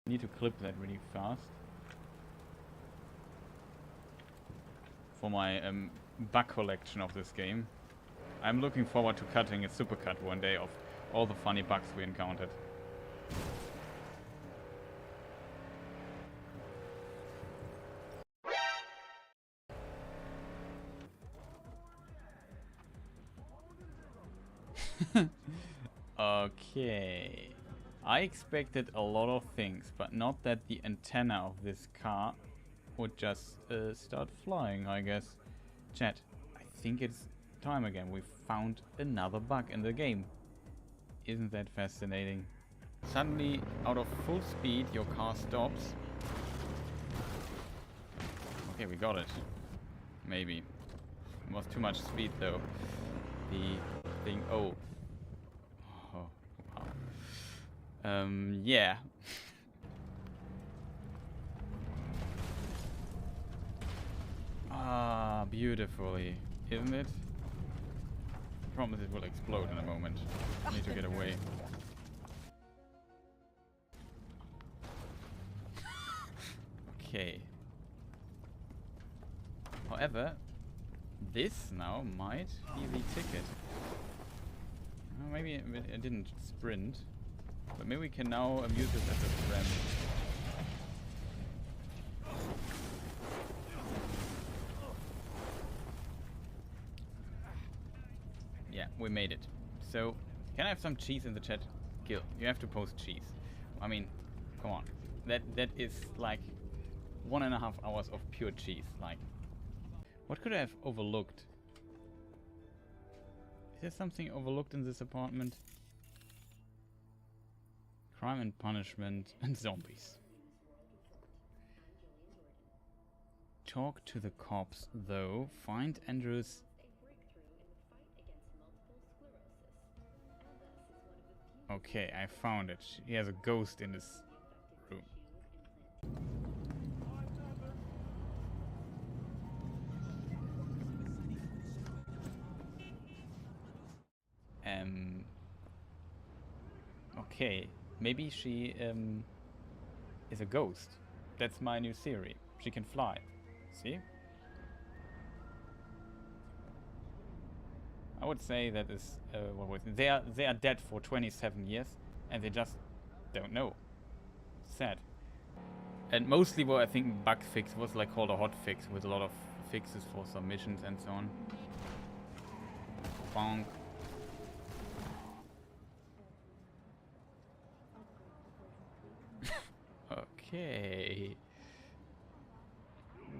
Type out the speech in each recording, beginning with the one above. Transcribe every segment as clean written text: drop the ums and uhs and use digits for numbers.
Need to clip that really fast for my bug collection of this game. I'm looking forward to cutting a supercut one day of all the funny bugs we encountered. Okay. I expected a lot of things, but not that the antenna of this car would just start flying, I guess. Chat, I think it's time again. We found another bug in the game. Isn't that fascinating? Suddenly, out of full speed, your car stops. Okay, we got it. Maybe. It was too much speed though. The thing... Oh. Oh, wow. Yeah. Ah, beautifully. Isn't it? I promise it will explode in a moment. I need to get away. Okay. However, this now might be the ticket. Maybe I didn't sprint, but maybe we can now use this as a friend. Yeah, we made it. So, can I have some cheese in the chat? Gil, you have to post cheese. I mean, come on. That is like 1.5 hours of pure cheese. Like, what could I have overlooked? Is there something overlooked in this apartment? Crime and punishment and zombies. Talk to the cops, though. Find Andrew's... Okay, I found it. He has a ghost in his room. Okay, maybe she is a ghost. That's my new theory. She can fly. See? I would say that is what was they are dead for 27 years and they just don't know. Sad. And mostly what I think bug fix was like called a hot fix with a lot of fixes for some missions and so on. Bonk. Okay.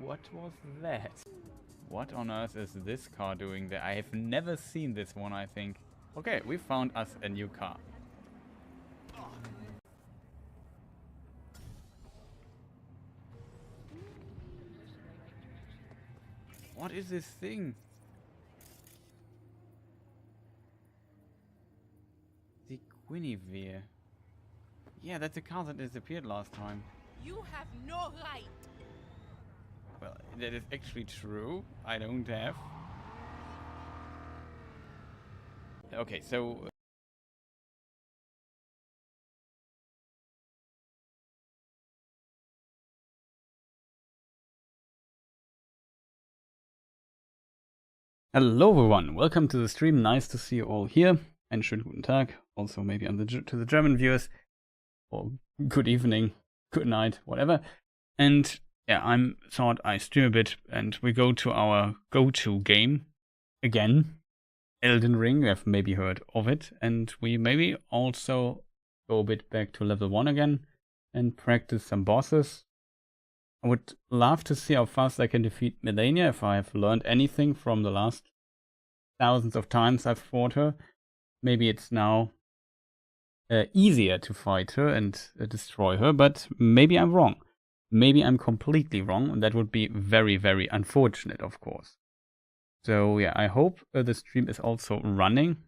What was that? What on earth is this car doing there? I have never seen this one, I think. Okay, we found us a new car. What is this thing? The Guinevere. Yeah, that's a car that disappeared last time. You have no right. Well, that is actually true. I don't have. Okay, so... Hello everyone, welcome to the stream. Nice to see you all here. Einen schönen guten Tag. Also maybe to the German viewers. Or good evening, good night, whatever. And yeah, I thought I stream a bit and we go to our go-to game again. Elden Ring, you have maybe heard of it. And we maybe also go a bit back to level 1 again and practice some bosses. I would love to see how fast I can defeat Malenia, if I have learned anything from the last thousands of times I've fought her. Maybe it's now easier to fight her and destroy her, but maybe I'm wrong. Maybe I'm completely wrong, and that would be very, very unfortunate, of course. So yeah, I hope the stream is also running,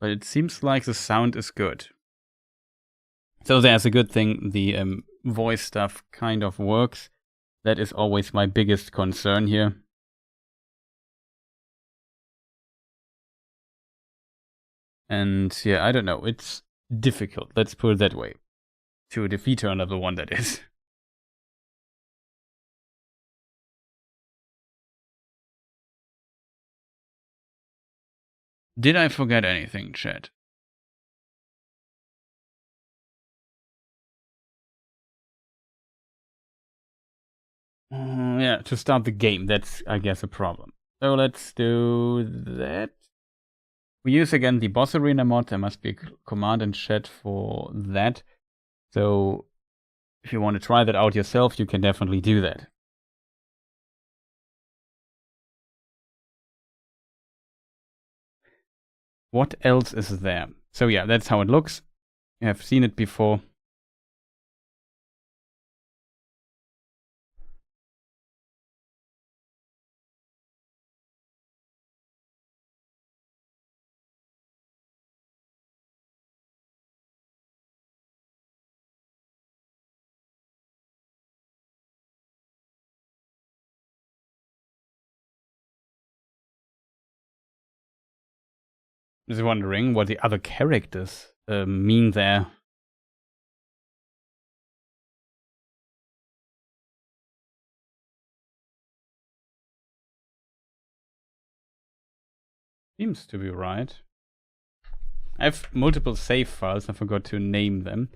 but it seems like the sound is good. So there's a good thing, the voice stuff kind of works. That is always my biggest concern here. And yeah, I don't know, it's difficult, let's put it that way. To defeat her on level 1, that is. Did I forget anything, chat? Yeah, to start the game, that's, I guess, a problem. So let's do that. We use again the boss arena mod. There must be a command in chat for that. So if you want to try that out yourself, you can definitely do that. What else is there? So yeah, that's how it looks. You have seen it before. Just wondering what the other characters mean there. Seems to be right. I have multiple save files. I forgot to name them.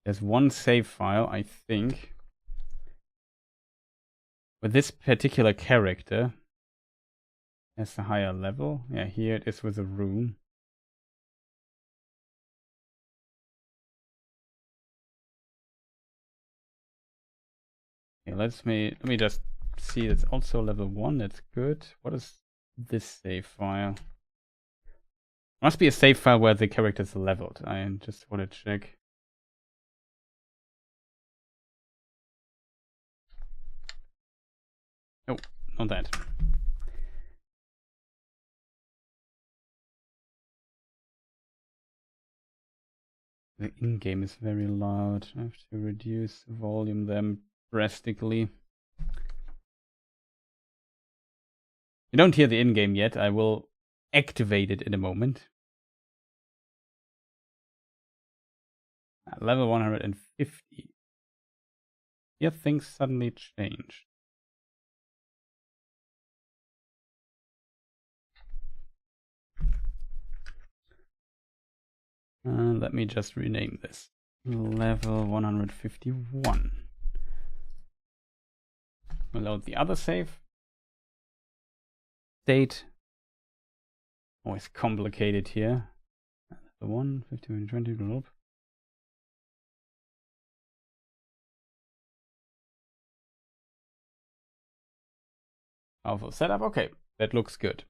There's one save file, I think, with this particular character as a higher level. Yeah, here it is with a room. Okay, let me just see. It's also level 1. That's good. What is this save file? Must be a save file where the character is leveled. I just want to check. Oh, not that. The in-game is very loud. I have to reduce the volume then drastically. You don't hear the in-game yet. I will activate it in a moment. Level 150. Here things suddenly change. Let me just rename this. Level 151. We'll load the other save. State. Always complicated here. Level 1, 15, 20, group. Powerful setup. Okay, that looks good.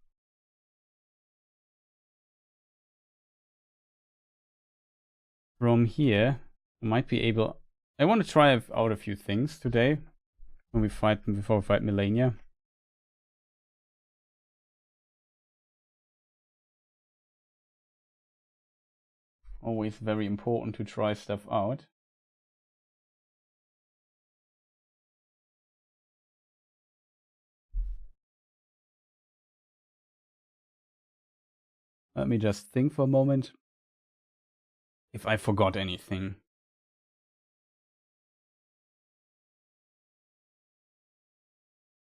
From here, we might be able. I want to try out a few things today when we fight before we fight Malenia. Always very important to try stuff out. Let me just think for a moment if I forgot anything.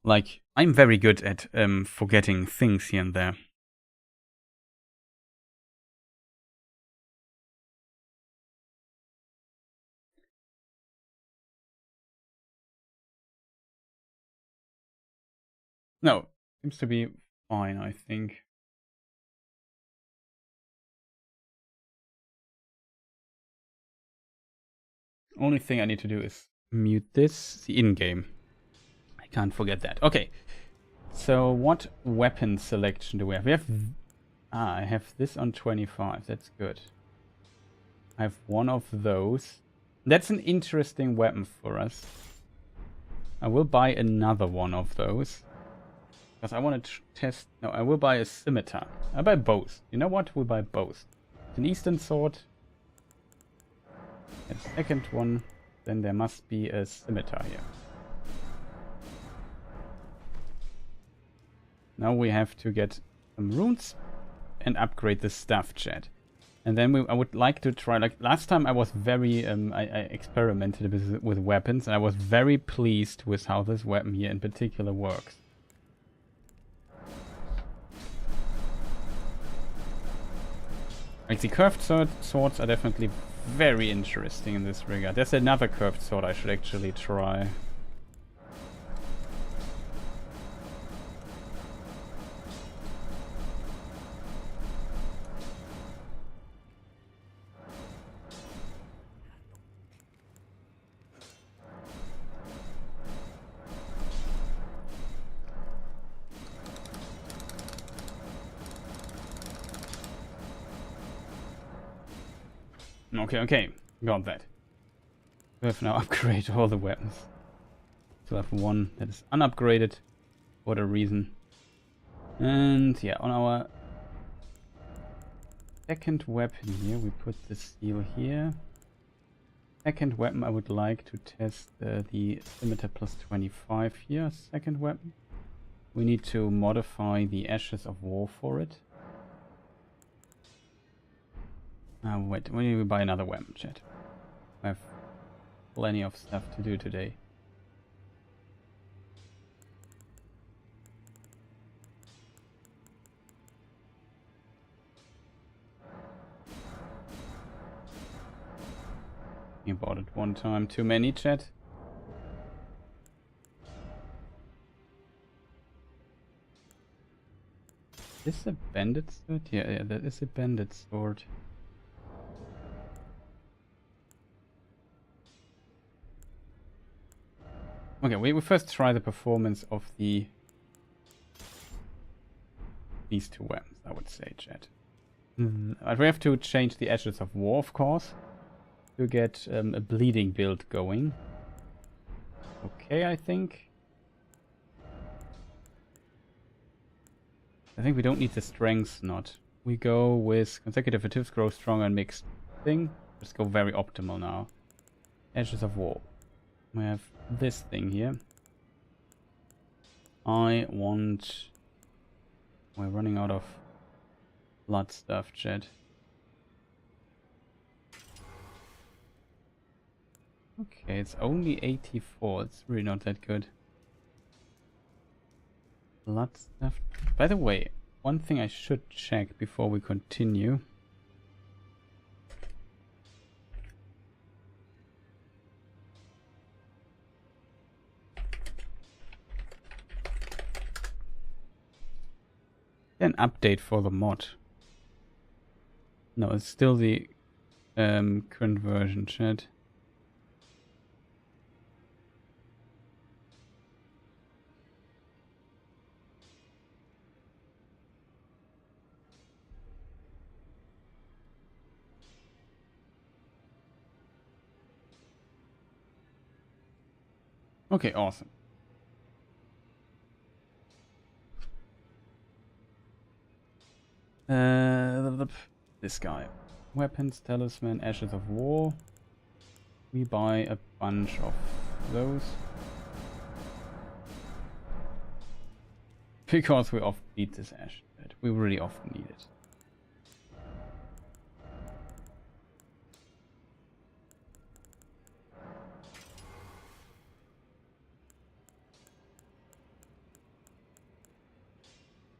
Like, I'm very good at forgetting things here and there. No, seems to be fine, I think. Only thing I need to do is mute this, the in-game. I can't forget that. Okay, so what weapon selection do we have? We have... I have this on 25, that's good. I have one of those. That's an interesting weapon for us. I will buy another one of those. Because I want to test... No, I will buy a scimitar. I buy both. You know what? We'll buy both. An Eastern sword. A second one. Then there must be a scimitar here. Now we have to get some runes and upgrade the stuff, chat. And then I would like to try, like last time I was very, I experimented with weapons, and I was very pleased with how this weapon here in particular works. Like the curved swords are definitely very interesting in this regard. There's another curved sword I should actually try. Okay, got that. We have now upgraded all the weapons. So I have one that is unupgraded for whatever reason. And yeah, on our second weapon here, we put the seal here. Second weapon, I would like to test the scimitar plus 25 here. Second weapon. We need to modify the Ashes of War for it. Wait, we need to buy another weapon, chat. I have plenty of stuff to do today. You bought it one time too many, chat. Is this a bandit sword? Yeah, that is a bandit sword. Okay, we first try the performance of these two weapons, I would say, chat. We have to change the Ashes of War, of course, to get a bleeding build going. Okay, I think we don't need the strength knot. We go with consecutive attempts, grow stronger and mixed thing. Let's go very optimal now. Ashes of War. We have this thing here. We're running out of blood stuff, chat. Okay, it's only 84. It's really not that good. Blood stuff. By the way, one thing I should check before we continue. An update for the mod. No, it's still the current version, chat. Okay, awesome. This guy. Weapons, Talisman, Ashes of War. We buy a bunch of those. Because we often need this ash. We really often need it.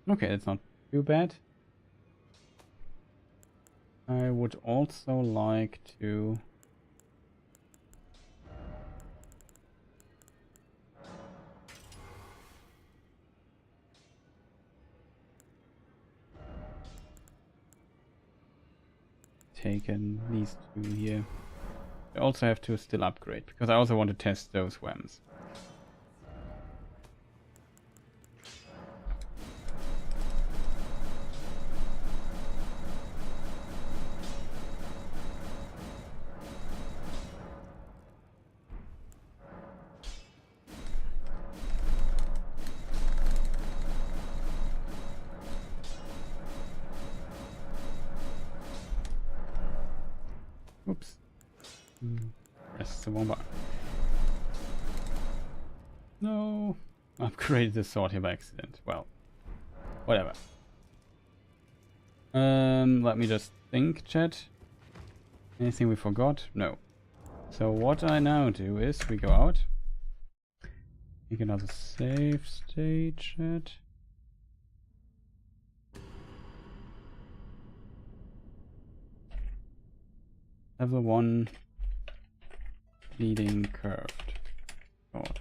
Okay, that's not too bad. I would also like to take these two here. I also have to still upgrade because I also want to test those weapons. Oops. Press the wrong button. No. Upgraded the sword here by accident. Well, whatever. Let me just think, chat. Anything we forgot? No. So what I now do is we go out. Make another save state, chat. Level 1 leading curved. God.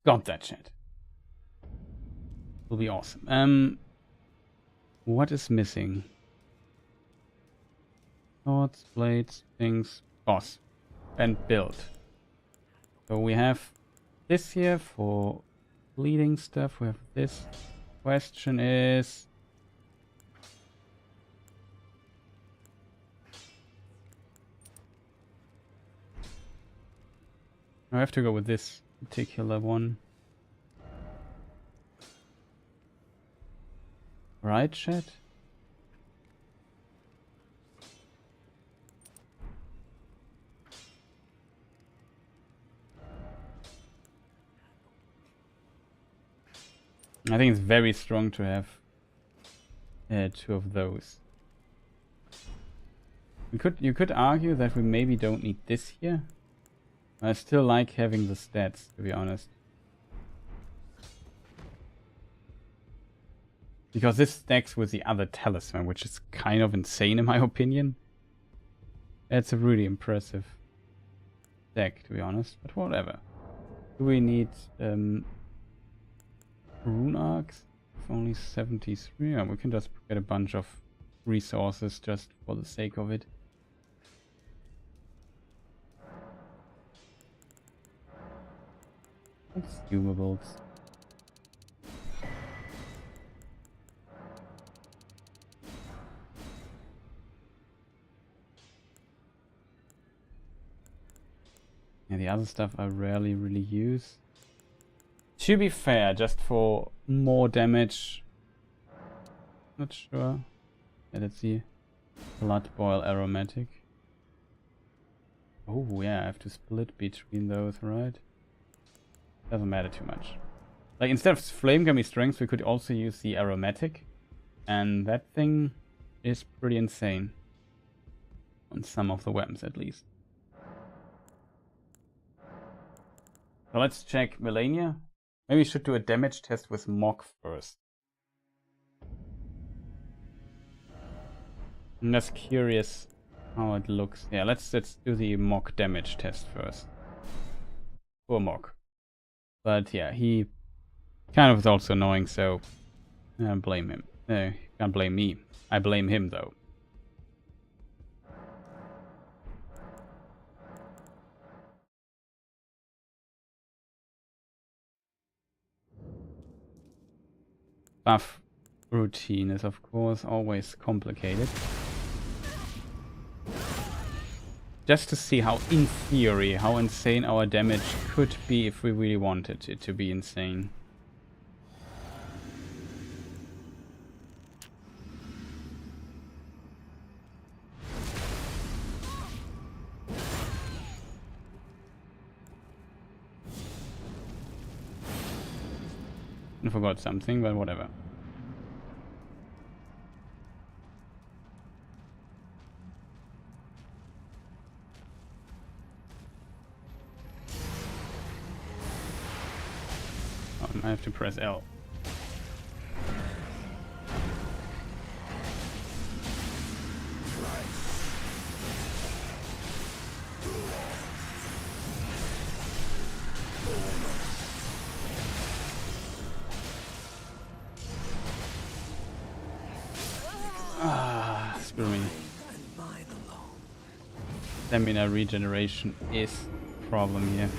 Got that, chat. Will be awesome. What is missing? Swords, blades, things, boss, and build. So we have this here for bleeding stuff. We have this. Question is, I have to go with this particular one. Right, chat? I think it's very strong to have two of those. You could argue that we maybe don't need this here. I still like having the stats, to be honest. Because this stacks with the other talisman, which is kind of insane in my opinion. It's a really impressive deck, to be honest, but whatever. Do we need rune arcs? If only 73. Yeah, we can just get a bunch of resources just for the sake of it. Consumables. Yeah, the other stuff I rarely really use. To be fair, just for more damage. Not sure. Yeah, let's see. Blood boil aromatic. Oh yeah, I have to split between those, right? Doesn't matter too much. Like instead of flame gummy strength, we could also use the aromatic. And that thing is pretty insane. On some of the weapons at least. So let's check Malenia. Maybe we should do a damage test with Mog first. I'm just curious how it looks. Yeah, let's do the Mog damage test first. Poor Mog. But yeah, he kind of is also annoying, so I blame him. Can't blame me. I blame him though. Buff routine is of course always complicated. Just to see how, in theory, how insane our damage could be if we really wanted it to be insane. I forgot something, but whatever. I have to press L. Screw me. Stamina regeneration is a problem here.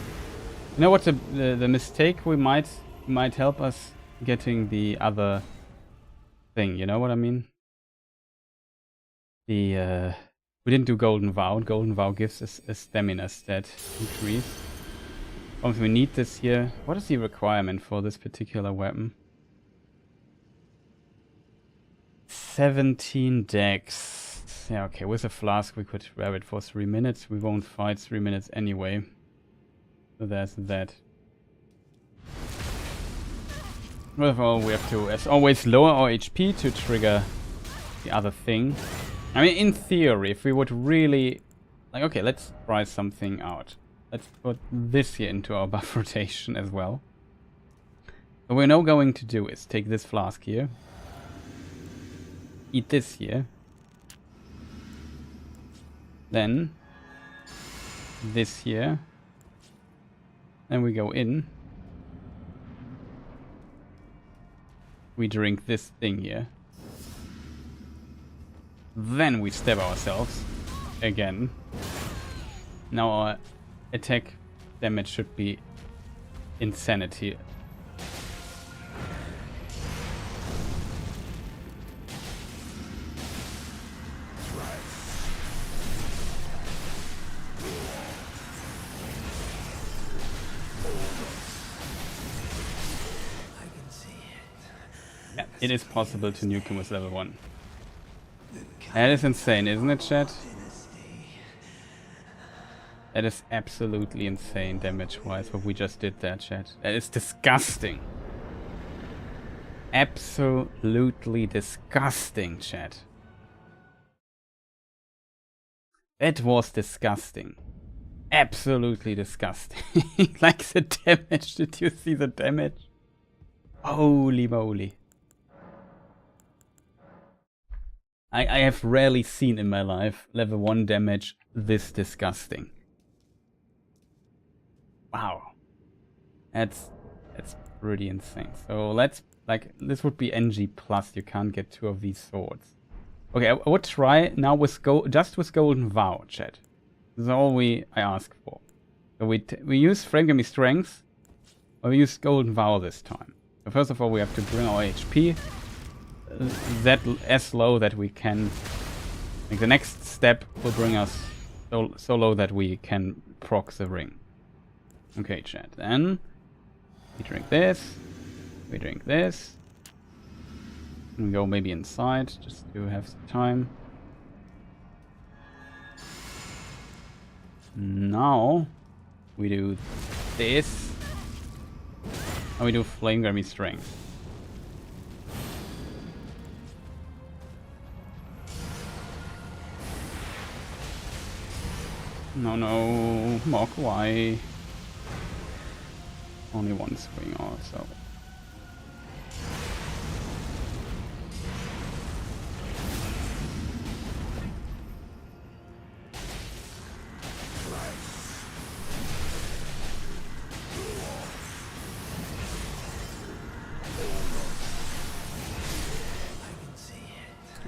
You know what's the mistake we might help us getting the other thing, you know what I mean? We didn't do Golden Vow. Golden Vow gives us a stamina stat increase. We need this here. What is the requirement for this particular weapon? 17 dex. Yeah, okay, with a flask we could wear it for 3 minutes. We won't fight 3 minutes anyway. So there's that. First of all, we have to, as always, lower our HP to trigger the other thing. I mean, in theory, if we would really... Like, okay, let's try something out. Let's put this here into our buff rotation as well. What we're now going to do is take this flask here. Eat this here. Then this here. Then we go in. We drink this thing here. Then we stab ourselves again. Now our attack damage should be insanity. Yeah, it is possible to nuke him with level 1. That is insane, isn't it, chat? That is absolutely insane damage-wise, what we just did there, chat. That is disgusting. Absolutely disgusting, chat. That was disgusting. Absolutely disgusting. Like the damage, did you see the damage? Holy moly. I have rarely seen in my life level 1 damage this disgusting. Wow. That's pretty insane. So let's, like, this would be NG plus. You can't get 2 of these swords. Okay, I would try now with just with Golden Vow, chat. This is all I ask for. So we use Frame Give Me Strength, or we use Golden Vow this time. So first of all, we have to bring our HP that as low that we can. Like, the next step will bring us so low that we can proc the ring. Okay, chat. Then we drink this. We drink this. And we go maybe inside just to have some time. Now we do this. And we do Flame Grammy Strength. No, Mock, why? Only one swing also.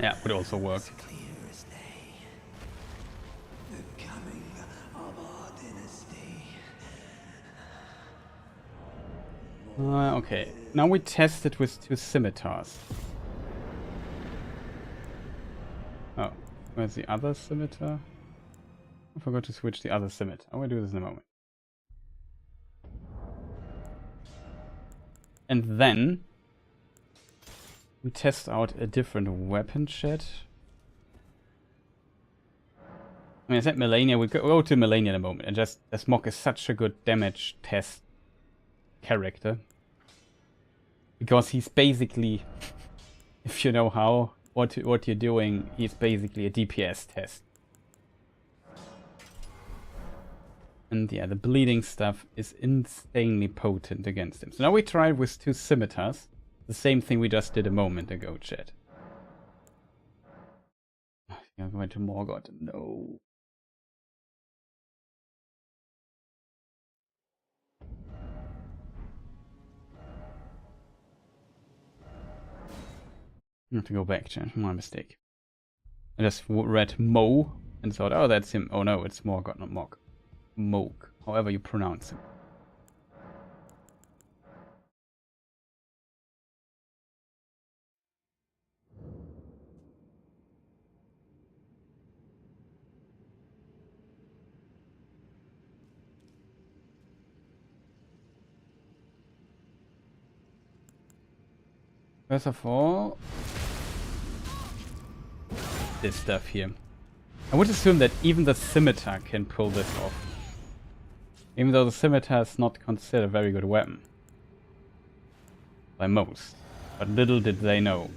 Yeah, would also work. Okay, now we test it with 2 scimitars. Oh, where's the other scimitar? I forgot to switch the other scimitar. I will do this in a moment. And then we test out a different weapon, chat. I mean, I said Malenia. We'll go to Malenia in a moment. And just as Mock is such a good damage test character. Because he's basically, if you know how, what you're doing, he's basically a DPS test. And yeah, the bleeding stuff is insanely potent against him. So now we try with 2 scimitars. The same thing we just did a moment ago, chat. I'm going to Morgoth. No. I have to go back, chat. My mistake. I just read Mo and thought, oh, that's him. Oh no, it's Morgoth, not Mog. Moog, however you pronounce him. First of all, this stuff here. I would assume that even the scimitar can pull this off. Even though the scimitar is not considered a very good weapon. by most. But little did they know.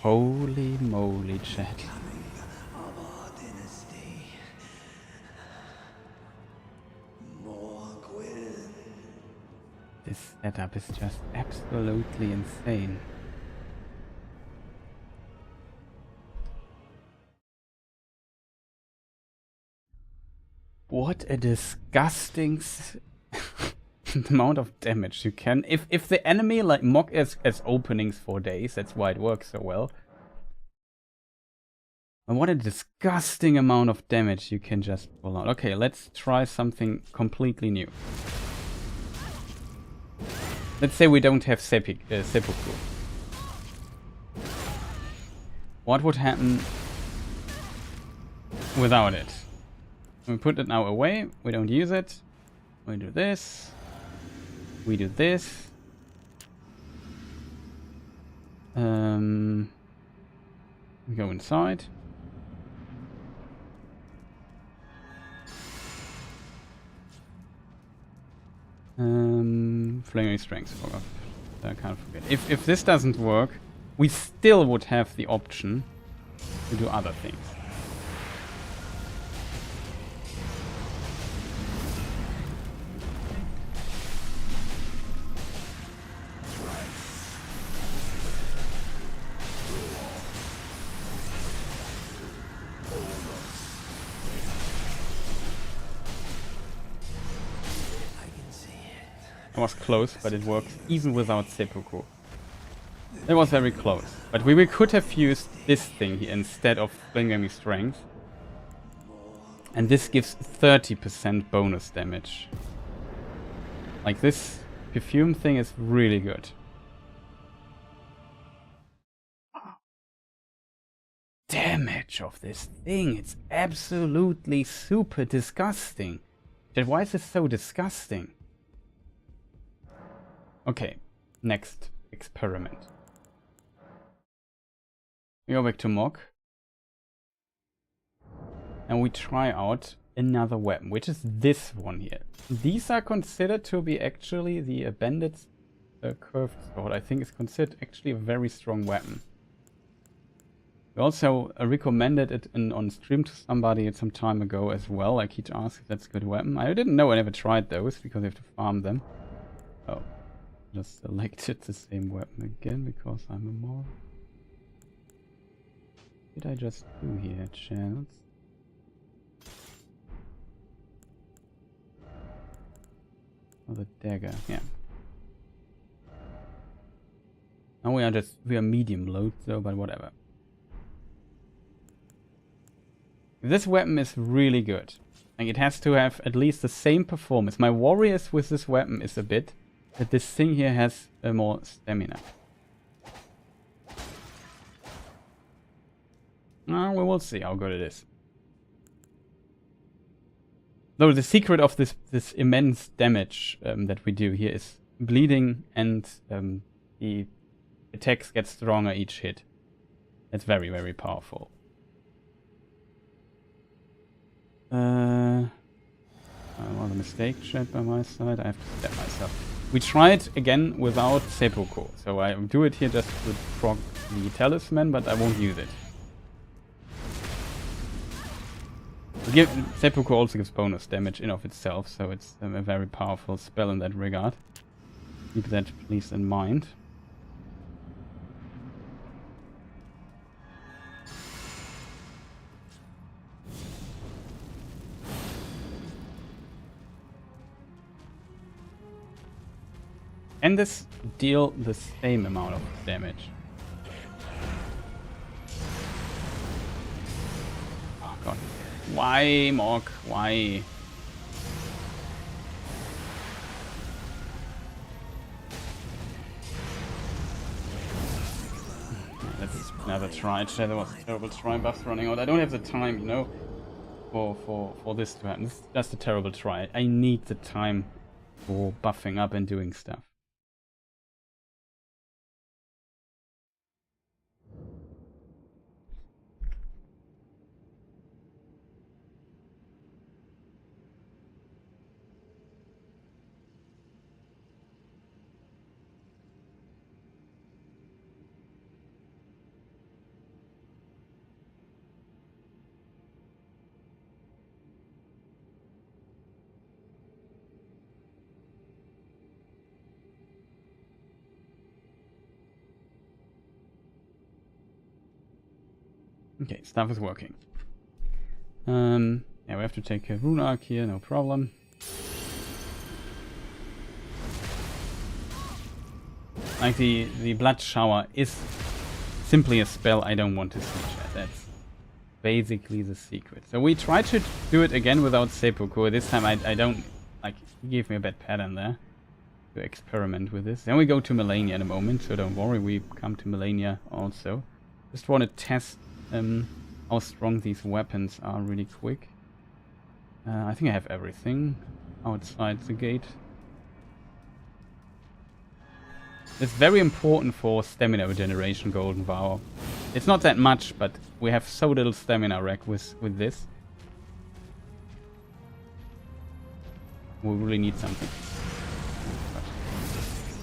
Holy moly, chat. This setup is just absolutely insane. What a disgusting amount of damage you can. If the enemy like mock as openings for days, that's why it works so well. And what a disgusting amount of damage you can just pull out. Okay, let's try something completely new. Let's say we don't have seppuku. What would happen without it? We put it now away, we don't use it. We do this. We do this. We go inside. Flaming strength. Oh, I can't forget. If this doesn't work, we still would have the option to do other things. It was close, but it works even without seppuku. It was very close. But we could have used this thing here instead of flaming strength. And this gives 30% bonus damage. Like this perfume thing is really good. Damage of this thing, it's absolutely super disgusting. Why is this so disgusting? Okay, next experiment. We go back to Mog. And we try out another weapon, which is this one here. These are considered to be actually the Bandit's curved sword. I think it's considered actually a very strong weapon. We also recommended it on stream to somebody some time ago as well. Like he asked if that's a good weapon. I didn't know, I never tried those because you have to farm them. Oh. Just selected the same weapon again because I'm a moron. What did I just do here, chance? Oh, the dagger, yeah. Now we are medium load though, but whatever. This weapon is really good. Like it has to have at least the same performance. My warriors with this weapon is a bit that this thing here has more stamina. We will see how good it is. Though the secret of this immense damage that we do here is bleeding and the attacks get stronger each hit. That's very, very powerful. Was a mistake, chat, by my side. I have to step myself. We tried again without seppuku, so I do it here just to proc the talisman, but I won't use it. Seppuku also gives bonus damage in of itself, so it's a very powerful spell in that regard. Keep that please in mind. Can this deal the same amount of damage? Oh god. Why, Morg? Why? Let's never try. There was a terrible try. Buffs running out. I don't have the time, you know, for this to happen. This is just a terrible try. I need the time for buffing up and doing stuff. Okay, stuff is working. Yeah, we have to take a rune arc here, no problem. Like the blood shower is simply a spell I don't want to see, chat. That's basically the secret. So we try to do it again without seppuku. This time I don't, like, he gave me a bad pattern there to experiment with this. Then we go to Malenia in a moment, so don't worry, we come to Malenia also. Just want to test how strong these weapons are really quick. I think I have everything outside the gate. It's very important for stamina regeneration, Golden Vow. It's not that much, but we have so little stamina rec with this. We really need something.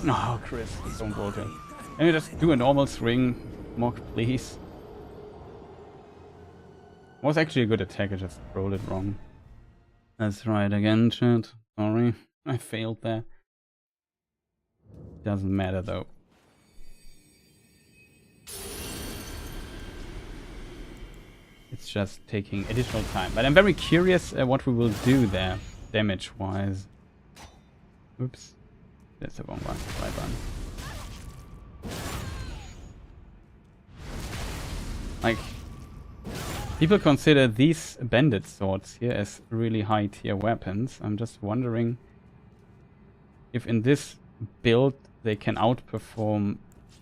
Oh, Chris, don't go to. Can you just do a normal swing, Mock, please? Was actually a good attack, I just rolled it wrong. That's right again, chat. Sorry, I failed there. Doesn't matter though. It's just taking additional time. But I'm very curious what we will do there, damage-wise. Oops. That's the wrong one. Right one. Like, people consider these bandit swords here as really high tier weapons. I'm just wondering if in this build they can outperform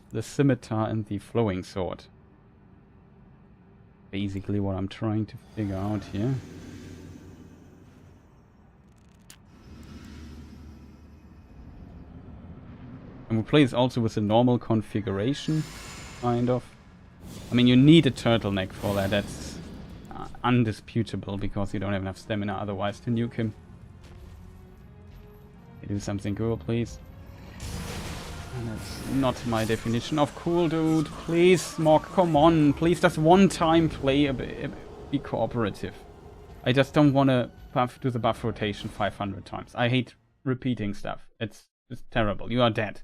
the scimitar and the flowing sword. Basically what I'm trying to figure out here. And we play this also with a normal configuration, kind of. I mean, you need a turtleneck for that. That's undisputable, because you don't have enough stamina otherwise to nuke him. Okay, do something cool, please. And that's not my definition of cool, dude. Please, Mock, come on. Please, just one time play be cooperative. I just don't want to do the buff rotation 500 times. I hate repeating stuff. It's terrible. You are dead.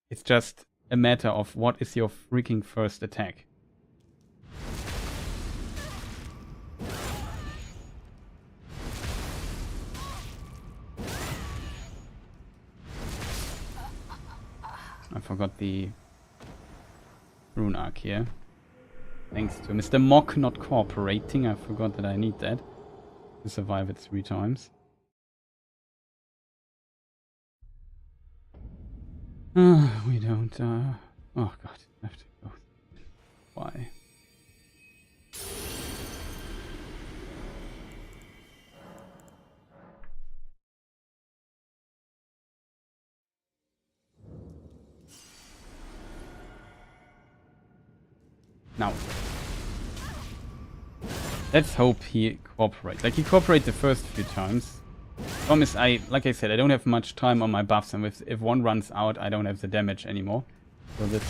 It's just a matter of what is your freaking first attack. I forgot the rune arc here. Thanks to Mr. Mock not cooperating. I forgot that I need that to survive it 3 times. We don't, oh god, I have to go. Why? Now, let's hope he cooperates. Like, he cooperated the first few times. Problem is, like I said, I don't have much time on my buffs, and if one runs out, I don't have the damage anymore. So this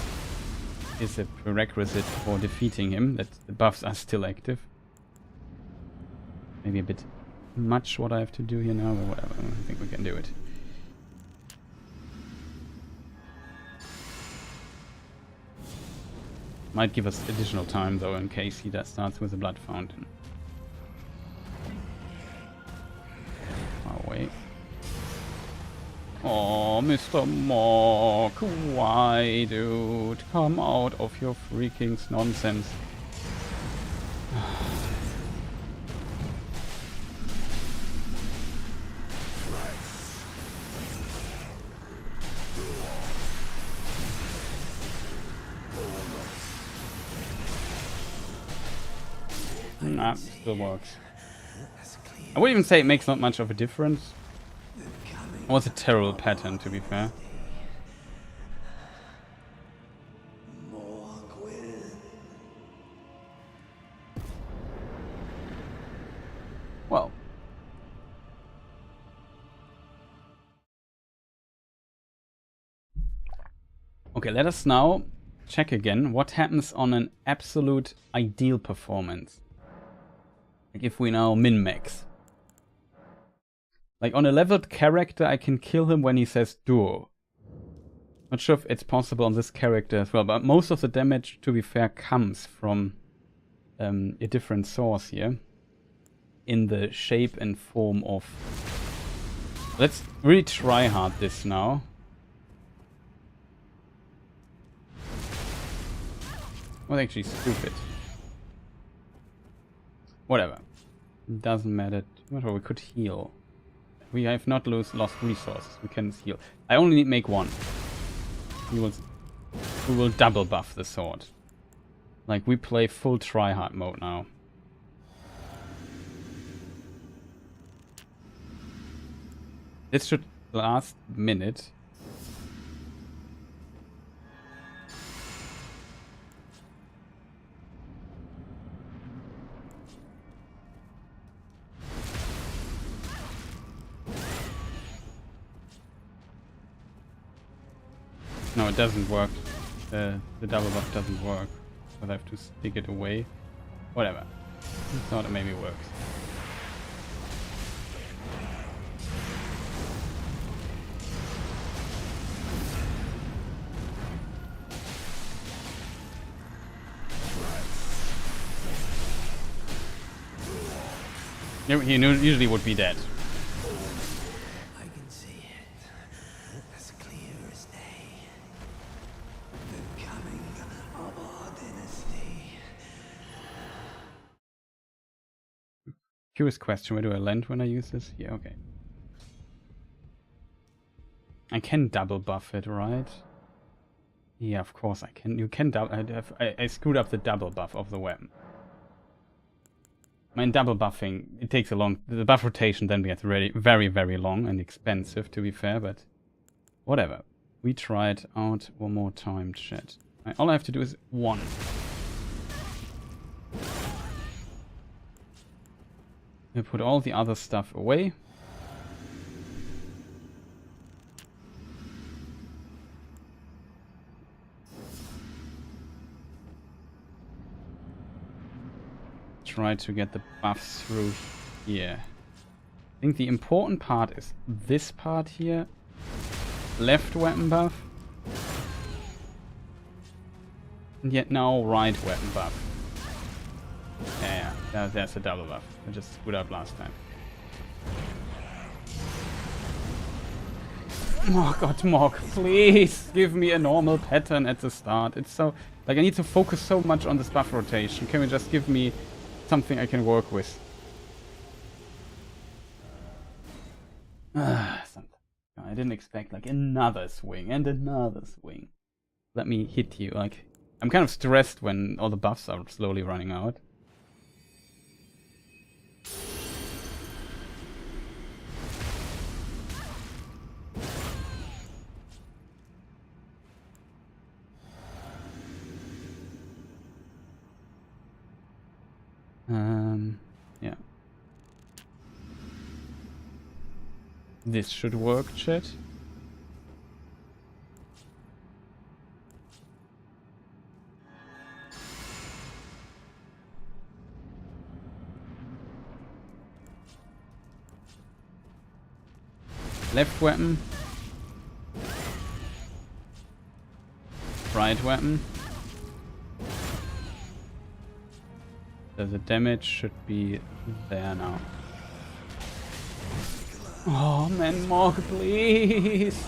is a prerequisite for defeating him, that the buffs are still active. Maybe a bit much what I have to do here now, but whatever, I think we can do it. Might give us additional time though, in case he starts with a blood fountain. Far away. Oh, Mr. Mock, why, dude? Come out of your freaking nonsense. Nah, still works. I would even say it makes not much of a difference. It was a terrible pattern, to be fair. Well. Okay, let us now check again what happens on an absolute ideal performance. Like if we now min-max. Like on a leveled character, I can kill him when he says duo. Not sure if it's possible on this character as well, but most of the damage, to be fair, comes from a different source here. In the shape and form of... Let's really try hard this now. Well, actually stupid. Whatever. Doesn't matter. Well, we could heal. We have not lost resources. We can heal. I only need to make one. We will double buff the sword. Like, we play full tryhard mode now. This should last a minute. No, it doesn't work. The double buff doesn't work. But I have to stick it away. Whatever. Thought it maybe works. He usually would be dead. I can see it as clear as day. The coming of our dynasty. Curious question, where do I land when I use this? Yeah, okay. I can double buff it, right? Yeah, of course I can. You can double... I screwed up the double buff of the weapon. I mean, double buffing, it takes a long... The buff rotation then gets very, very long and expensive, to be fair, but... Whatever. We try it out one more time, chat. All I have to do is one. I put all the other stuff away. Try to get the buffs through here. I think the important part is this part here. Left weapon buff. And yet now right weapon buff. Yeah, there's a double buff. I just screwed up last time. Oh god, Mog, please give me a normal pattern at the start. It's so... Like, I need to focus so much on this buff rotation. Can we just give me something I can work with? Something. I didn't expect, like, another swing and another swing. Let me hit you, like... I'm kind of stressed when all the buffs are slowly running out. Yeah. This should work, chat. Left weapon. Right weapon. So the damage should be there now. Oh man, Morg, please!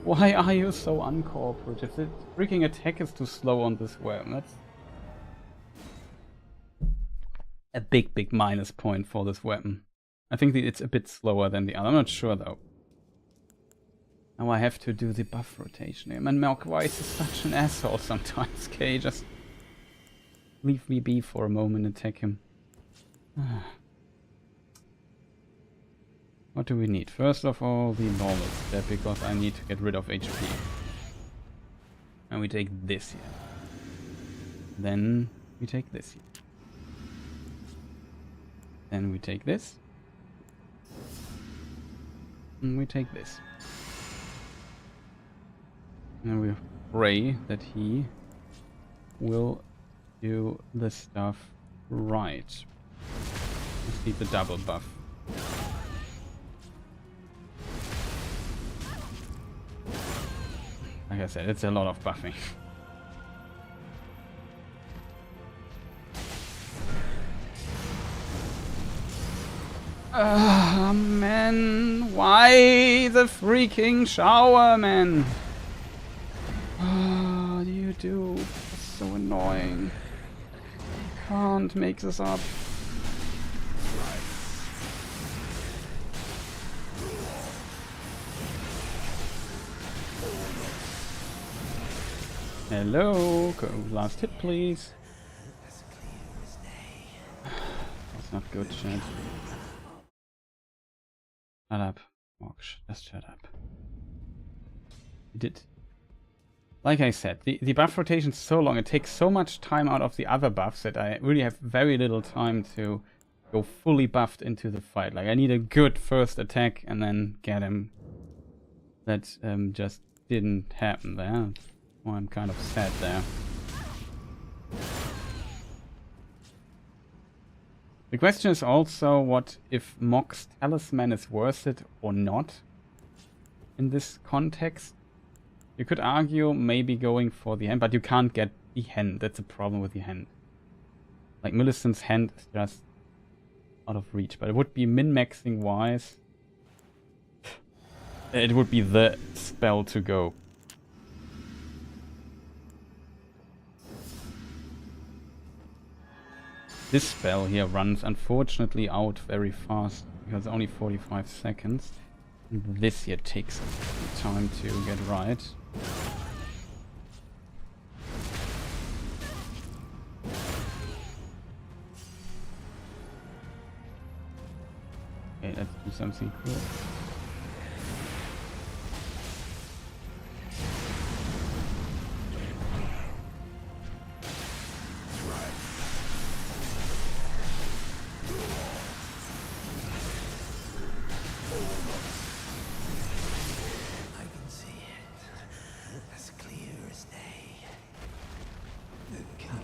Why are you so uncooperative? The freaking attack is too slow on this weapon. That's a big minus point for this weapon. I think it's a bit slower than the other. I'm not sure though. Now I have to do the buff rotation here. Man, Morg, why is he such an asshole sometimes? Okay, just leave me be for a moment and attack him. What do we need? First of all, the normal step, because I need to get rid of HP. And we take this here. Then we take this here. Then we take this. And we take this. And we pray that he will do the stuff right. Let's need the double buff. Like I said, it's a lot of buffing. Man, why the freaking shower, man? What do you do? It's so annoying. Can't make this up. Hello, go last hit please. That's not good, chat. Shut up, Mox, just shut up. You did. Like I said, the buff rotation is so long, it takes so much time out of the other buffs that I really have very little time to go fully buffed into the fight. Like I need a good first attack and then get him. That just didn't happen there. Well, I'm kind of sad there. The question is also what if Mock's talisman is worth it or not in this context. You could argue maybe going for the hand, but you can't get the hand. That's a problem with the hand. Like Millicent's hand is just out of reach, but it would be min-maxing wise. It would be the spell to go. This spell here runs unfortunately out very fast because only 45 seconds. And this here takes time to get right. Okay, let's do something cool.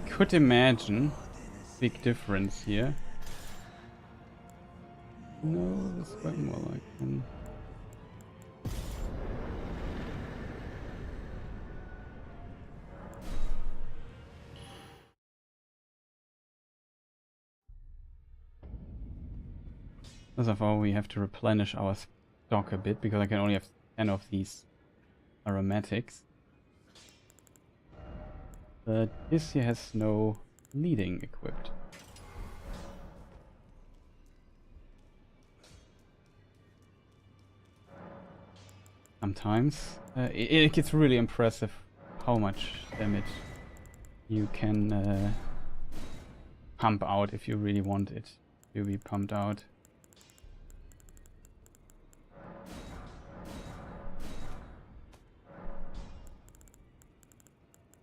Could imagine big difference here. No, this weapon, well, I can. First of all, we have to replenish our stock a bit because I can only have 10 of these aromatics. But this here has no leading equipped. Sometimes it gets really impressive how much damage you can pump out if you really want it to be pumped out.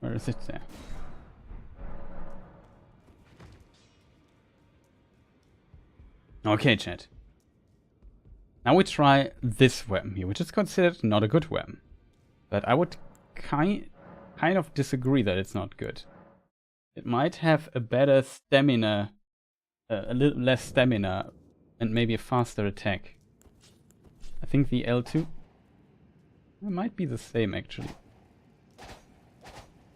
Where is it there? Okay, chat. Now we try this weapon here, which is considered not a good weapon. But I would kind of disagree that it's not good. It might have a better stamina, a little less stamina, and maybe a faster attack. I think the L2 it might be the same actually.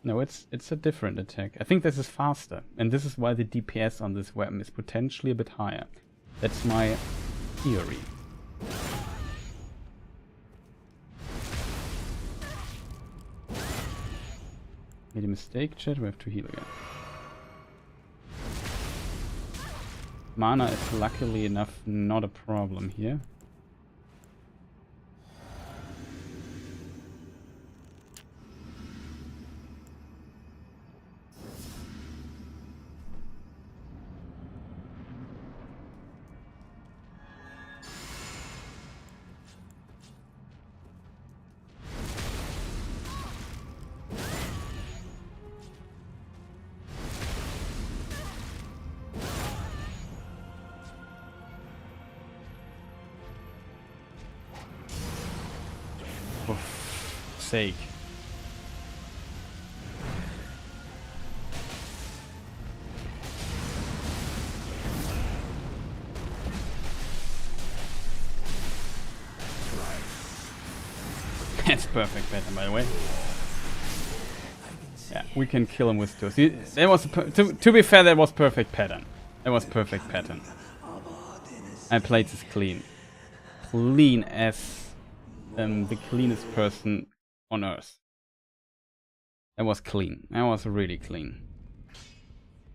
No, it's a different attack. I think this is faster, and this is why the DPS on this weapon is potentially a bit higher. That's my theory. Made a mistake, chat. We have to heal again. Mana is luckily enough not a problem here. Sake. That's perfect pattern, by the way. Yeah, we can kill him with two. See, that was to be fair, that was perfect pattern. That was perfect pattern. I played this clean, clean as the cleanest person on Earth. That was clean. That was really clean.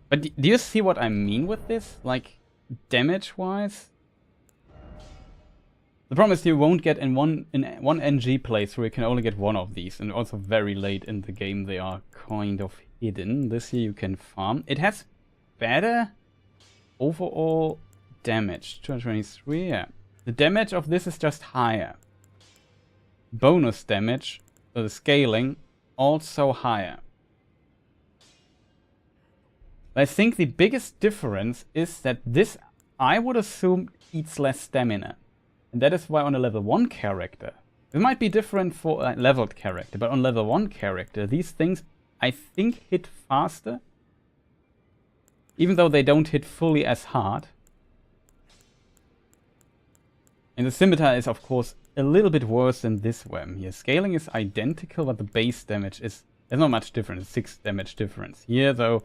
But do you see what I mean with this? Like, damage-wise? The problem is you won't get in one NG playthrough, you can only get one of these. And also very late in the game they are kind of hidden. This here you can farm. It has better overall damage. 223, yeah. The damage of this is just higher. Bonus damage, so the scaling, also higher. I think the biggest difference is that this, I would assume, eats less stamina. And that is why on a level 1 character, it might be different for a leveled character, but on level 1 character, these things, I think, hit faster. Even though they don't hit fully as hard. And the scimitar is, of course, a little bit worse than this worm here. Scaling is identical, but the base damage is... There's not much difference, 6 damage difference. Here, though,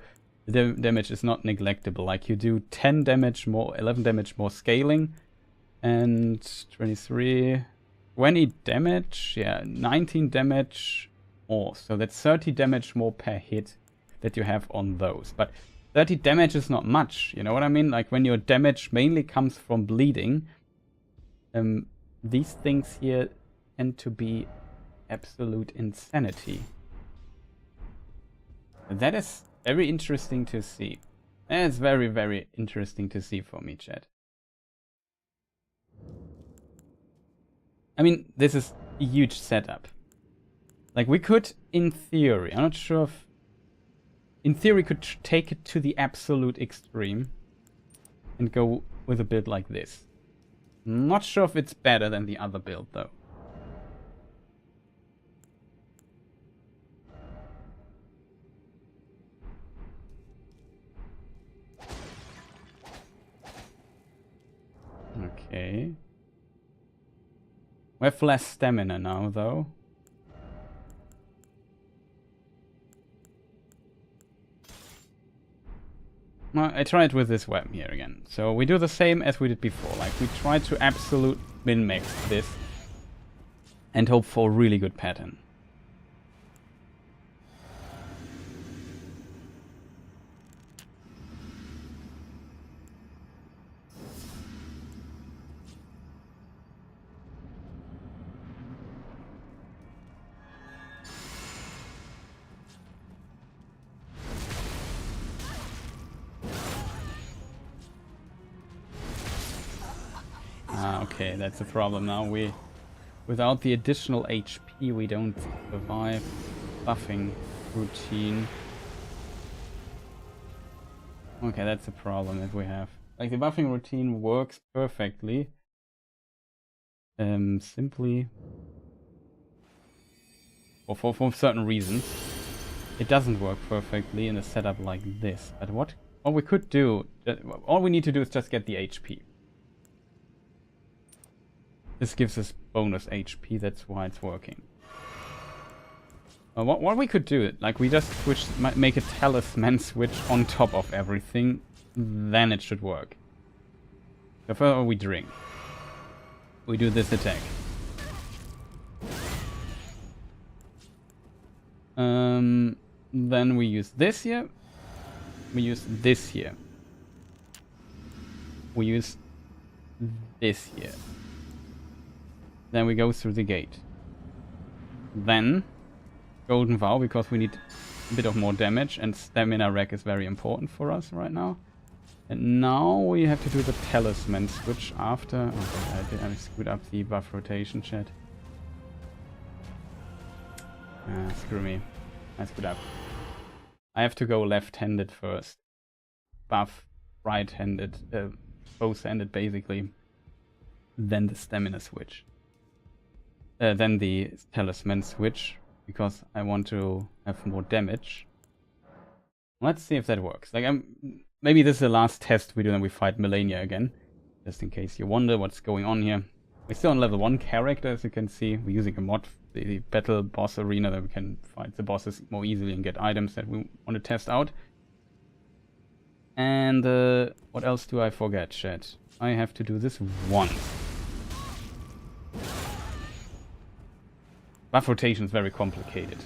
the damage is not neglectable. Like, you do 10 damage more, 11 damage more scaling, and 23... 20 damage, yeah, 19 damage more. So that's 30 damage more per hit that you have on those. But 30 damage is not much, you know what I mean? Like, when your damage mainly comes from bleeding... these things here tend to be absolute insanity. That is very interesting to see. That's very, very interesting to see for me, chat. I mean, this is a huge setup. Like, we could, in theory, I'm not sure if... In theory, could take it to the absolute extreme and go with a build like this. Not sure if it's better than the other build, though. Okay. We have less stamina now, though. Well, I tried with this weapon here again. So we do the same as we did before. Like, we try to absolute min-max this and hope for a really good pattern. Okay, that's a problem now. Without the additional HP, we don't survive buffing routine. Okay, that's a problem that we have. Like, the buffing routine works perfectly. Simply... Or for certain reasons. It doesn't work perfectly in a setup like this. But what we could do... All we need to do is just get the HP. This gives us bonus HP, that's why it's working. What we could do, like, we just make a talisman switch on top of everything, then it should work. The further we drink, we do this attack. Then we use this here. We use this here. We use this here. Then we go through the gate. Then Golden Vow, because we need a bit of more damage, and Stamina Rack is very important for us right now. And now we have to do the Talisman switch after... Okay, I screwed up the buff rotation, chat. Screw me. I screwed up. I have to go left-handed first. Buff right-handed, both-handed basically. Then the Stamina switch. Then the Talisman switch, because I want to have more damage. Let's see if that works. Like, maybe this is the last test we do, and we fight Malenia again. Just in case you wonder what's going on here. We're still on level 1 character, as you can see. We're using a mod, the battle boss arena, that we can fight the bosses more easily and get items that we want to test out. And what else do I forget, chat? I have to do this once. Buff rotation is very complicated.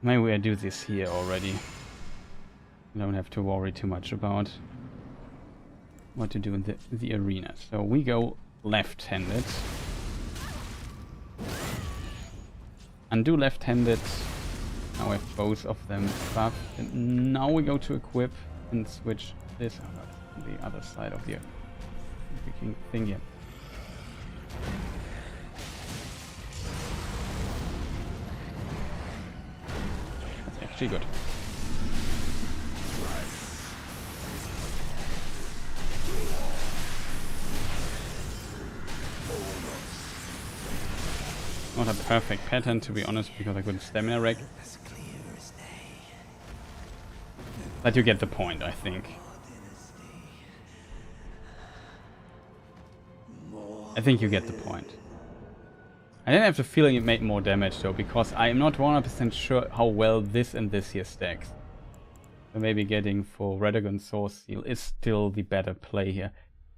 Maybe I do this here already. I don't have to worry too much about what to do in the arena. So we go left-handed. Undo left-handed. Now we have both of them buffed. And now we go to equip and switch this on the other side of the freaking thing here. That's actually good. Not a perfect pattern, to be honest, because I couldn't stamina rack. But you get the point, I think. I think you get the point. I didn't have the feeling it made more damage though, because I am not 100% sure how well this and this here stacks. So maybe getting for Radagon Source Seal is still the better play here.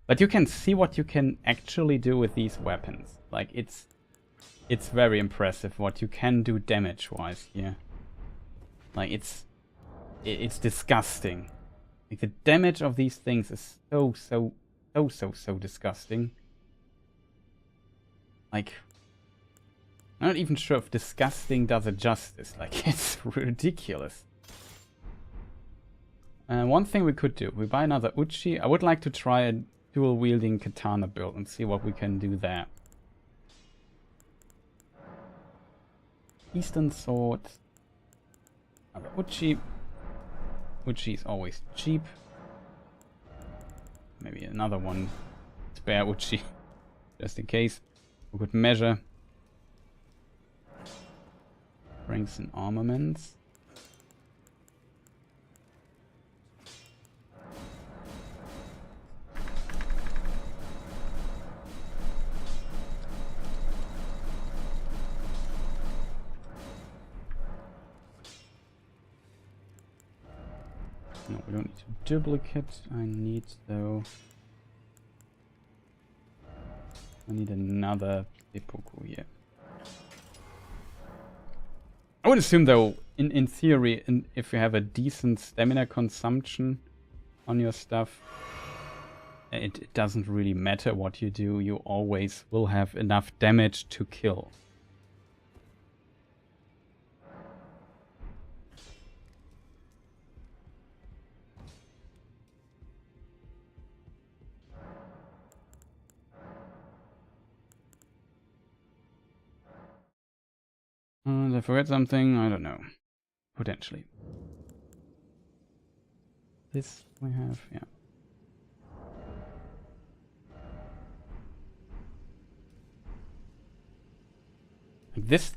But you can see what you can actually do with these weapons. Like, it's very impressive what you can do damage-wise here. Like, it's disgusting. Like, the damage of these things is so disgusting. Like, I'm not even sure if disgusting does it justice. Like, it's ridiculous. One thing we could do, we buy another Uchi. I would like to try a dual-wielding katana build and see what we can do there. Eastern Sword. Another Uchi. Uchi is always cheap. Maybe another one. Spare Uchi. Just in case. We could measure. Ranks and armaments. No, we don't need a duplicate. I need, though... I need another seppuku here. I would assume, though, in theory, if you have a decent stamina consumption on your stuff, it doesn't really matter what you do. You always will have enough damage to kill. Did I forget something? I don't know. Potentially. This we have, yeah. Like this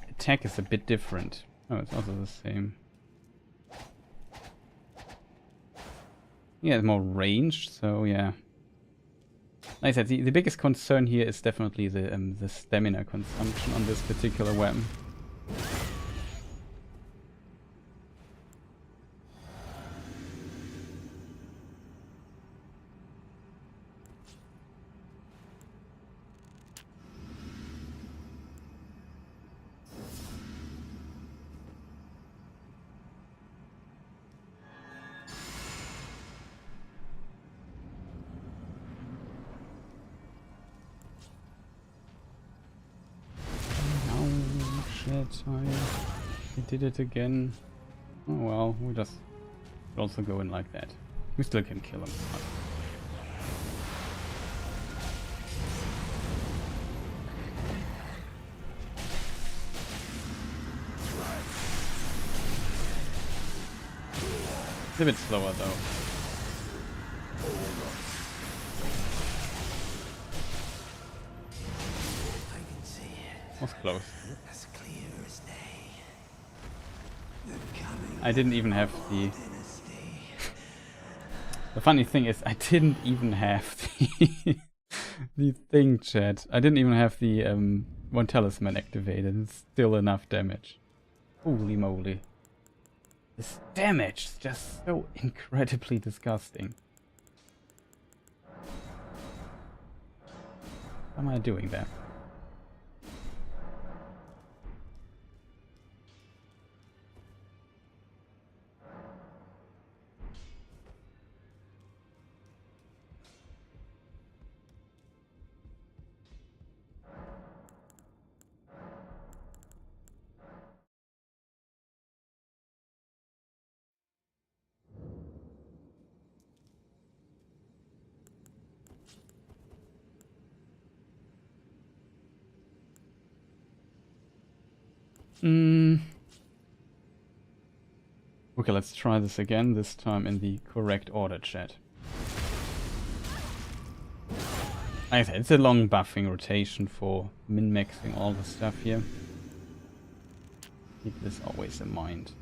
attack is a bit different. Oh, it's also the same. Yeah, it's more ranged, so yeah. Like I said, the biggest concern here is definitely the stamina consumption on this particular weapon. time. He did it again. Oh well, we just also go in like that. We still can kill him. It's a bit slower though. I can see it. Was close. As clear as day. The coming I didn't even have the... dynasty. The funny thing is, I didn't even have the... the thing, chat. I didn't even have the one talisman activated. It's still enough damage. Holy moly. This damage is just so incredibly disgusting. What am I doing there? Okay, let's try this again, this time in the correct order, chat. Like I said, it's a long buffing rotation for min-maxing all the stuff here. Keep this always in mind.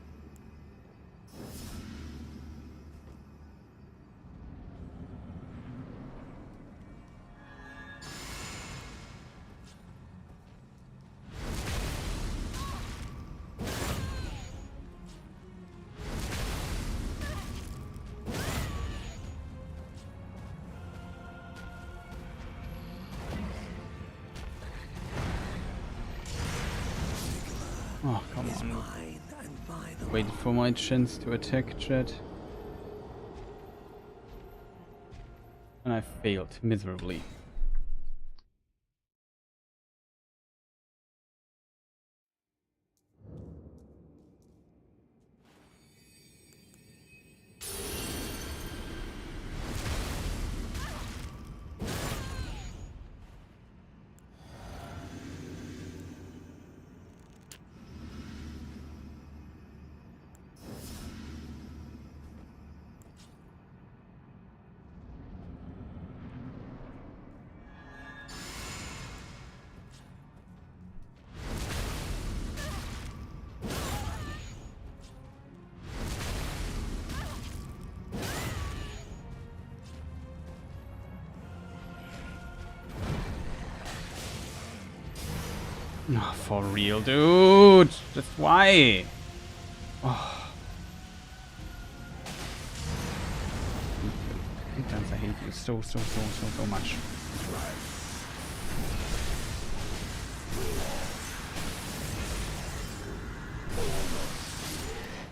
Oh, come on. Mine and mine Wait for my chance to attack, chat. And I failed miserably. Oh, for real, dude! Just why? Oh. Sometimes I hate you so much.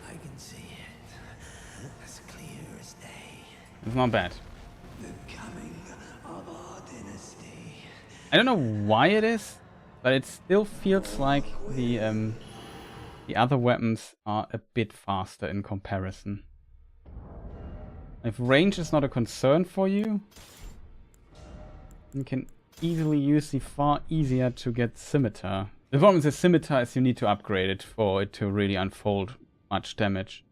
I can see it. As clear as day. It's not bad. The coming of our dynasty. I don't know why it is, but it still feels like the other weapons are a bit faster in comparison. If range is not a concern for you, you can easily use the far easier to get scimitar. The problem with the scimitar is you need to upgrade it for it to really unfold much damage.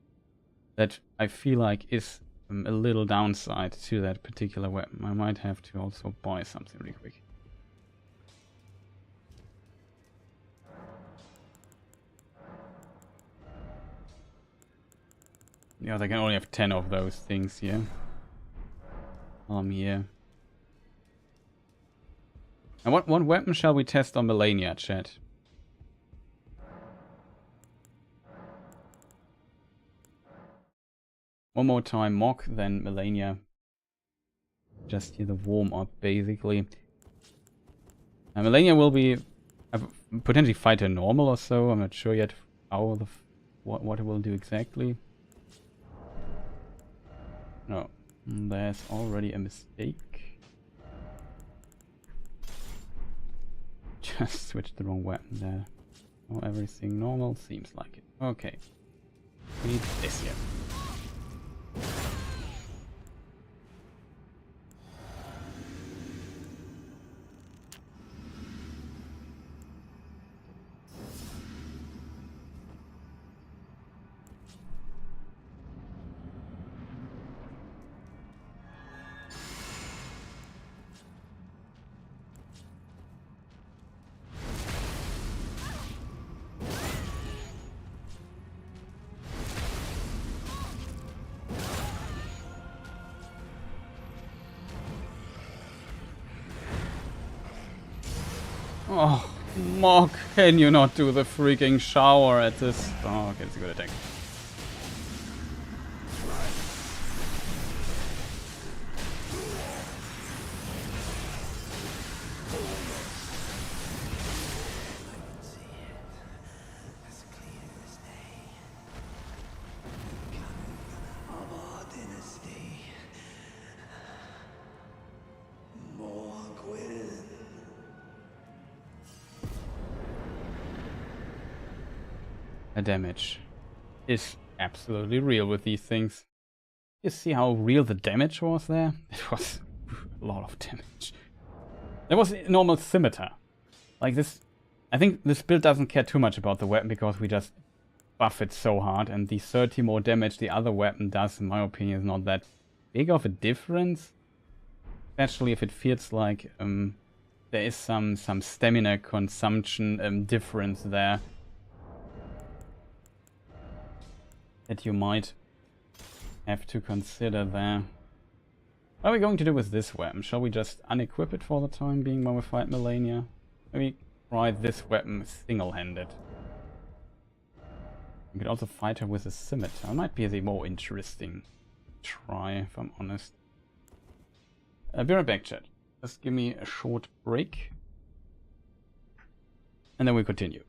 That I feel like is a little downside to that particular weapon. I might have to also buy something really quick. Yeah, they can only have 10 of those things here. While I'm here. And what weapon shall we test on Malenia, chat? One more time, Mock, then Malenia. Just here the warm up, basically. Now, Malenia will be potentially fight her normal or so. I'm not sure yet how what it will do exactly. No, there's already a mistake. Just switched the wrong weapon there. Oh, everything normal? Seems like it. Okay. We need this here. Oh, Mog, can you not do the freaking shower at this? Oh, okay, it's a good attack. As clear as day. Of our dynasty. Morgwin. The damage is absolutely real with these things. You see how real the damage was there? It was a lot of damage. There was a normal scimitar. Like this, I think this build doesn't care too much about the weapon because we just buff it so hard, and the 30 more damage the other weapon does, in my opinion, is not that big of a difference. Especially if it feels like there is some stamina consumption difference there that you might have to consider there. What are we going to do with this weapon? Shall we just unequip it for the time being when we fight Malenia? Maybe try this weapon single-handed. We could also fight her with a scimitar. It might be the more interesting try, if I'm honest. Be right back, chat. Just give me a short break. And then we continue.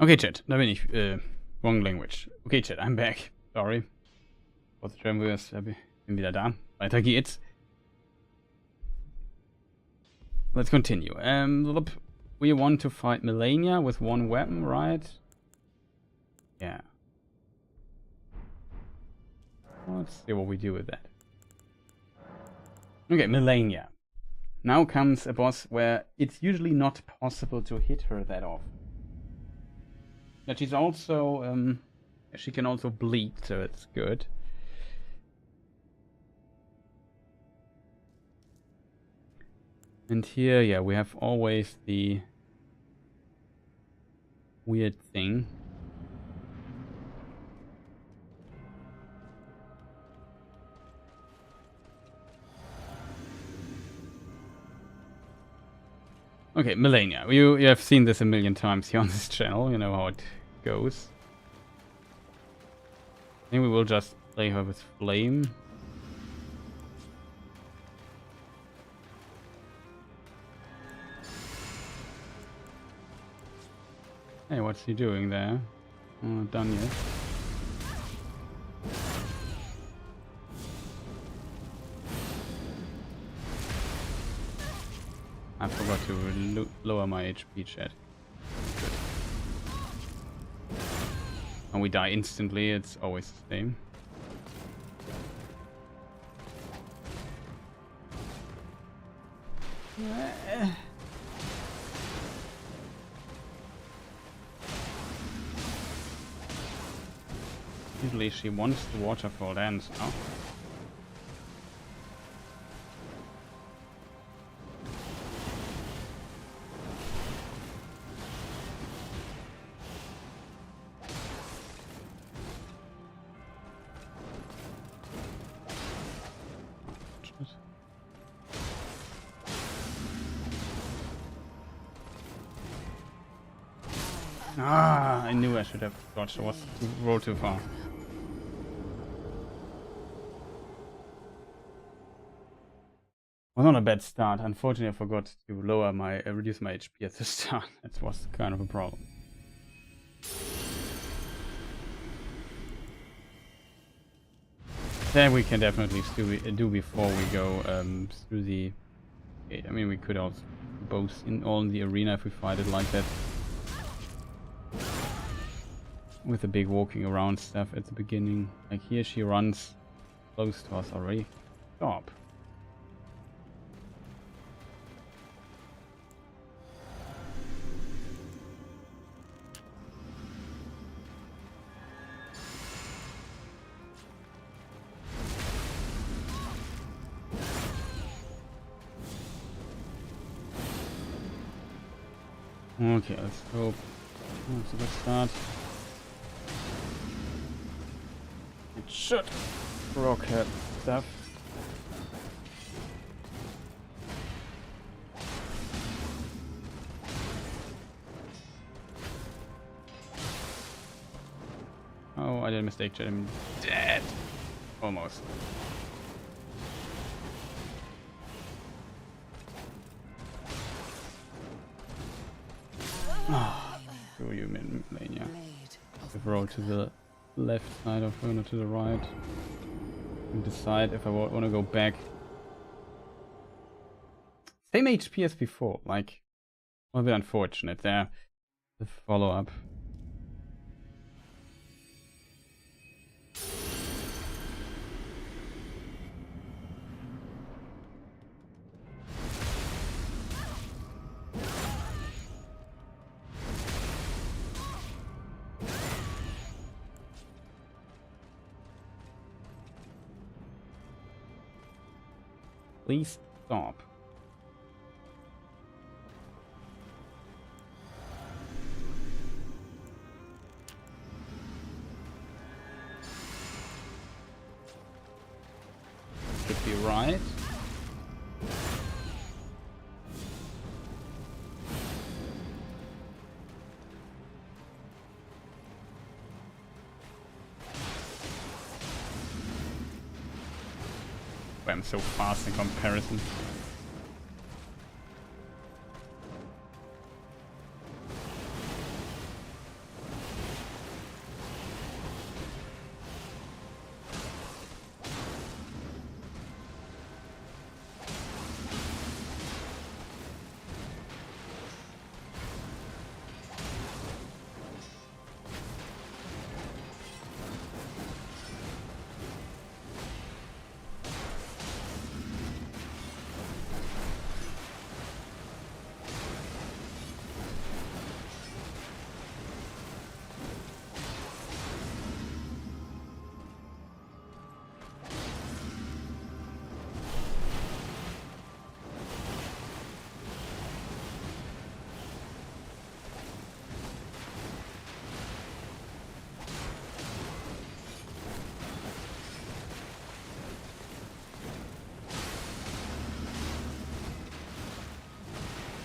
Okay, Chat, da bin ich. Wrong language. Okay, Chat, I'm back. Sorry. For the German viewers, bin wieder da. Weiter geht's. Let's continue. We want to fight Malenia with one weapon, right? Yeah. Let's see what we do with that. Okay, Malenia. Now comes a boss where it's usually not possible to hit her that often. But she's also, she can also bleed, so it's good. And here, yeah, we have always the weird thing. Okay, Malenia. You have seen this a million times here on this channel. You know how it goes. I think we will just play her with Flame. Hey, what's he doing there? Oh, not done yet. I forgot to lower my HP, chat. Good. And we die instantly, it's always the same. Usually she wants the waterfall dance now. Ah, I knew I should have dodged. I was rolled too far. Well, not a bad start. Unfortunately, I forgot to lower my reduce my HP at the start. That was kind of a problem. That we can definitely do before we go through the gate. I mean, we could also both in all in the arena if we fight it like that. With the big walking around stuff at the beginning. Like here she runs close to us already. Stop. Okay, let's hope. So let's start. It should rock her stuff. Oh, I did a mistake, Jet. I'm dead. Almost. Ah, screw you, Malenia. I've rolled to the left side of her, not to the right. And decide if I want to go back. Same HP as before, like, a bit unfortunate there. The follow-up. Please stop. Should be right. I'm so fast in comparison.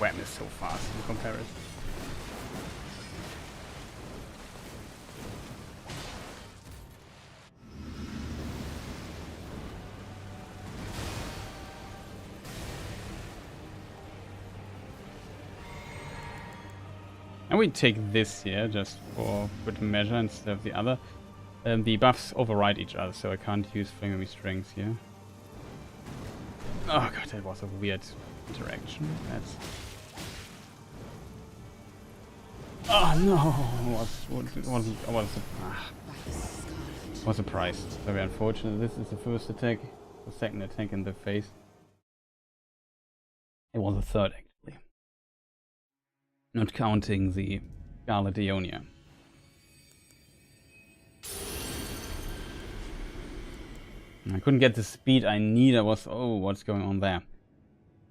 weapon is so fast in comparison. And we take this here just for good measure instead of the other. The buffs override each other, so I can't use flaming strings here. Oh god, that was a weird interaction. That's... Oh no! Was surprised. Very unfortunate. This is the first attack, the second attack in the face. It was the third actually. Not counting the Scarlet Ionia. I couldn't get the speed I need. I was, oh, what's going on there?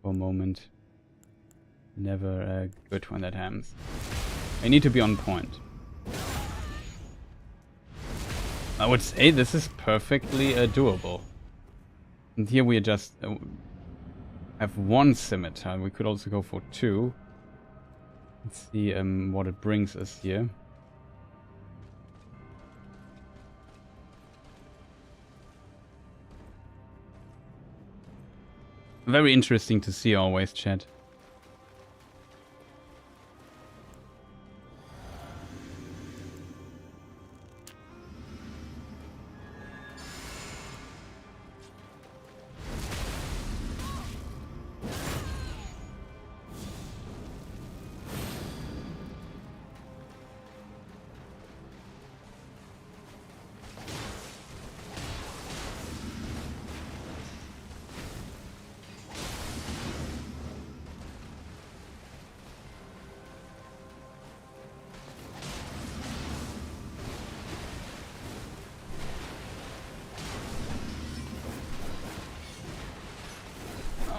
For a moment. Never good when that happens. I need to be on point. I would say this is perfectly doable. And here we just have one scimitar. We could also go for two. Let's see what it brings us here. Very interesting to see always, chat.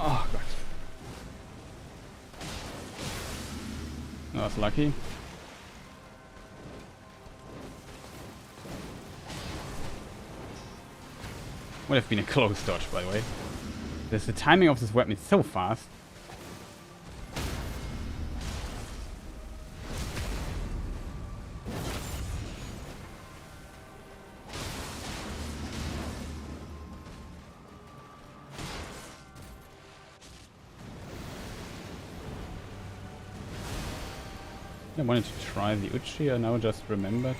Oh god. That was lucky. Would have been a close dodge, by the way. The timing of this weapon is so fast. I wanted to try the Uchi, I now just remembered.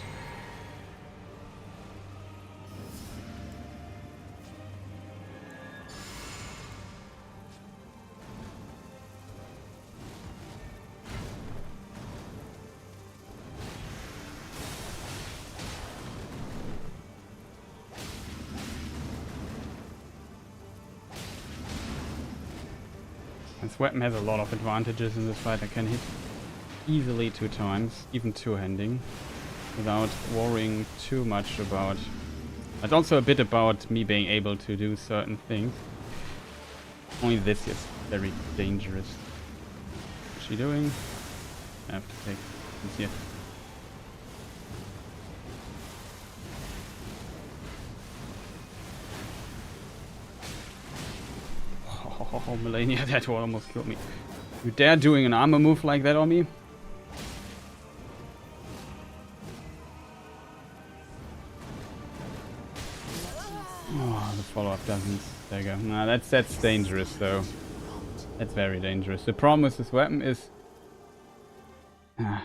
This weapon has a lot of advantages in this fight. I can hit easily 2 times, even two-handing, without worrying too much about... It's also a bit about me being able to do certain things. Only this is very dangerous. What's she doing? I have to take this here. Oh, Malenia, that one almost killed me. You dare doing an armor move like that on me? Oh, the follow-up doesn't stagger. Nah, that's dangerous though. That's very dangerous. The problem with this weapon is... I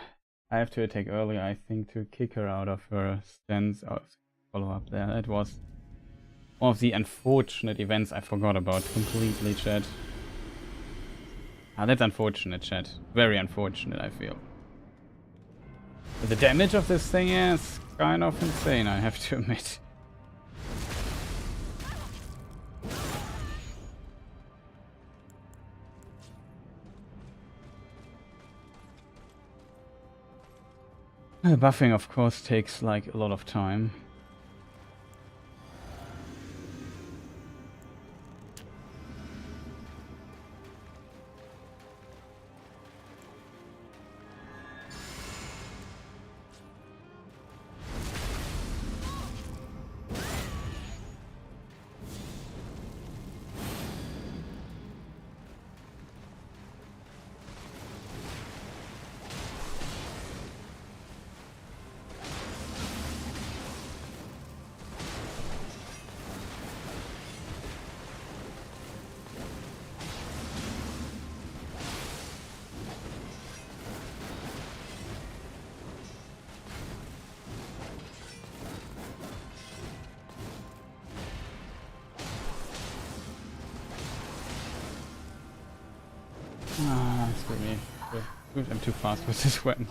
have to attack early, I think, to kick her out of her stance. Oh, follow-up there. That was one of the unfortunate events I forgot about completely, chat. Ah, that's unfortunate, chat. Very unfortunate, I feel. But the damage of this thing is kind of insane, I have to admit. Buffing, of course, takes like a lot of time. screw me. Good, I'm too fast with this weapon.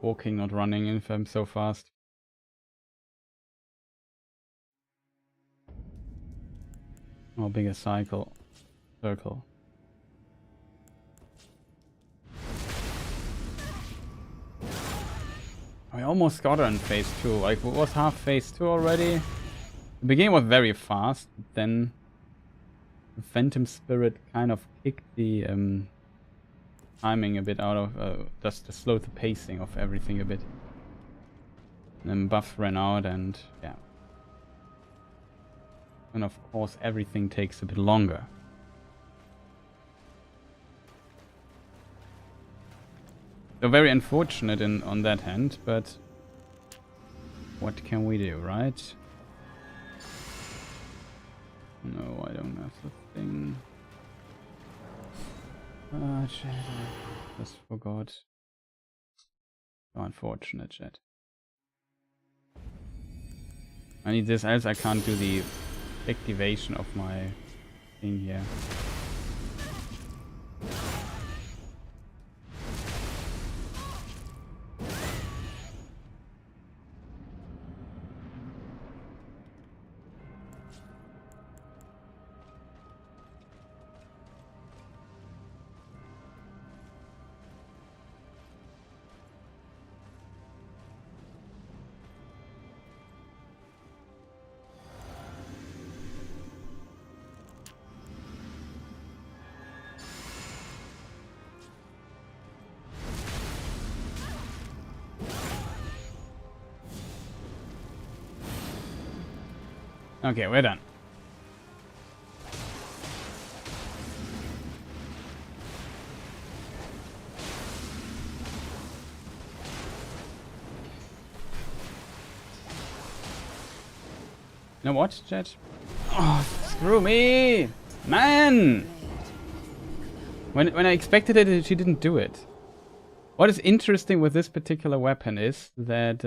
Walking, not running if I'm so fast. Or bigger circle. I almost got her in phase 2. Like, what was half phase 2 already? The beginning was very fast, but then the Phantom Spirit kind of kicked the timing a bit out of, just to slow the pacing of everything a bit. And then buff ran out and yeah. And of course everything takes a bit longer. So very unfortunate on that hand, but what can we do, right? No, I don't have the thing. Ah, chat, I just forgot. So unfortunate, chat. I need this, else I can't do the activation of my thing here. Okay, we're done. You know what, chat? Oh, screw me! Man! When I expected it, she didn't do it. What is interesting with this particular weapon is that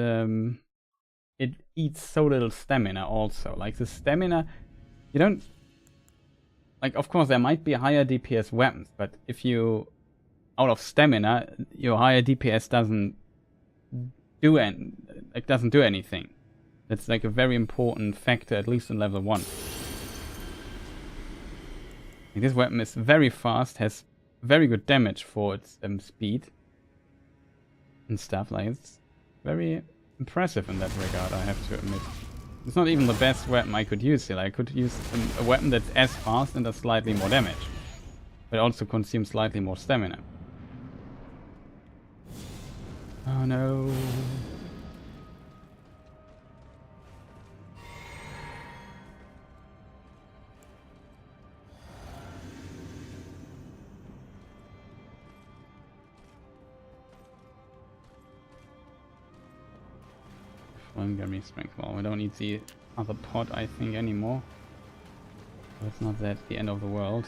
it eats so little stamina also. Like the stamina, you don't... Like, of course, there might be higher DPS weapons, but if you... Out of stamina, your higher DPS doesn't do anything. That's like a very important factor, at least in level 1. Like, this weapon is very fast, has very good damage for its speed and stuff. Like, it's very impressive in that regard, I have to admit. It's not even the best weapon I could use here. Like, I could use a weapon that's as fast and does slightly more damage, but also consumes slightly more stamina. Oh no. One Gummy Strength. Well, we don't need the other pot, I think, anymore. So it's not that the end of the world.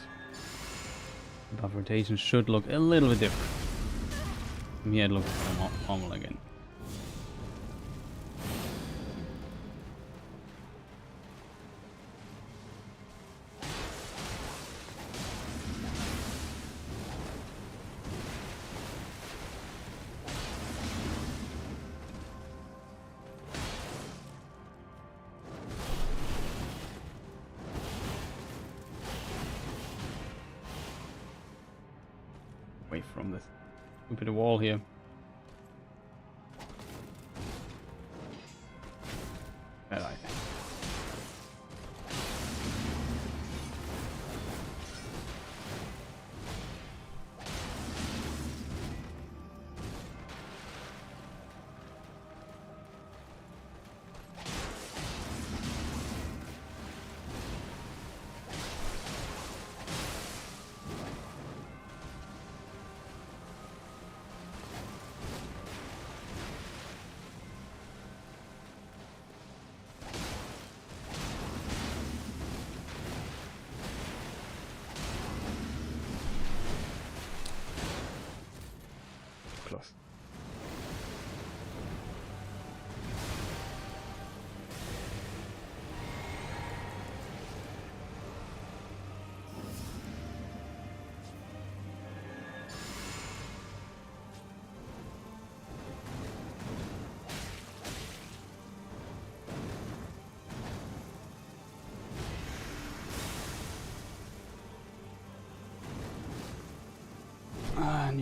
The buff rotation should look a little bit different. From here it looks normal again. Away from this stupid wall here. Better, I think. Close.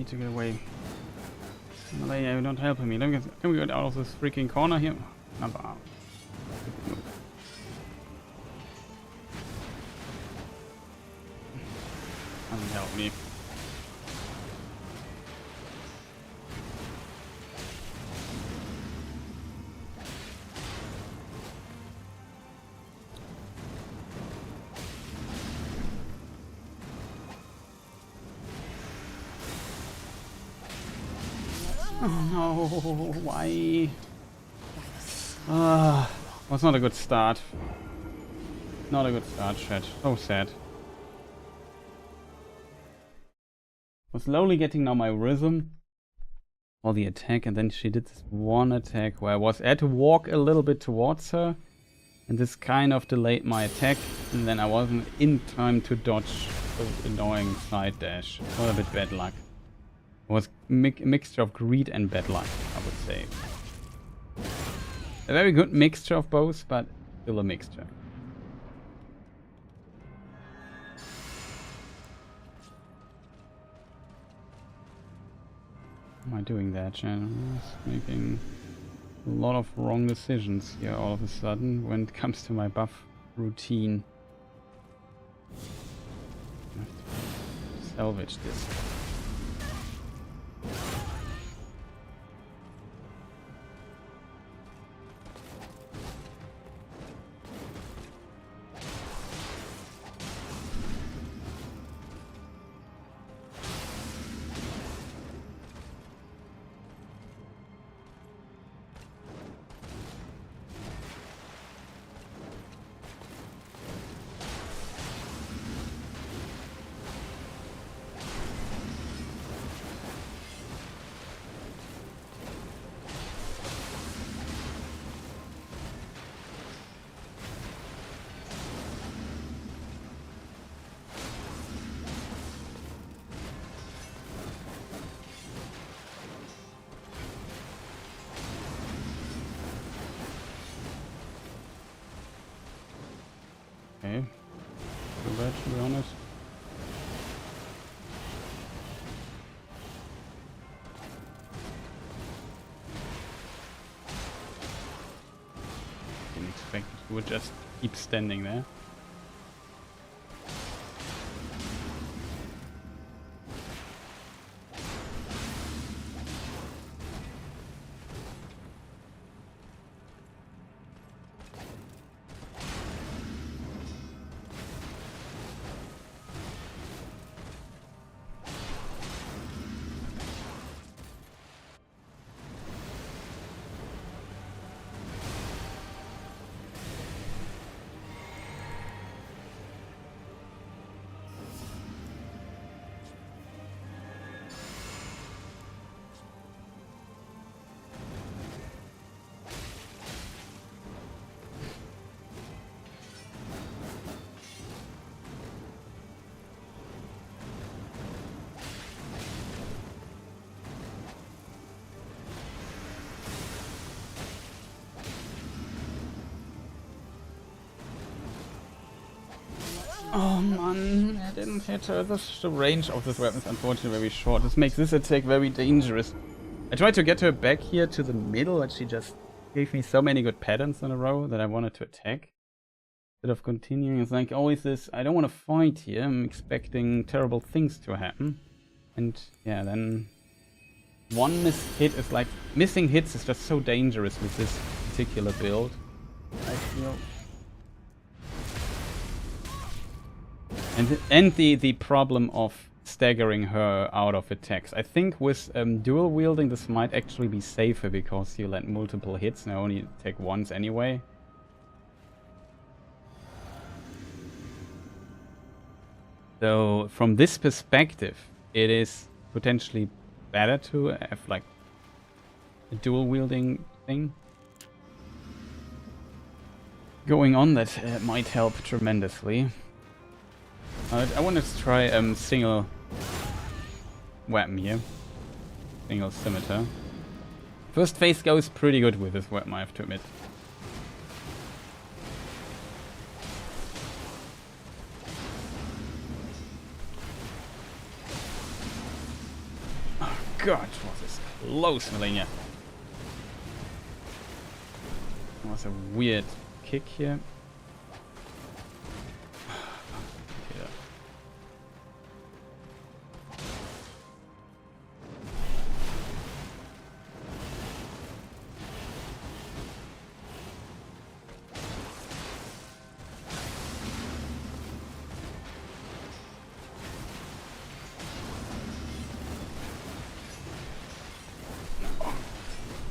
need to get away. Malenia, you're not helping me. Can we get out of this freaking corner here? Number. Doesn't help me. Oh no, why? Was not a good start. Not a good start, chat. So sad. I'm slowly getting now my rhythm for the attack, and then she did this one attack where I had to walk a little bit towards her, and this kind of delayed my attack, and then I wasn't in time to dodge the annoying side dash. What a bit bad luck. It was a mixture of greed and bad luck, I would say. A very good mixture of both, but still a mixture. How am I doing that, channel? Making a lot of wrong decisions here all of a sudden when it comes to my buff routine. I have to salvage this. Okay, too bad to be honest. Didn't expect it would just keep standing there. Oh man, I didn't hit her. The range of this weapon is unfortunately very short. This makes this attack very dangerous. I tried to get her back here to the middle, and she just gave me so many good patterns in a row that I wanted to attack. Instead of continuing, it's like always this, I don't want to fight here, I'm expecting terrible things to happen. And yeah, then one missed hit is like, missing hits is just so dangerous with this particular build. I feel. And the problem of staggering her out of attacks. I think with dual wielding this might actually be safer because you land multiple hits and I only take once anyway. So from this perspective, it is potentially better to have like a dual wielding thing going on that might help tremendously. I wanted to try single weapon here. Single scimitar. First phase goes pretty good with this weapon, I have to admit. God, was this close, Malenia. That was a weird kick here. Yeah.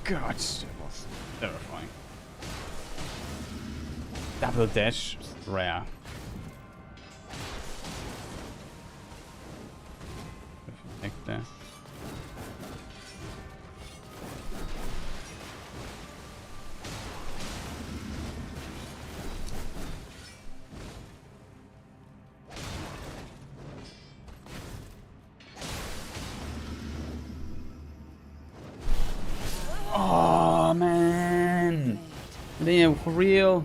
God, that was terrifying. Double dash, rare. Perfect there. Oh man, damn, for real.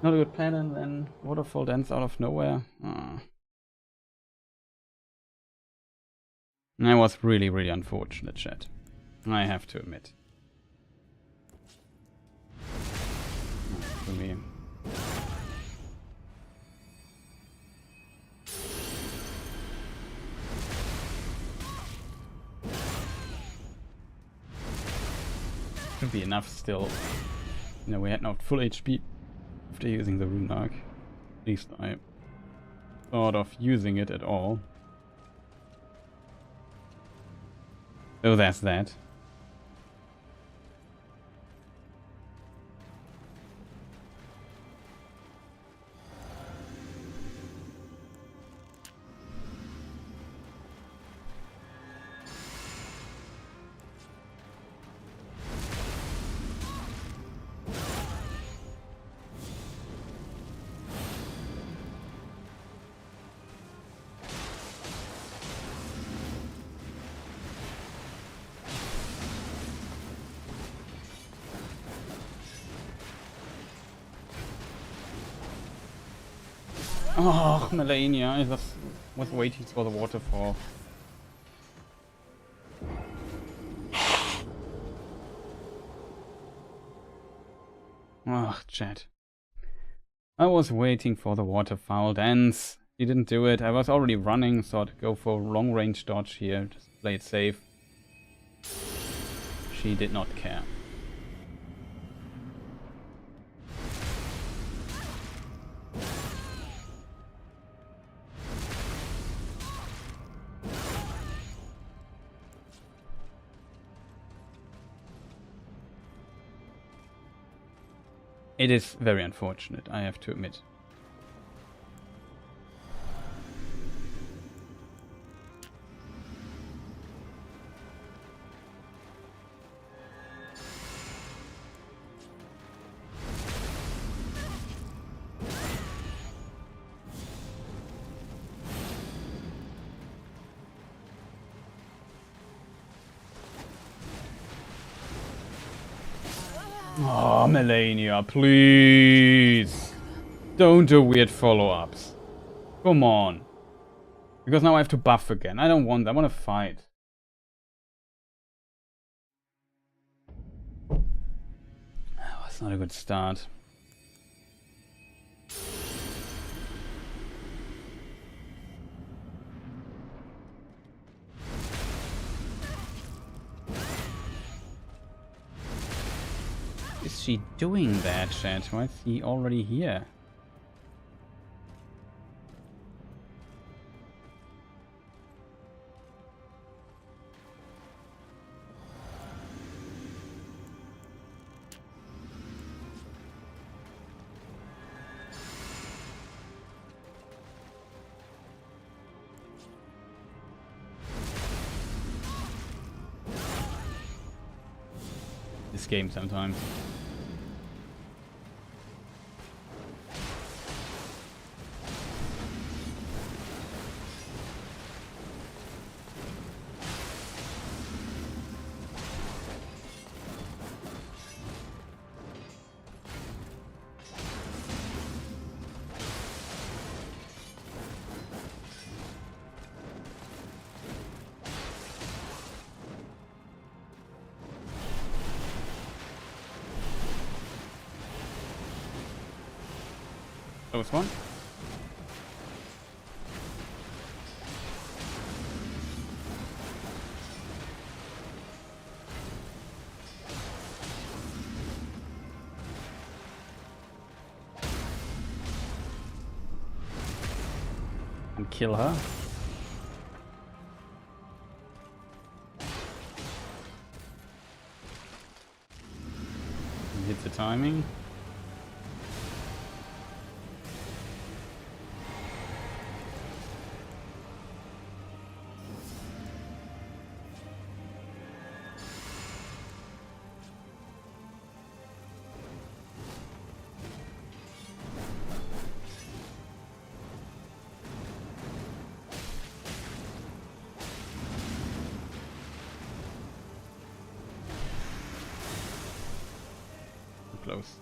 Not a good pattern, then waterfall dance out of nowhere. That was really, really unfortunate, chat. I have to admit. For me. Should be enough still. You know, we had not full HP after using the rune arc. At least I thought of using it at all. So that's that. Oh, Malenia, I was waiting for the waterfall. Oh, chat. I was waiting for the waterfowl dance. He didn't do it. I was already running, so I'd go for long range dodge here. Just play it safe. She did not care. It is very unfortunate, I have to admit. Oh, Malenia, please. Don't do weird follow-ups. Come on. Because now I have to buff again. I don't want that. I want to fight. That was not a good start. Is she doing that, chat? Why is he already here? This game sometimes. Close one. And kill her. And hit the timing. Close.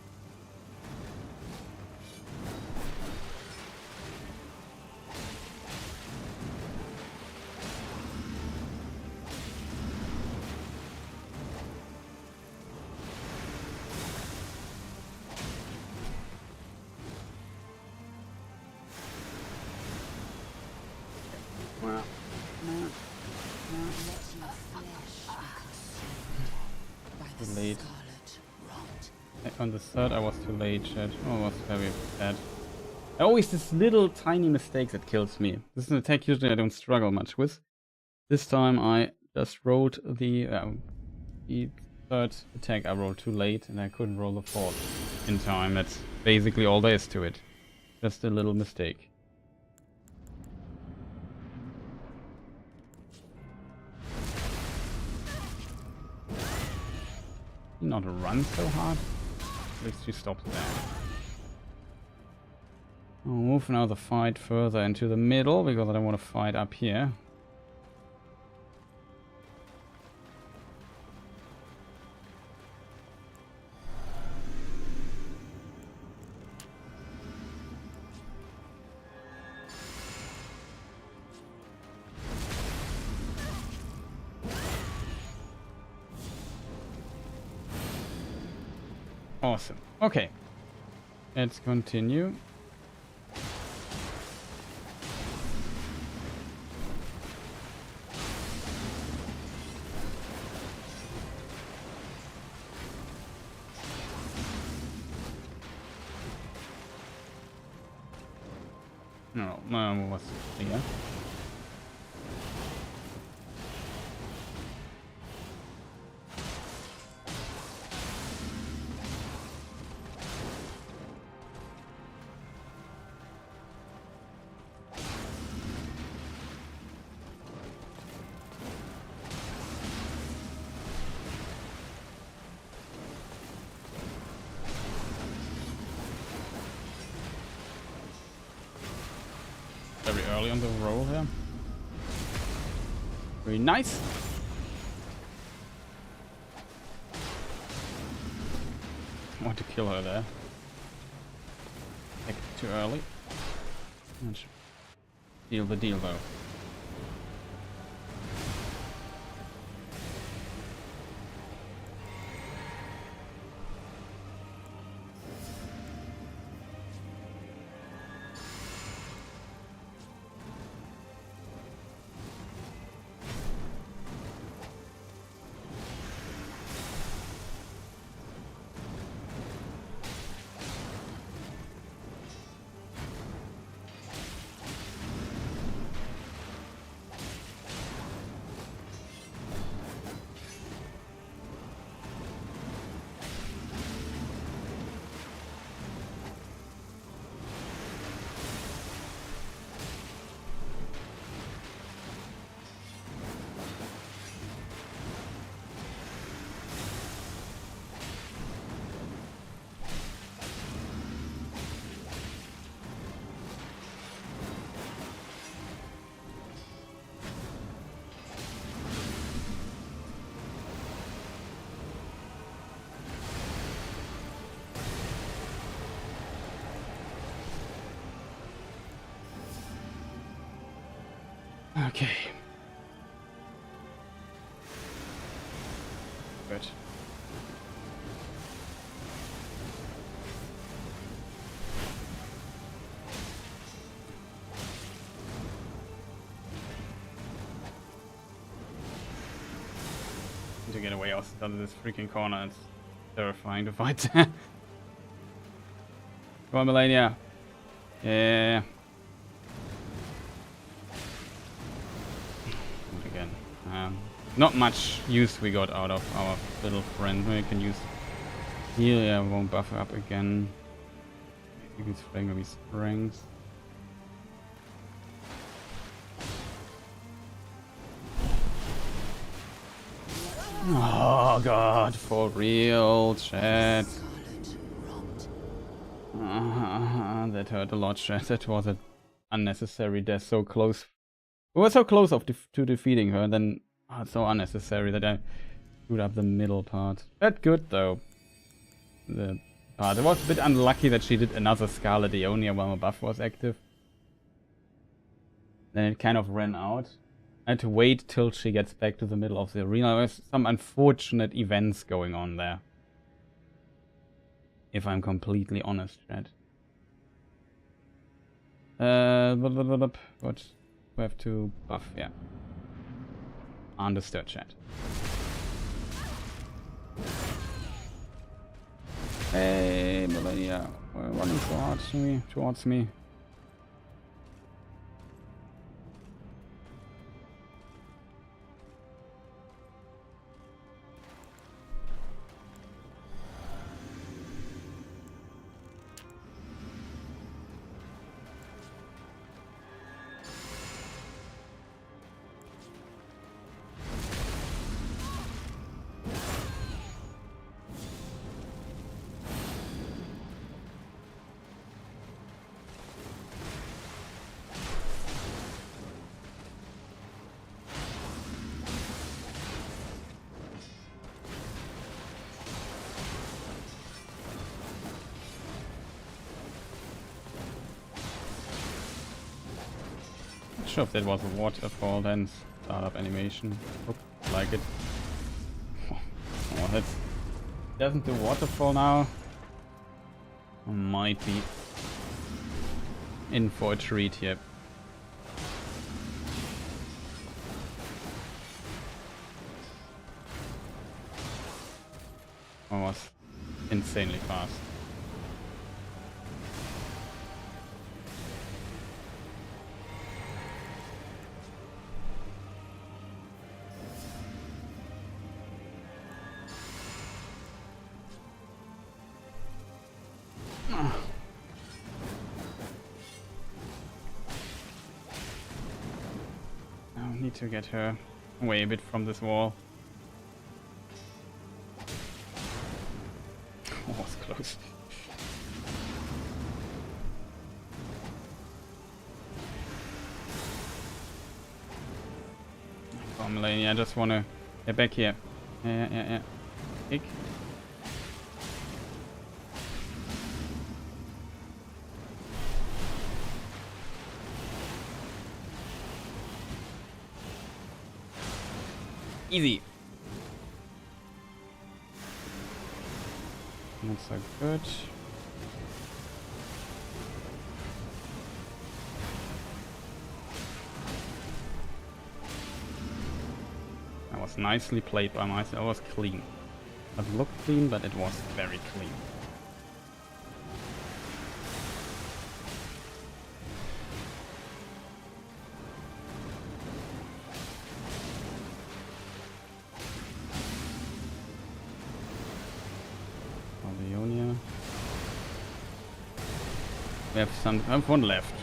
Too late. On the third I was too late, chat. Oh, I was very bad. Always this little tiny mistake that kills me. This is an attack usually I don't struggle much with. This time I just rolled the third attack I rolled too late and I couldn't roll the fourth in time. That's basically all there is to it. Just a little mistake. Not run so hard. At least you stopped there. I'll move now the fight further into the middle because I don't want to fight up here. Awesome. Okay. Let's continue. No, what's here? Very early on the roll here. Very nice. I want to kill her there. Take it too early. Seal the deal though. Okay. Good. to get away out of this freaking corner. It's terrifying to fight. Come on, Malenia. Yeah. And again. Not much use we got out of our little friend. We can use heal. Yeah, won't buff up again. Maybe it's maybe strength. Oh god, for real, chat. That hurt a lot, chat. That was an unnecessary death. So close. We were so close to defeating her, and then it's so unnecessary that I screwed up the middle part. But good though. It was a bit unlucky that she did another Scarlet Ionia while my buff was active. Then it kind of ran out. I had to wait till she gets back to the middle of the arena. There's some unfortunate events going on there. If I'm completely honest, chat. What? We have to buff, yeah. Understood, chat. Hey, Malenia. We're running towards me. Not sure if that was a waterfall then. Startup animation. Looked like it. Oh, that doesn't do waterfall now. Might be in for a treat here. That was insanely fast. Need to get her away a bit from this wall. Oh, was close. Come on, Malenia, I just wanna get back here. Yeah. Kick. Easy. Not so good. That was nicely played by myself. It was clean. It looked clean, but it was very clean. We have one left.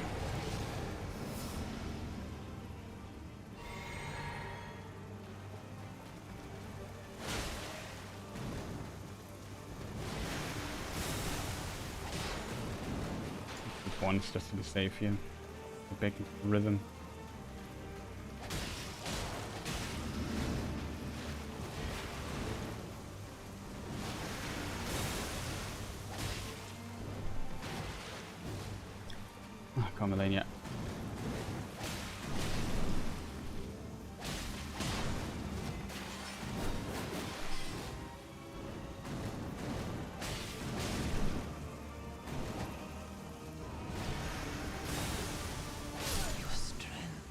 Once just to be safe here. Get back into the rhythm. Come, Malenia.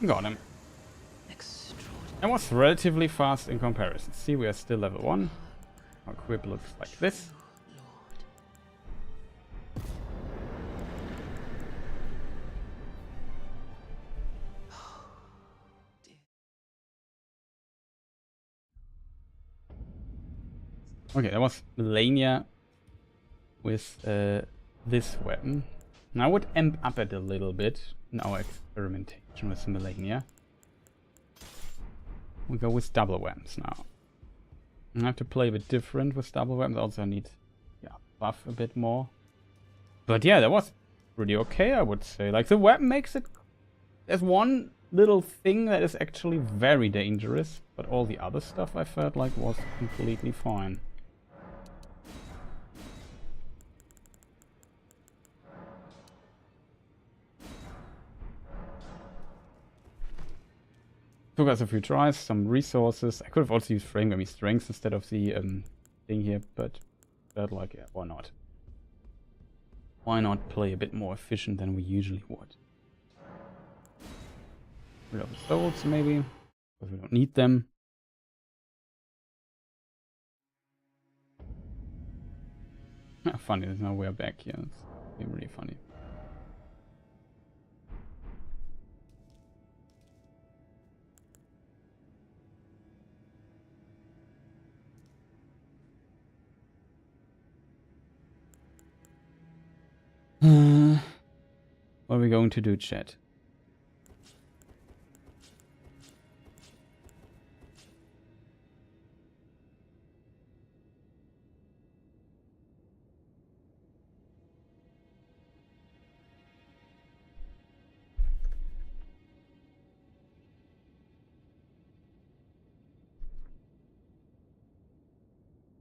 Got him. Extraordinary. It was relatively fast in comparison. See, we are still level 1. Our equip looks like this. Okay, that was Malenia with this weapon. Now I would amp up it a little bit in our experimentation with Malenia. We go with double weapons now. I have to play a bit different with double weapons. Also I need, yeah, buff a bit more. But yeah, that was pretty okay, I would say. Like, the weapon makes it... There's one little thing that is actually very dangerous, but all the other stuff I felt like was completely fine. Took us a few tries, some resources. I could have also used frame gummy strength instead of the thing here, but felt like, yeah, why not? Why not play a bit more efficient than we usually would? Rid of the souls, maybe, because we don't need them. Funny, now we're back here. It's really funny. What are we going to do, chat?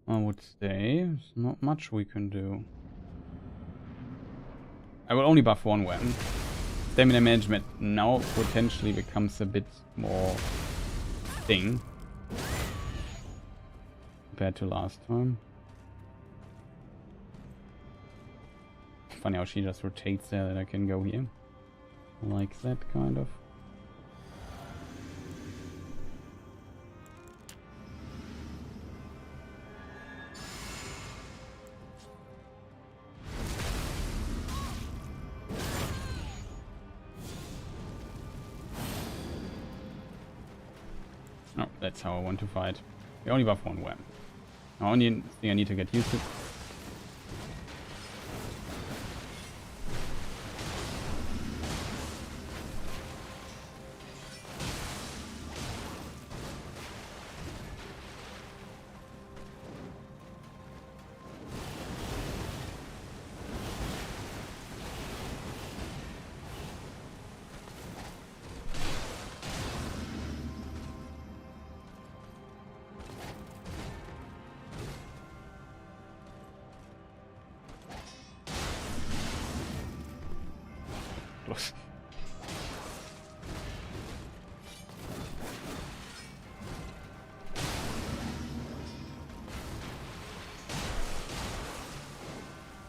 I would say there's not much we can do. I will only buff one weapon. Stamina management now potentially becomes a bit more thing compared to last time. Funny how she just rotates there, that I can go here. Like that, kind of. No, that's how I want to fight. We only buff one weapon. The only thing I need to get used to.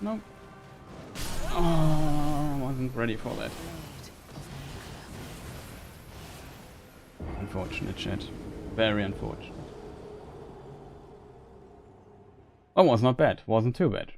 Nope. Oh, I wasn't ready for that. Unfortunate, chat. Very unfortunate. Oh, was not bad. Wasn't too bad.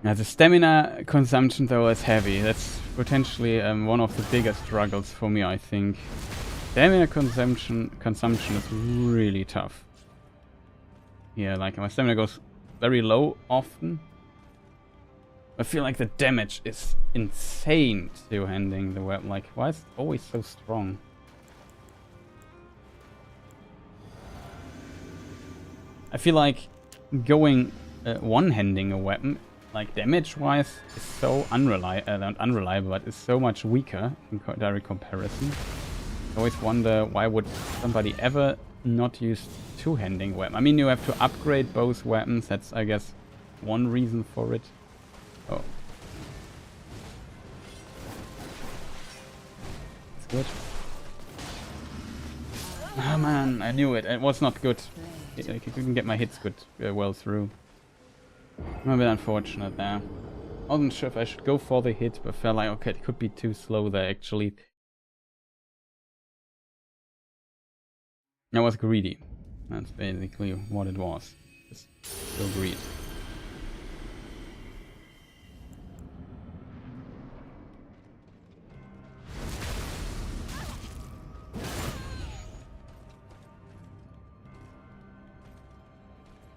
Yeah, the stamina consumption though is heavy. That's potentially one of the biggest struggles for me, I think. Stamina consumption is really tough. Yeah, like my stamina goes very low often. I feel like the damage is insane two-handing the weapon. Like, why is it always so strong? I feel like going one-handing a weapon, like damage-wise, is so unreliable, but is so much weaker in direct comparison. I always wonder, why would somebody ever not use two-handing weapon? I mean, you have to upgrade both weapons. That's, I guess, one reason for it. Oh. That's good. Ah man, I knew it. It was not good. I couldn't get my hits well through. I'm a bit unfortunate there. I wasn't sure if I should go for the hit, but felt like, okay, it could be too slow there actually. I was greedy. That's basically what it was. Just still greed.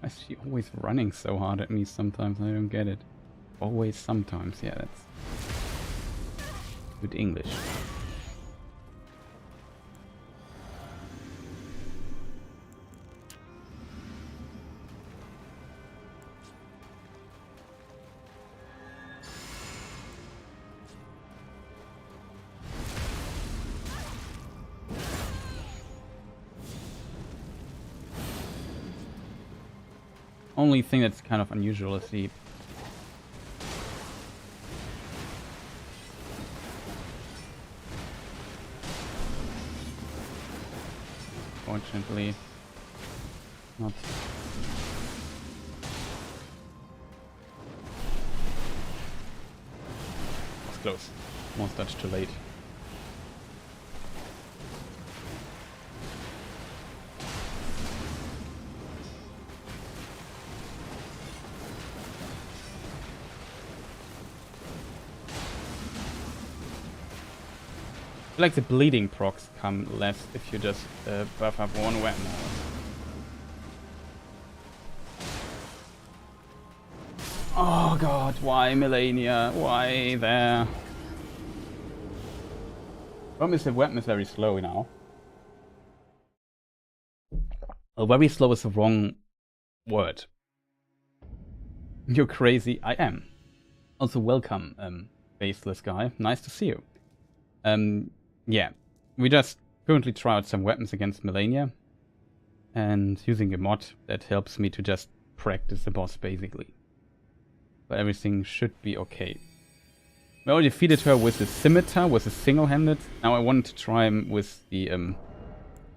Why is she always running so hard at me sometimes? I don't get it. Always sometimes, yeah, that's good English. Only thing that's kind of unusual is the fortunately not was close. Almost touched too late. I feel like the bleeding procs come less if you just buff up one weapon. Oh god, why Malenia? Why there? Problem is the weapon is very slow now. Well, very slow is the wrong word. You're crazy, I am. Also welcome, faceless guy. Nice to see you. Yeah, we just currently try out some weapons against Malenia. And using a mod that helps me to just practice the boss basically. But everything should be okay. I already defeated her with the scimitar, with a single-handed. Now I wanted to try him with the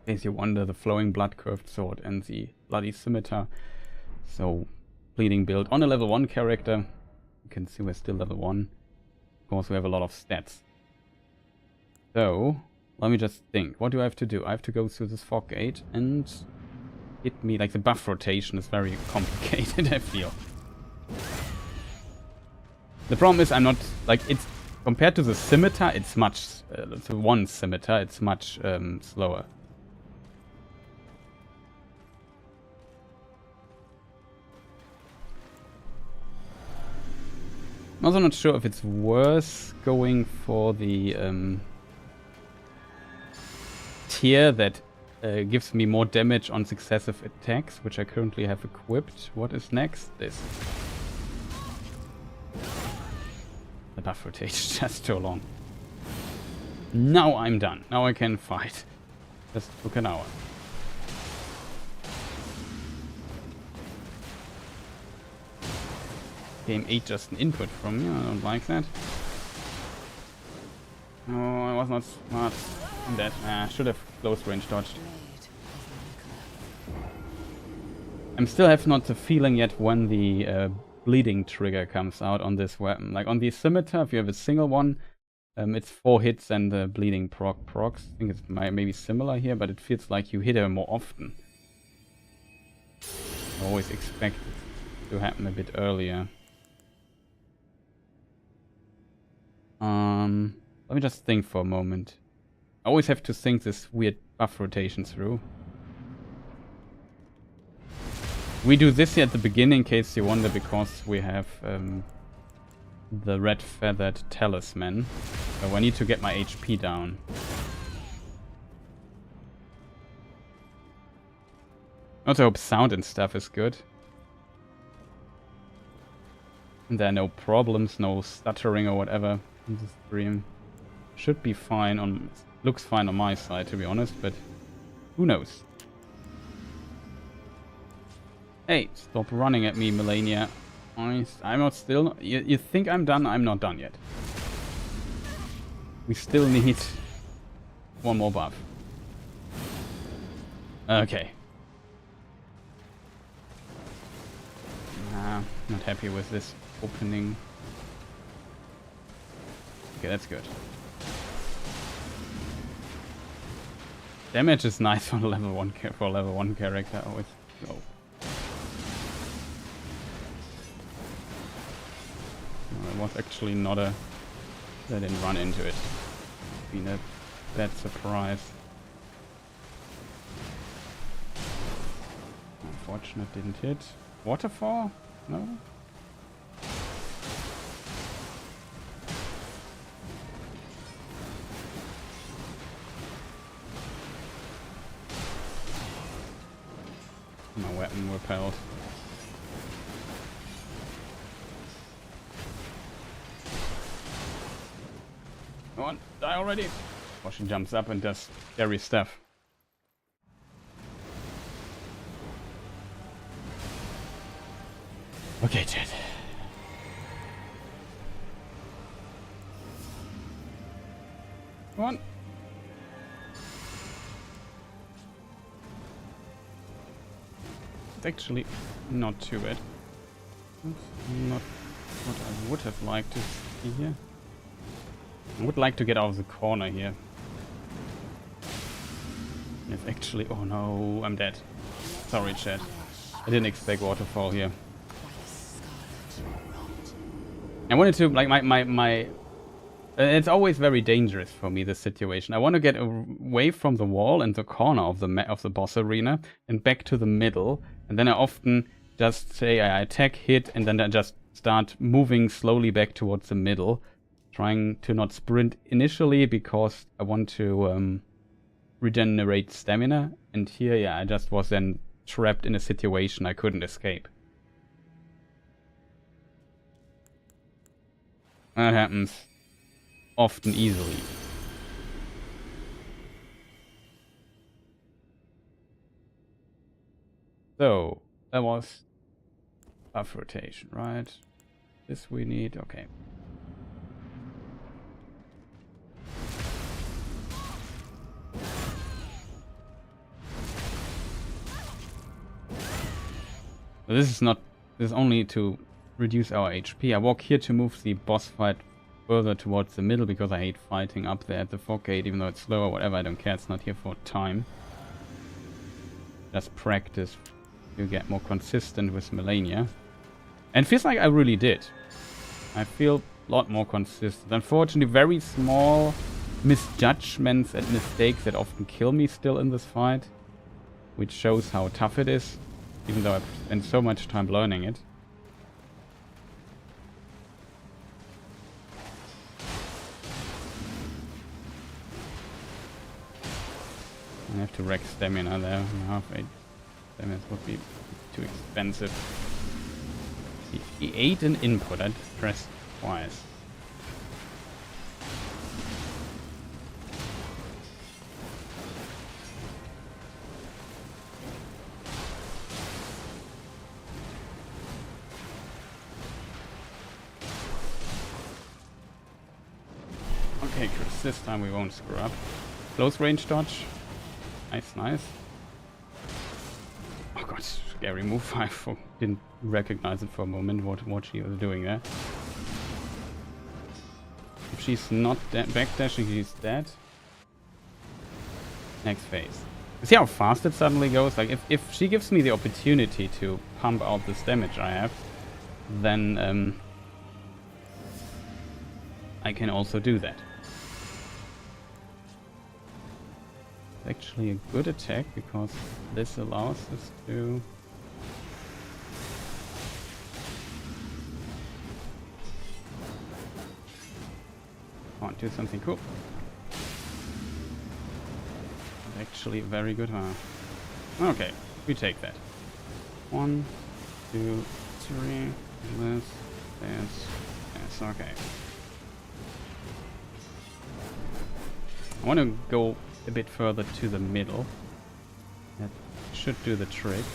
Case You Wonder, the flowing blood curved sword and the bloody scimitar. So, bleeding build on a level 1 character. You can see we're still level 1. Of course we have a lot of stats. So, let me just think. What do I have to do? I have to go through this fog gate and hit me. Like the buff rotation is very complicated, I feel. The problem is I'm not, like, it's, compared to the scimitar, it's much, to one scimitar, it's much slower. I'm also not sure if it's worth going for the tier that gives me more damage on successive attacks, which I currently have equipped. What is next? This. The buff rotation just too long. Now I'm done. Now I can fight. Just took an hour. Game 8 just an input from me. I don't like that. Oh, I was not smart in that. I should have close range dodged. I still have not the feeling yet when the bleeding trigger comes out on this weapon. Like on the scimitar, if you have a single one, it's 4 hits and the bleeding procs. I think it's maybe similar here, but it feels like you hit her more often. I always expect it to happen a bit earlier. Let me just think for a moment. I always have to think this weird buff rotation through. We do this here at the beginning, in case you wonder, because we have the red feathered talisman. So I need to get my HP down. Also hope sound and stuff is good. And there are no problems, no stuttering or whatever in the stream. Should be fine on... looks fine on my side, to be honest, but who knows? Hey, stop running at me, Malenia. I'm not still... You think I'm done? I'm not done yet. We still need one more buff. Okay. Nah, not happy with this opening. Okay, that's good. Damage is nice on level 1 for level 1 character. Always go. No, it was actually not a... I didn't run into it. Been a bad surprise. Unfortunate, didn't hit. Waterfall? No? My weapon repelled. Come on, die already! Or she jumps up and does scary stuff. Okay, chat. Come on. It's actually not too bad. Not what I would have liked to see here. I would like to get out of the corner here. It's actually... Oh no, I'm dead. Sorry, chat. I didn't expect waterfall here. I wanted to, like, my it's always very dangerous for me, this situation. I want to get away from the wall and the corner of the boss arena and back to the middle. And then I often just say I attack, hit, and then I just start moving slowly back towards the middle. Trying to not sprint initially because I want to regenerate stamina. And here, yeah, I just was then trapped in a situation I couldn't escape. That happens often easily. So, that was buff rotation, right? This we need, okay. This is only to reduce our HP. I walk here to move the boss fight further towards the middle because I hate fighting up there at the fog gate, even though it's slow or whatever, I don't care, it's not here for time. Just practice to get more consistent with Malenia. And it feels like I really did. I feel a lot more consistent. Unfortunately, very small misjudgments and mistakes that often kill me still in this fight, which shows how tough it is, even though I've spent so much time learning it. I have to wreck stamina there. Half 8 stamina would be too expensive. He ate an input. I pressed twice. Okay, Chris, this time we won't screw up. Close range dodge. Nice, nice. Oh god, scary move. I didn't recognize it for a moment, what she was doing there. If she's not backdashing, she's dead. Next phase. See how fast it suddenly goes? Like, if she gives me the opportunity to pump out this damage I have, then I can also do that. Actually a good attack because this allows us to do something cool. Actually very good, huh? Okay, we take that. 1, 2, 3, this, okay. I want to go a bit further to the middle. That should do the trick.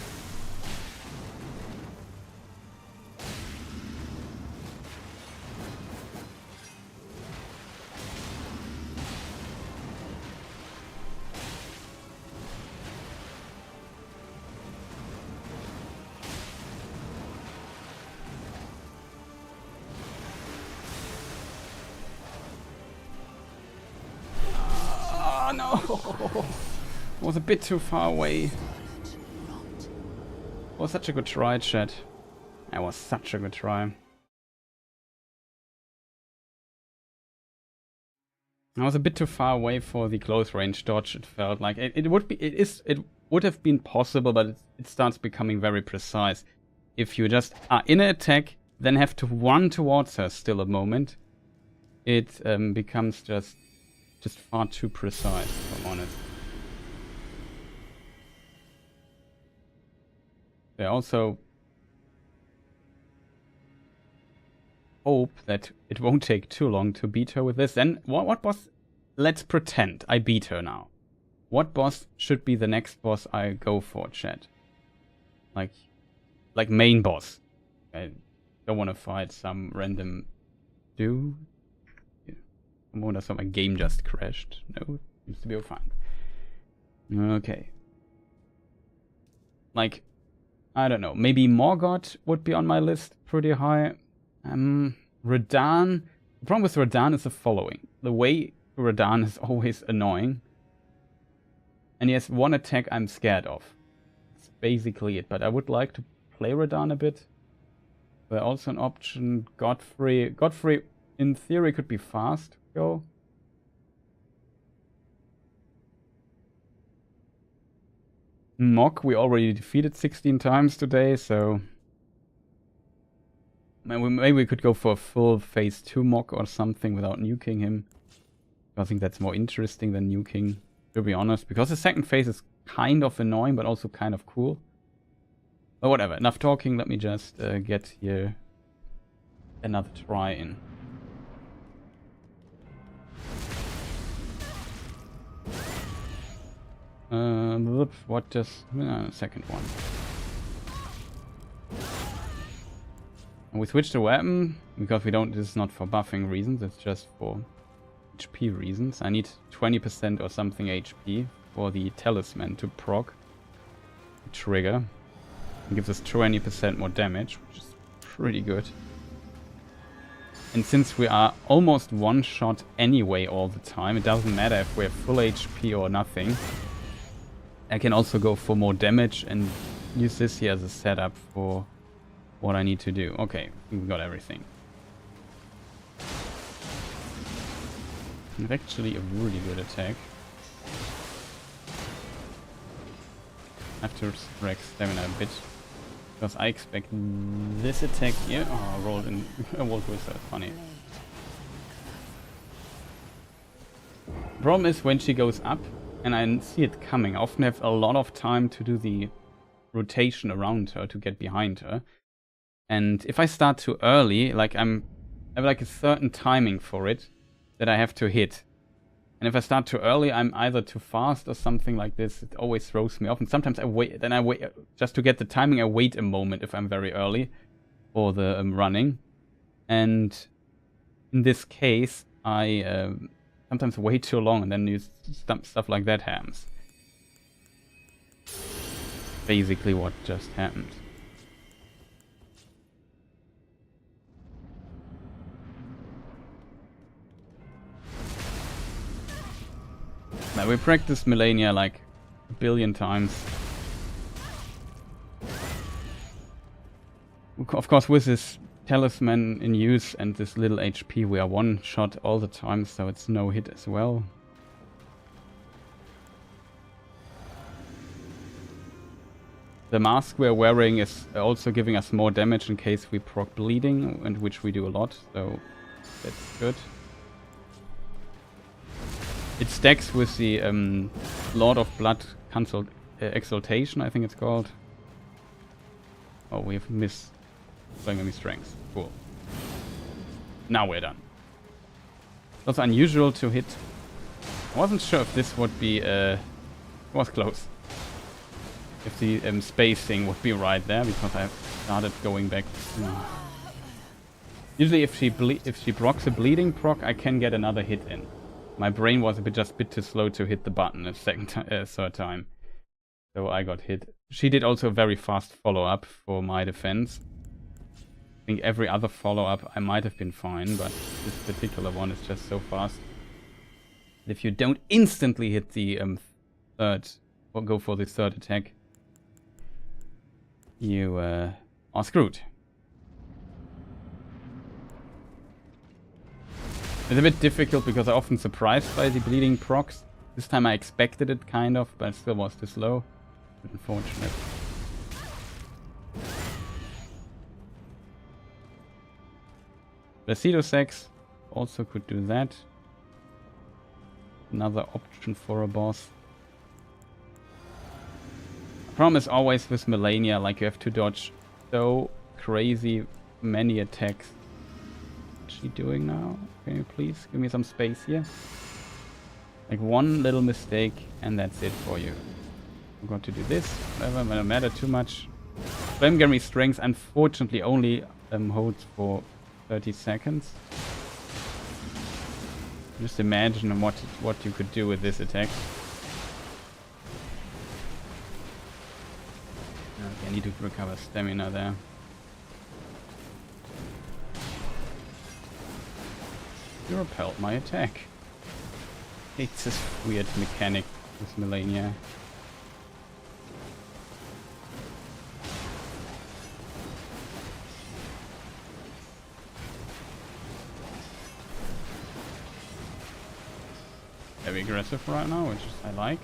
was a bit too far away. Was such a good try, chat. That was such a good try. I was a bit too far away for the close range dodge. It felt like it would have been possible, but it starts becoming very precise. If you just are in an attack, then have to run towards her still a moment, it becomes just far too precise, if I'm honest. I also hope that it won't take too long to beat her with this. Then what boss? Let's pretend I beat her now. What boss should be the next boss I go for, chat? Like main boss. I don't want to fight some random dude. I wonder if my game just crashed. No, it seems to be all fine. Okay. Like, I don't know. Maybe Morgoth would be on my list pretty high. Radahn. The problem with Radahn is the following. The way to Radahn is always annoying. And he has one attack I'm scared of. That's basically it. But I would like to play Radahn a bit. There's also an option. Godfrey. Godfrey, in theory, could be fast. Go. Mok, we already defeated 16 times today, so maybe we could go for a full phase 2 Mok or something without nuking him. I think that's more interesting than nuking, to be honest, because the second phase is kind of annoying, but also kind of cool. But whatever, enough talking, let me just get here another try in. What just... second one. And we switched the weapon, because we don't... This is not for buffing reasons, it's just for HP reasons. I need 20% or something HP for the talisman to proc the trigger. It gives us 20% more damage, which is pretty good. And since we are almost one-shot anyway all the time, it doesn't matter if we have full HP or nothing. I can also go for more damage and use this here as a setup for what I need to do. Okay, we got everything. It's actually a really good attack. I have to rack stamina a bit. Because I expect this attack here... Oh, I rolled in... I rolled with that, funny. Problem is when she goes up, and I see it coming, I often have a lot of time to do the rotation around her to get behind her. And if I start too early, like I have like a certain timing for it that I have to hit. And if I start too early, I'm either too fast or something like this. It always throws me off. And sometimes I wait, then I wait, just to get the timing, I wait a moment if I'm very early for the running. And in this case, I sometimes wait too long and then stuff like that happens. Basically what just happened. Now we practiced Malenia like a billion times. Of course, with this talisman in use and this little HP, we are one shot all the time, so it's no hit as well. The mask we're wearing is also giving us more damage in case we proc bleeding, and which we do a lot, so that's good. It stacks with the Lord of Blood Exaltation, I think it's called. Oh, we have missed enemy strength. Cool. Now we're done. It was unusual to hit. I wasn't sure if this would be... it was close. If the spacing would be right there, because I started going back. Usually if she procs a bleeding proc, I can get another hit in. My brain was just a bit too slow to hit the button a third time. So I got hit. She did also a very fast follow-up for my defense. I think every other follow-up I might have been fine, but this particular one is just so fast. If you don't instantly hit the third or go for the third attack, you are screwed. It's a bit difficult because I'm often surprised by the bleeding procs. This time I expected it kind of, but it still was too slow. Unfortunate. Placido Sex also could do that. Another option for a boss. The problem is always with Malenia, like you have to dodge so crazy many attacks. What's she doing now? Can you please give me some space here? Like one little mistake and that's it for you. I'm going to do this, whatever, but it matter too much. Flame Gary Strength unfortunately only holds for 30 seconds. Just imagine what you could do with this attack. Okay, I need to recover stamina there. You repelled my attack. It's this weird mechanic with Malenia. Very aggressive right now, which I like.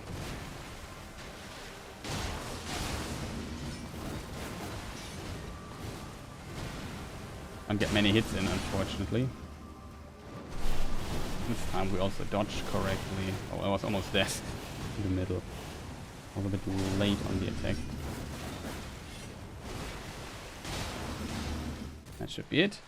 Can't get many hits in, unfortunately. This time we also dodged correctly. Oh, I was almost dead in the middle. A little bit late on the attack. That should be it.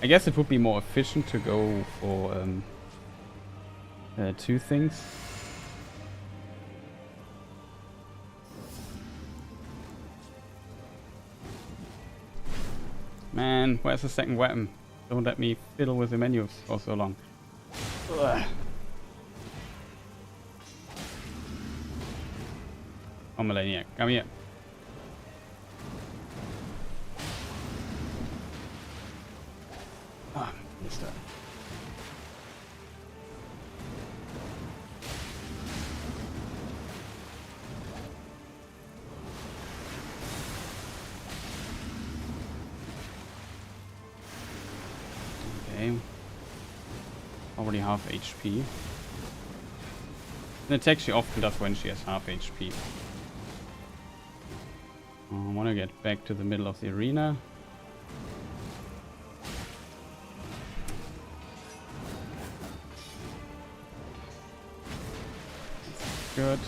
I guess it would be more efficient to go for two things. Man, where's the second weapon? Don't let me fiddle with the menus for so long. Ugh. Oh, Malenia, come here. Ah, missed that. Okay. Already half HP. An attack she often does when she has half HP. I want to get back to the middle of the arena. Good.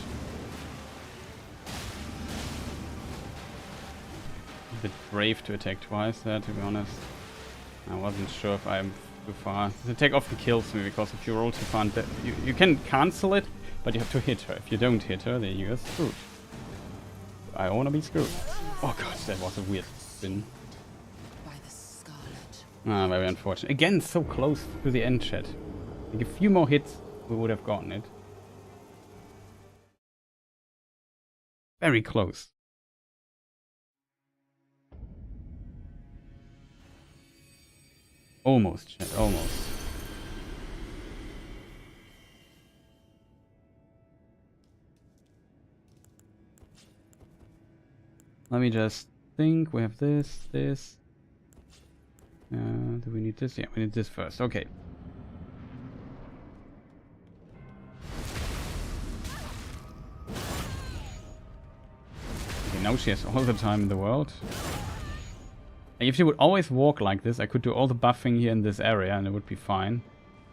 A bit brave to attack twice there, to be honest. I wasn't sure if I'm too far. This attack often kills me because if you roll too far, you can cancel it, but you have to hit her. If you don't hit her, then you're screwed. I wanna be screwed. Oh god, that was a weird spin. Ah, very unfortunate. Again, so close to the end, chat. Like a few more hits, we would have gotten it. Very close. Almost, chat, almost. Let me just think. We have this. Do we need this? Yeah, we need this first. Okay. Okay, now she has all the time in the world. If she would always walk like this, I could do all the buffing here in this area and it would be fine.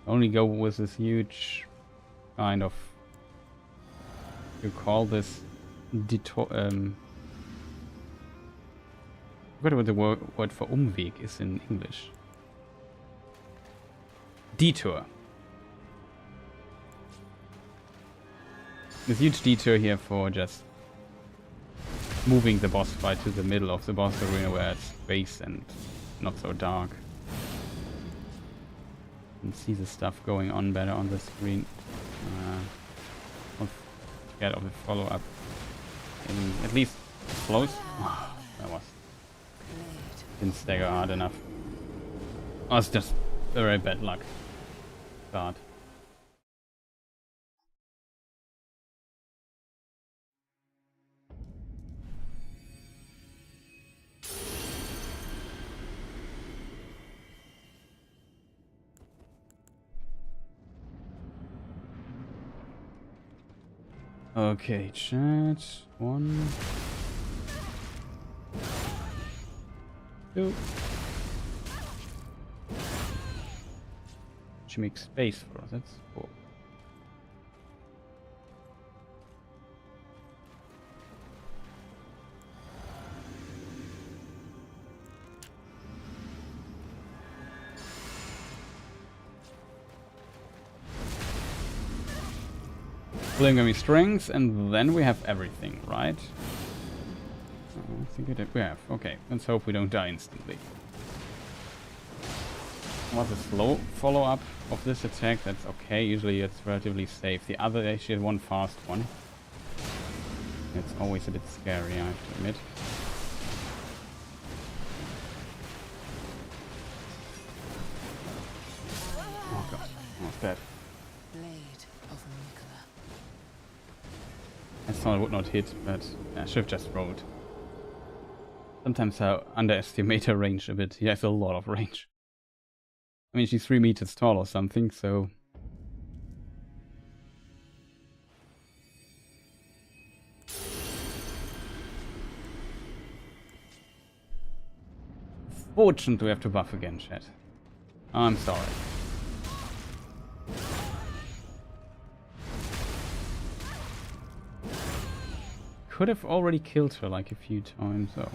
Only go with this huge kind of... You call this... I forgot what the word for Umweg is in English. Detour. This huge detour here for just moving the boss fight to the middle of the boss arena where it's space and not so dark. You can see the stuff going on better on the screen. I'll get of the follow-up. At least close. That was... Didn't stagger hard enough. Oh, it's just very bad luck start. Okay, chat. 1, 2. Should make space for us. That's cool. Blingamy strings, and then we have everything, right? I think we have. Okay, let's hope we don't die instantly. Was a slow follow-up of this attack, that's okay. Usually it's relatively safe. The other, actually had one fast one. It's always a bit scary, I have to admit. Oh god, almost dead. I thought it would not hit, but I should have just rolled. Sometimes I underestimate her range a bit. He has a lot of range. I mean, she's 3 meters tall or something, so... Fortunately, we have to buff again, chat. I'm sorry. Could have already killed her like a few times, though.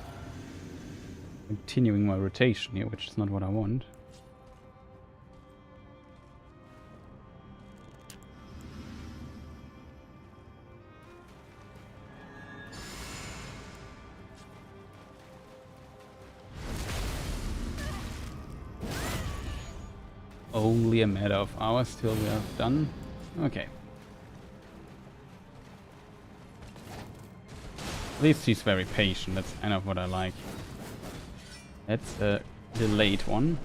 Continuing my rotation here, which is not what I want. Only a matter of hours till we are done. Okay. At least she's very patient, that's kind of what I like. That's a delayed one.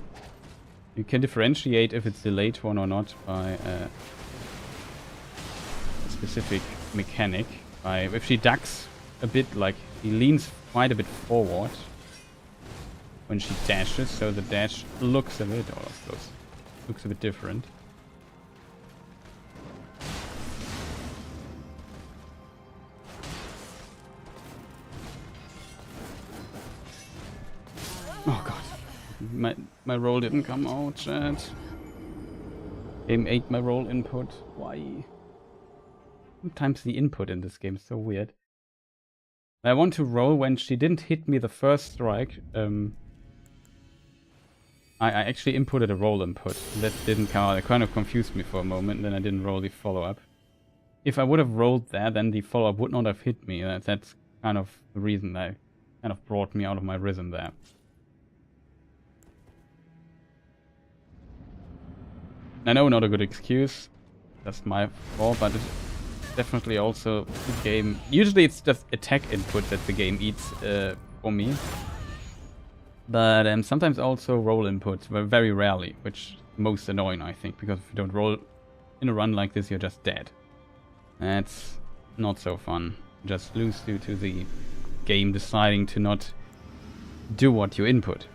You can differentiate if it's delayed one or not by a specific mechanic. If she ducks a bit, like he leans quite a bit forward when she dashes, so the dash looks a bit, looks a bit different. Oh god, my roll didn't come out, chat. Game ate my roll input. Why? Sometimes the input in this game is so weird. I want to roll when she didn't hit me the first strike. I actually inputted a roll input. That didn't come out. It kind of confused me for a moment, and then I didn't roll the follow-up. If I would have rolled there, then the follow-up would not have hit me. That's kind of the reason that kind of brought me out of my rhythm there. I know, not a good excuse. That's my fault, but it's definitely also the game. Usually it's just attack input that the game eats for me. But sometimes also roll input, but very rarely, which is most annoying, I think, because if you don't roll in a run like this, you're just dead. That's not so fun. You just lose due to the game deciding to not do what you input.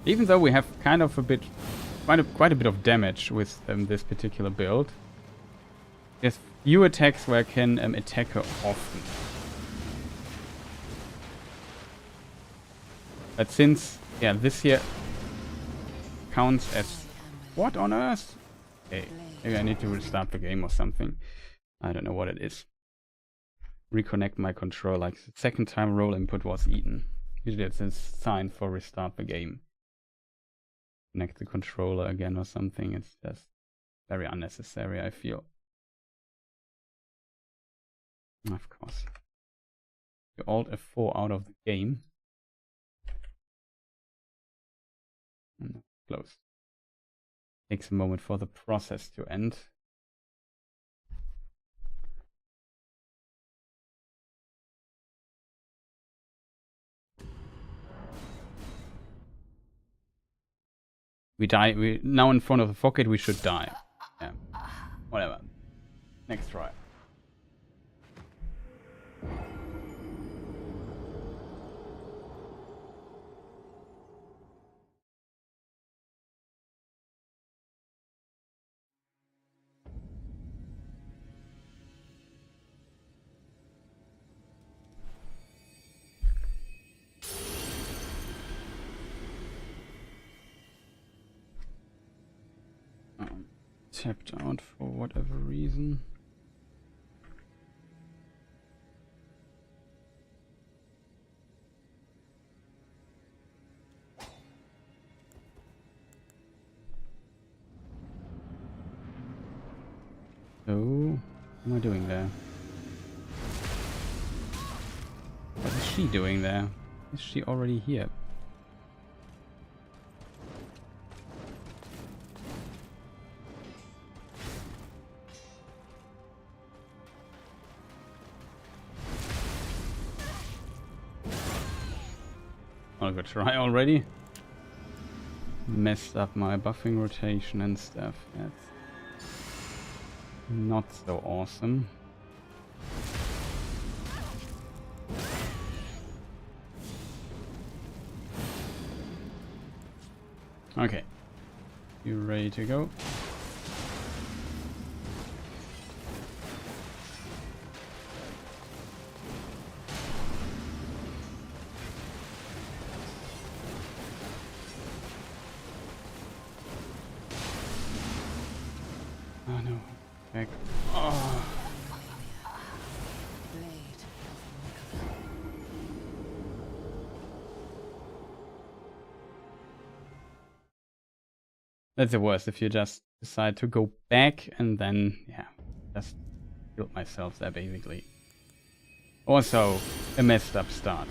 Even though we have kind of quite a bit of damage with this particular build, there's few attacks where I can attack her often. But since, yeah, this here counts as... What on earth? Okay, maybe I need to restart the game or something. I don't know what it is. Reconnect my controller, like the second time roll input was eaten. Usually it's a sign for restart the game. Connect the controller again or something. It's just very unnecessary, I feel. Of course. You Alt F4 out of the game. And close. Takes a moment for the process to end. We die. We now in front of the pocket. We should die. Yeah. Whatever. Next try. Tapped out for whatever reason. So, what am I doing there? What is she doing there? Is she already here? I'll go try already. Messed up my buffing rotation and stuff. That's not so awesome. Okay. You ready to go? Oh no. Back. Oh. That's the worst if you just decide to go back and then, yeah, just killed myself there basically. Also, a messed up start.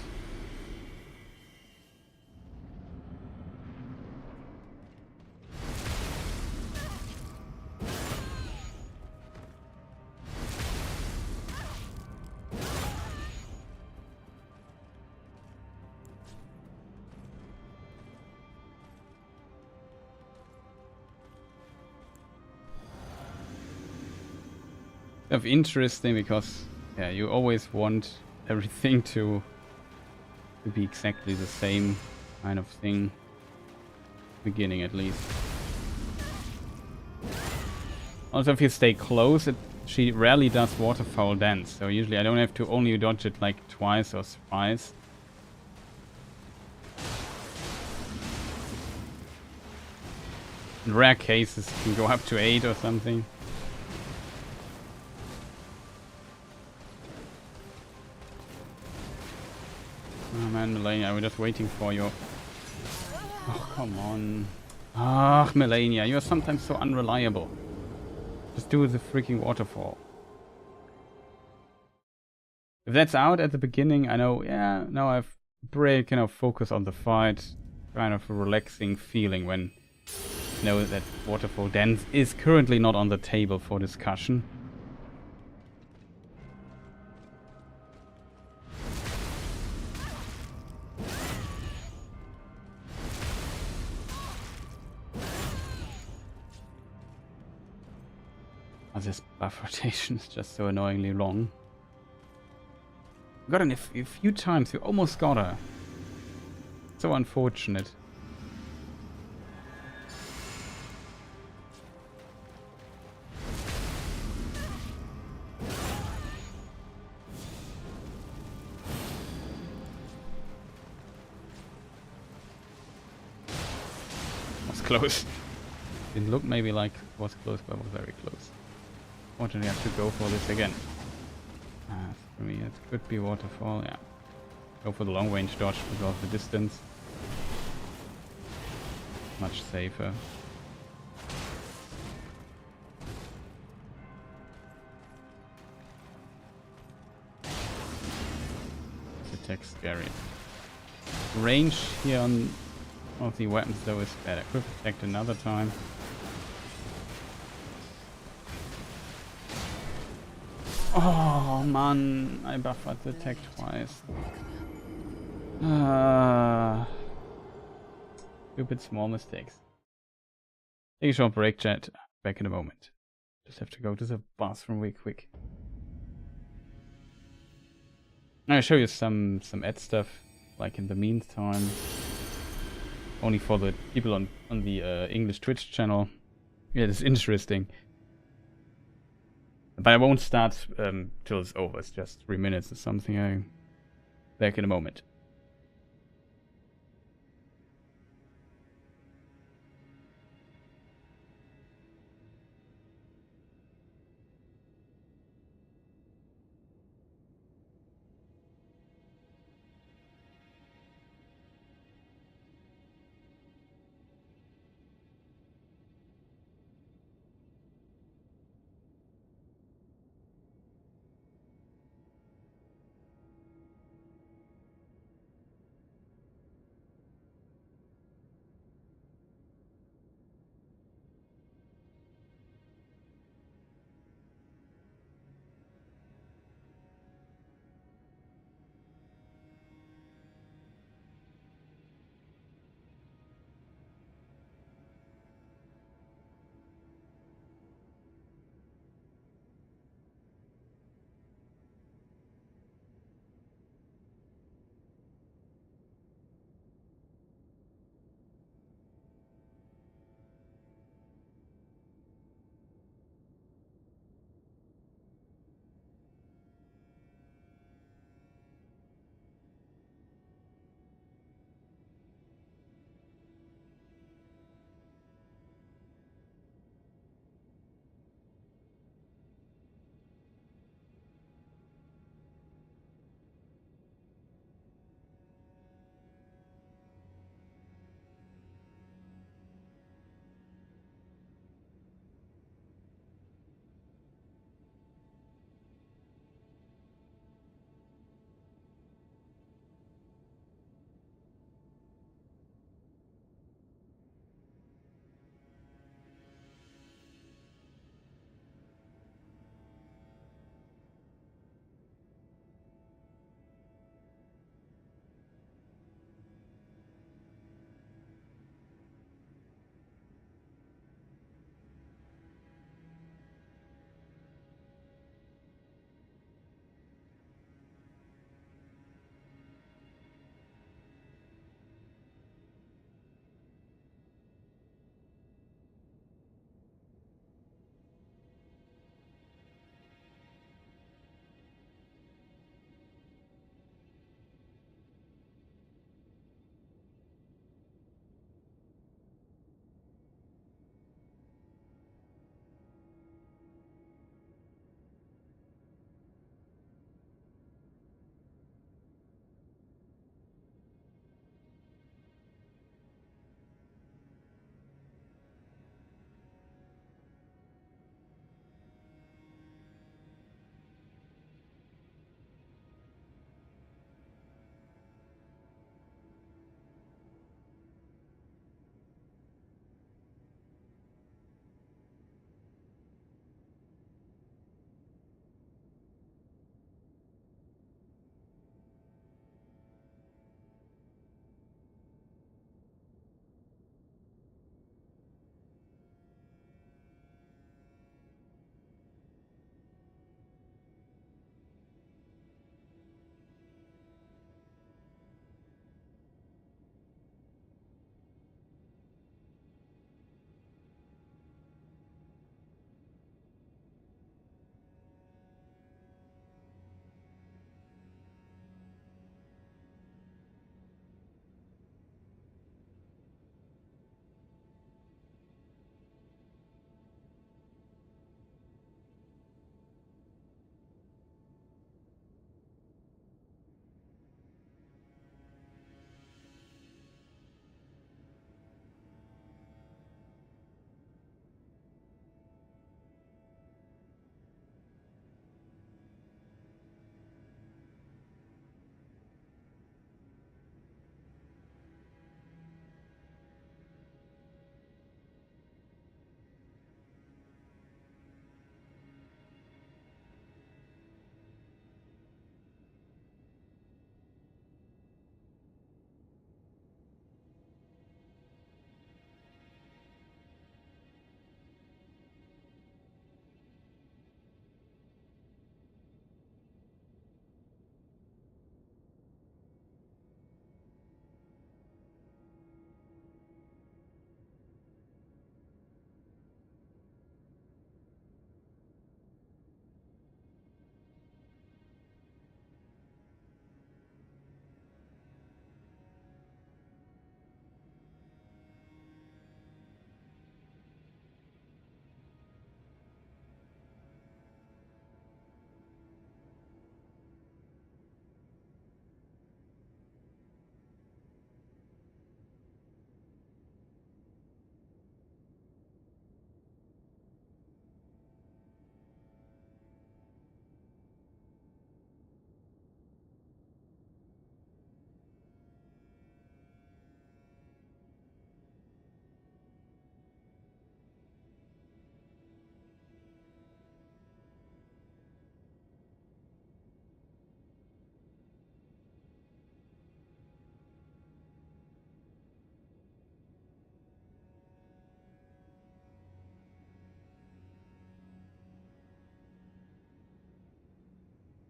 Of interesting because yeah, you always want everything to be exactly the same kind of thing, beginning at least. Also, if you stay close, she rarely does waterfowl dance, so usually I don't have to only dodge it like twice or thrice. In rare cases, you can go up to 8 or something. Oh man, Malenia, we're just waiting for you. Oh, come on. Ah, Malenia, you're sometimes so unreliable. Just do the freaking waterfall. If that's out at the beginning, I know, yeah, now I've break, kind of focus on the fight. Kind of a relaxing feeling when you know that waterfall dance is currently not on the table for discussion. This buff rotation is just so annoyingly long. Got it a few times, you almost got her. So unfortunate. Was close. Didn't look maybe like it was close, but was very close. Unfortunately, I have to go for this again. For me, it could be waterfall, yeah. Go for the long range dodge because of the distance. Much safer. This attack's scary. Range here on one of the weapons though is better. Could have attacked another time. Oh man, I buffered the attack twice. Stupid small mistakes. Take a short break, chat. Back in a moment. Just have to go to the bathroom real quick. I'll show you some ad stuff, like in the meantime. Only for the people on the English Twitch channel. Yeah, it's interesting. But I won't start till it's over. It's just 3 minutes or something. Back in a moment.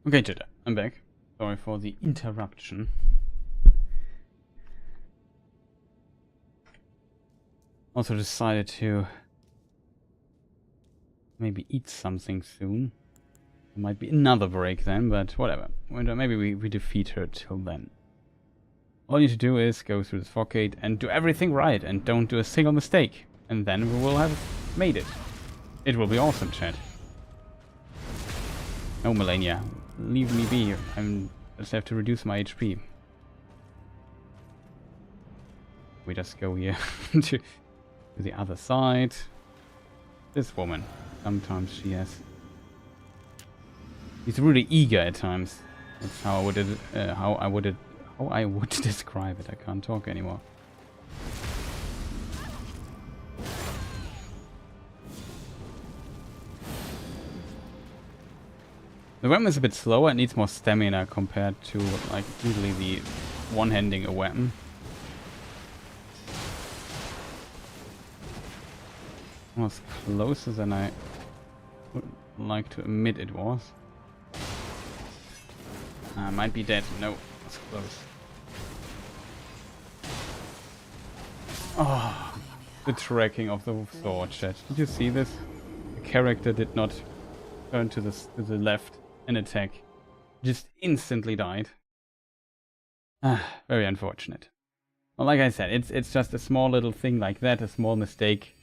Okay, Jitter, I'm back. Sorry for the interruption. Also decided to maybe eat something soon. There might be another break then, but whatever. Maybe we defeat her till then. All you need to do is go through this fog gate and do everything right and don't do a single mistake. And then we will have made it. It will be awesome, chat. No, Malenia, leave me be. I just have to reduce my HP. We just go here to the other side. This woman, sometimes she has. She's really eager at times. That's how I would describe it. I can't talk anymore. The weapon is a bit slower, it needs more stamina compared to like usually the one-handing a weapon. It was closer than I would like to admit it was. I might be dead. No, it's close. Oh, the tracking of the sword, chat. Did you see this? The character did not turn to the left and attack. Just instantly died. Very unfortunate. Well, like I said, it's just a small little thing like that, a small mistake.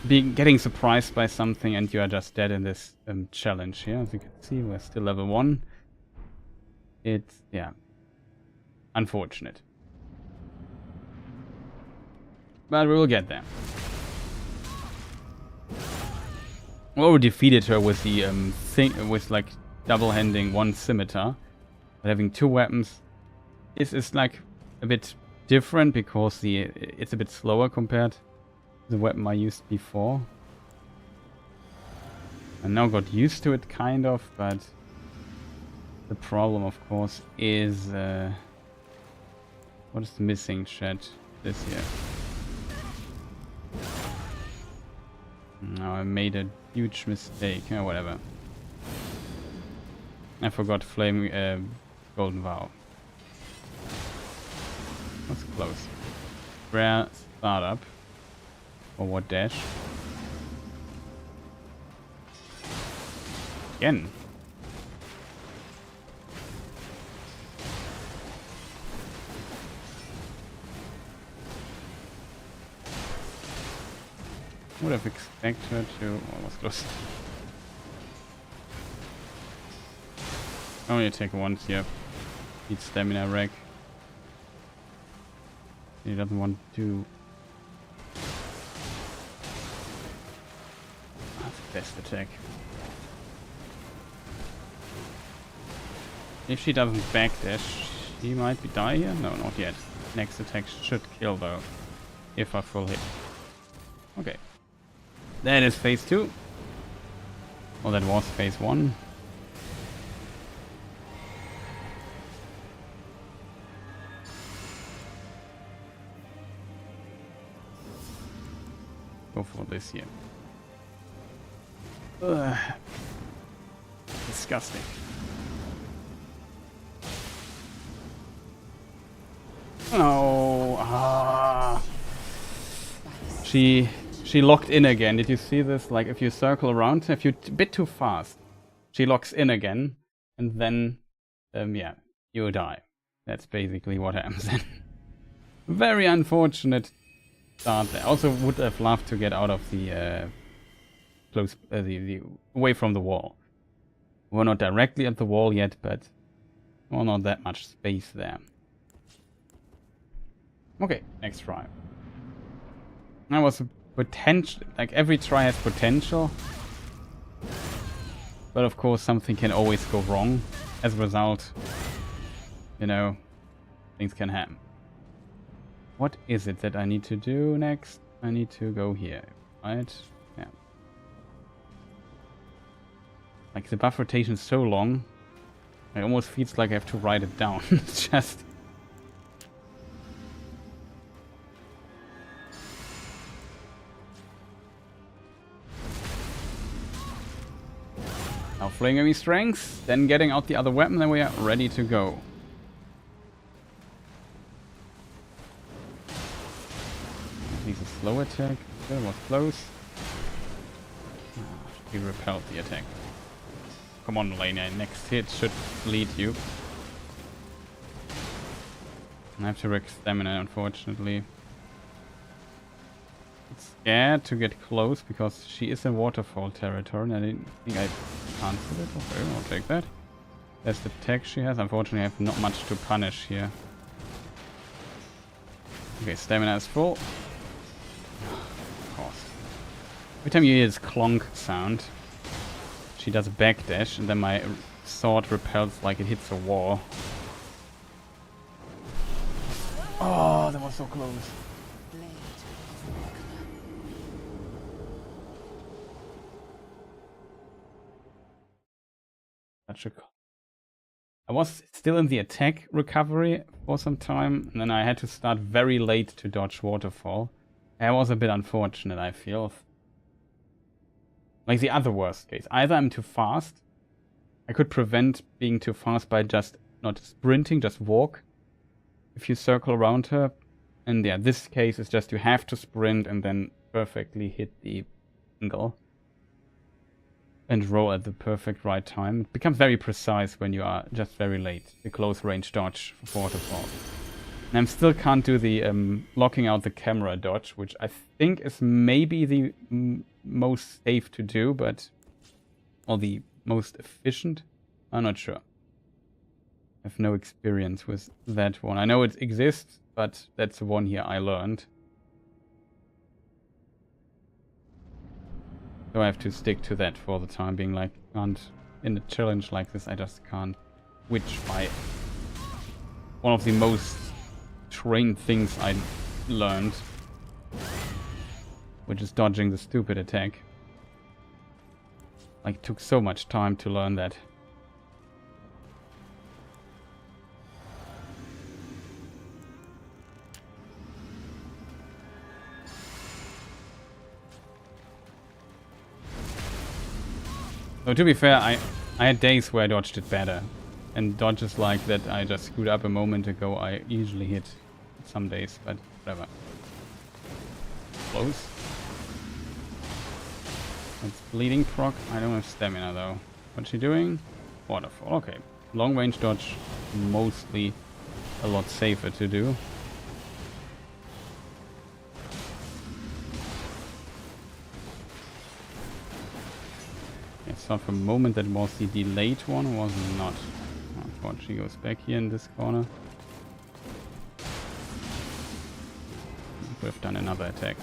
Getting surprised by something and you are just dead in this challenge here. As you can see, we're still level 1. It's, yeah, unfortunate. But we will get there. Well, we defeated her with the thing, with like double-handing one scimitar. But having two weapons is like a bit different because it's a bit slower compared to the weapon I used before. I now got used to it kind of, but the problem of course is what is the missing, chat? This here. Now I made a huge mistake. Whatever. I forgot Flame Golden Vow. That's close. Rare startup. Forward dash. Again. Would have expected her to almost close. Only take once, yeah. Need stamina rack. He doesn't want to. That's the best attack. If she doesn't backdash, she might be die here. No, not yet. Next attack should kill though, if I full hit. Okay. That is phase 2. Well, that was phase 1. Go for this here. Ugh. Disgusting. Oh, She locked in again. Did you see this? Like if you circle around, if you're a bit too fast, she locks in again, and then, yeah, you die. That's basically what happens then. Very unfortunate start there. Also would have loved to get out of the close, the away from the wall. We're not directly at the wall yet, but well, not that much space there. Okay, next try. That was a potential, like every try has potential, but of course something can always go wrong. As a result, you know, things can happen. What is it that I need to do next? I need to go here, right? Yeah. Like the buff rotation is so long, it almost feels like I have to write it down. It's just. playing with strengths, then getting out the other weapon, then we are ready to go. At least a slow attack. That was close. He repelled the attack. Come on, Malenia. Next hit should lead you. I have to wreck stamina, unfortunately. It's scared to get close because she is in waterfall territory and I didn't think I answered it. Okay, I'll take that. There's the tech she has. Unfortunately, I have not much to punish here. Okay, stamina is full. Of course. Every time you hear this clonk sound, she does a backdash and then my sword repels like it hits a wall. Oh, that was so close. I was still in the attack recovery for some time, and then I had to start very late to dodge waterfall. That was a bit unfortunate, I feel. Like the other worst case. Either I'm too fast. I could prevent being too fast by just not sprinting, just walk. If you circle around her. And yeah, this case is just you have to sprint and then perfectly hit the angle. And roll at the perfect right time. It becomes very precise when you are just very late. The close range dodge for waterfall. And I still can't do the locking out the camera dodge, which I think is maybe the most safe to do, but... or the most efficient? I'm not sure. I have no experience with that one. I know it exists, but that's the one here I learned. So I have to stick to that for the time being. Like, can't in a challenge like this, I just can't switch by one of the most trained things I learned, which is dodging the stupid attack. Like, it took so much time to learn that. So to be fair, I had days where I dodged it better. And dodges like that I just screwed up a moment ago, I usually hit some days, but whatever. Close. It's bleeding proc. I don't have stamina though. What's she doing? Waterfall. Okay. Long range dodge, mostly a lot safer to do. So for a moment that was the delayed one, was not. Unfortunately, goes back here in this corner. Could have done another attack.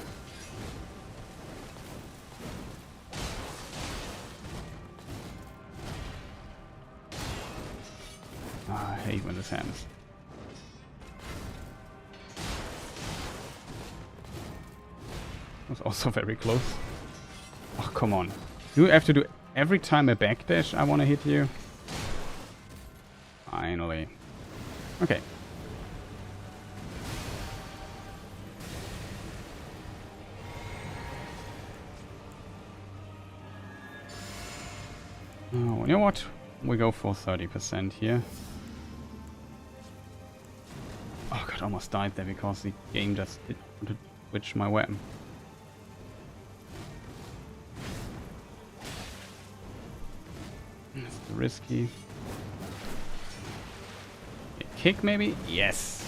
I hate when this happens. Was also very close. Oh, come on. Do I have to do every time a backdash I want to hit you? Finally. Okay. Oh, you know what? We go for 30% here. Oh god, I almost died there because the game just wanted to switch my weapon. That's risky. Kick maybe? Yes.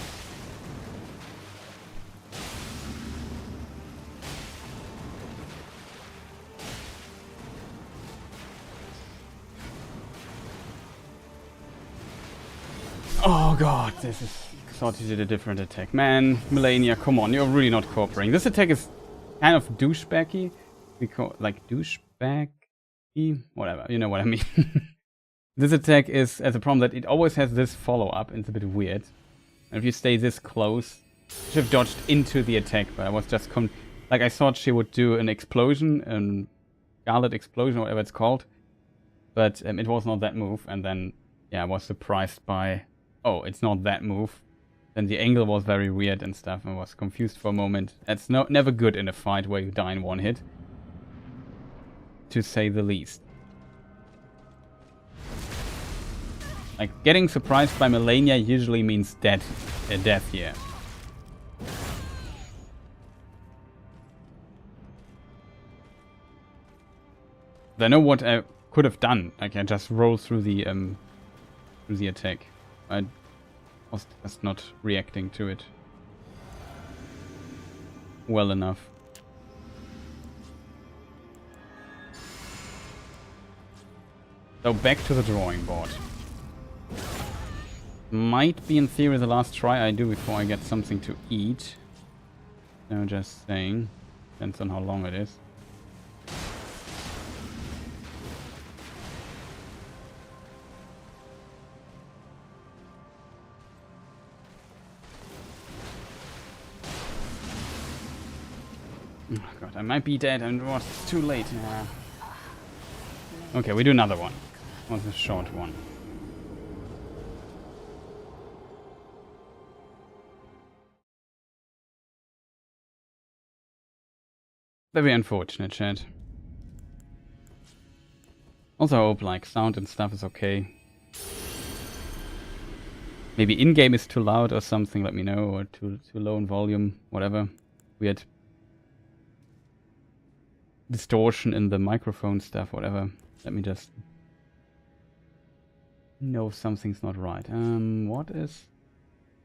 Oh god, this is... thought he did a different attack. Man, Malenia, come on, you're really not cooperating. This attack is kind of douchebaggy. Like douchebaggy? Whatever, you know what I mean. This attack has a problem that it always has this follow-up, and it's a bit weird. And if you stay this close, I should have dodged into the attack, but I was just... like, I thought she would do an explosion, Scarlet explosion, or whatever it's called. But it was not that move, and then, yeah, I was surprised by... oh, it's not that move. Then the angle was very weird and stuff, and I was confused for a moment. That's never good in a fight where you die in one hit. To say the least. Like, getting surprised by Malenia usually means death here. I know what I could have done. Like, I just rolled through the attack. I was just not reacting to it well enough. So back to the drawing board. Might be in theory the last try I do before I get something to eat. No, just saying. Depends on how long it is. Oh god, I might be dead and it was too late. Yeah. Okay, we do another one. It was a short one. Very unfortunate, chat. Also, I hope like sound and stuff is okay. Maybe in-game is too loud or something, let me know, or too low in volume, whatever. Weird distortion in the microphone stuff, whatever. Let me just know if something's not right. What is...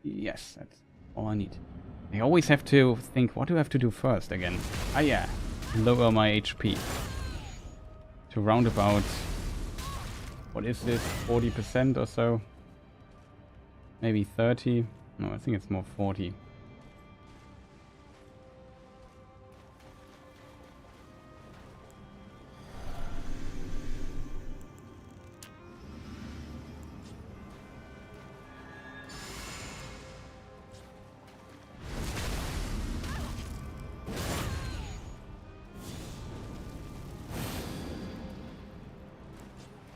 Yes, that's all I need. I always have to think, what do I have to do first again? Ah yeah, lower my HP. To round about... What is this? 40% or so? Maybe 30? No, I think it's more 40.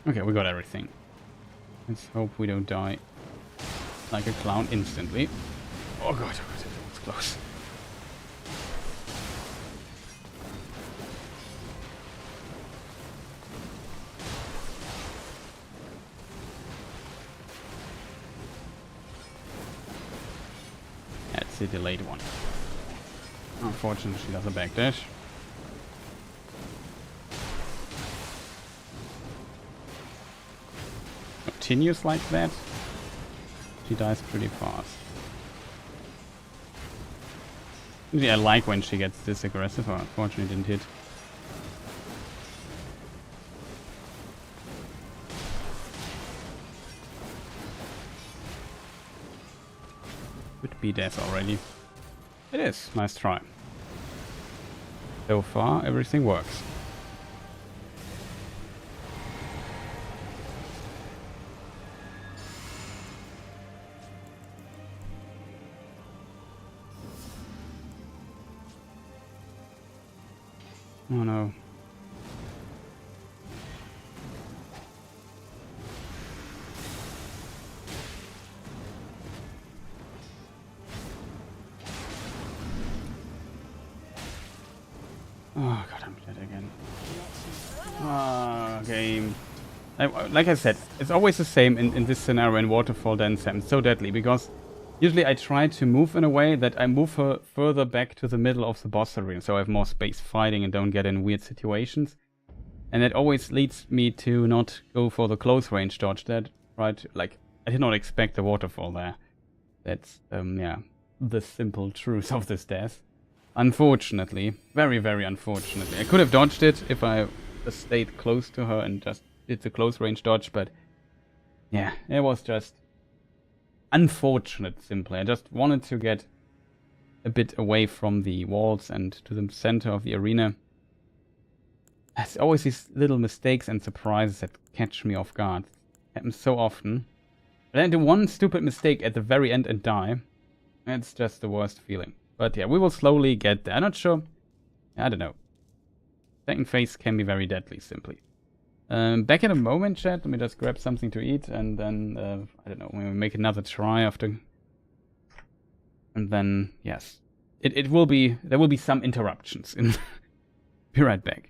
Okay, we got everything. Let's hope we don't die like a clown instantly. Oh god, that was close. That's a delayed one. Unfortunately, she does a backdash. Continues like that, she dies pretty fast. Usually I like when she gets this aggressive, but unfortunately didn't hit. Could be death already. It is. Nice try. So far, everything works. Oh no. Oh god, I'm dead again. Ah, game. Like I said, it's always the same in this scenario in Waterfall Dance. I'm so deadly because usually I try to move in a way that I move her further back to the middle of the boss arena, so I have more space fighting and don't get in weird situations. And it always leads me to not go for the close range dodge. That right, like I did not expect the waterfall there. That's yeah, the simple truth of this death. Unfortunately, very very unfortunately, I could have dodged it if I stayed close to her and just did the close range dodge, but yeah, it was just unfortunate simply. I just wanted to get a bit away from the walls and to the center of the arena. There's always these little mistakes and surprises that catch me off guard. It happens so often. But then I do one stupid mistake at the very end and die. It's just the worst feeling. But yeah, we will slowly get there. I'm not sure. I don't know. Second phase can be very deadly, simply. Back in a moment, chat. Let me just grab something to eat and then, I don't know, maybe make another try after. And then, yes. It will be, there will be some interruptions. Be right back.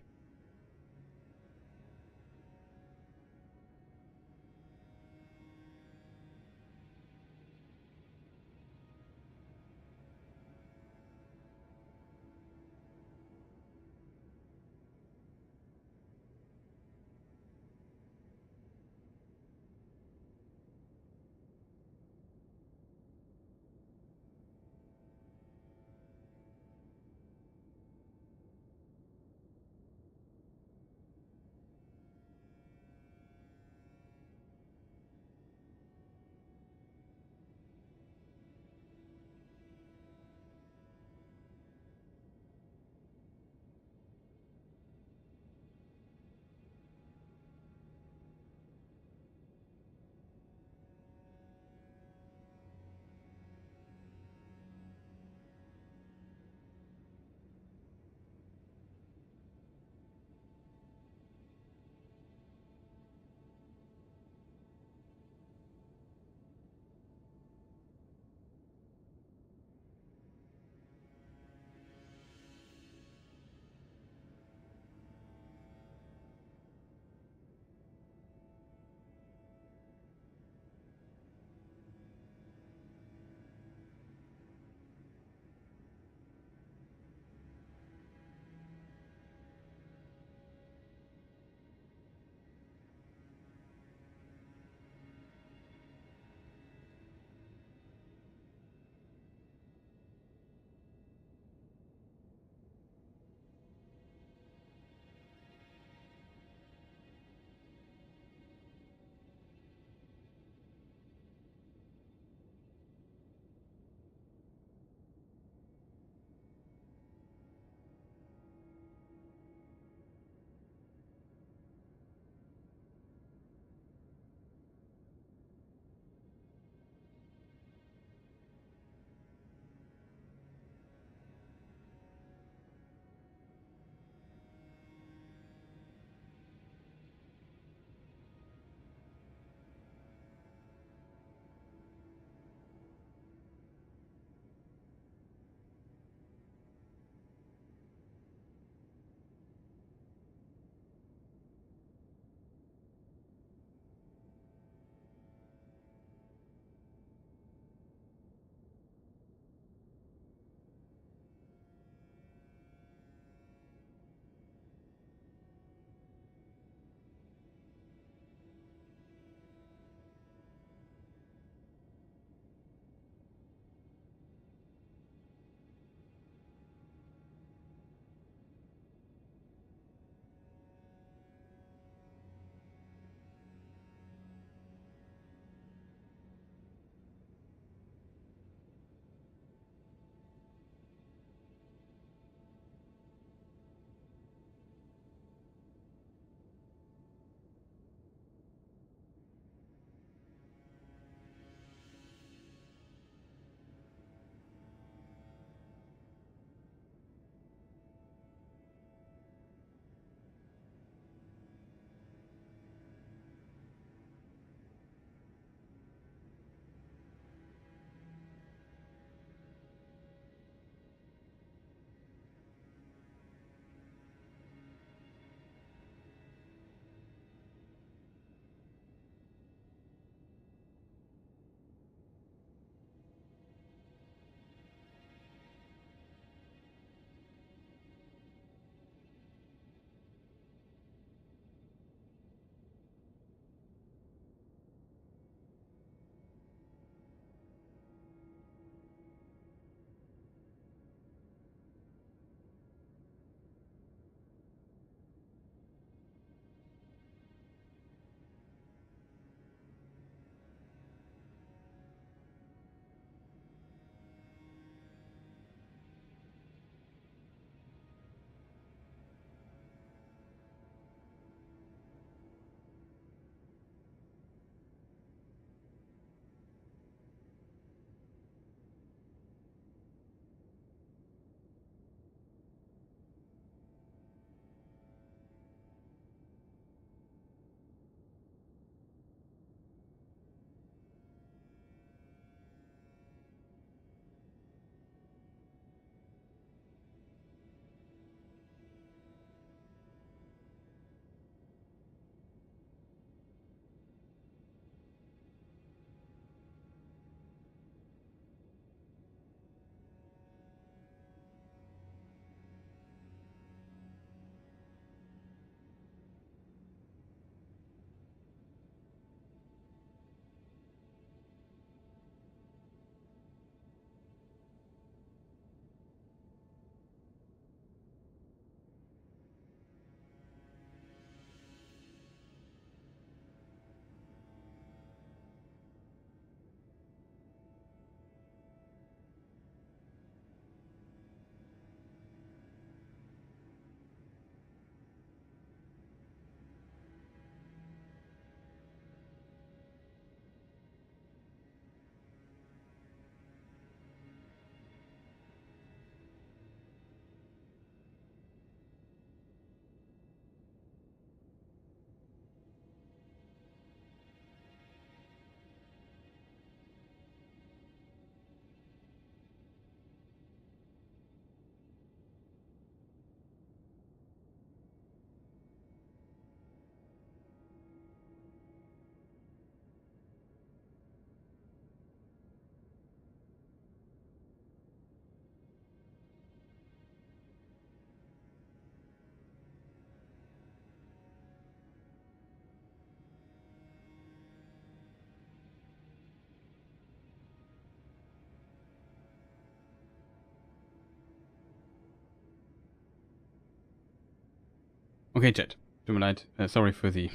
Okay, Jet. Tut mir leid. Sorry for the...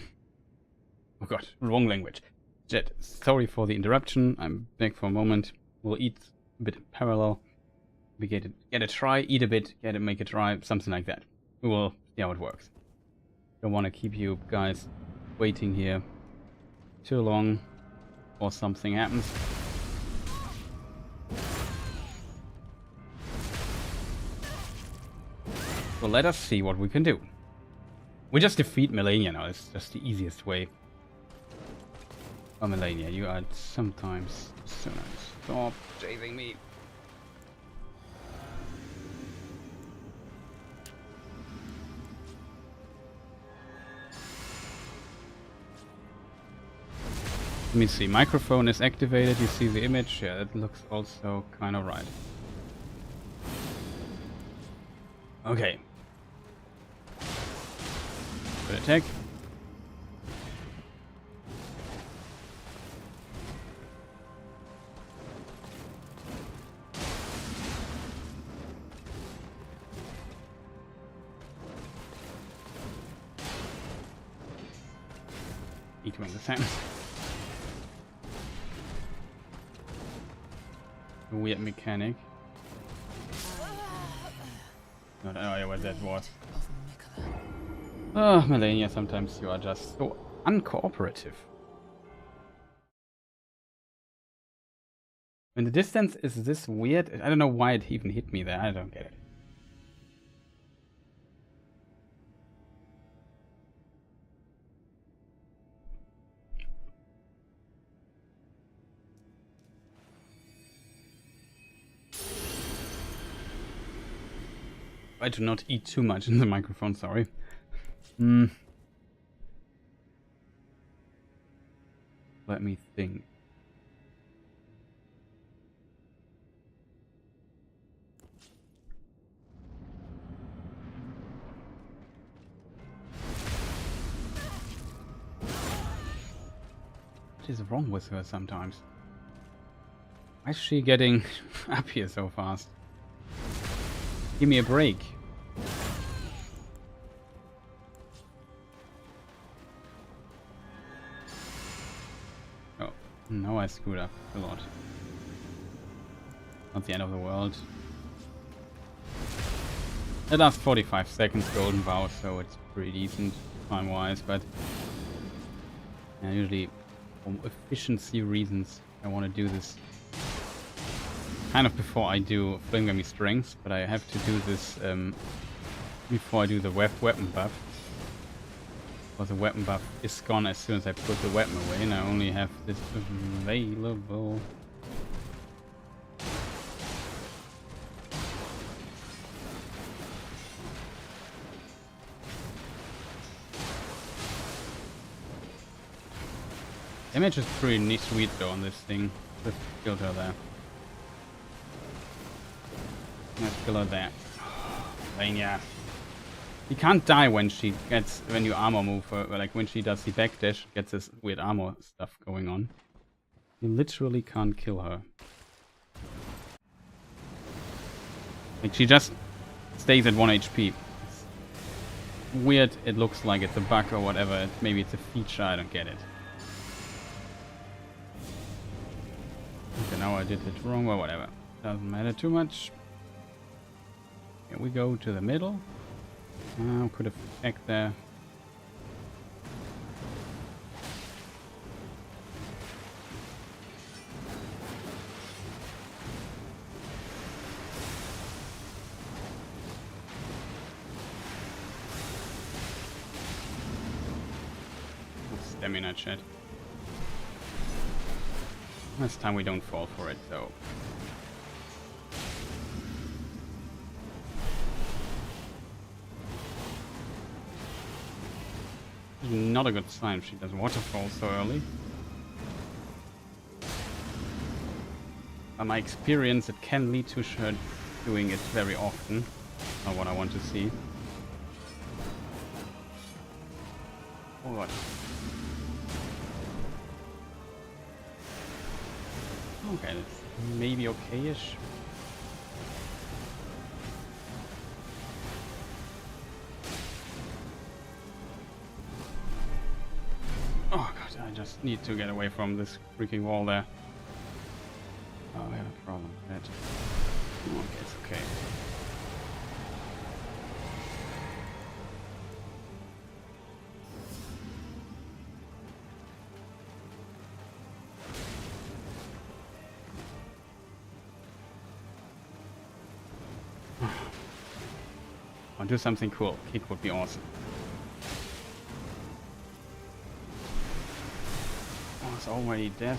Oh god, wrong language. Jet, sorry for the interruption. I'm back for a moment. We'll eat a bit in parallel. We get a try, eat a bit, make a try, something like that. We will see how it works. Don't want to keep you guys waiting here too long or something happens. So let us see what we can do. We just defeat Malenia now. It's just the easiest way. Oh, Malenia, you are sometimes so nice. Stop chasing me. Let me see. Microphone is activated. You see the image. Yeah, it looks also kind of right. Okay. Good attack. Equaling the same. A weird mechanic. Not no idea what that was. Oh, Malenia, sometimes you are just so uncooperative. When the distance is this weird, I don't know why it even hit me there. I don't get it. Try to not eat too much in the microphone, sorry. Let me think. What is wrong with her sometimes? Why is she getting up here so fast? Give me a break. Oh, no, I screwed up a lot. Not the end of the world. It lasts 45 seconds golden vow, so it's pretty decent time-wise, but usually for efficiency reasons I want to do this kind of before I do Flame Gummy Strength, but I have to do this before I do the weapon buff. Because the weapon buff is gone as soon as I put the weapon away, and I only have this available. Damage is pretty sweet though on this thing. Just killed her there. Let's kill her there. Malenia. You can't die when she gets, when you armor move her, like when she does the backdash, gets this weird armor stuff going on. You literally can't kill her. Like she just stays at 1 HP. It's weird, it looks like it's a bug or whatever, maybe it's a feature, I don't get it. Okay, now I did it wrong, but whatever. Doesn't matter too much. Here we go to the middle. Could have attacked there. Stamina chat. This time we don't fall for it though. Not a good sign if she does waterfall so early. By my experience, it can lead to her doing it very often. Not what I want to see. Oh god. Okay, that's maybe okayish. just need to get away from this freaking wall there. Oh, I have a problem with that. Oh, okay, it's okay. I'll do something cool. Kick would be awesome. Oh, it's already dead.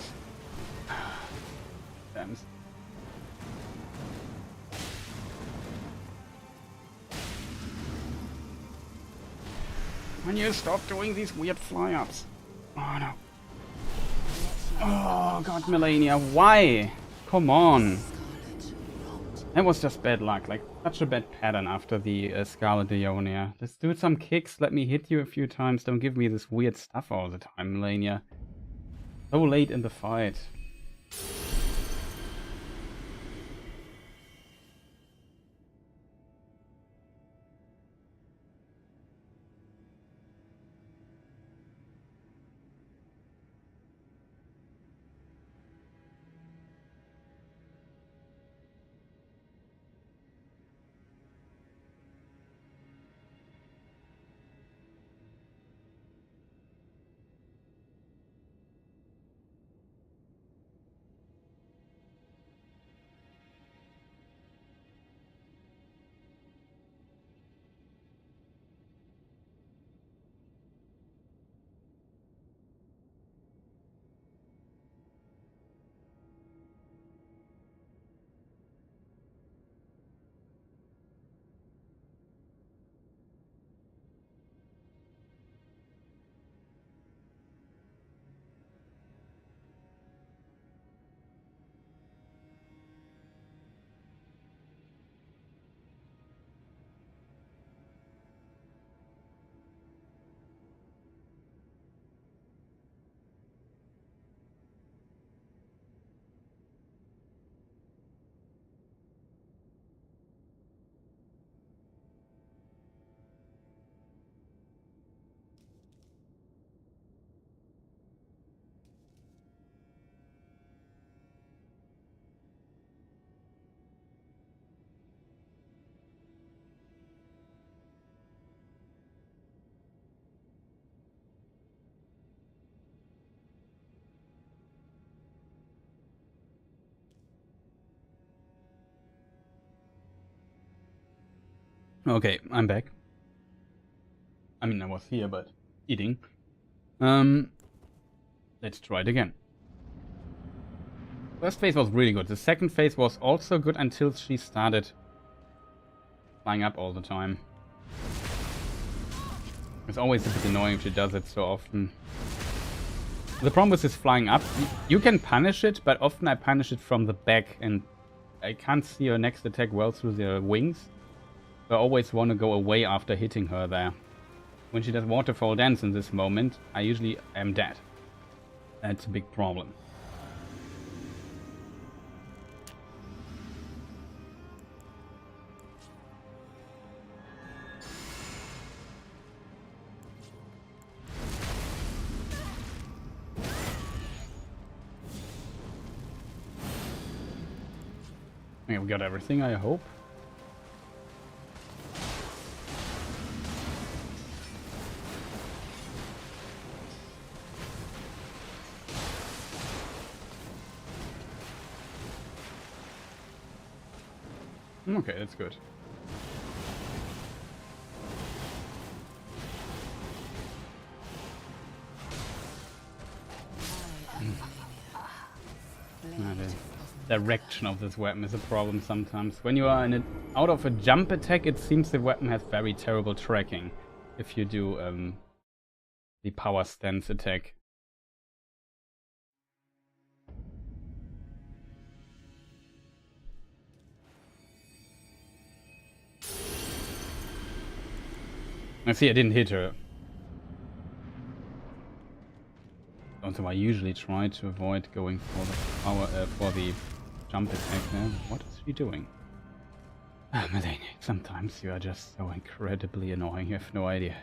Damn. When you stop doing these weird fly-ups. Oh no. Oh god, Malenia, why? Come on. That was just bad luck, like such a bad pattern after the Scarlet Ionia. Let's do some kicks, let me hit you a few times, don't give me this weird stuff all the time, Malenia. So late in the fight. Okay, I'm back. I mean, I was here, but eating. Let's try it again. First phase was really good. The second phase was also good until she started flying up all the time. It's always a bit annoying if she does it so often. The problem with this flying up, you can punish it, but often I punish it from the back and I can't see her next attack well through the wings. So I always want to go away after hitting her there. When she does waterfall dance in this moment, I usually am dead. That's a big problem. Okay, we got everything, I hope. Okay, that's good. The direction of this weapon is a problem sometimes. When you are out of a jump attack, it seems the weapon has very terrible tracking. If you do the power stance attack. I see, I didn't hit her. Also, I usually try to avoid going for the power, for the jump attack there. What is she doing? Ah, Malenia, sometimes you are just so incredibly annoying, you have no idea.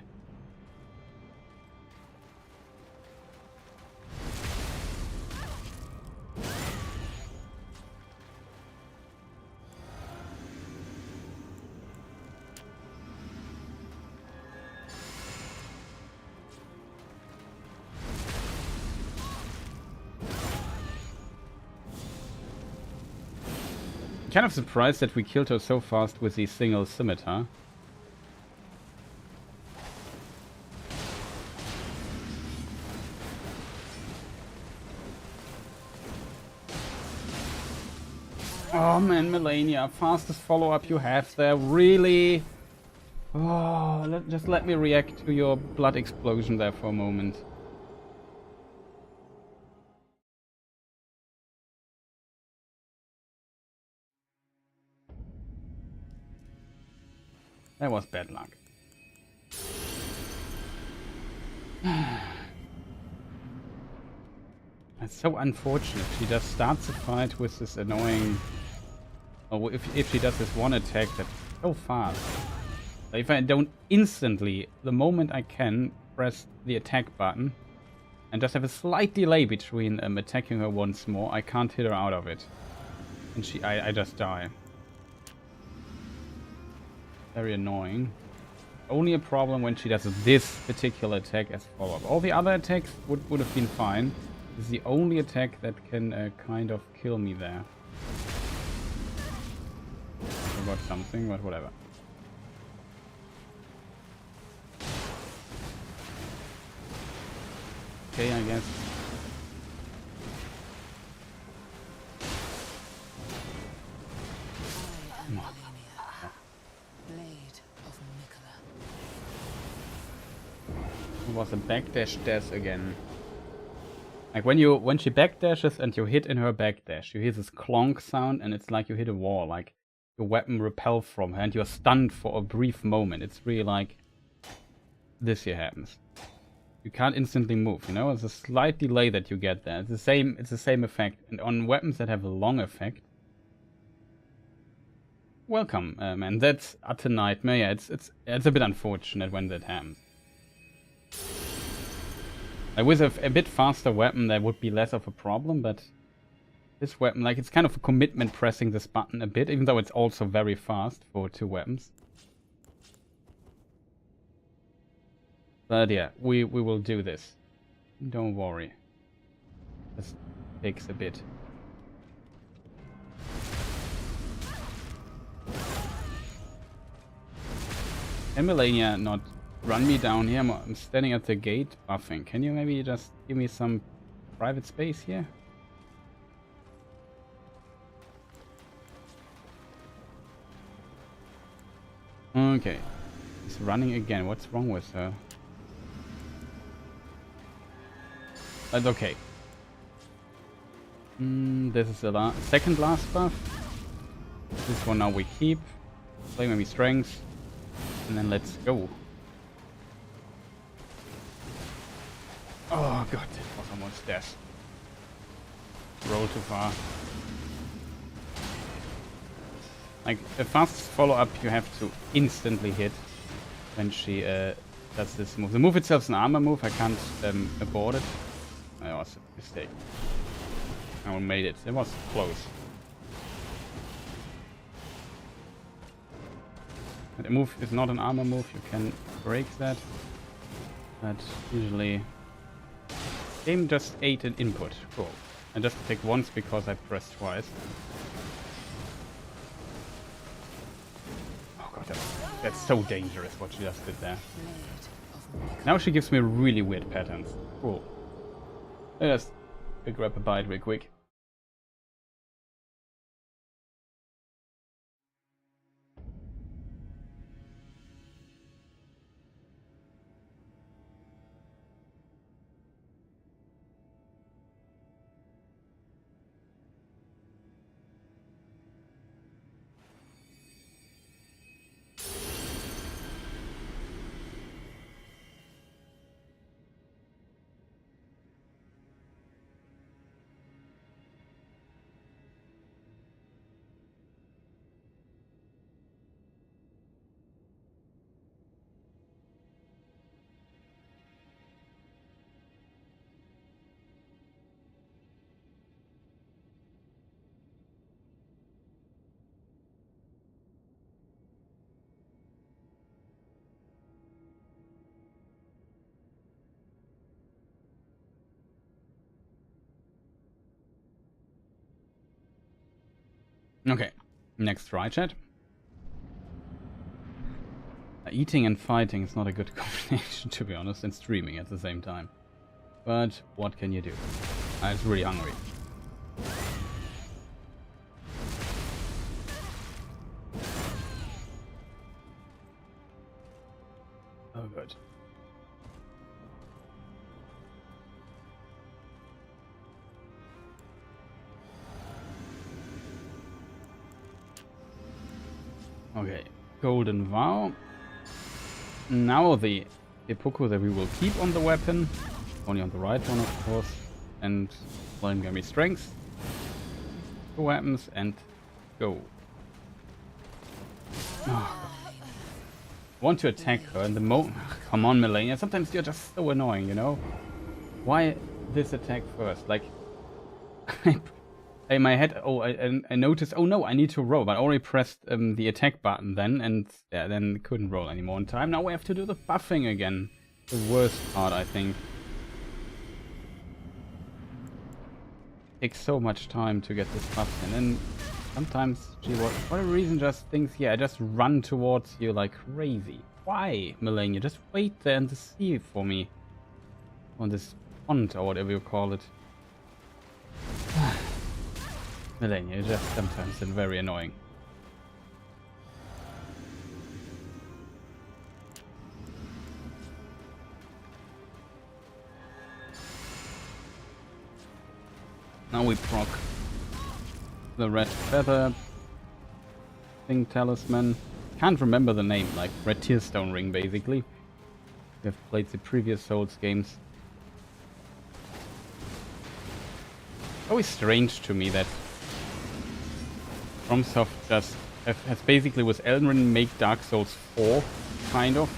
kind of surprised that we killed her so fast with the single scimitar. Oh man, Malenia, fastest follow-up you have there, really? Oh, just let me react to your blood explosion there for a moment. That was bad luck. It's so unfortunate. She just starts the fight with this annoying... Oh, if she does this one attack that's so fast. If I don't instantly, the moment I can, press the attack button and just have a slight delay between attacking her once more, I can't hit her out of it. And I just die. Very annoying. Only a problem when she does this particular attack as follow-up. All the other attacks would have been fine. This is the only attack that can kind of kill me there. Forgot something, but whatever. Okay, I guess. It was a backdash death again. Like when she backdashes and you hit in her backdash, you hear this clonk sound and it's like you hit a wall, like your weapon repels from her and you're stunned for a brief moment. It's really like this here happens. You can't instantly move, you know? It's a slight delay that you get there. It's the same effect. And on weapons that have a long effect. Welcome, man. That's utter nightmare. Yeah, it's a bit unfortunate when that happens. Like with a bit faster weapon, that would be less of a problem, but this weapon, like, it's kind of a commitment pressing this button a bit, even though it's also very fast for two weapons. But yeah, we will do this. Don't worry. This takes a bit. Can Malenia not run me down here? I'm standing at the gate buffing. Can you maybe just give me some private space here? Okay. He's running again. What's wrong with her? That's okay. This is the second last buff. This one now we keep. Play maybe strength. And then let's go. Oh god, that was almost death. Roll too far. Like, the fastest follow-up you have to instantly hit when she does this move. The move itself is an armor move, I can't abort it. That was a mistake. I made it. It was close. The move is not an armor move, you can break that. But usually... Game just ate an input. Cool. I just attack once because I pressed twice. Oh god, that's so dangerous what she just did there. Now she gives me really weird patterns. Cool. Let's grab a bite real quick. Okay. Next try, chat. Eating and fighting is not a good combination, to be honest, and streaming at the same time. But what can you do? I was really hungry. Oh, good. Okay, Golden Vow. Now the Ippuku that we will keep on the weapon, only on the right one of course, and Malenia Strength. 2 weapons and go. Oh, want to attack her in the come on, Malenia, sometimes you're just so annoying, you know? Why this attack first? Like, in my head, oh, I noticed, oh no, I need to roll, but I already pressed the attack button then, and yeah, then couldn't roll anymore in time. Now we have to do the buffing again. The worst part, I think. Takes so much time to get this buff in, and sometimes she, for whatever reason, just thinks, yeah, just run towards you like crazy. Why, Malenia? Just wait there and see for me. On this pond, or whatever you call it. Malenia is just sometimes very annoying. Now we proc the red feather thing talisman. Can't remember the name, like red tearstone ring basically. We have played the previous Souls games. Always strange to me that FromSoft just has basically with Elden Ring make Dark Souls 4, kind of.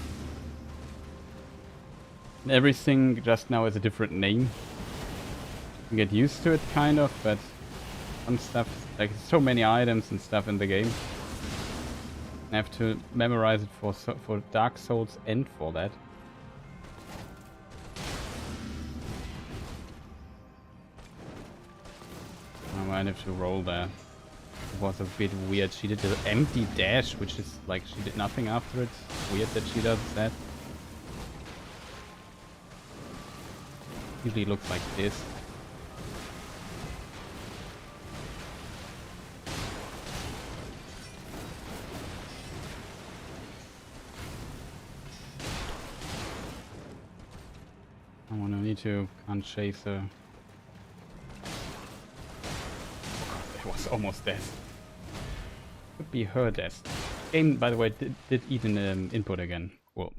Everything just now has a different name. You get used to it, kind of, but some stuff, like so many items and stuff in the game. I have to memorize it for Dark Souls and for that. I might have to roll there. It was a bit weird. She did an empty dash, which is like she did nothing after it. Weird that she does that. Usually it looks like this. I need to can't chase her. It was almost death. Could be her death. Game, by the way, did even input again. Cool.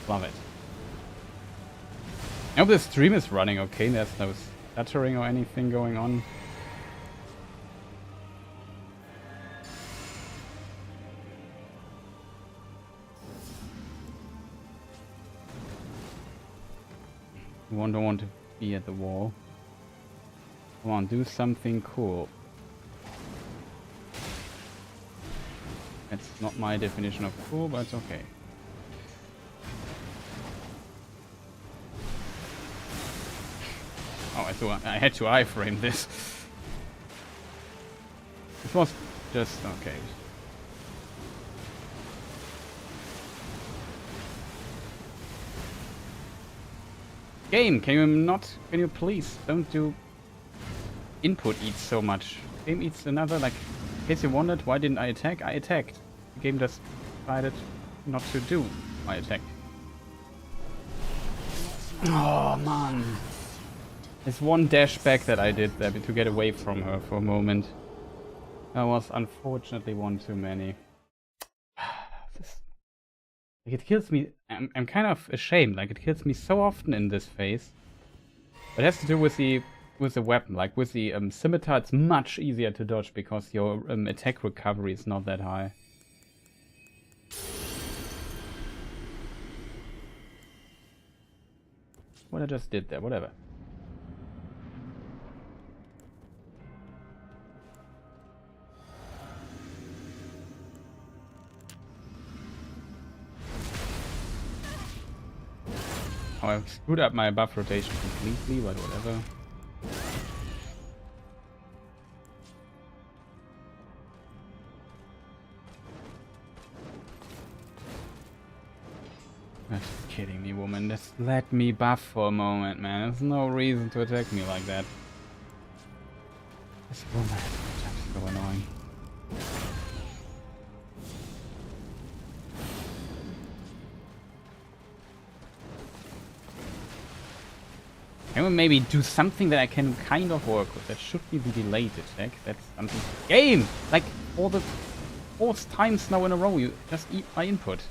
Love it. I hope the stream is running okay. There's no stuttering or anything going on. Don't want to be at the wall. Come on, do something cool. That's not my definition of cool, but it's okay. Oh, I thought I had to iframe this. It was just okay. Game, can you please don't do input eats so much. Game eats another, like, in case you wondered why didn't I attack? I attacked. The game just decided not to do my attack. Oh man. There's one dash back that I did there to get away from her for a moment. That was unfortunately one too many. Like, it kills me. I'm kind of ashamed. Like, it kills me so often in this phase. But it has to do with the weapon. Like with the scimitar, it's much easier to dodge because your attack recovery is not that high. What I just did there, whatever. Oh, I screwed up my buff rotation completely, but whatever. kidding me, woman? Just let me buff for a moment, man. There's no reason to attack me like that. This woman is just so annoying. Can we maybe do something that I can kind of work with? That should be the delayed attack. That's something. Game! Like, all the 4 times now in a row, you just eat my input.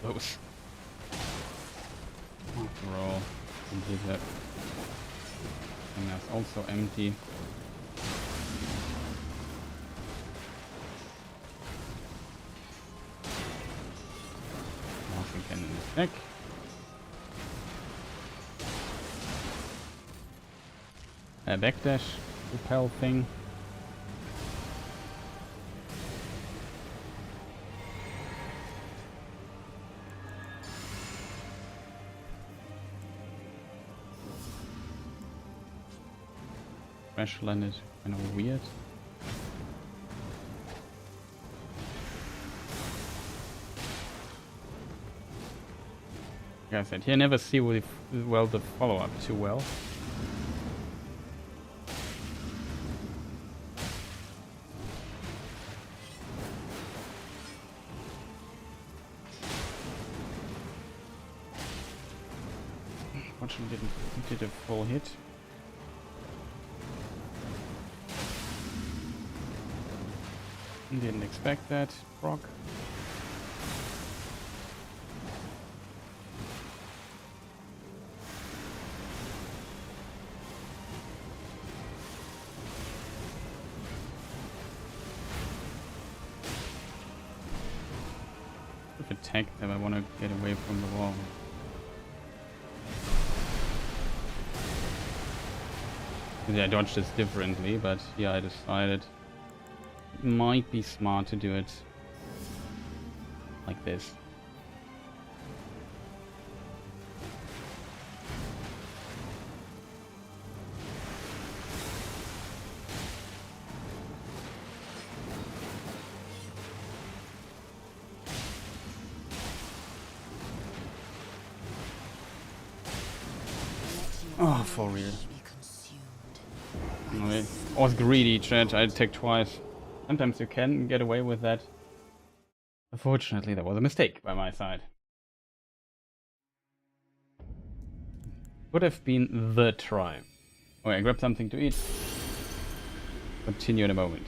Close. After all, complete that. And that's also empty. Nothing can attack. A backdash repel thing. Crash landed kind of weird. Like I said, here never see well the follow-up too well. Fortunately did a full hit. Didn't expect that. Proc. If attack them, I want to get away from the wall. Maybe I dodged this differently, but yeah, I decided it might be smart to do it like this. Oh, for real. I was greedy, chat. I attacked twice. Sometimes you can get away with that. Unfortunately, that was a mistake by my side. Would have been the try. Okay, grab something to eat. Continue in a moment.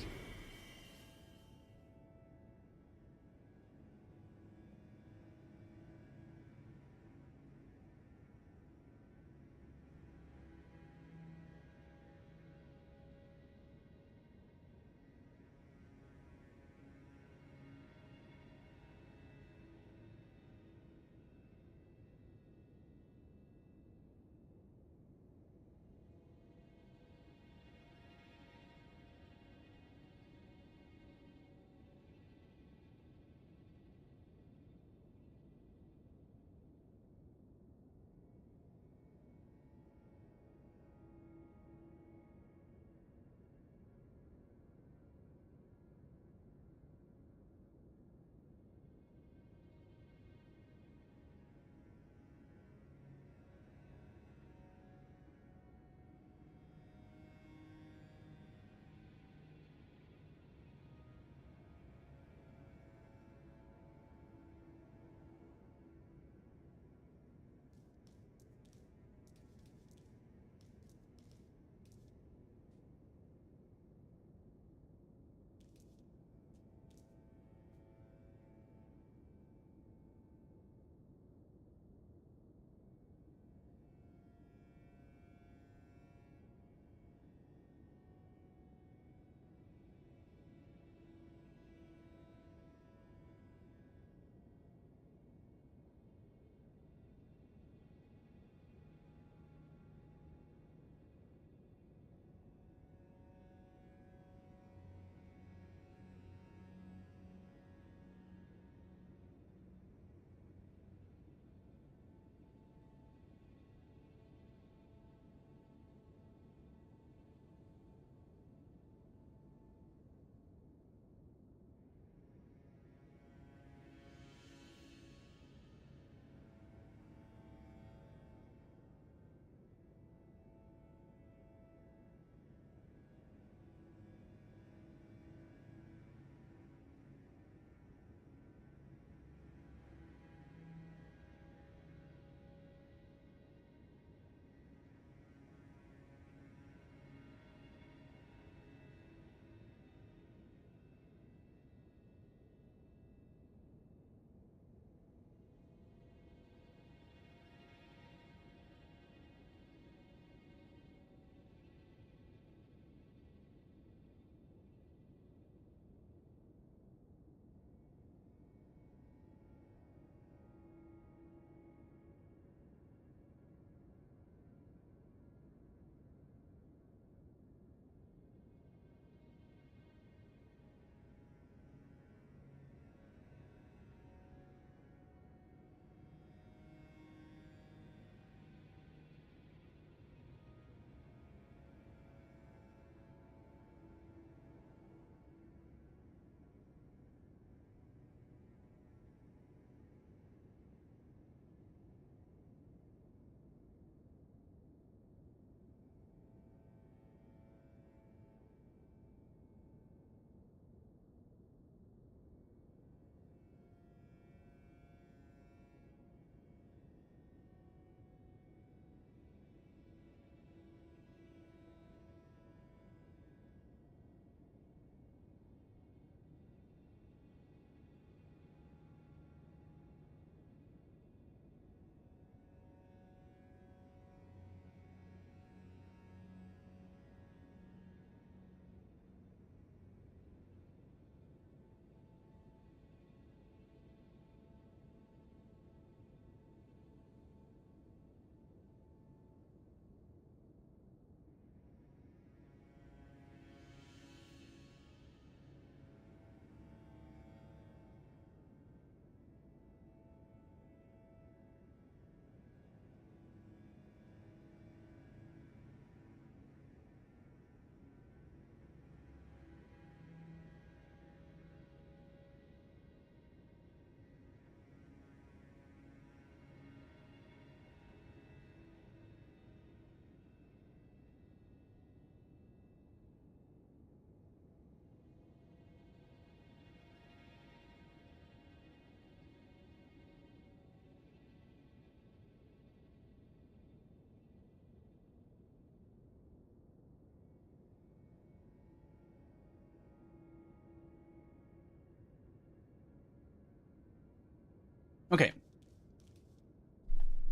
Okay.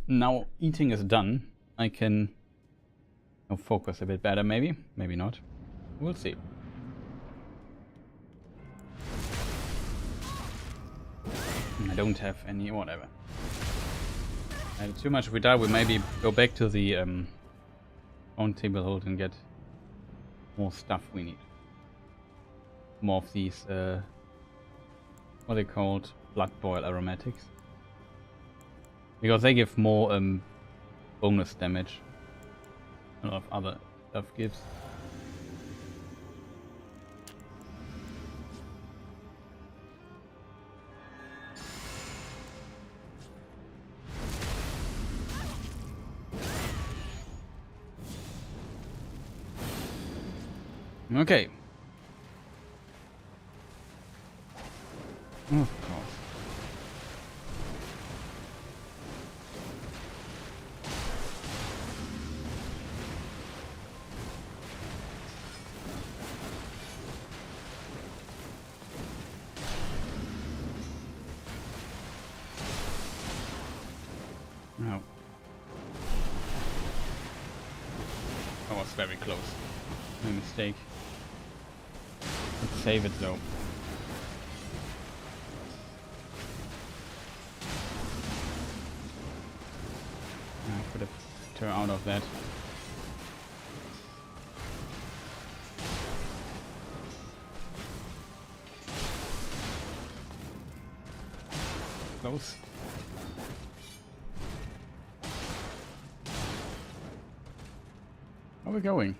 Now eating is done. I can focus a bit better, maybe. Maybe not. We'll see. I don't have any... whatever. I had too much. If we die, we maybe go back to the on table hold and get more stuff we need. More of these, what are they called? Blood boil aromatics. Because they give more bonus damage. A lot of other stuff gives. Okay. Of course. No. That was very close. My mistake. Let's save it though. I could have turned out of that. Close. How are we going?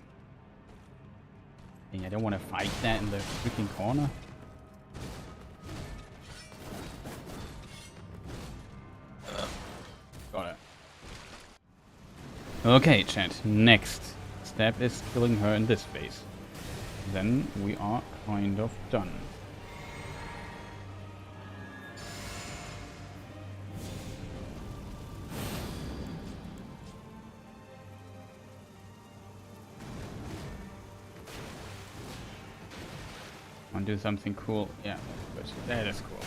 I don't want to fight that in the freaking corner. Got it. Okay, chat. Next step is killing her in this phase. Then we are kind of done. Do something cool. Yeah, but that is cool.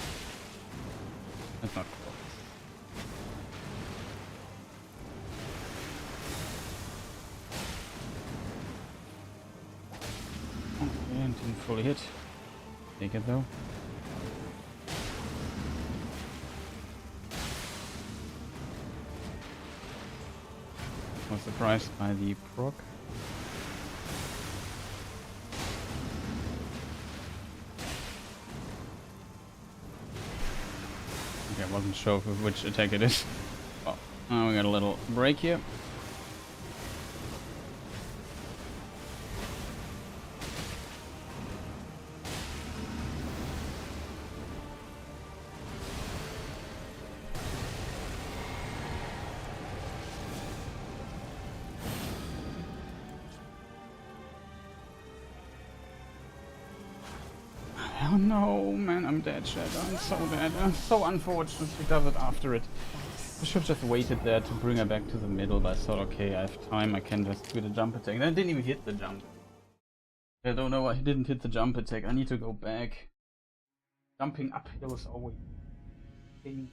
That's not cool. Okay, and didn't fully hit. Take it though. Was surprised by the proc. I wasn't sure of which attack it is. Oh, we got a little break here. Oh no, man, I'm dead, Chad. I'm so dead. I'm so unfortunate she does it after it. I should have just waited there to bring her back to the middle, but I thought, okay, I have time, I can just do the jump attack. And I didn't even hit the jump. I don't know why he didn't hit the jump attack. I need to go back. Jumping uphill is always a pain.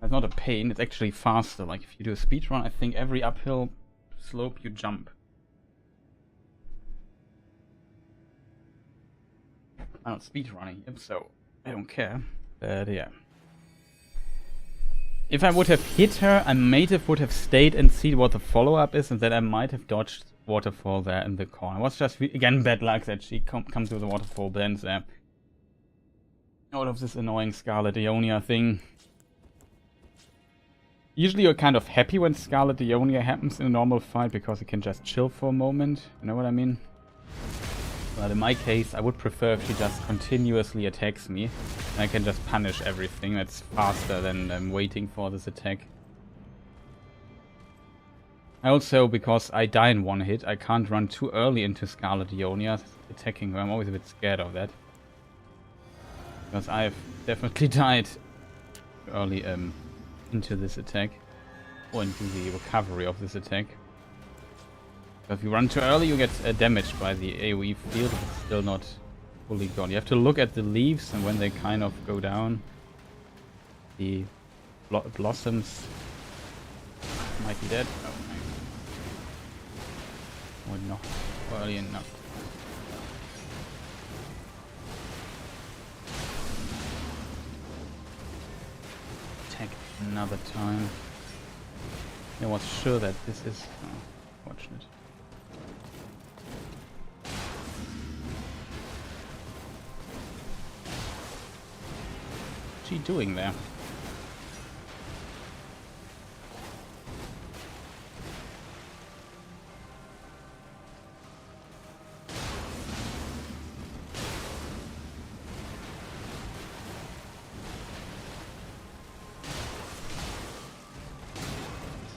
It's not a pain, it's actually faster. Like if you do a speed run, I think every uphill slope you jump. I'm not speedrunning him, so I don't care. But yeah. If I would have hit her, I would have stayed and see what the follow-up is, and then I might have dodged waterfall there in the corner. It was just, again, bad luck that she comes with the waterfall blends there. Out of this annoying Scarlet Ionia thing. Usually you're kind of happy when Scarlet Ionia happens in a normal fight, because you can just chill for a moment. You know what I mean? But in my case, I would prefer if she just continuously attacks me. And I can just punish everything. That's faster than waiting for this attack. Also, because I die in one hit, I can't run too early into Scarlet Ionia attacking her. I'm always a bit scared of that. Because I've definitely died early into this attack. Or into the recovery of this attack. If you run too early, you get damaged by the AoE field, but it's still not fully gone. You have to look at the leaves and when they kind of go down. The blossoms might be dead. Oh, no. Or not early enough. Attack another time. I was sure that this is fortunate. What's she doing there?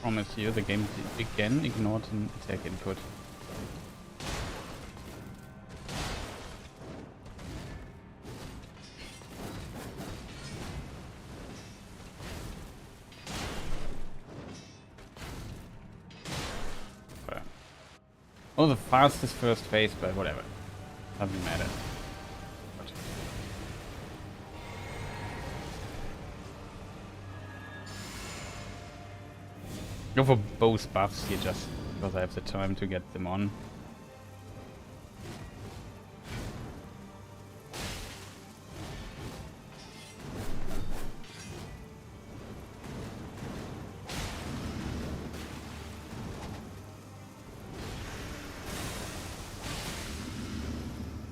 Promise you, the game again ignored an attack input. Well, the fastest first phase, but whatever. Doesn't matter. Go for both buffs here just because I have the time to get them on.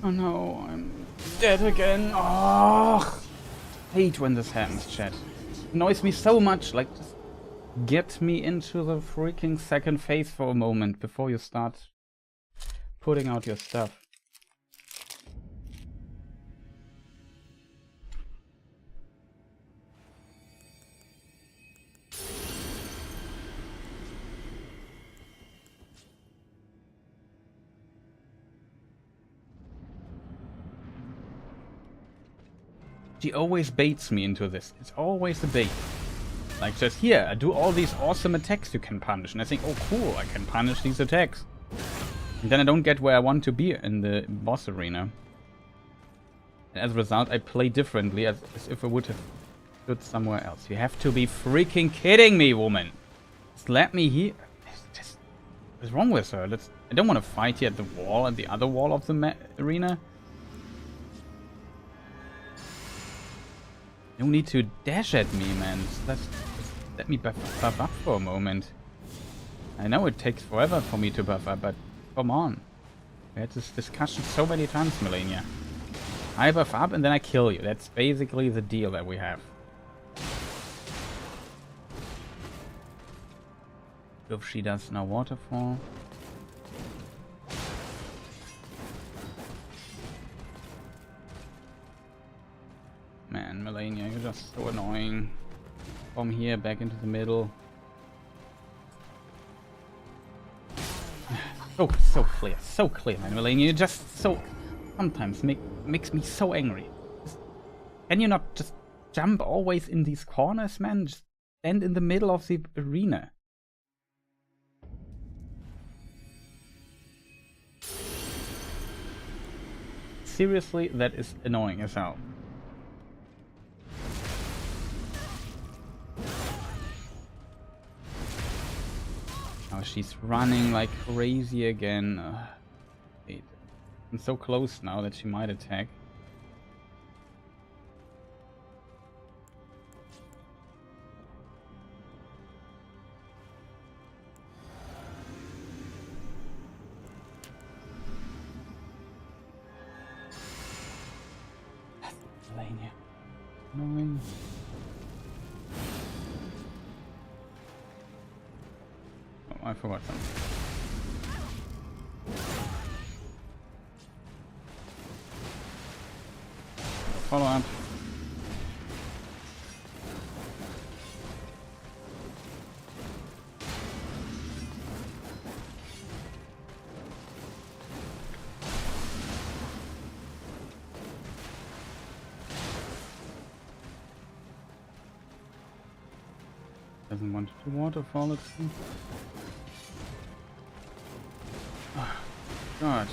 Oh no, I'm dead again. Oh, I hate when this happens, chat. It annoys me so much. Like, just get me into the freaking second phase for a moment before you start putting out your stuff. She always baits me into this. It's always a bait. Like, just here, I do all these awesome attacks you can punish. And I think, oh cool, I can punish these attacks. And then I don't get where I want to be in the boss arena. And as a result, I play differently as if I would have stood somewhere else. You have to be freaking kidding me, woman. Just let me here. Just, what's wrong with her? I don't want to fight here at the wall, at the other wall of the arena. No need to dash at me, man. Just let me buff up for a moment. I know it takes forever for me to buff up, but come on. We had this discussion so many times, Malenia. I buff up and then I kill you. That's basically the deal that we have. If she does no waterfall. Man, Malenia, you're just so annoying. From here, back into the middle. So clear, man. Malenia, you're just so... Sometimes makes me so angry. Can you not just jump always in these corners, man? Just stand in the middle of the arena. Seriously, that is annoying as hell. Oh, she's running like crazy again. Wait. I'm so close now that she might attack. Malenia. Annoying. I forgot something. Follow up. Doesn't want to waterfall it. Oh, God.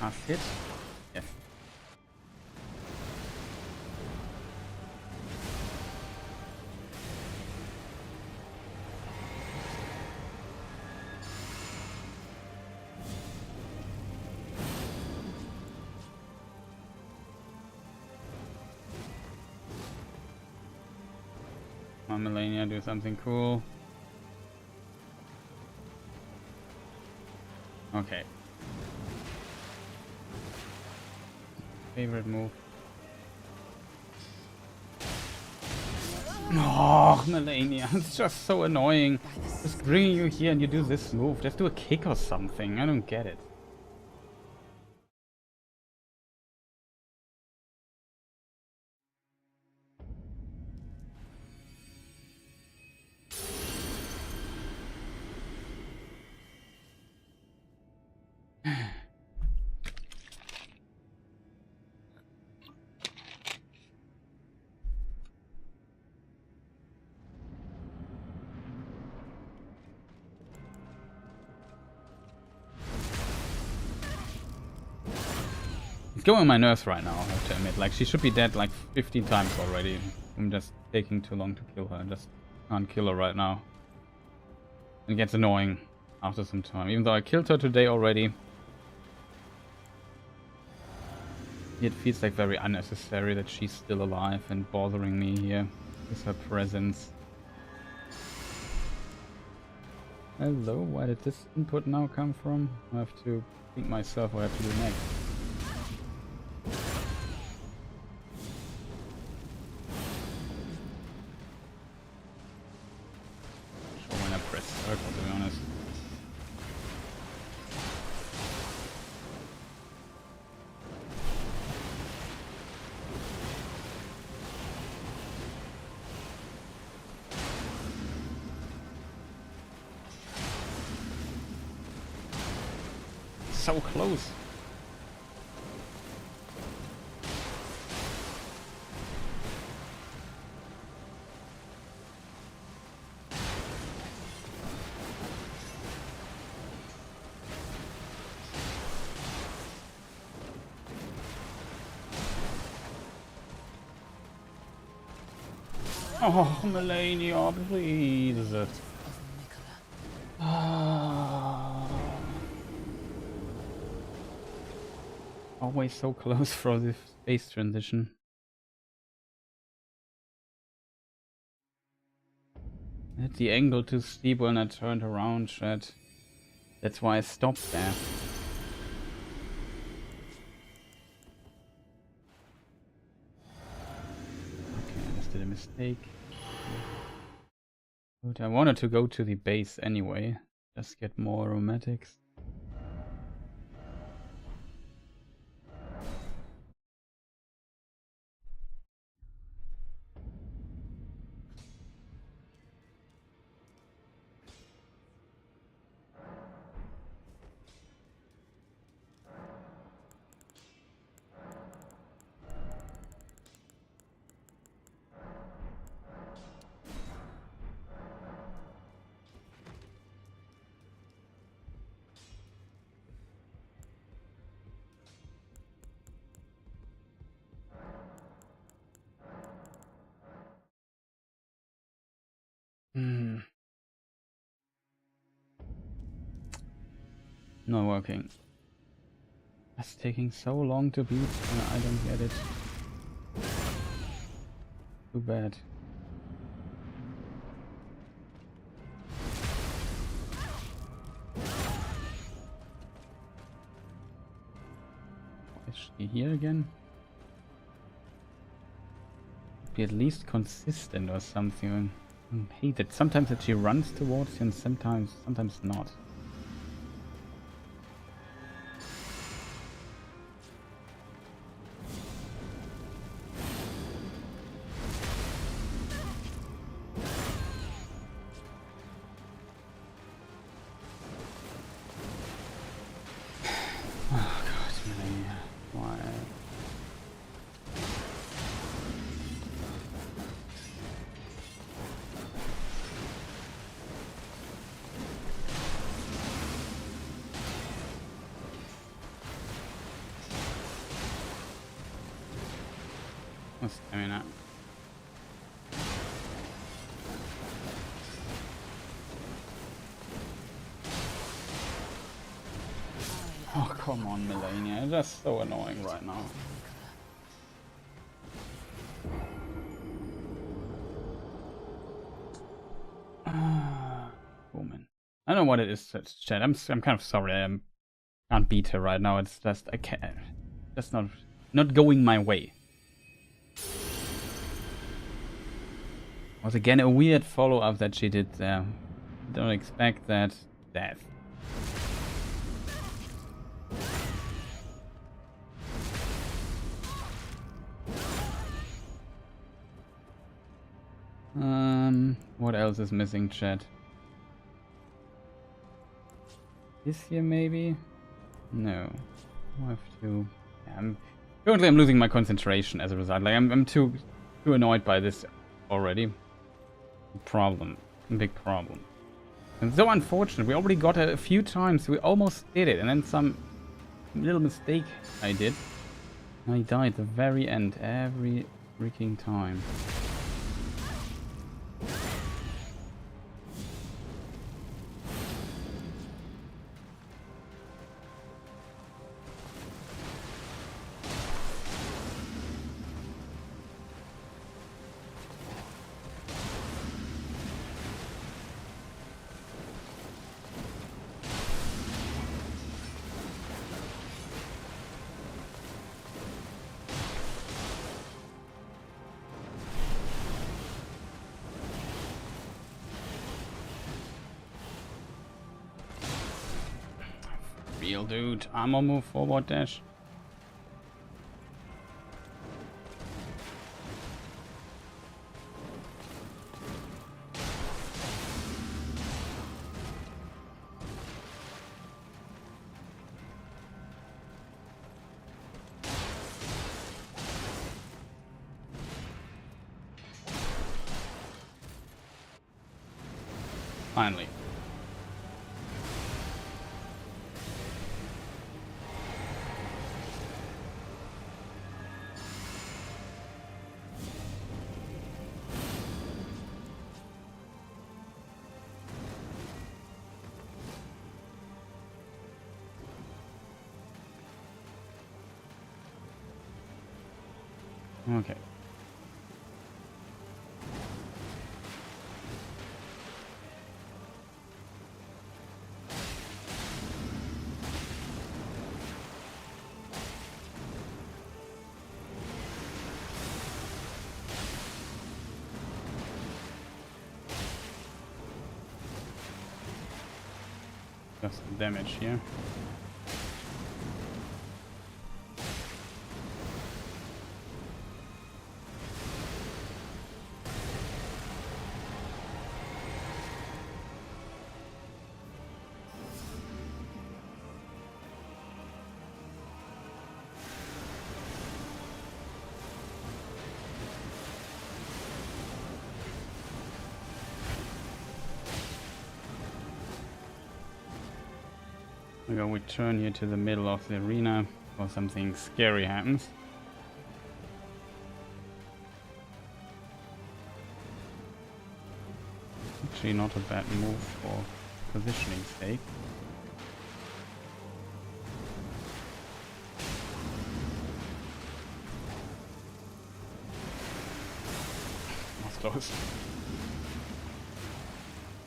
Half hit. Yes. Come on, Malenia, do something cool. Okay. Favorite move. Oh, Malenia, it's just so annoying. Just bringing you here and you do this move. Just do a kick or something. I don't get it. It's going on my nerves right now, I have to admit. Like, she should be dead like 15 times already. I'm just taking too long to kill her. I just can't kill her right now. It gets annoying after some time. Even though I killed her today already, it feels like very unnecessary that she's still alive and bothering me here with her presence. Hello, where did this input now come from? I have to think myself what I have to do next. Sure, when I press circle, to be honest. So close. Oh, Malenia, please. Always so close for the space transition. At the angle too steep when I turned around, chat. That's why I stopped there. Okay, I just did a mistake. But I wanted to go to the base anyway. Just get more aromatics. Not working. It's taking so long to beat. I don't get it. Too bad. Is she here again? Be at least consistent or something. I hate it. Sometimes that she runs towards you and sometimes not. No stamina. Oh, come on, Malenia. It's just so annoying right now. Woman. I don't know what it is, chat. I'm kind of sorry. I can't beat her right now. It's just I can't. Just not going my way. Was again a weird follow-up that she did there. Don't expect that. Death. What else is missing, chat? This here maybe? No. I have to. Yeah, currently I'm losing my concentration as a result. Like I'm too annoyed by this already. Problem. Big problem. And so unfortunate. We already got it a few times. We almost did it, and then some little mistake I did. I died at the very end every freaking time. Real dude, armor move, forward dash. Finally. Okay. Just some damage here. We're gonna return here to the middle of the arena before something scary happens. Actually not a bad move for positioning sake. That's close.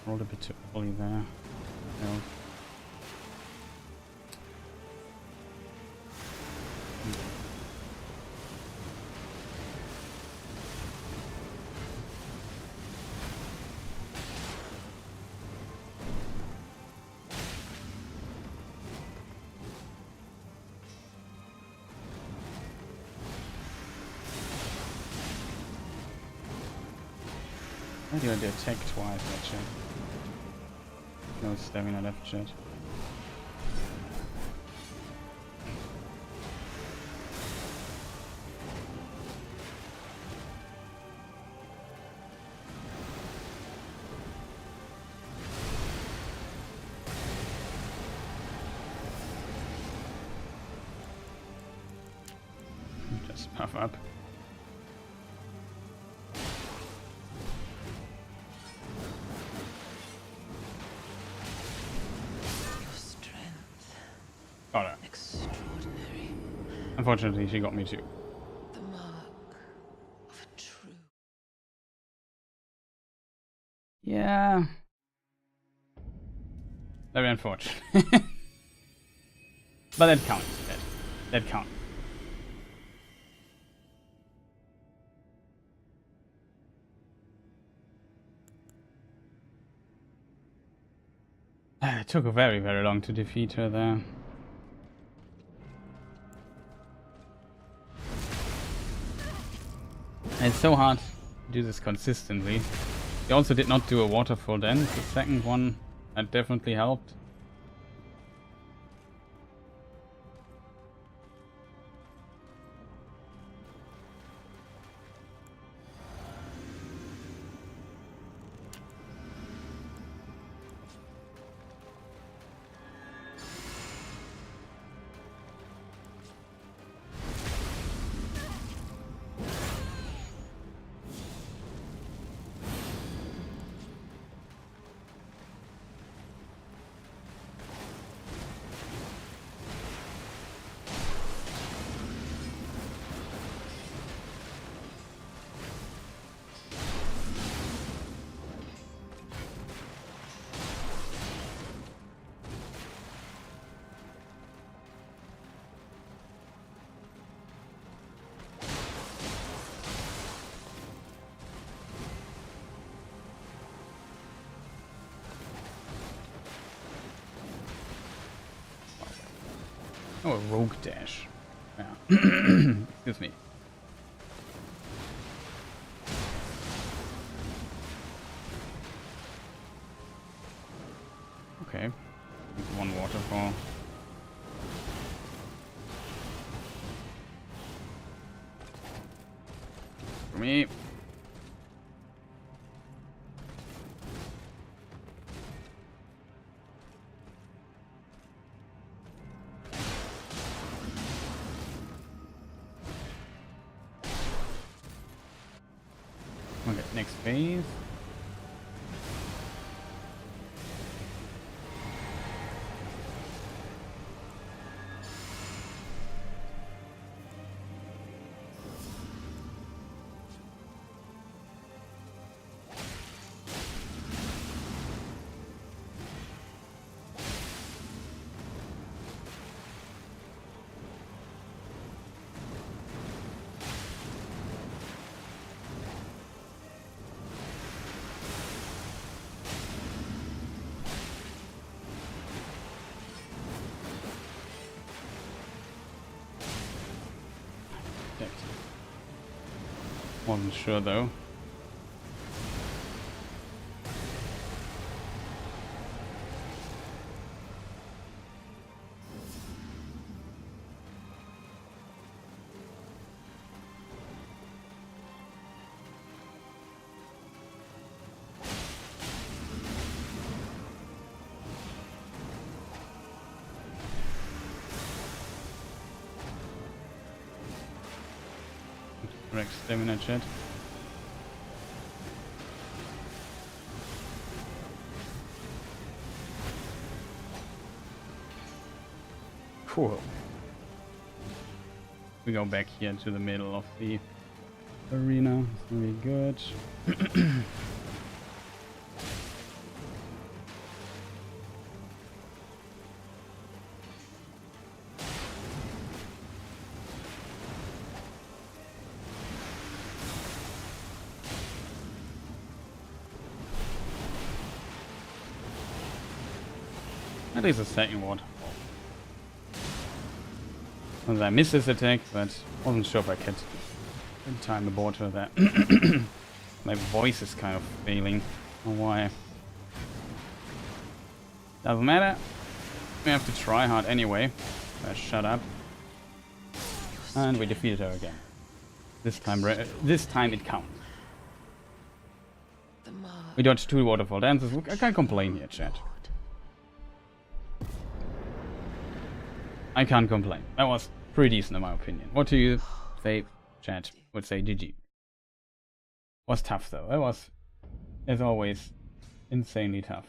Rolled a bit too early there. No. Why did I attack twice actually? No stamina left, chat. Just puff up. Got her. Extraordinary. Unfortunately, she got me too. The mark of a true. Yeah. Very unfortunate. But that counts. That counts. It took very, very long to defeat her there. And it's so hard to do this consistently. They also did not do a waterfall then. The second one, that definitely helped. Oh, a rogue dash. Yeah. Excuse me. Okay. One waterfall. For me. Okay, next phase. Wasn't sure though. Correct stamina chat. Cool. We go back here to the middle of the arena. It's gonna be good. At least a second waterfall. Well, I missed this attack, but wasn't sure if I could in time aboard her there. My voice is kind of failing. I don't know why. Doesn't matter. We have to try hard anyway. Shut up. And we defeated her again. This time it counts. We dodged 2 waterfall dances. I can't complain here, chat. I can't complain. That was pretty decent in my opinion. What do you say, chat? Would say GG. Was tough though. It was, as always, insanely tough.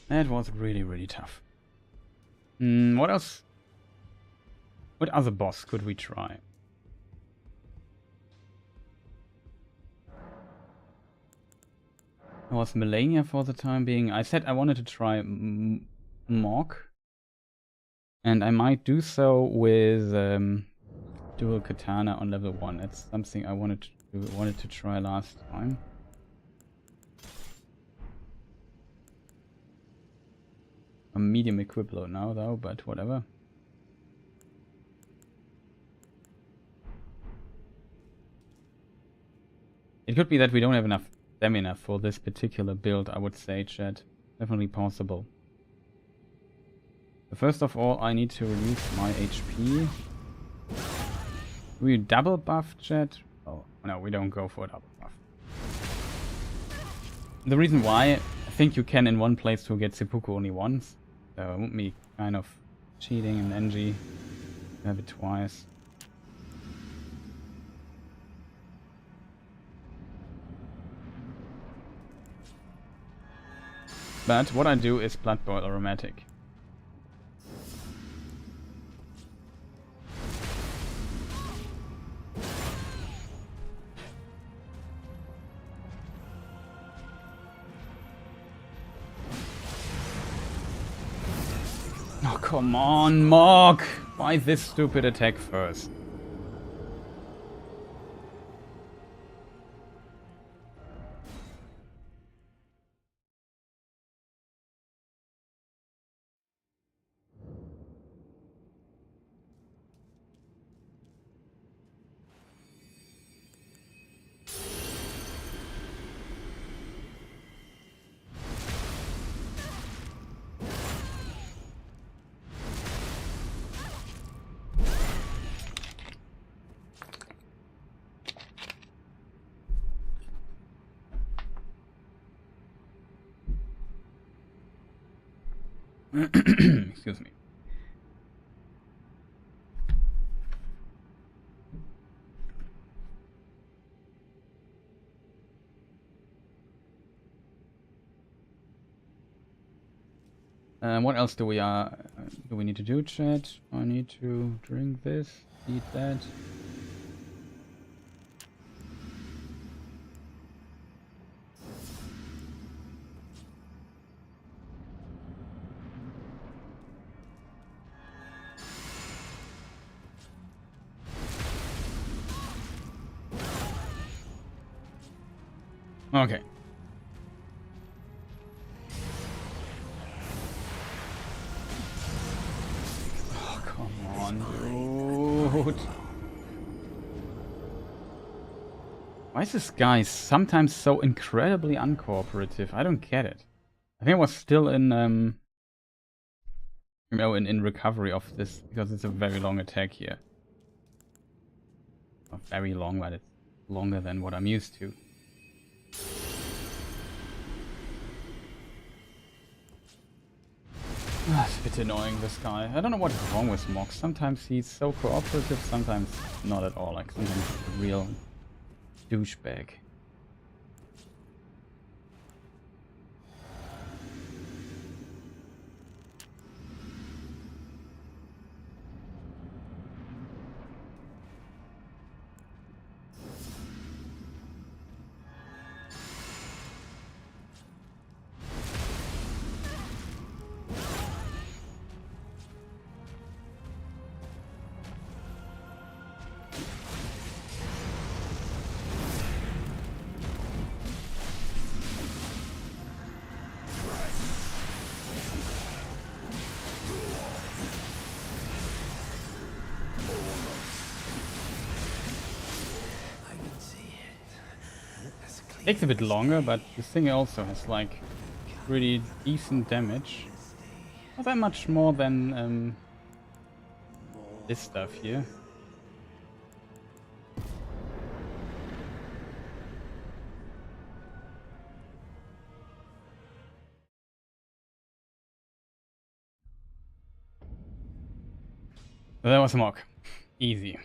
That was really, really tough. What else? What other boss could we try? It was Malenia for the time being. I said I wanted to try Mog. And I might do so with dual katana on level 1. That's something I wanted to try last time. I'm medium equip load now though, but whatever. It could be that we don't have enough stamina for this particular build, I would say, chat. Definitely possible. First of all, I need to reduce my HP. Do we double buff, chat? Oh, no, we don't go for a double buff. The reason why, I think you can in one playthrough get seppuku only once. So it would be kind of cheating in NG to have it twice. But what I do is Blood Boil Aromatic. Oh, come on, Mog! Why this stupid attack first? Excuse me. What else do we need to do, chat? I need to drink this, eat that. Okay. Oh, come on, dude. Why is this guy sometimes so incredibly uncooperative? I don't get it. I think I was still in in recovery of this because it's a very long attack here. Not very long, but it's longer than what I'm used to. It's a bit annoying, this guy. I don't know what is wrong with Mox. Sometimes he's so cooperative, sometimes not at all. Like, sometimes he's a real douchebag. Takes a bit longer, but this thing also has like pretty decent damage. Not that much more than this stuff here. So that was a mock. Easy.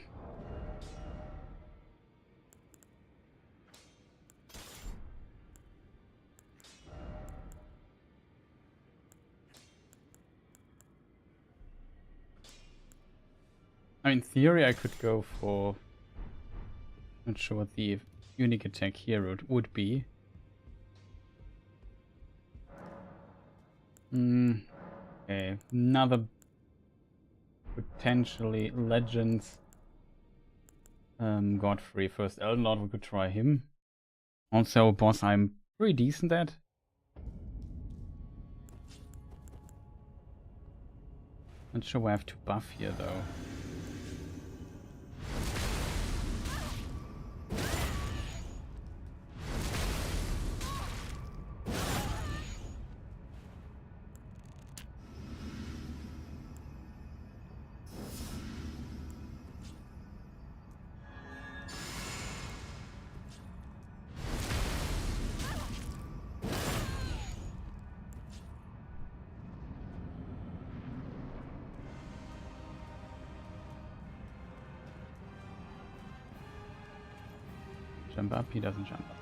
In theory, I could go for... Not sure what the unique attack here would be. Okay, another potentially Legends. Godfrey, first Elden Lord, we could try him. Also a boss I'm pretty decent at. Not sure where I have to buff here though. Jump up, he doesn't jump up.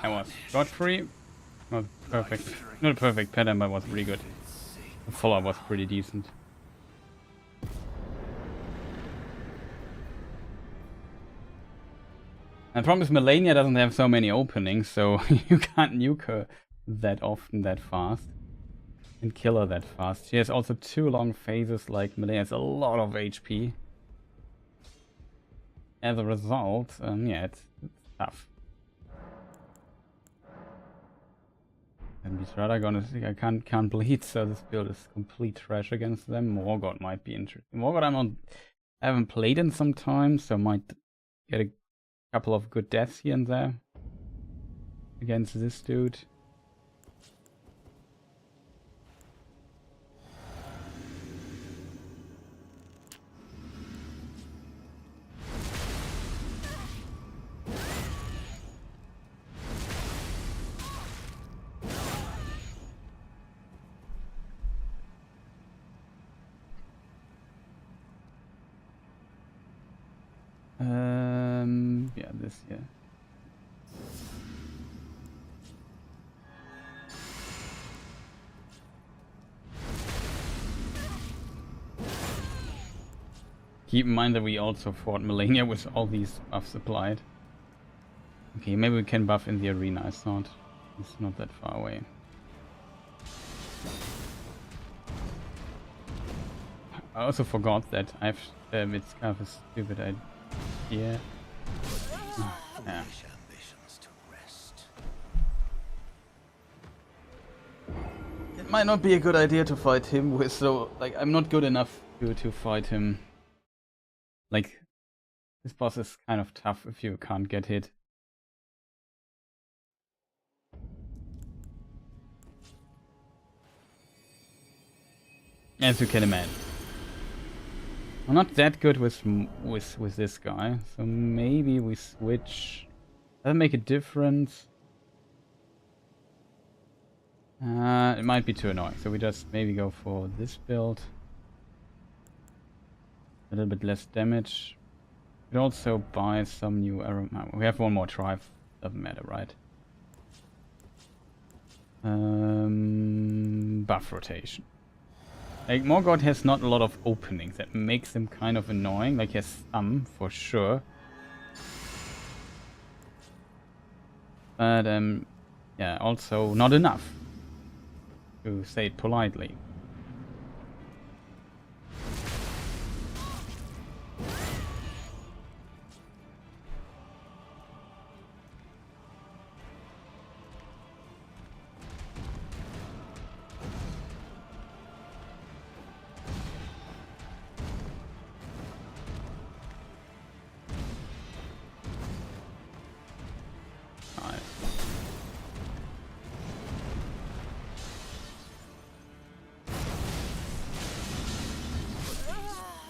I was Godfrey. Not perfect. Not a perfect pattern, but was pretty good. The follow-up was pretty decent. The problem is Malenia doesn't have so many openings, so you can't nuke her that often, that fast. And kill her that fast. She has also 2 long phases, like Malenia has a lot of HP. As a result, yeah, it's tough. And he's rather gonna think I can't bleed, so this build is complete trash against them. Morgott might be interesting. Morgott I haven't played in some time, so might get a couple of good deaths here and there against this dude. Yeah, this here. Keep in mind that we also fought Malenia with all these buffs applied. Okay, maybe we can buff in the arena. It's not that far away. I also forgot that it's kind of a stupid idea. Yeah. It might not be a good idea to fight him with, so like I'm not good enough to fight him. Like this boss is kind of tough if you can't get hit. As you can imagine. I'm not that good with this guy, so maybe we switch. Doesn't make a difference. It might be too annoying, so we just maybe go for this build. A little bit less damage. Could also buy some new arrow. We have one more try. Doesn't matter, right? Buff rotation. Like, Morgott has not a lot of openings. That makes him kind of annoying. Like, he has some, for sure. But, yeah, also not enough. To say it politely.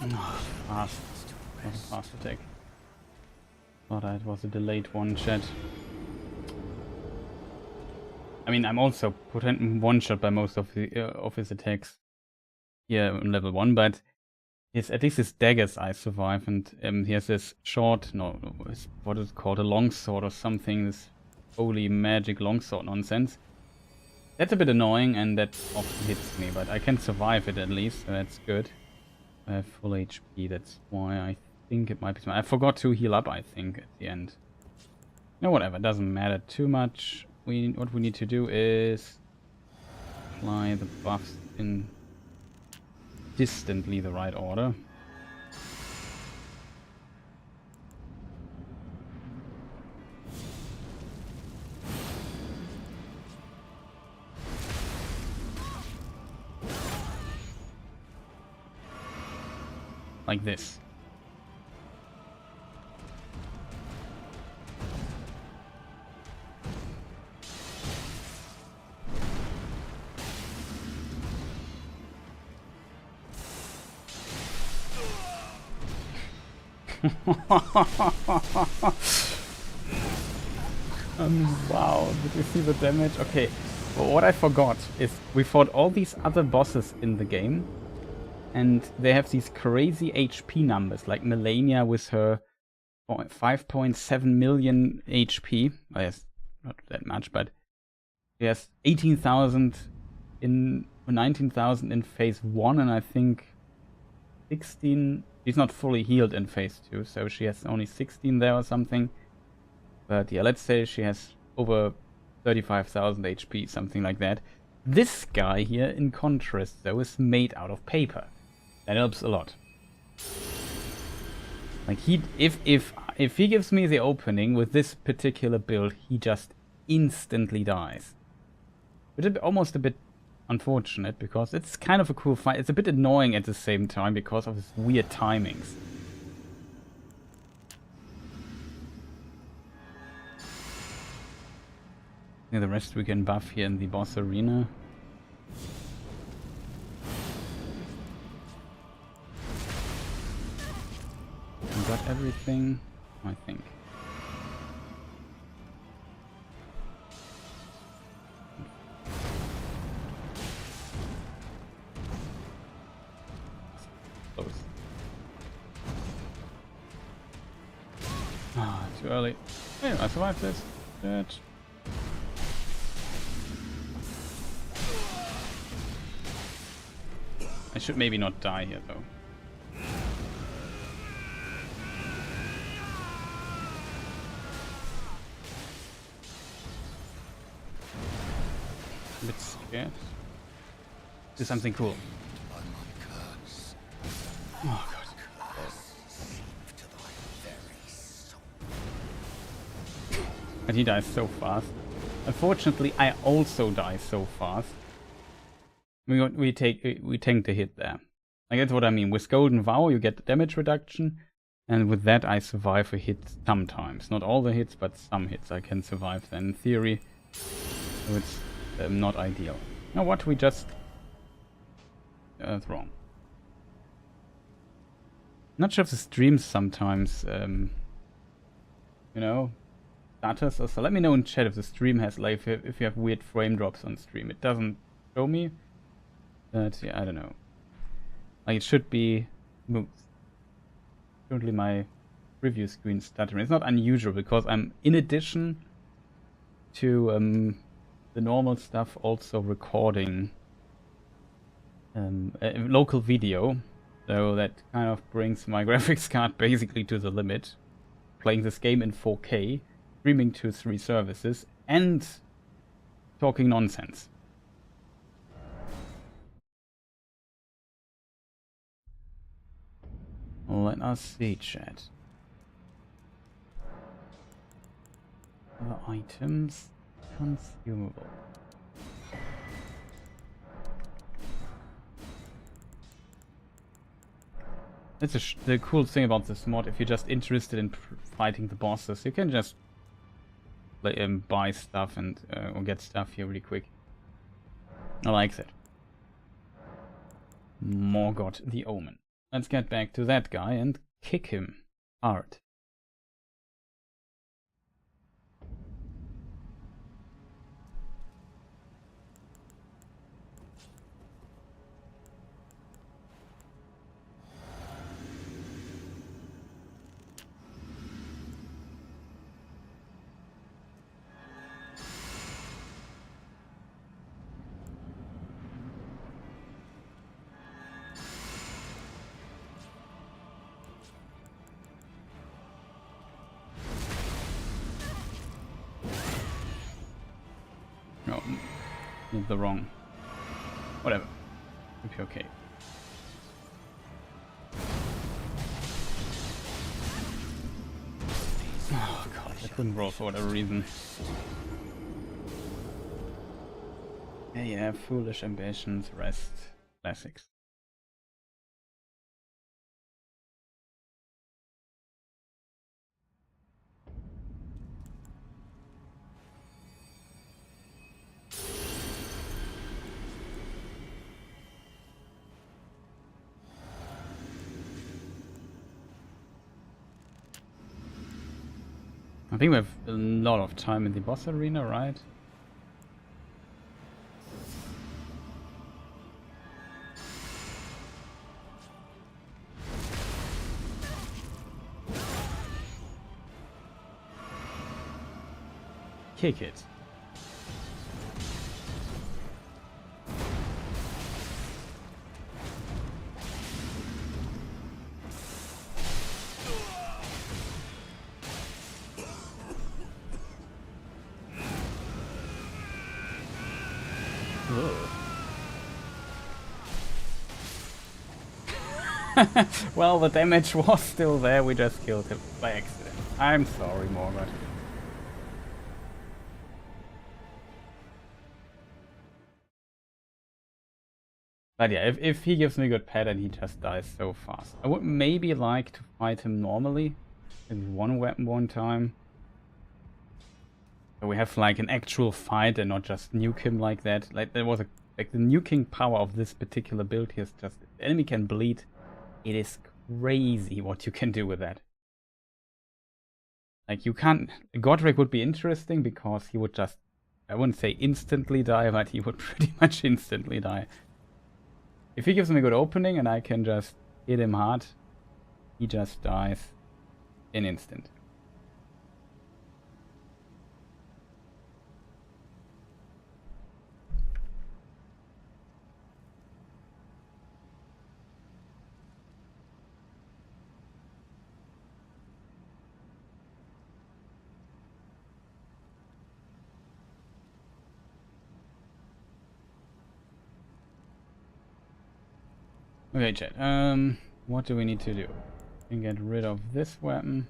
Oh, fast. Not a fast attack. Thought it was a delayed one shot. I mean, I'm also one shot by most of his attacks here on level 1, but at least his daggers I survive, and he has this short, what is it called, a longsword or something, this holy magic longsword nonsense. That's a bit annoying, and that often hits me, but I can survive it at least, so that's good. I have full HP, that's why I think it might be smart. I forgot to heal up, I think, at the end. No, whatever, doesn't matter too much. What we need to do is apply the buffs in distantly the right order. Like this. Wow, did you see the damage? Okay, well, what I forgot is we fought all these other bosses in the game, and they have these crazy HP numbers, like Malenia with her 5.7 million HP. Well, yes, not that much, but she has 18,000 in 19,000 in phase 1, and I think 16. She's not fully healed in phase 2, so she has only 16 there or something. But yeah, let's say she has over 35,000 HP, something like that. This guy here, in contrast, though, is made out of paper. That helps a lot. Like if he gives me the opening with this particular build, he just instantly dies. Which is almost a bit unfortunate, because it's kind of a cool fight. It's a bit annoying at the same time because of his weird timings. Yeah, the rest we can buff here in the boss arena. We got everything, I think. Close. Ah, too early. Hey, I survived this. Good. I should maybe not die here, though. A bit scared. Do something cool. Oh god. But he dies so fast. Unfortunately, I also die so fast. We tank the hit there. Like, that's what I mean. With Golden Vow, you get damage reduction, and with that, I survive a hit sometimes. Not all the hits, but some hits I can survive then, in theory. So it's not ideal. Now, what we just wrong. Not sure if the streams sometimes, you know, stutters or so. Let me know in chat if the stream has, like, if you have weird frame drops on stream. It doesn't show me. But yeah, I don't know. Like, it should be smooth. Currently my review screen stuttering. It's not unusual because I'm, in addition to the normal stuff, also recording a local video. So that kind of brings my graphics card basically to the limit. Playing this game in 4K, streaming to 3 services, and talking nonsense. Let us see, chat. Other items. Consumable. That's the cool thing about this mod. If you're just interested in fighting the bosses, you can just buy stuff and or get stuff here really quick. I like that. Morgoth the Omen. let's get back to that guy and kick him hard. No, did the wrong. Whatever. It'll be okay. Oh god, I couldn't roll for whatever reason. Yeah, foolish ambitions, rest, classics. I think we have a lot of time in the boss arena, right? Kick it. Well, the damage was still there, we just killed him by accident. I'm sorry, Morgoth. But yeah, if he gives me a good pattern, he just dies so fast. I would maybe like to fight him normally. Maybe one weapon one time. So we have like an actual fight and not just nuke him like that. Like there was a like the nuking power of this particular build here is just the enemy can bleed. It is crazy what you can do with that. Like you can't. Godric would be interesting because he would just, I wouldn't say instantly die, but he would pretty much instantly die. If he gives me a good opening and I can just hit him hard, he just dies in instant. Okay, chat. What do we need to do? We can get rid of this weapon.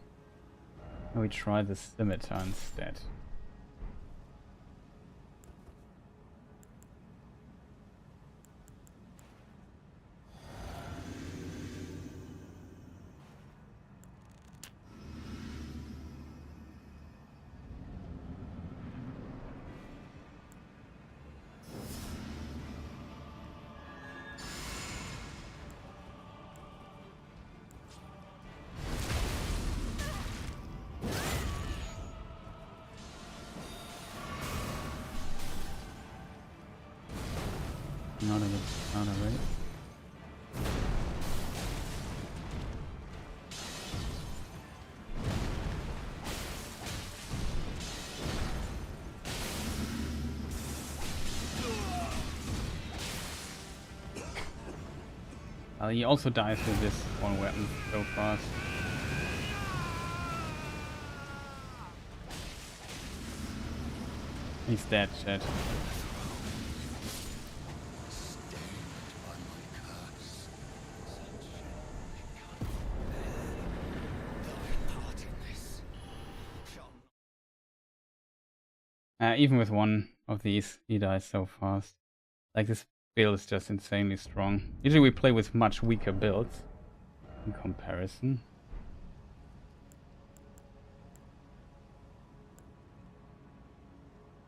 And we try the scimitar instead. Not already. He also dies with this one weapon so fast. He's dead, chat. Even with one of these, he dies so fast. Like, this build is just insanely strong. Usually we play with much weaker builds in comparison.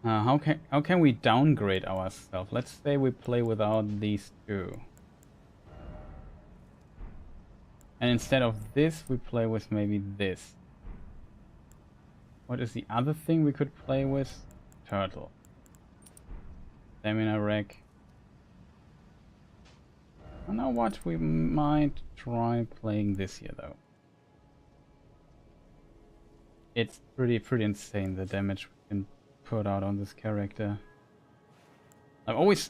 How can we downgrade ourselves? Let's say we play without these two. And instead of this, we play with maybe this. What is the other thing we could play with? Turtle. Stamina rack. I know what, we might try playing this here though. It's pretty insane the damage we can put out on this character. I've always,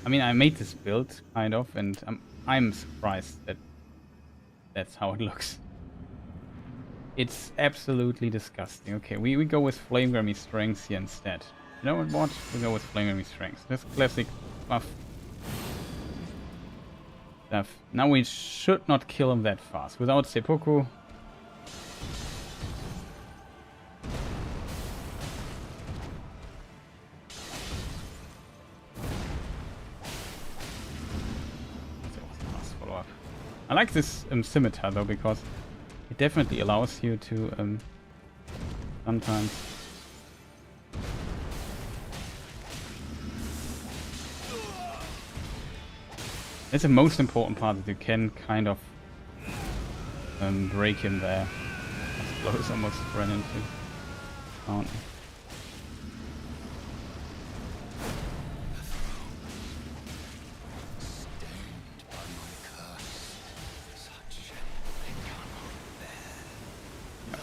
I mean, I made this build kind of, and I'm surprised that that's how it looks. It's absolutely disgusting. Okay, we go with Flame Grammy Strength here instead. You know what? We go with Flame Grammy Strength. That's classic buff stuff. Now we should not kill him that fast. Without seppuku. I like this scimitar though, because it definitely allows you to sometimes it's the most important part, that you can kind of break him there. Close, almost ran into fountain.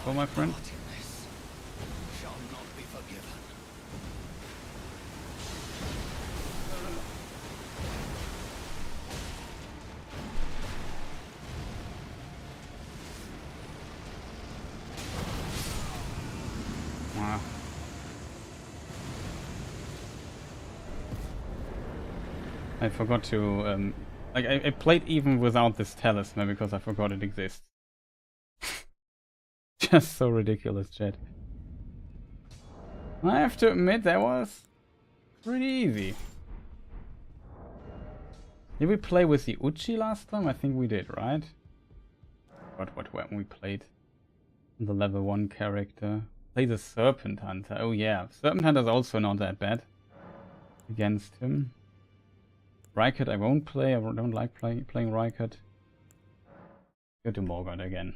Careful, my friend. Wow. I forgot to like I played even without this talisman because I forgot it exists. Just so ridiculous, chat. I have to admit, that was pretty easy. Did we play with the Uchi last time? I think we did, right? What weapon we played? The level 1 character. Play the Serpent Hunter. Oh yeah, Serpent Hunter is also not that bad against him. Rykard I won't play. I don't like playing Rykard. Go to Morgott again.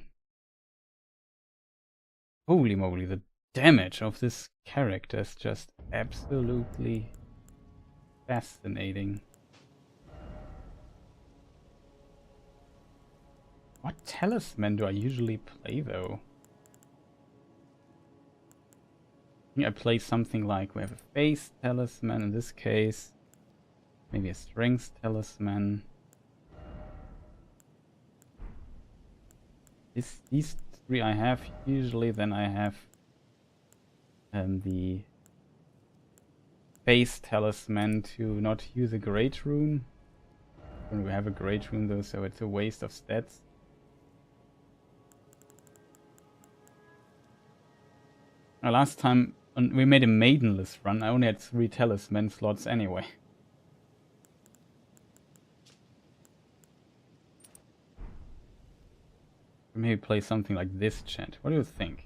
Holy moly, the damage of this character is just absolutely fascinating. What talisman do I usually play though? I think I play something like, we have a face talisman in this case. Maybe a strength talisman. These three I have usually, then I have the face talisman to not use a great rune. When we have a great rune though, so it's a waste of stats. Last time we made a maidenless run, I only had 3 talisman slots anyway. Maybe play something like this, chat. What do you think?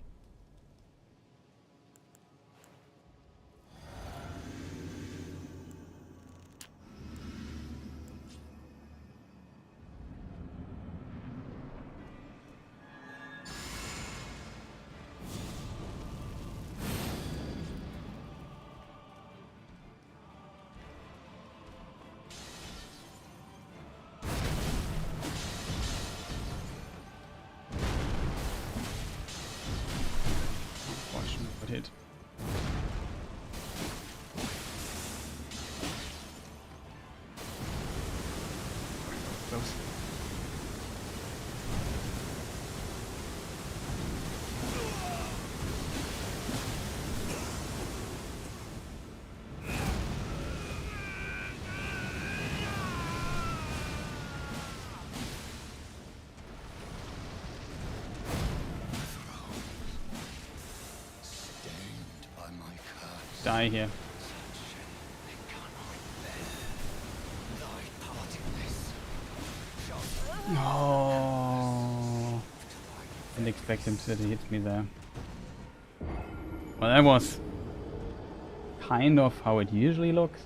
Hit. Close. Die here. Oh, didn't expect him to hit me there. Well, that was kind of how it usually looks.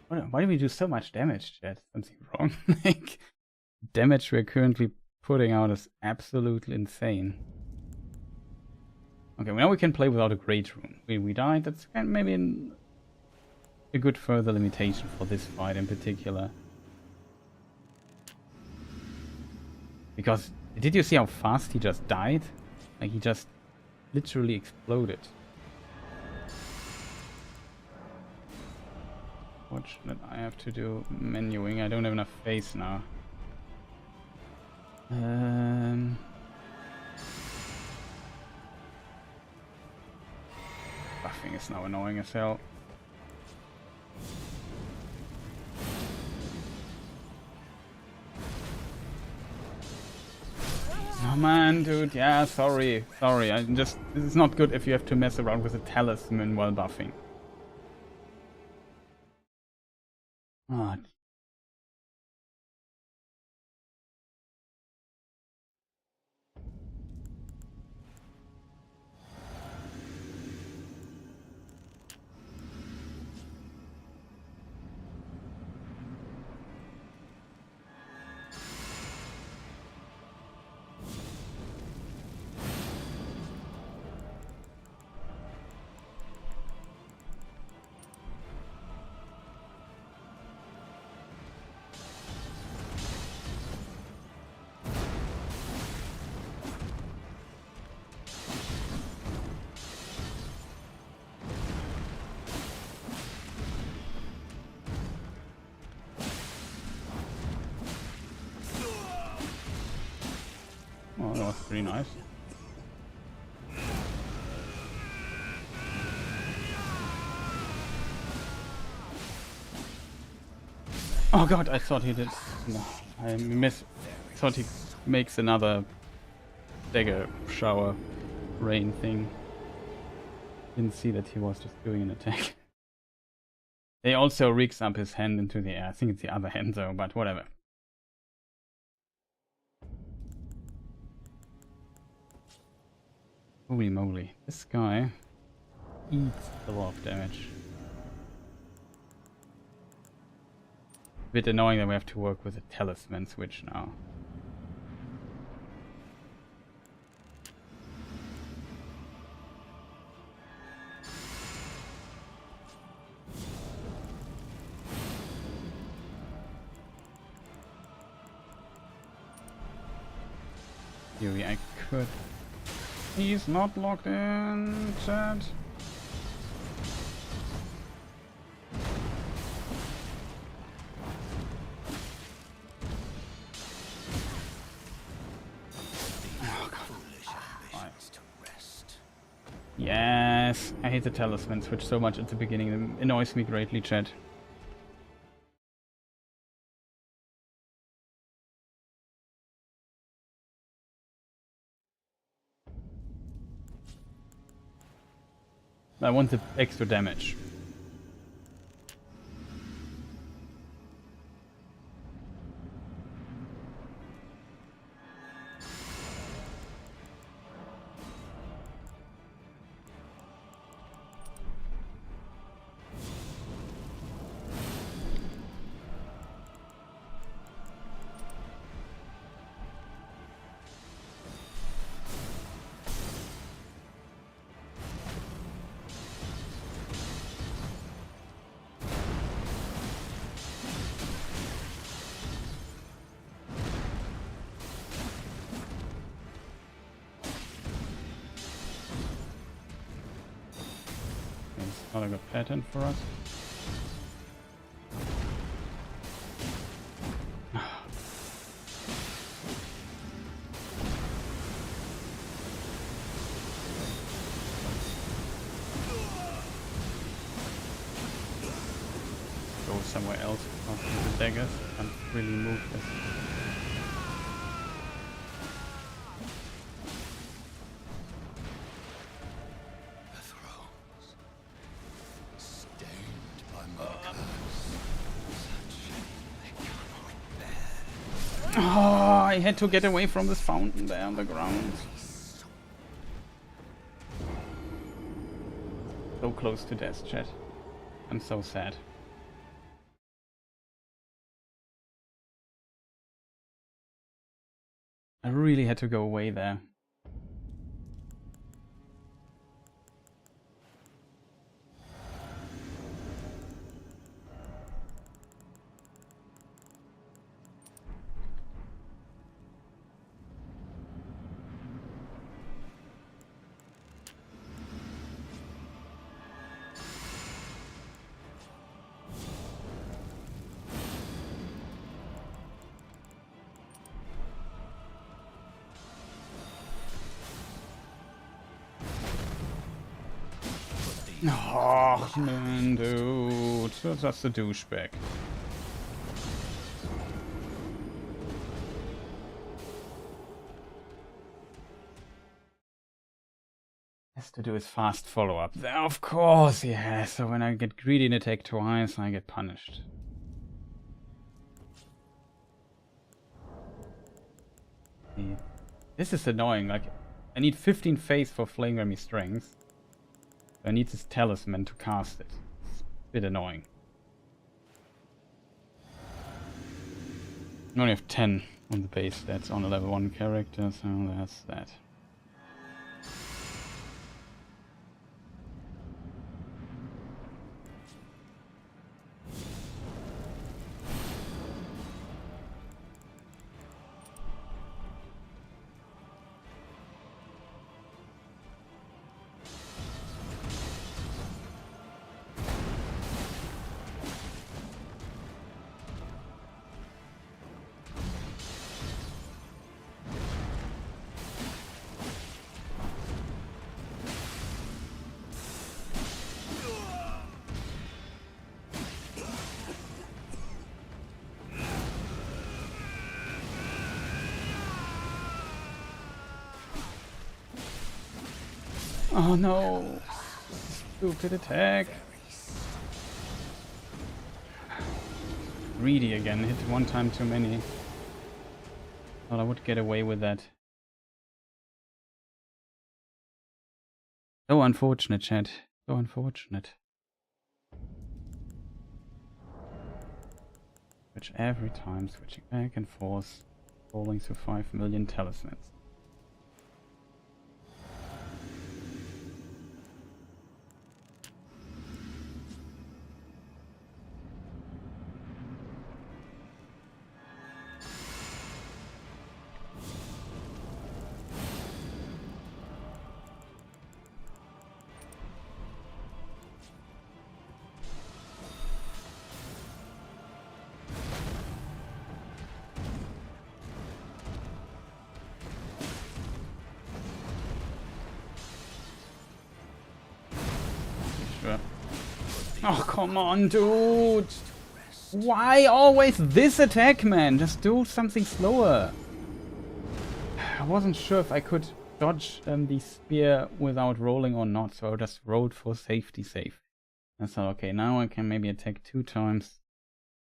Why do we do so much damage, chat? Something wrong? Like, damage we're currently putting out is absolutely insane. Okay, well, now we can play without a Great Rune. We died. That's maybe a good further limitation for this fight in particular. Because, did you see how fast he just died? Like, he just literally exploded. Fortunate I have to do menuing. I don't have enough face now. Buffing is now annoying as hell. Oh man, dude, yeah, sorry. This is not good if you have to mess around with a talisman while buffing. Ah. Oh, that was pretty nice. Oh god, I thought he did. No, thought he makes another dagger shower rain thing. Didn't see that he was just doing an attack. They also rigs up his hand into the air. I think it's the other hand though, but whatever. Holy moly, this guy eats a lot of damage. A bit annoying that we have to work with a talisman switch now. Theory, I could. He's not locked in, chat. Oh, God. Yes, I hate the talisman switch so much at the beginning. It annoys me greatly, chat. I want the extra damage. Not a good pattern for us. Go somewhere else after the daggers. Can't really move this. Oh, I had to get away from this fountain there on the ground. So close to death, chat. I'm so sad. I really had to go away there. Oh man, dude, you're just a douchebag. Has to do his fast follow-up. Of course he has. So when I get greedy and attack twice, I get punished. This is annoying. Like, I need 15 faith for Flame Remy strength. I need this talisman to cast it. It's a bit annoying. I only have 10 on the base stats on a level 1 character, so that's that. Oh no! Stupid attack! Greedy again, hit one time too many. Thought I would get away with that. So unfortunate, chat. So unfortunate. Which every time switching back and forth, falling through 5 million talismans. Oh, come on, dude! Why always this attack, man? Just do something slower. I wasn't sure if I could dodge the spear without rolling or not, so I just rolled for safety's sake. I thought, okay, now I can maybe attack 2 times.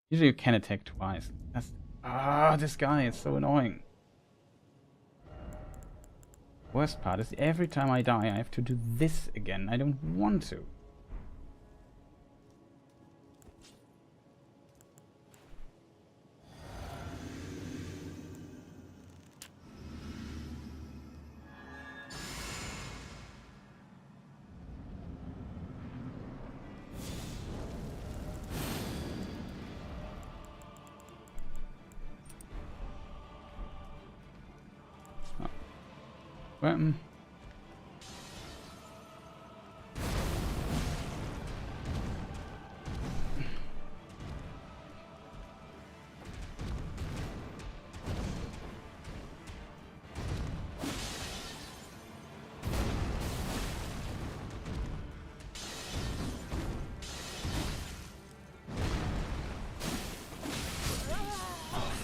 Usually you can attack twice. This guy is so annoying. Worst part is every time I die, I have to do this again. I don't want to. Weapon.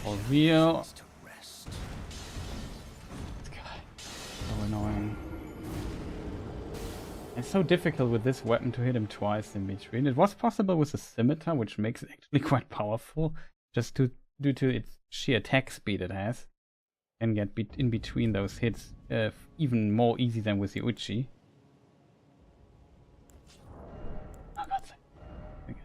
For real. It's so difficult with this weapon to hit him twice in between. It was possible with the scimitar, which makes it actually quite powerful, just due to its sheer attack speed it has. Can get in between those hits even more easy than with the Uchi. Oh god, okay.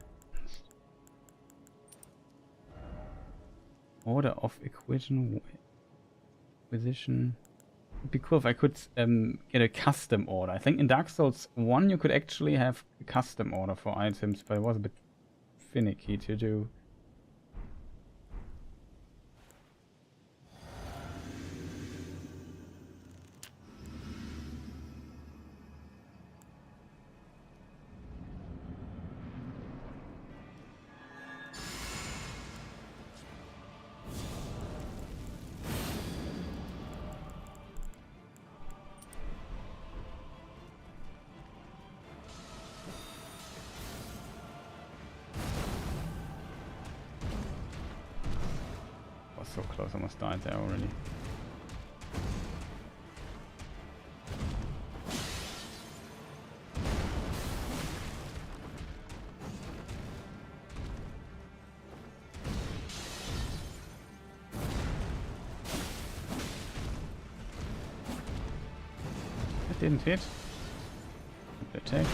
Order of Equation. Acquisition. It'd be cool if I could get a custom order. I think in Dark Souls 1 you could actually have a custom order for items, but it was a bit finicky to do. So close, almost died there already. It didn't hit. Good attack.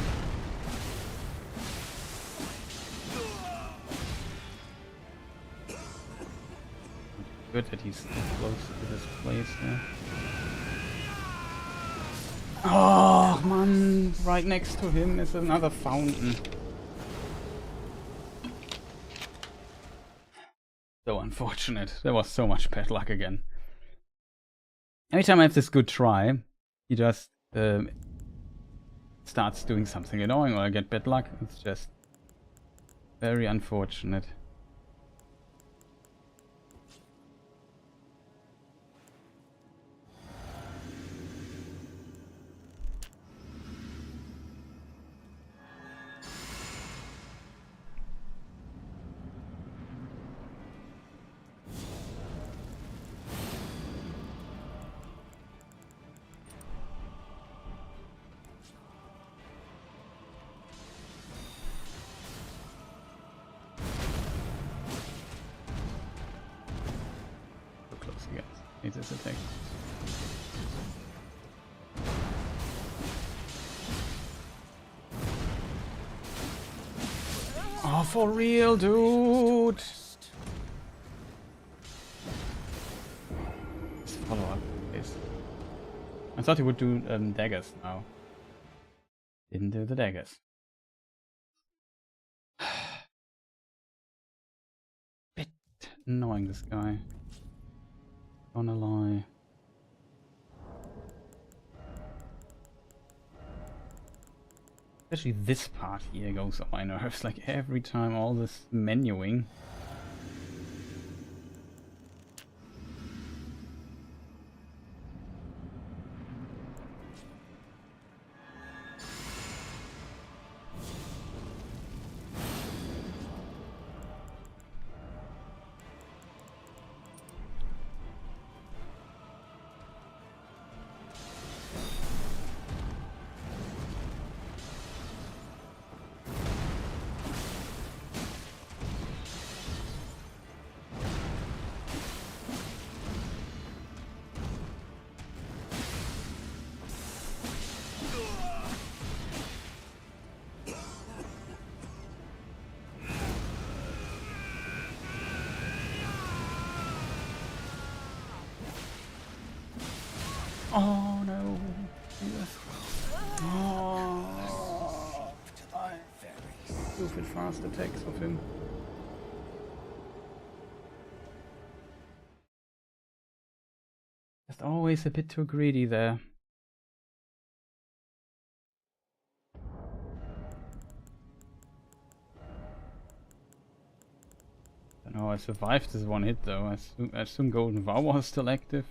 Good that he's close to this place there. Oh man, right next to him is another fountain. So unfortunate. There was so much bad luck again. Every time I have this good try, he just starts doing something annoying or I get bad luck. It's just very unfortunate. Need this attack. Oh, for real, dude! This follow-up is... I thought he would do daggers now. Didn't do the daggers. Bit annoying, this guy. Gonna lie. Especially this part here goes on my nerves, like every time all this menuing. Oh no! Oh! Stupid fast attacks of him. Just always a bit too greedy there. I don't know, I survived this one hit though. I assume Golden Vow was still active.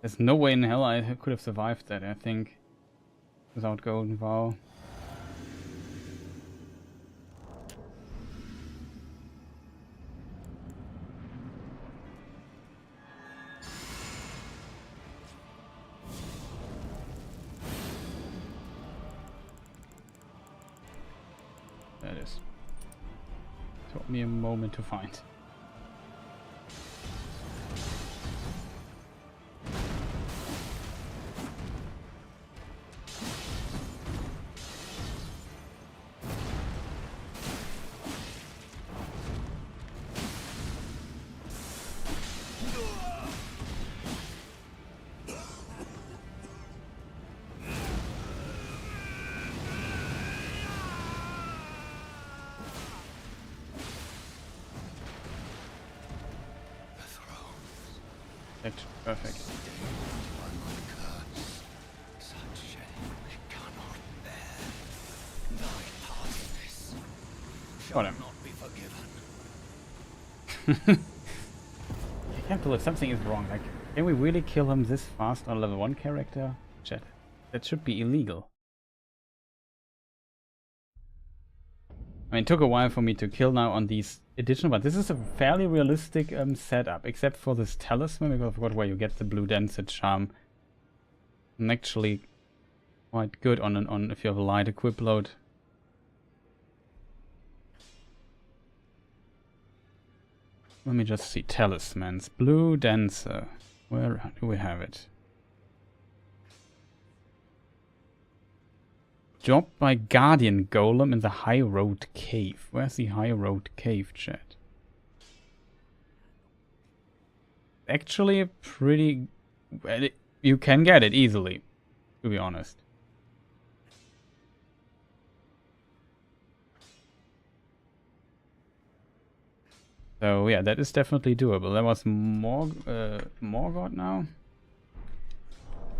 There's no way in hell I could have survived that, I think, without Golden Vow. There it is. Took me a moment to find. That's perfect. Got him. I can't believe something is wrong. Like, can we really kill him this fast on level 1 character? Chat. That should be illegal. I mean, it took a while for me to kill now on these additional, but this is a fairly realistic setup, except for this talisman, because I forgot where you get the blue Dancer charm. I'm actually quite good on if you have a light equip load. Let me just see talismans. Blue Dancer. Where do we have it? Job by Guardian Golem in the High Road Cave. Where's the High Road Cave, chat? Actually, pretty... Well, you can get it easily, to be honest. So yeah, that is definitely doable. There was Morgoth now.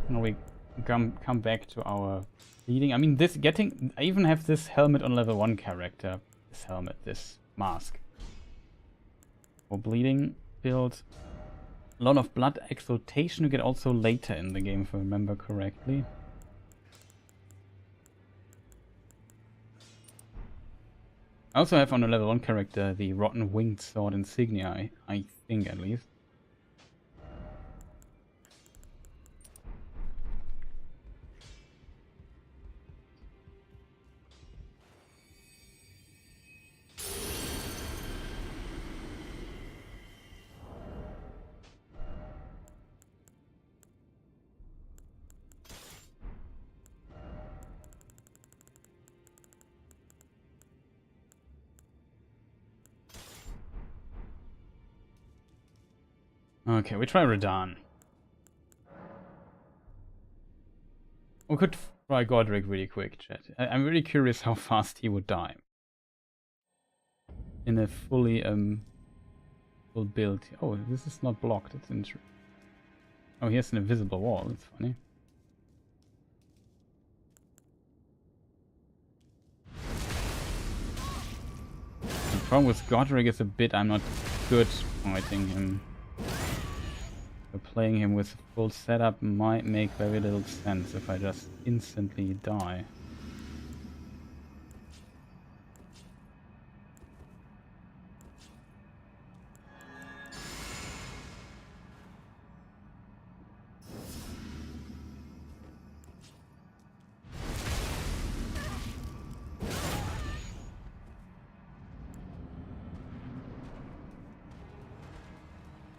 Now we come back to our leading. I mean, I even have this helmet on level 1 character. This helmet, this mask. For bleeding build. A lot of blood exaltation you get also later in the game, if I remember correctly. I also have on a level 1 character the Rotten Winged Sword insignia, I think at least. Okay, we try Radahn. We could try Godric really quick, chat. I'm really curious how fast he would die. In a fully full build. Oh, this is not blocked. It's interesting. Oh, he has an invisible wall. That's funny. The problem with Godric is a bit I'm not good fighting him. So playing him with full setup might make very little sense if I just instantly die.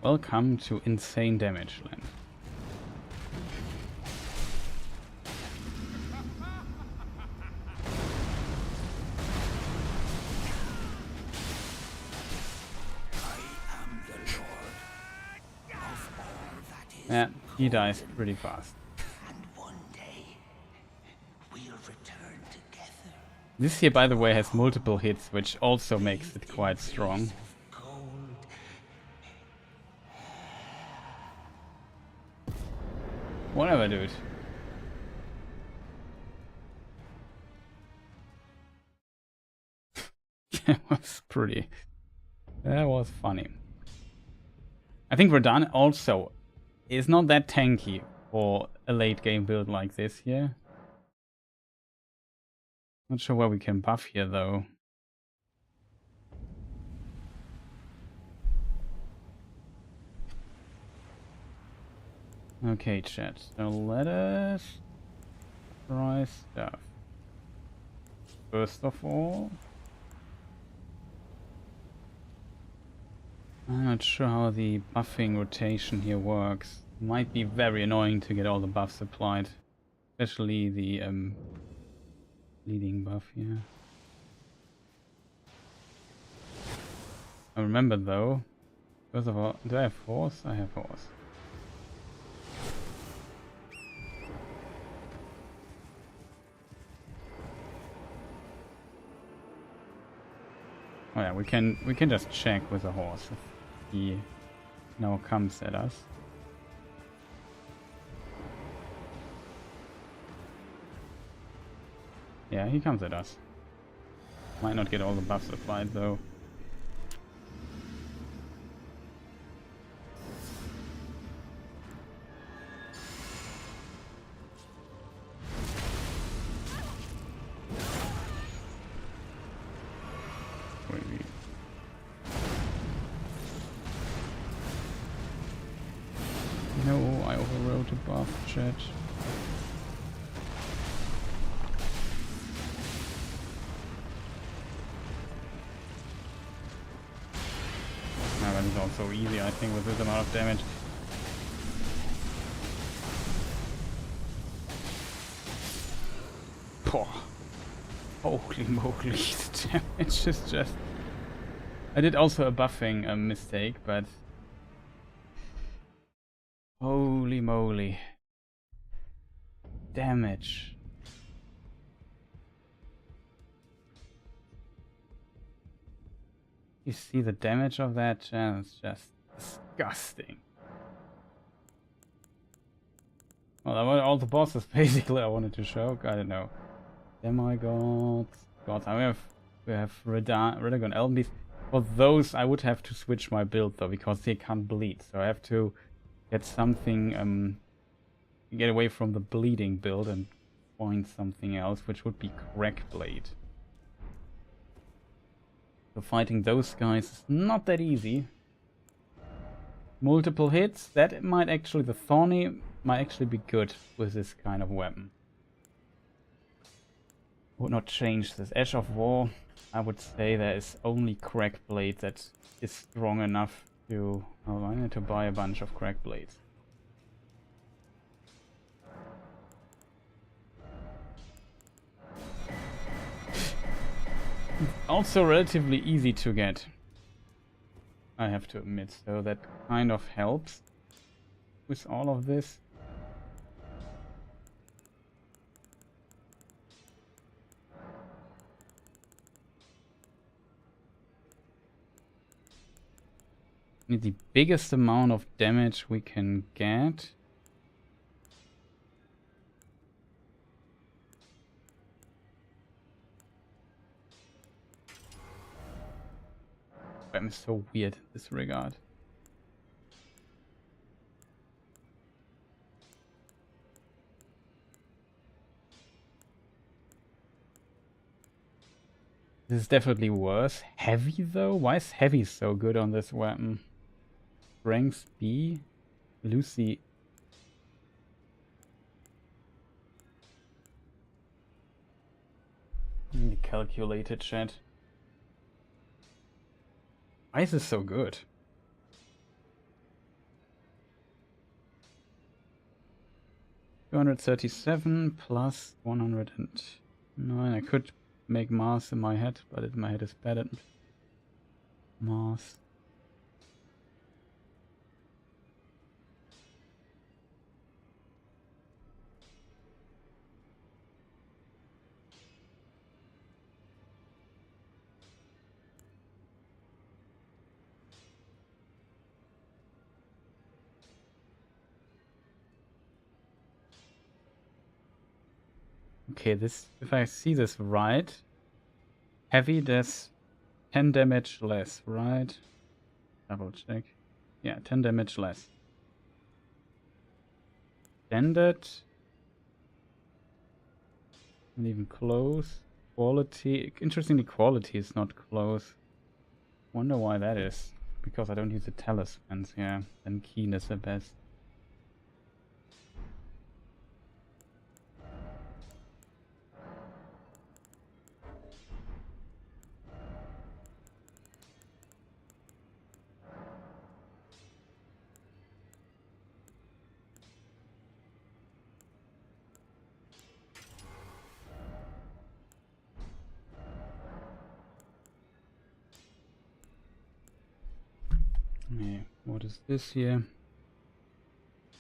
Welcome to Insane Damage Land. Yeah, he dies pretty fast. And one day we'll return together. This here, by the way, has multiple hits, which also makes it quite strong. Whatever, dude. That was pretty... That was funny. I think Radahn also is not that tanky for a late game build like this here. Not sure where we can buff here though. Okay, chat. So let us try stuff. First of all, I'm not sure how the buffing rotation here works. Might be very annoying to get all the buffs applied, especially the leading buff here. I remember though. First of all, do I have horse? I have horse. Oh yeah, we can just check with the horse if he now comes at us. Yeah, he comes at us. Might not get all the buffs applied though. Maybe. No, I overrode a buff, chat. That is also easy, I think, with this amount of damage. Poh. Holy moly, the damage is just... I did also a buffing mistake, but... Holy moly. Damage. You see the damage of that? It's just disgusting. Well, that were all the bosses basically I wanted to show. I don't know. Demigods. Gods. We have Redagon Elden beasts. For those I would have to switch my build though, because they can't bleed. So I have to get something get away from the bleeding build and find something else, which would be Crackblade. So fighting those guys is not that easy. Multiple hits, that might actually, the Thorny might actually be good with this kind of weapon. Would not change this. Edge of War, I would say there is only Crackblade that is strong enough to... Oh, I need to buy a bunch of Crackblades. Also relatively easy to get, I have to admit, so that kind of helps with all of this. Need the biggest amount of damage we can get. I'm so weird in this regard. This is definitely worse. Heavy though? Why is heavy so good on this weapon? Strength B? Lucy. Let me calculate it, chat. Why is this so good? $237 plus 109. I could make Mars in my head, but my head is bad at Mars. Okay, this, if I see this right, heavy does 10 damage less, right? Double check. Yeah, 10 damage less. Standard. Not even close. Quality. Interestingly, quality is not close. Wonder why that is. Because I don't use the talismans, yeah. Then keen is the best. Yeah, what is this here?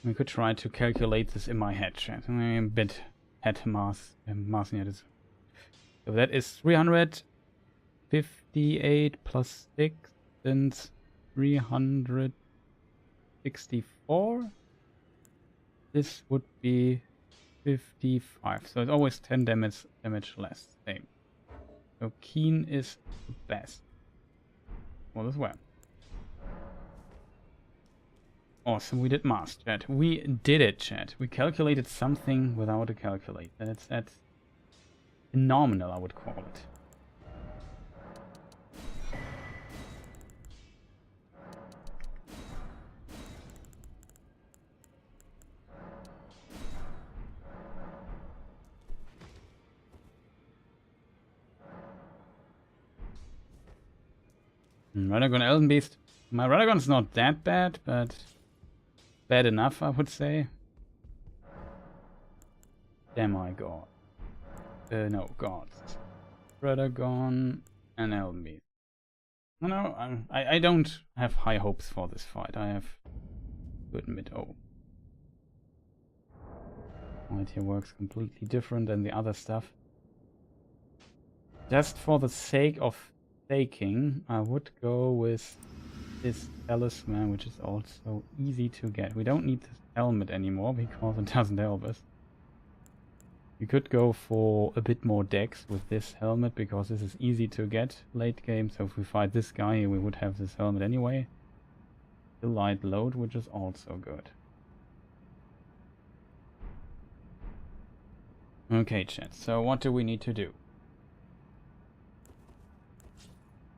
We could try to calculate this in my head, chat. I'm a bit head mass. So that is 358 plus 6 and 364. This would be 55. So it's always 10 damage less. Same. So keen is the best. All as well. Awesome, we did math, chat. We did it, chat. We calculated something without a calculator. That's phenomenal, I would call it. Radagon Elden Beast. My Radagon's not that bad, but bad enough, I would say. Demigod. No, gods. Radagon and Elden Beast. No, I don't have high hopes for this fight. I have to admit. Oh. Right, here works completely different than the other stuff. Just for the sake of staking, I would go with this talisman, which is also easy to get. We don't need this helmet anymore because it doesn't help us. We could go for a bit more dex with this helmet because this is easy to get late game. So if we fight this guy, we would have this helmet anyway. The light load, which is also good. Okay, chat. So what do we need to do?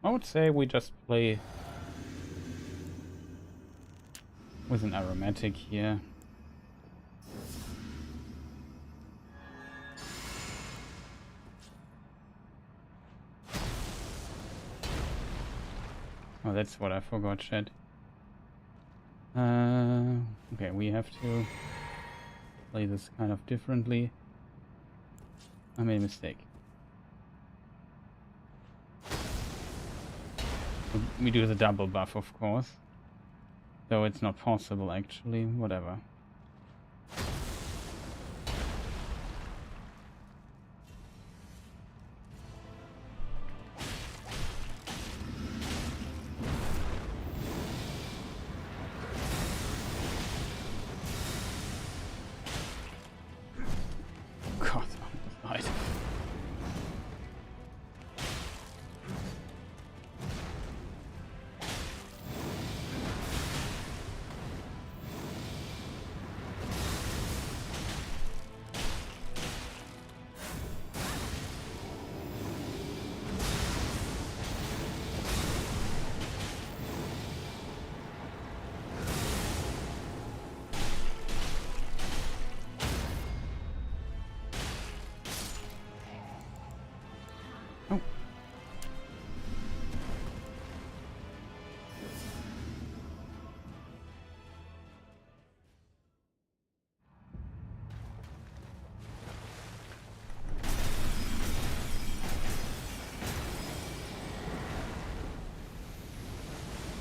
I would say we just play with an aromatic here. Oh, that's what I forgot, chat. Okay, we have to play this kind of differently. I made a mistake. We do the double buff, of course. Though it's not possible, actually. Whatever. God, right.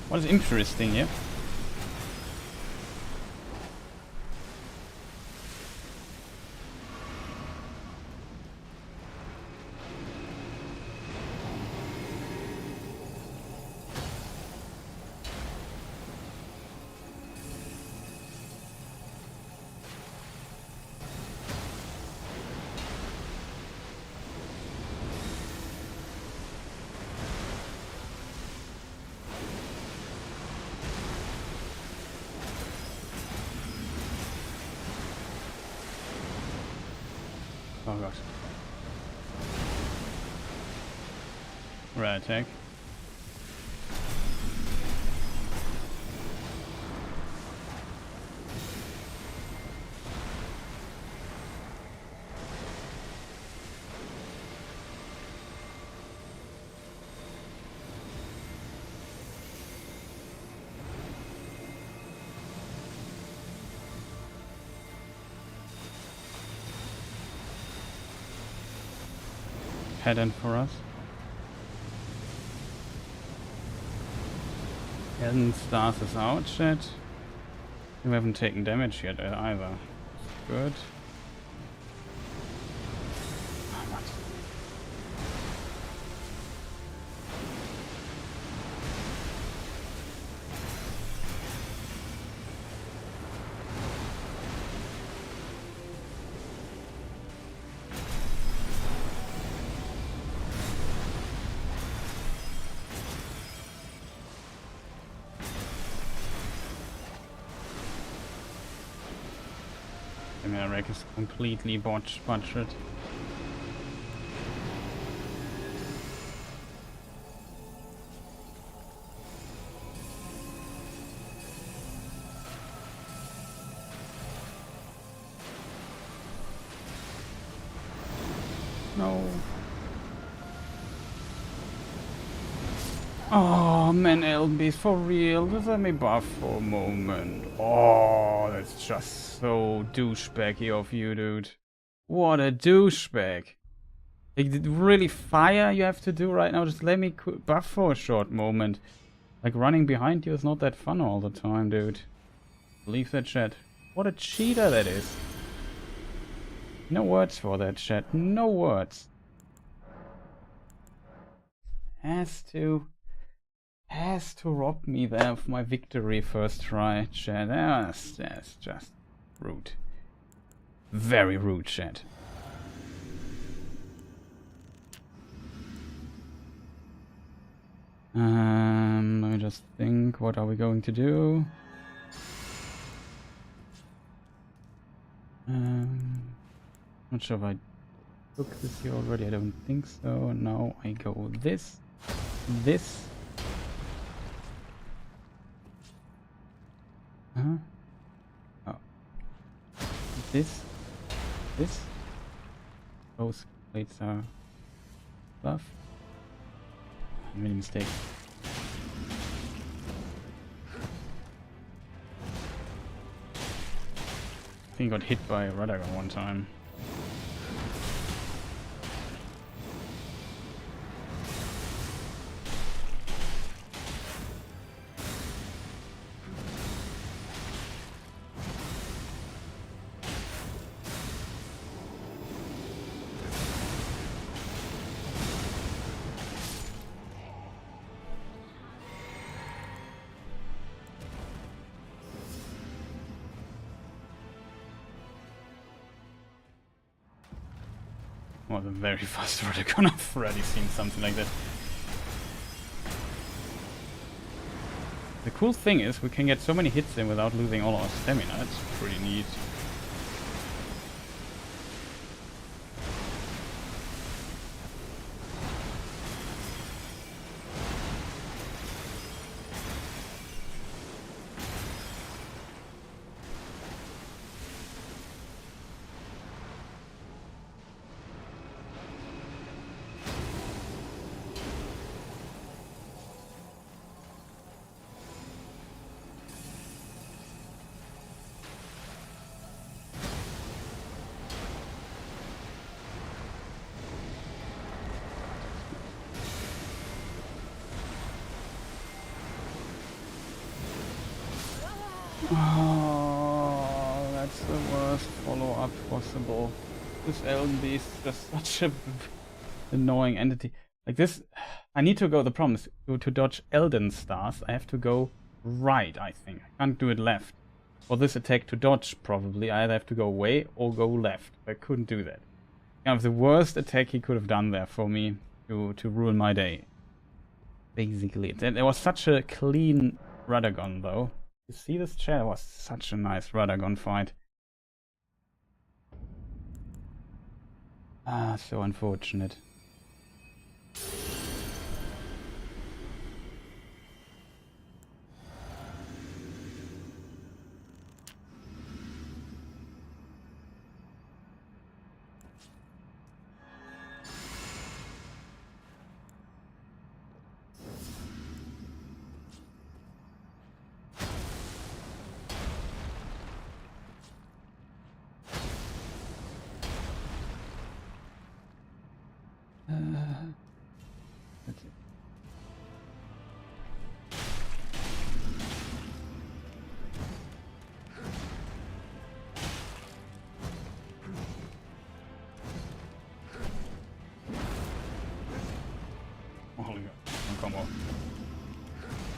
What is interesting here? Oh gosh. Right attack. Head in for us. Elden stars us out, chat. We haven't taken damage yet either. Good. my rack is completely butchered. No. Oh man, Elden, for real, just let me buff for a moment. Oh, that's just so douchebaggy of you, dude. What a douchebag. Like, really fire you have to do right now? Just let me buff for a short moment. Like, running behind you is not that fun all the time, dude. Leave that chat. What a cheater that is. No words for that chat. No words. Has to rob me there of my victory first try, chat. That's just rude. Very rude, chat. Let me just think, what are we going to do? Not sure if I took this here already, I don't think so. Now I go this. Oh. This. Both plates are buff. I made a mistake. I think I got hit by a Radagon one time. Well, a very fast Radagon. I've already seen something like that. The cool thing is we can get so many hits in without losing all our stamina. That's pretty neat. Oh, that's the worst follow-up possible. This Elden is just such a annoying entity. Like this, I need to go, the problem is, to dodge Elden stars, I have to go right, I think. I can't do it left. For this attack to dodge, probably, I either have to go away or go left. I couldn't do that. Kind of the worst attack he could have done there for me to ruin my day. Basically. There was such a clean Radagon, though. You see this chat? It was such a nice Radagon fight. Ah, so unfortunate. That's it. Oh, holy God. One combo.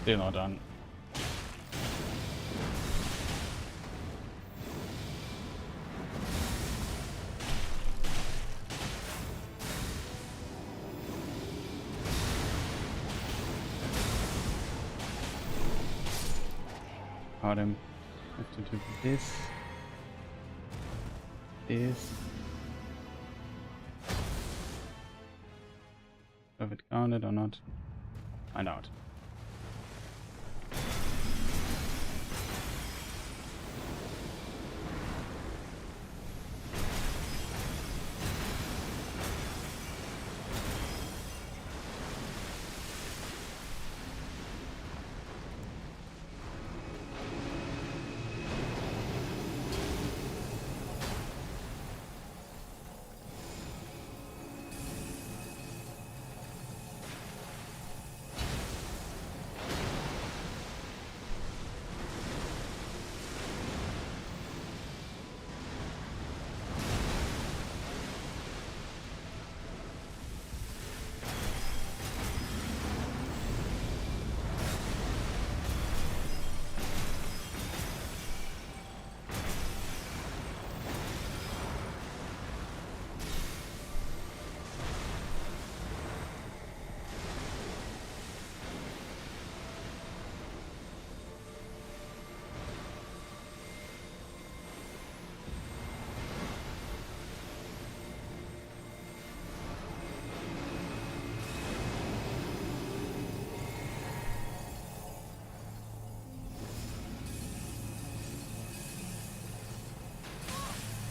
Still not done. Got him. Have to do this. this. If it counted or not. Find out.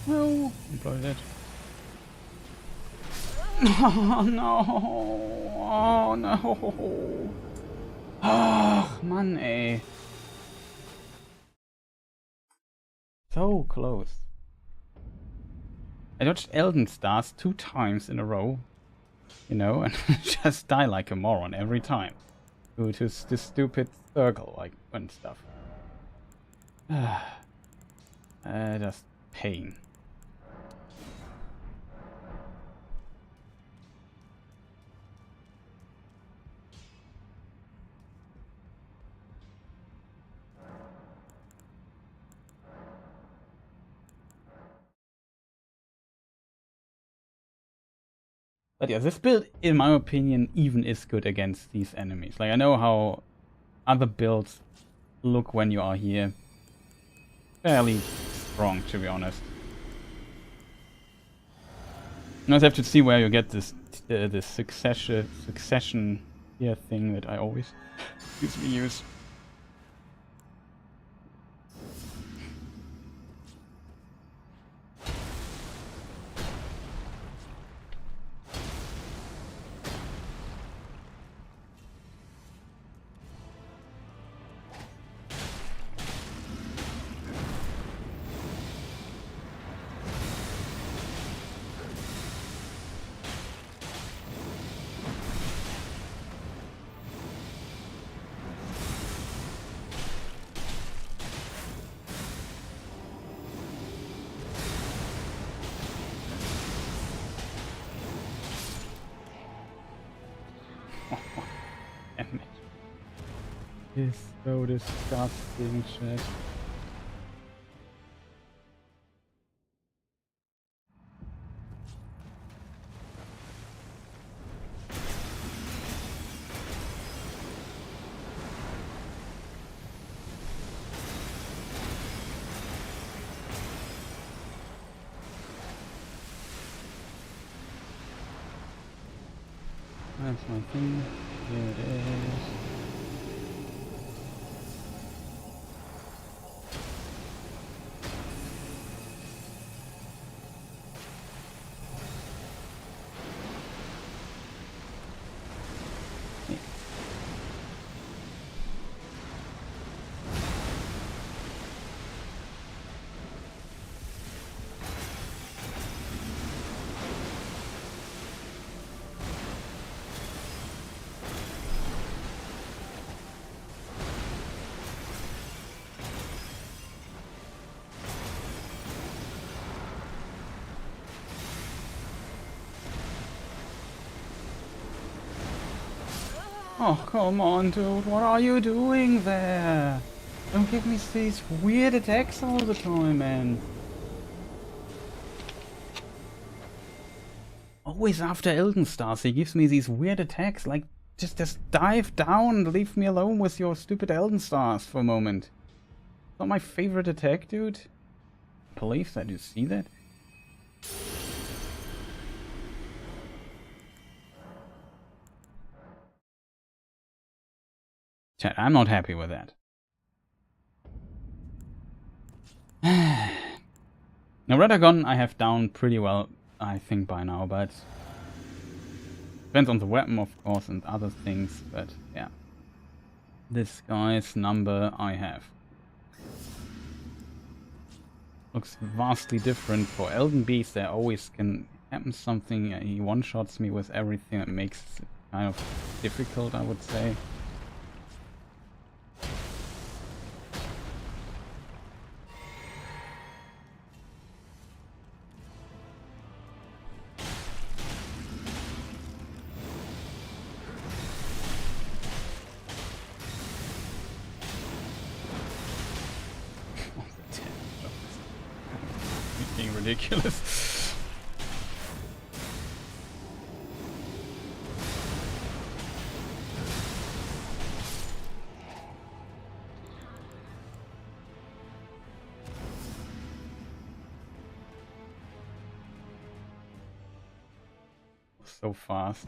No, employ that. Oh no! Oh no! Ach, Mann, ey. So close. I dodged Elden stars 2 times in a row, you know, and just die like a moron every time. Due to this stupid circle, like, and stuff. Just pain. But yeah, this build, in my opinion, even is good against these enemies. Like, I know how other builds look when you are here. Fairly strong, to be honest. You just have to see where you get this this succession here thing that I always usually use. It's so disgusting, shit. That's my thing. Here it is. Oh, come on, dude. What are you doing there? Don't give me these weird attacks all the time, man. Always after Elden stars, he gives me these weird attacks. Like, just dive down and leave me alone with your stupid Elden stars for a moment. Not my favorite attack, dude. Believe that, you see that? Chat, I'm not happy with that. Now, Radagon I have down pretty well, I think, by now, but depends on the weapon, of course, and other things, but yeah. This guy's number I have. Looks vastly different. For Elden Beast, there always can happen something. He one-shots me with everything that makes it kind of difficult, I would say. Being ridiculous. So fast.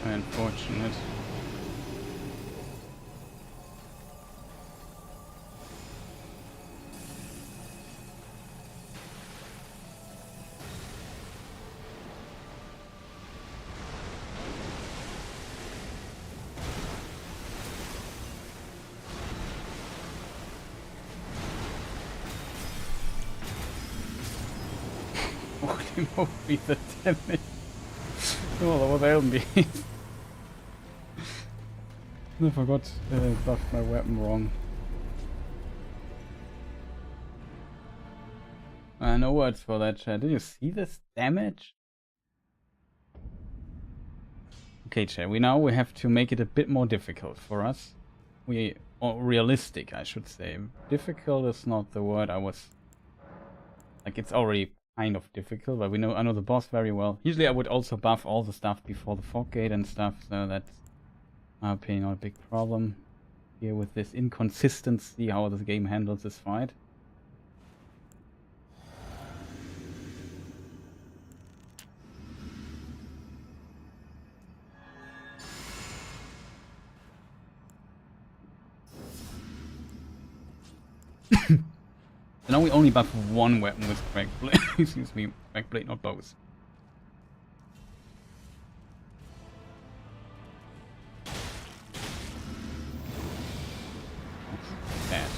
Unfortunate. Holy moly, the damage. Oh, that was Elden. I forgot buffed my weapon wrong. No words for that, chat. Did you see this damage? Okay, chat. We have to make it a bit more difficult for us. Or realistic, I should say. Difficult is not the word I was. Like, it's already kind of difficult, but I know the boss very well. Usually, I would also buff all the stuff before the fog gate and stuff, so that's. In my opinion, not a big problem here with this inconsistency, how this game handles this fight. So now we only buff one weapon with Cracked Blade. Excuse me, Cracked Blade, not both. Bad.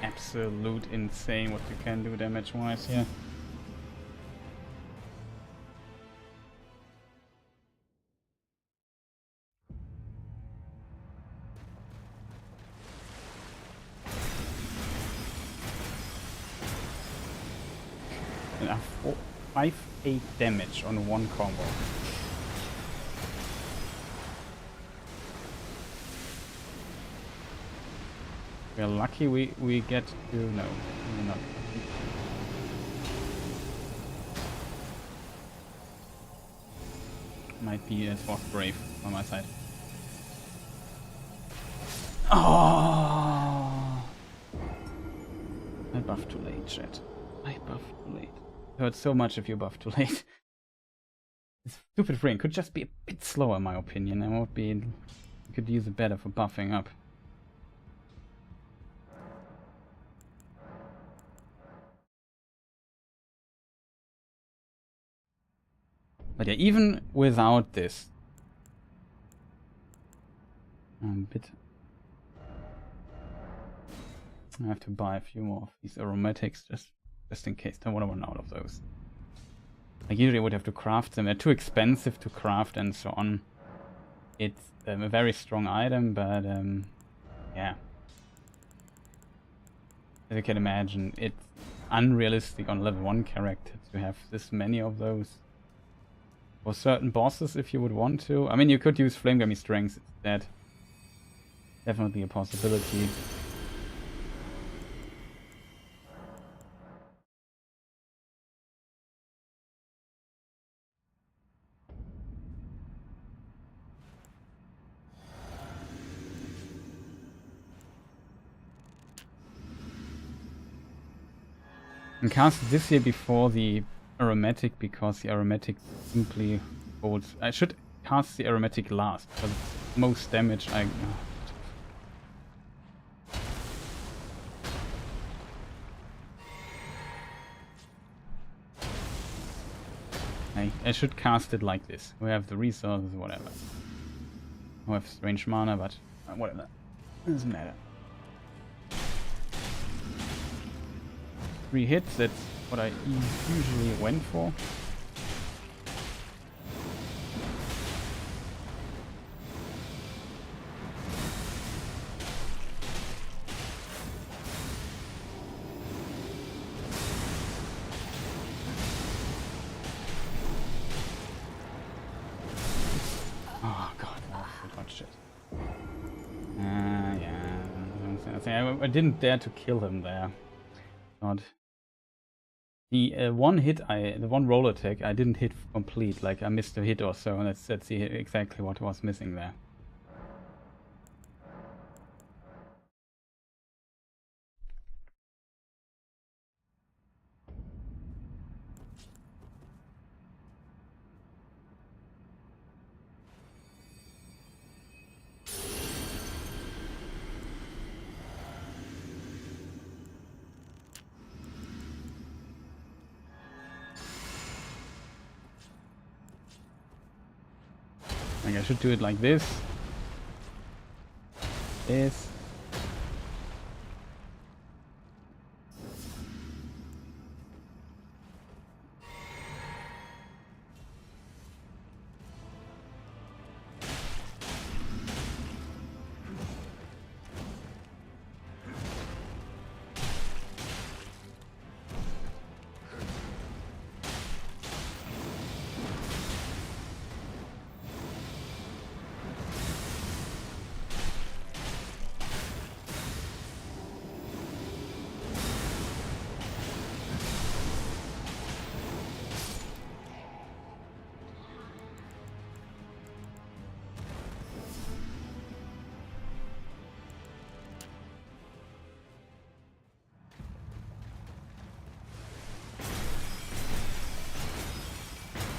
Absolute insane what you can do damage wise here. And 5-8 damage on one combo. We're lucky we get to... No, we're not. Might be a dwarf brave on my side. Oh! I buffed too late, chat. I buffed too late. It hurts so much if you buff too late. This stupid ring could just be a bit slower, in my opinion, and would be... You could use it better for buffing up. But yeah, even without this... I'm a bit... I have to buy a few more of these aromatics just in case. Don't want to run out of those. Like usually I would have to craft them. They're too expensive to craft and so on. It's a very strong item, but yeah. As you can imagine, it's unrealistic on level 1 character to have this many of those. For certain bosses, if you would want to. I mean, you could use Flame Gummy Strength instead. Definitely a possibility. And cast this here before the aromatic, because the aromatic simply holds... I should cast the aromatic last, because it's most damage I... I should cast it like this. We have the resources, whatever. We have strange mana, but whatever. Doesn't matter. 3 hits, that's what I usually went for. Oh god, I dodged it. Yeah. I didn't dare to kill him there. God. The the one roll attack, I didn't hit complete, like I missed a hit or so, and that's exactly what was missing there. I should do it like this. This.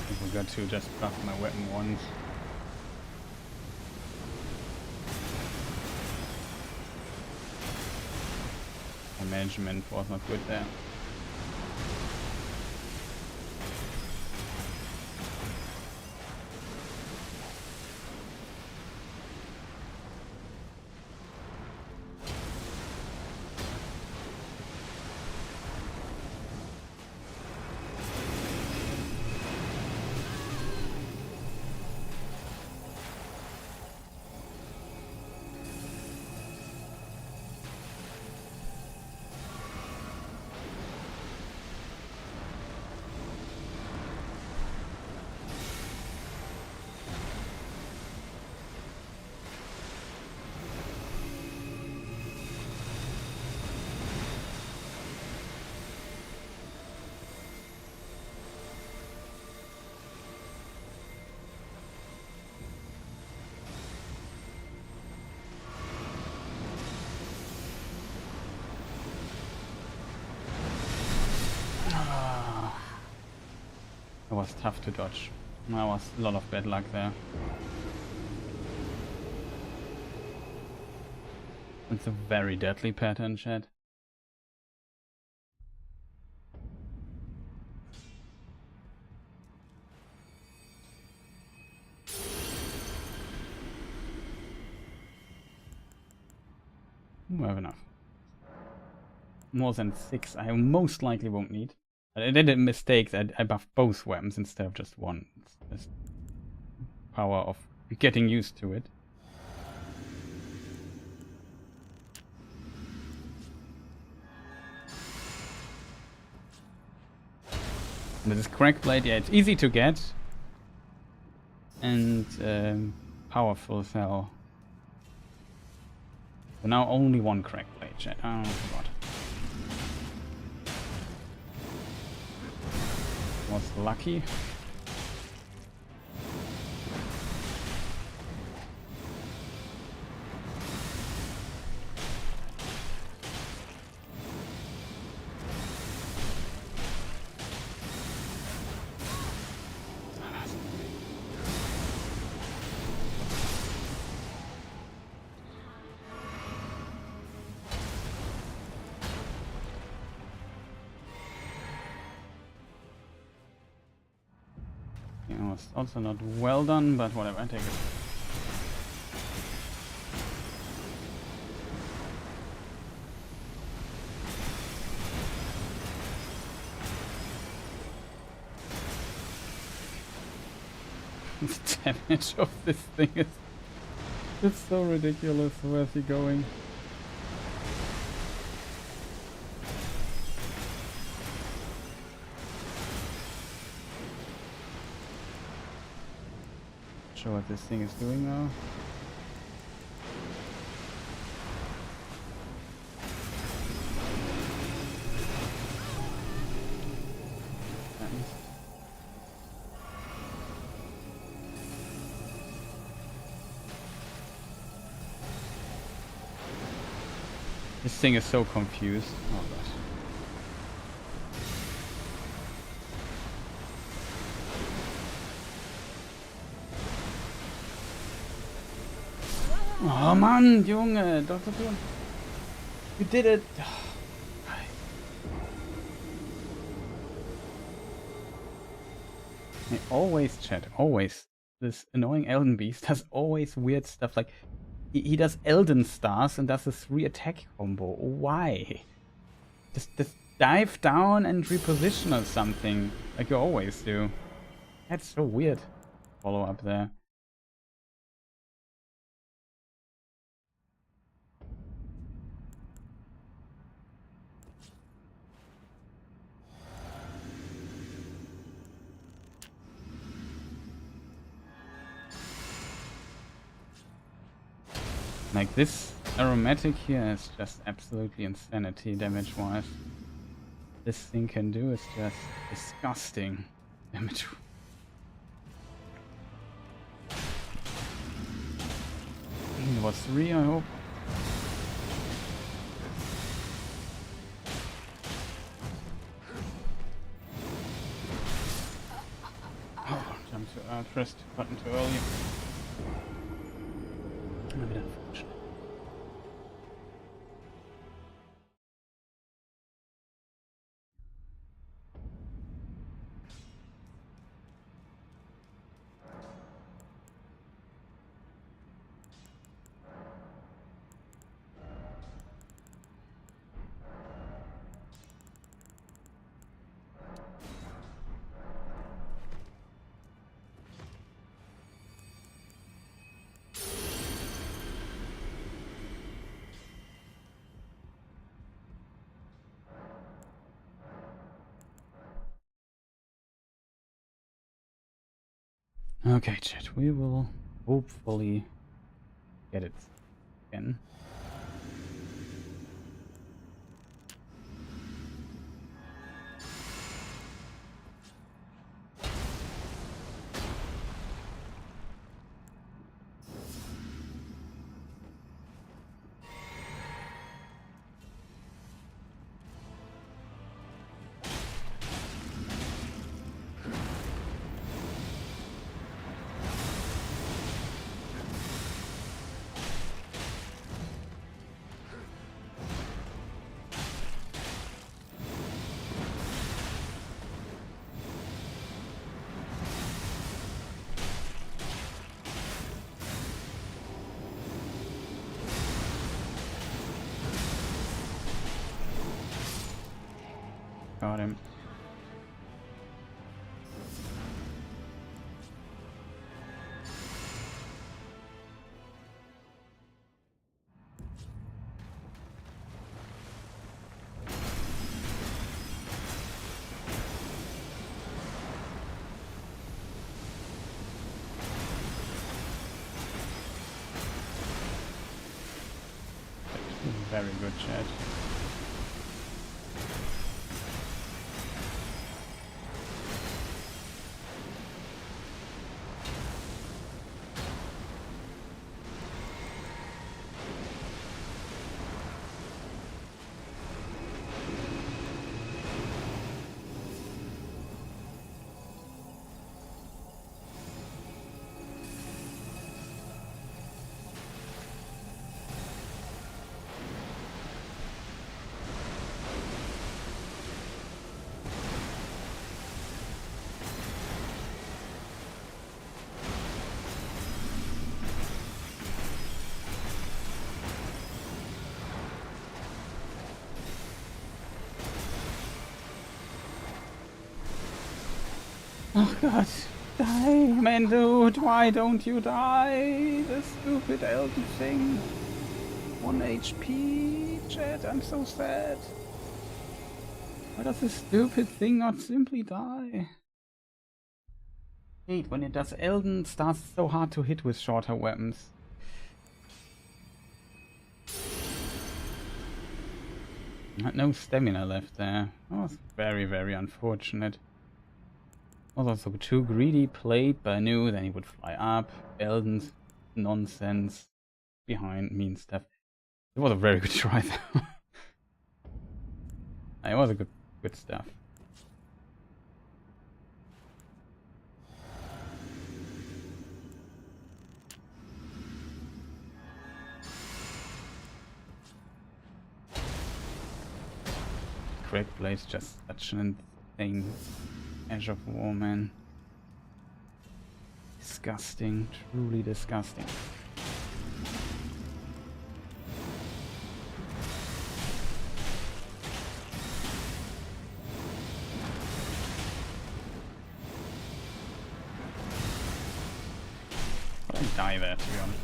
I forgot to just buff my weapon once. My management was not good there. It was tough to dodge. That was a lot of bad luck there. It's a very deadly pattern, chat. I have enough. More than 6 I most likely won't need. I did a mistake that I buffed both weapons instead of just one. It's just power of getting used to it. And this crack blade, yeah, it's easy to get. And powerful as hell. So now only one crack blade, chat. Oh god. Was lucky. Was also not well done, but whatever, I take it. The damage of this thing is it's so ridiculous. Where's he going? Sure what this thing is doing now. This thing is so confused. Oh gosh. Oh Mann, Junge, Dr. Thun. You did it. I always chat, always. This annoying Elden beast does always weird stuff like he does Elden stars and does a 3 attack combo. Why? Just dive down and reposition or something like you always do. That's so weird. Follow up there. Like this aromatic here is just absolutely insanity damage wise. This thing can do is just disgusting damage. It was 3, I hope. Oh, jump to pressed button too early. A bit unfortunate. Okay, chat, we will hopefully get it again. got him. Very good, chat. Oh god, die, man dude, why don't you die? The stupid Elden thing. 1 HP, chat, I'm so sad. Why does this stupid thing not simply die? Hate when it does. Elden starts so hard to hit with shorter weapons. I had no stamina left there. That was very, very unfortunate. I was also too greedy played, but I knew then he would fly up. Elden's nonsense behind me and stuff. It was a very good try though. It was a good stuff. Craig plays just such an insane Edge of War, man. Disgusting, truly disgusting. But I die there, to be honest.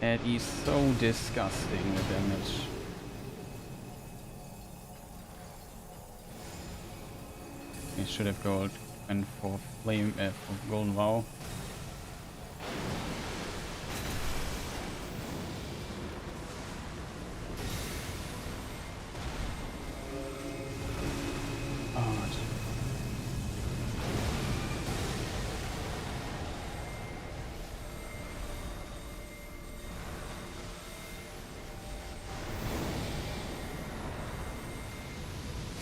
That is so disgusting, the damage. He should have went for flame for golden vow.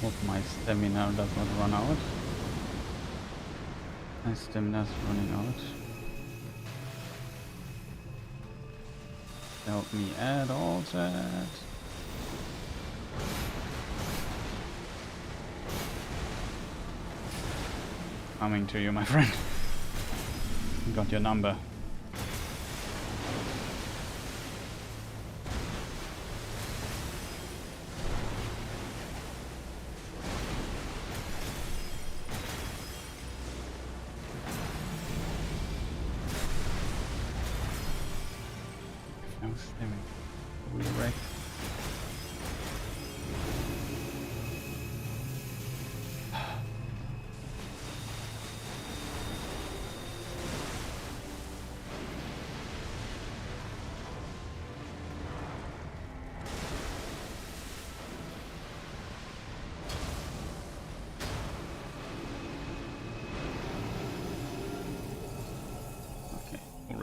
Hope my stamina does not run out. My stamina is running out. Help me at all, chat. Coming to you, my friend. Got your number.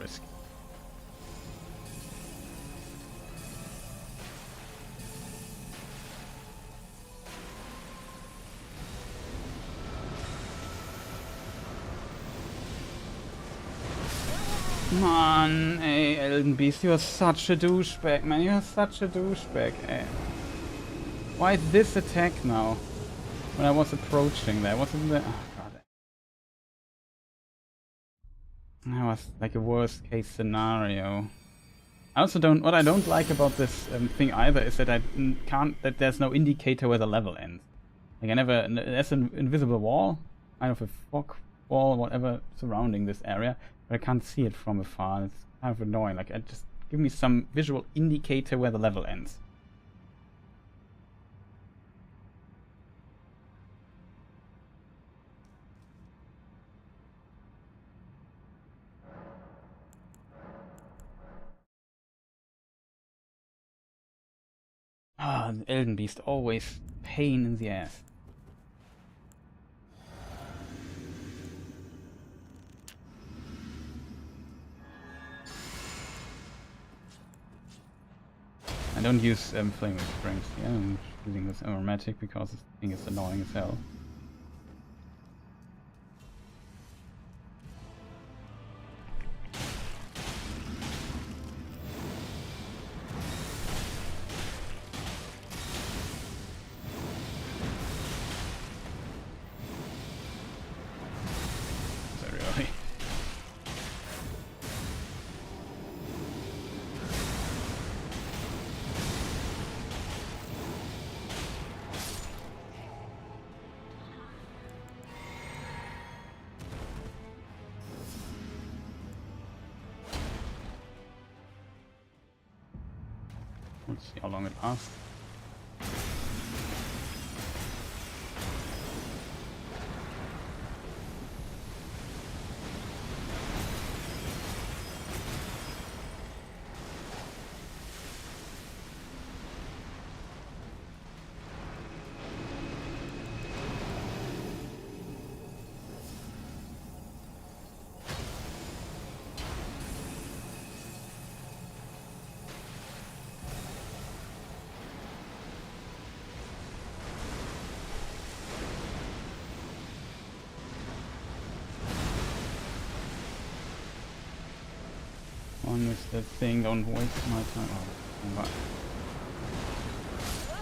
risk. Come on, hey, Elden Beast, you're such a douchebag, man. You're such a douchebag, hey. Why this attack now? When I was approaching there, wasn't there? Oh, God. That was like a worst case scenario. I also don't, what I don't like about this thing either is that I can't, that there's no indicator where the level ends. Like I never, there's an invisible wall, kind of a fog wall, whatever, surrounding this area, but I can't see it from afar. It's kind of annoying. Like, just give me some visual indicator where the level ends. Ah, Elden Beast, always pain in the ass. I don't use flaming springs. Yeah, I'm using this aromatic because this thing is annoying as hell. Let's see how long it lasts. On with the thing, don't waste my time.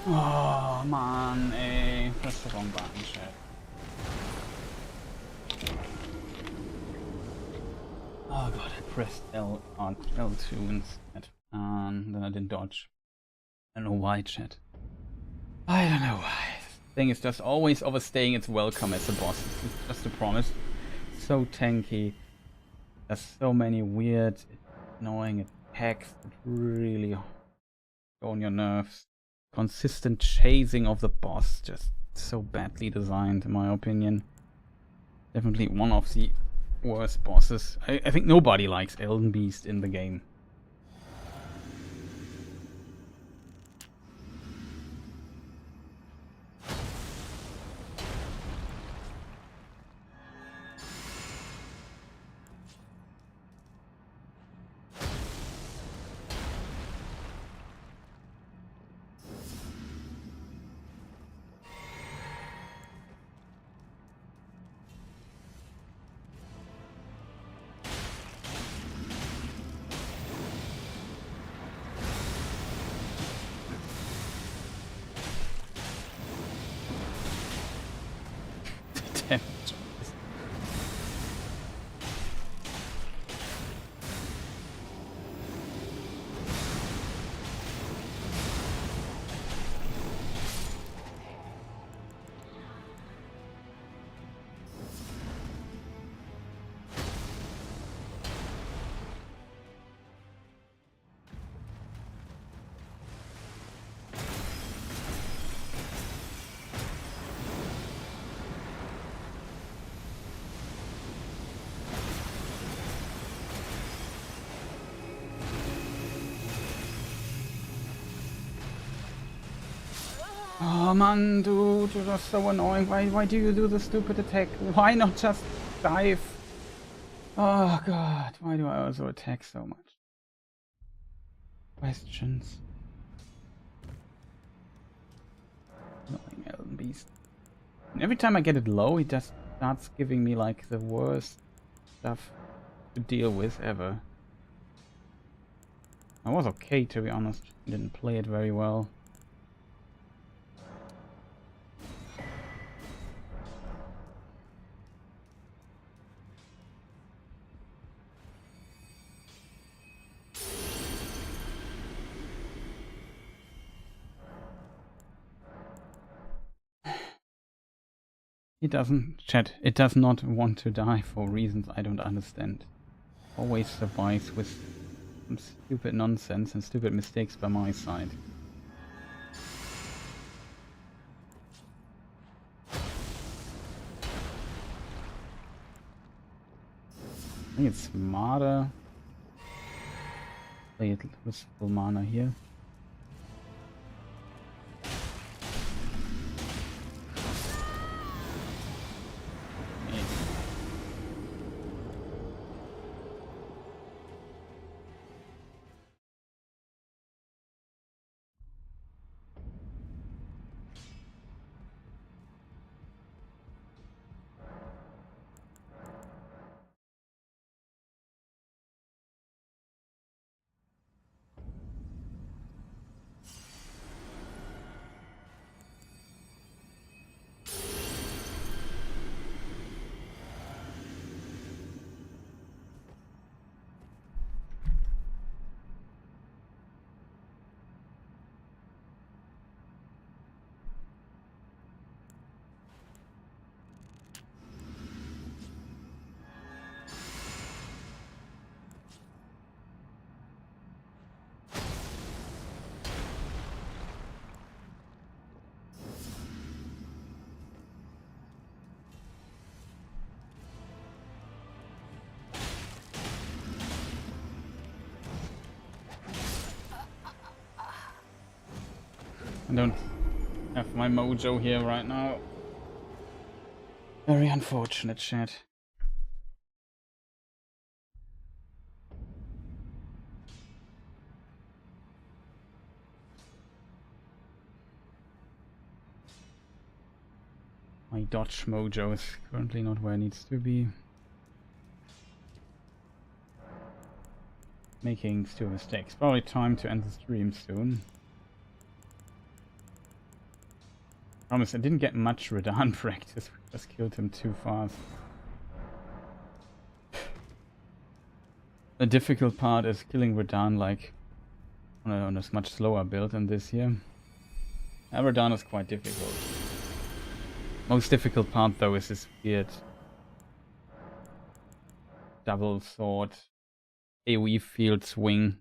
Oh man, ey, press the wrong button, chat. Oh god, I pressed L2 instead. And then I didn't dodge. I don't know why, chat. I don't know why. This thing is just always overstaying its welcome as a boss. It's just a promise. So tanky. There's so many weird, annoying attacks that really go on your nerves. Consistent chasing of the boss, just so badly designed in my opinion. Definitely one of the worst bosses. I think nobody likes Elden Beast in the game. Oh man, dude, you're just so annoying. Why do you do the stupid attack? Why not just dive? Oh god, why do I also attack so much? Questions. Annoying Elden Beast. And every time I get it low, he just starts giving me like the worst stuff to deal with ever. I was okay, to be honest. Didn't play it very well. It doesn't, chat, it does not want to die for reasons I don't understand. Always survives with some stupid nonsense and stupid mistakes by my side. I think it's smarter. Play it with full mana here. I don't have my mojo here right now. Very unfortunate, chat. My dodge mojo is currently not where it needs to be. Making still mistakes. Probably time to end the stream soon. Promise, I didn't get much Radahn practice. We just killed him too fast. The difficult part is killing Radahn like on a much slower build than this here. Radahn is quite difficult. Most difficult part though is this weird double sword AoE field swing.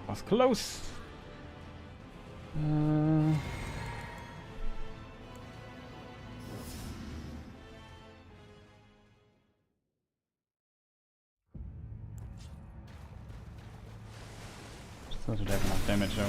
Was close. Just thought it'd have enough damage though.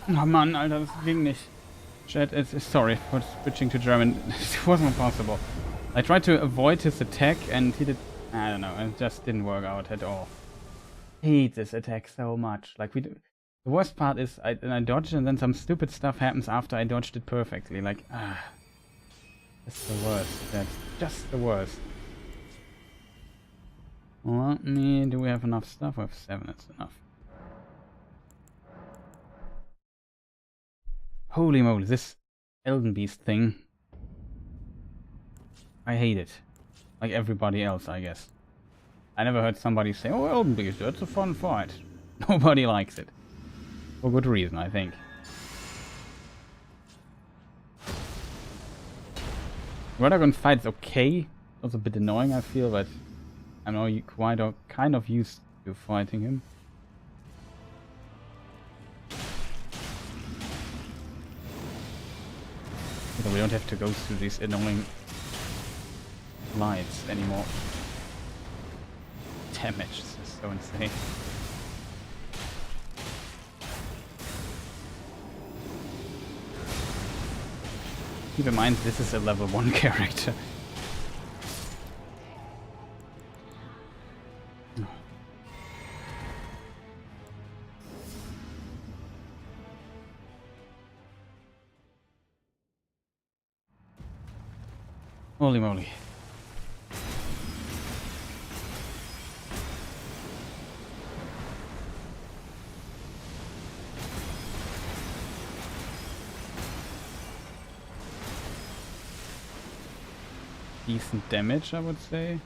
Oh Mann, Alter, das ging nicht. Chat, sorry for switching to German. It wasn't possible. I tried to avoid his attack and he did... I don't know, it just didn't work out at all. I hate this attack so much. Like, the worst part is I dodged and then some stupid stuff happens after I dodged it perfectly. Like, that's the worst. That's just the worst. Let me... Do we have enough stuff? We have 7, that's enough. Holy moly, this Elden Beast thing. I hate it. Like everybody else, I guess. I never heard somebody say, oh, Elden Beast, that's a fun fight. Nobody likes it. For good reason, I think. Radagon fight's okay. Also a bit annoying, I feel, but I know you quite are kind of used to fighting him. So we don't have to go through these annoying lights anymore. Damage, this is so insane. Keep in mind, this is a level 1 character. Holy moly. Decent damage, I would say.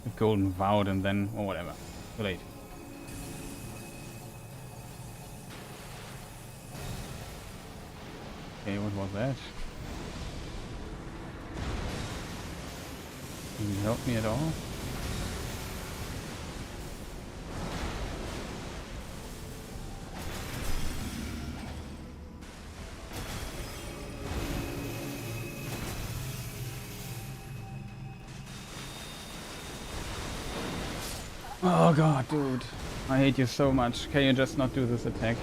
A golden vow and then, or whatever. Too late. Okay, what was that? Can you help me at all? Oh god, dude. I hate you so much. Can you just not do this attack?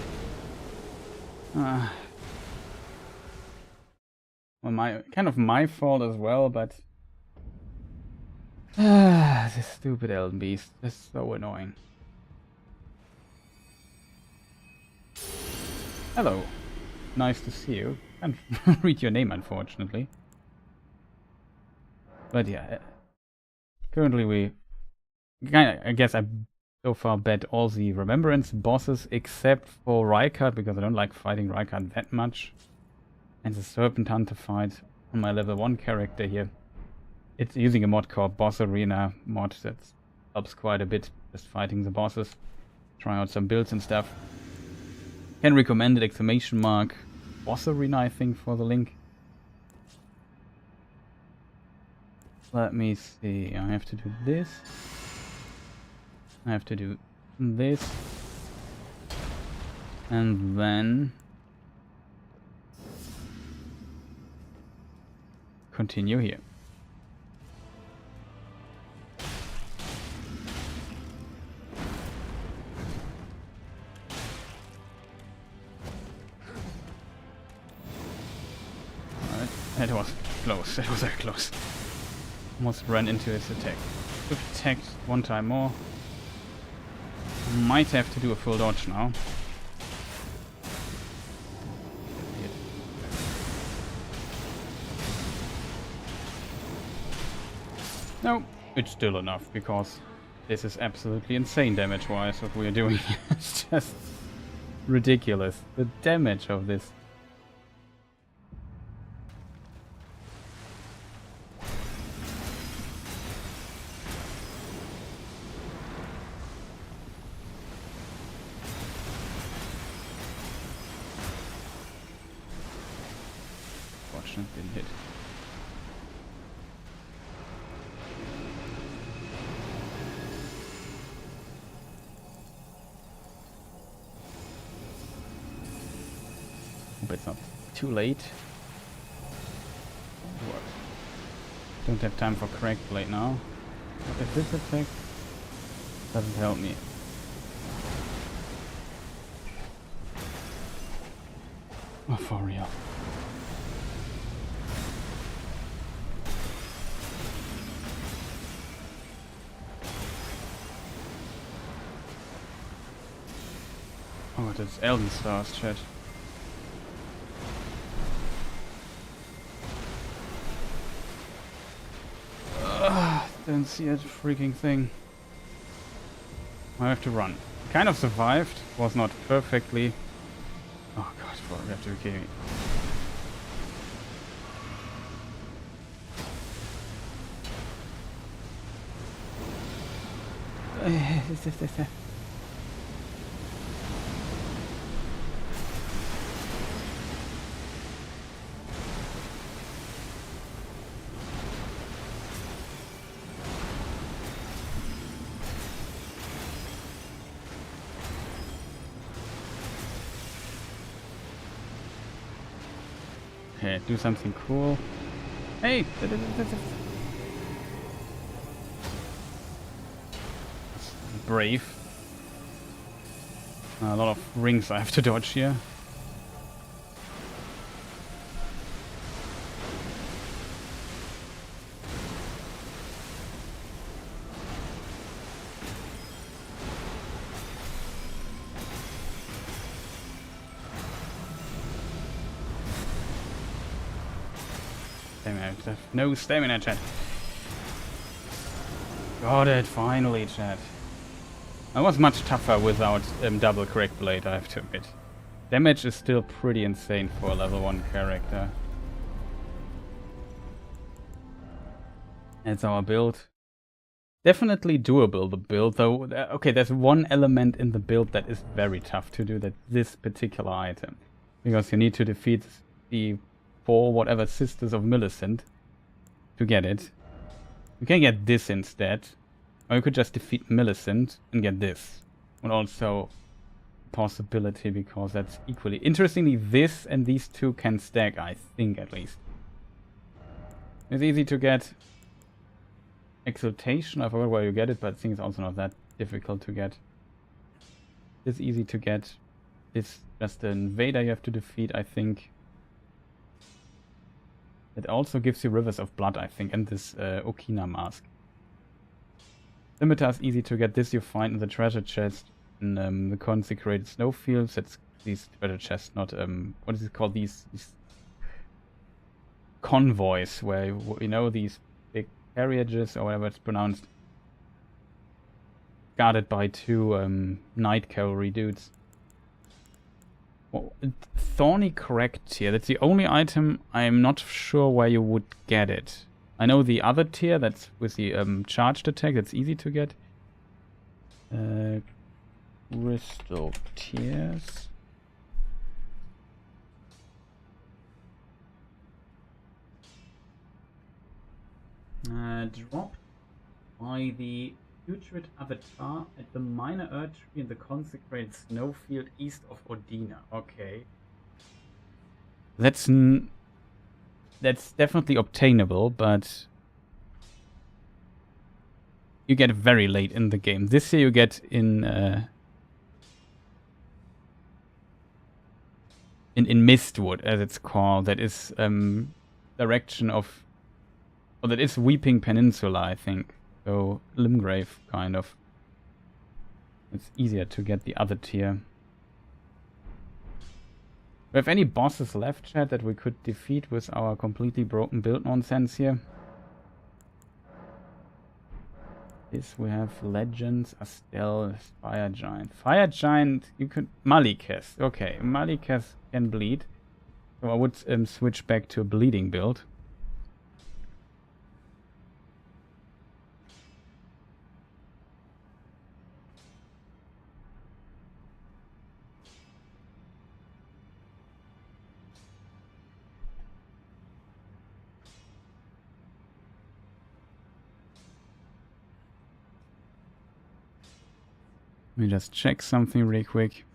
Well, kind of my fault as well, but... this stupid Elden Beast is so annoying. Hello. Nice to see you. Can't read your name, unfortunately. But yeah. Currently we... I guess I so far bet all the Remembrance bosses except for Rykard, because I don't like fighting Rykard that much. And the Serpent Hunter fight on my level 1 character here. It's using a mod called Boss Arena mod that helps quite a bit just fighting the bosses. Try out some builds and stuff. Can recommend it, exclamation mark Boss Arena, I think, for the link. Let me see, I have to do this. I have to do this. And then... continue here. Alright, that was close, that was very close. Almost ran into his attack. Could attack one time more. Might have to do a full dodge now. No, it's still enough, because this is absolutely insane damage-wise what we are doing. It's just ridiculous, the damage of this. Fortunately, didn't hit. Hope it's not too late. What? Don't have time for Crack Blade now. What is this attack? Doesn't help me. Oh, for real. Oh, that's Elden stars, chat. Didn't see that freaking thing. I have to run. Kind of survived. Was not perfectly. Oh god, you have to be kidding me. Okay, do something cool. Hey! Brave. A lot of rings I have to dodge here. Damn it, I have no stamina, chat. Got it, finally, chat. I was much tougher without double crack blade, I have to admit. Damage is still pretty insane for a level 1 character. That's our build. Definitely doable, the build, though. Okay, there's one element in the build that is very tough to do, that's this particular item. Because you need to defeat the 4 whatever sisters of Millicent to get it. You can get this instead. Or you could just defeat Millicent and get this. And also possibility, because that's equally... Interestingly, this and these two can stack, I think, at least. It's easy to get Exaltation. I forgot where you get it, but I think it's also not that difficult to get. It's easy to get. It's just an invader you have to defeat, I think. It also gives you Rivers of Blood, I think, and this Okina mask. Scimitar is easy to get. This you find in the treasure chest in the consecrated snowfields. That's these treasure chests, not what is it called? These convoys, where you know these big carriages or whatever it's pronounced, guarded by 2 knight cavalry dudes. Well, Thorny Crack tier. That's the only item I'm not sure where you would get it. I know the other tier, that's with the charged attack, that's easy to get. Crystal tiers. Dropped by the putrid avatar at the minor earth tree in the consecrated snowfield east of Odina. Okay. That's definitely obtainable, but you get very late in the game. This year you get in Mistwood, as it's called. That is direction of, or that is Weeping Peninsula, I think. So Limgrave, kind of. It's easier to get the other tier. Do we have any bosses left, chat, that we could defeat with our completely broken build nonsense here? This we have Legends, Astel, Fire Giant. Fire Giant, you could... Maliketh. Okay, Maliketh can bleed. So I would switch back to a bleeding build. Let me just check something really quick.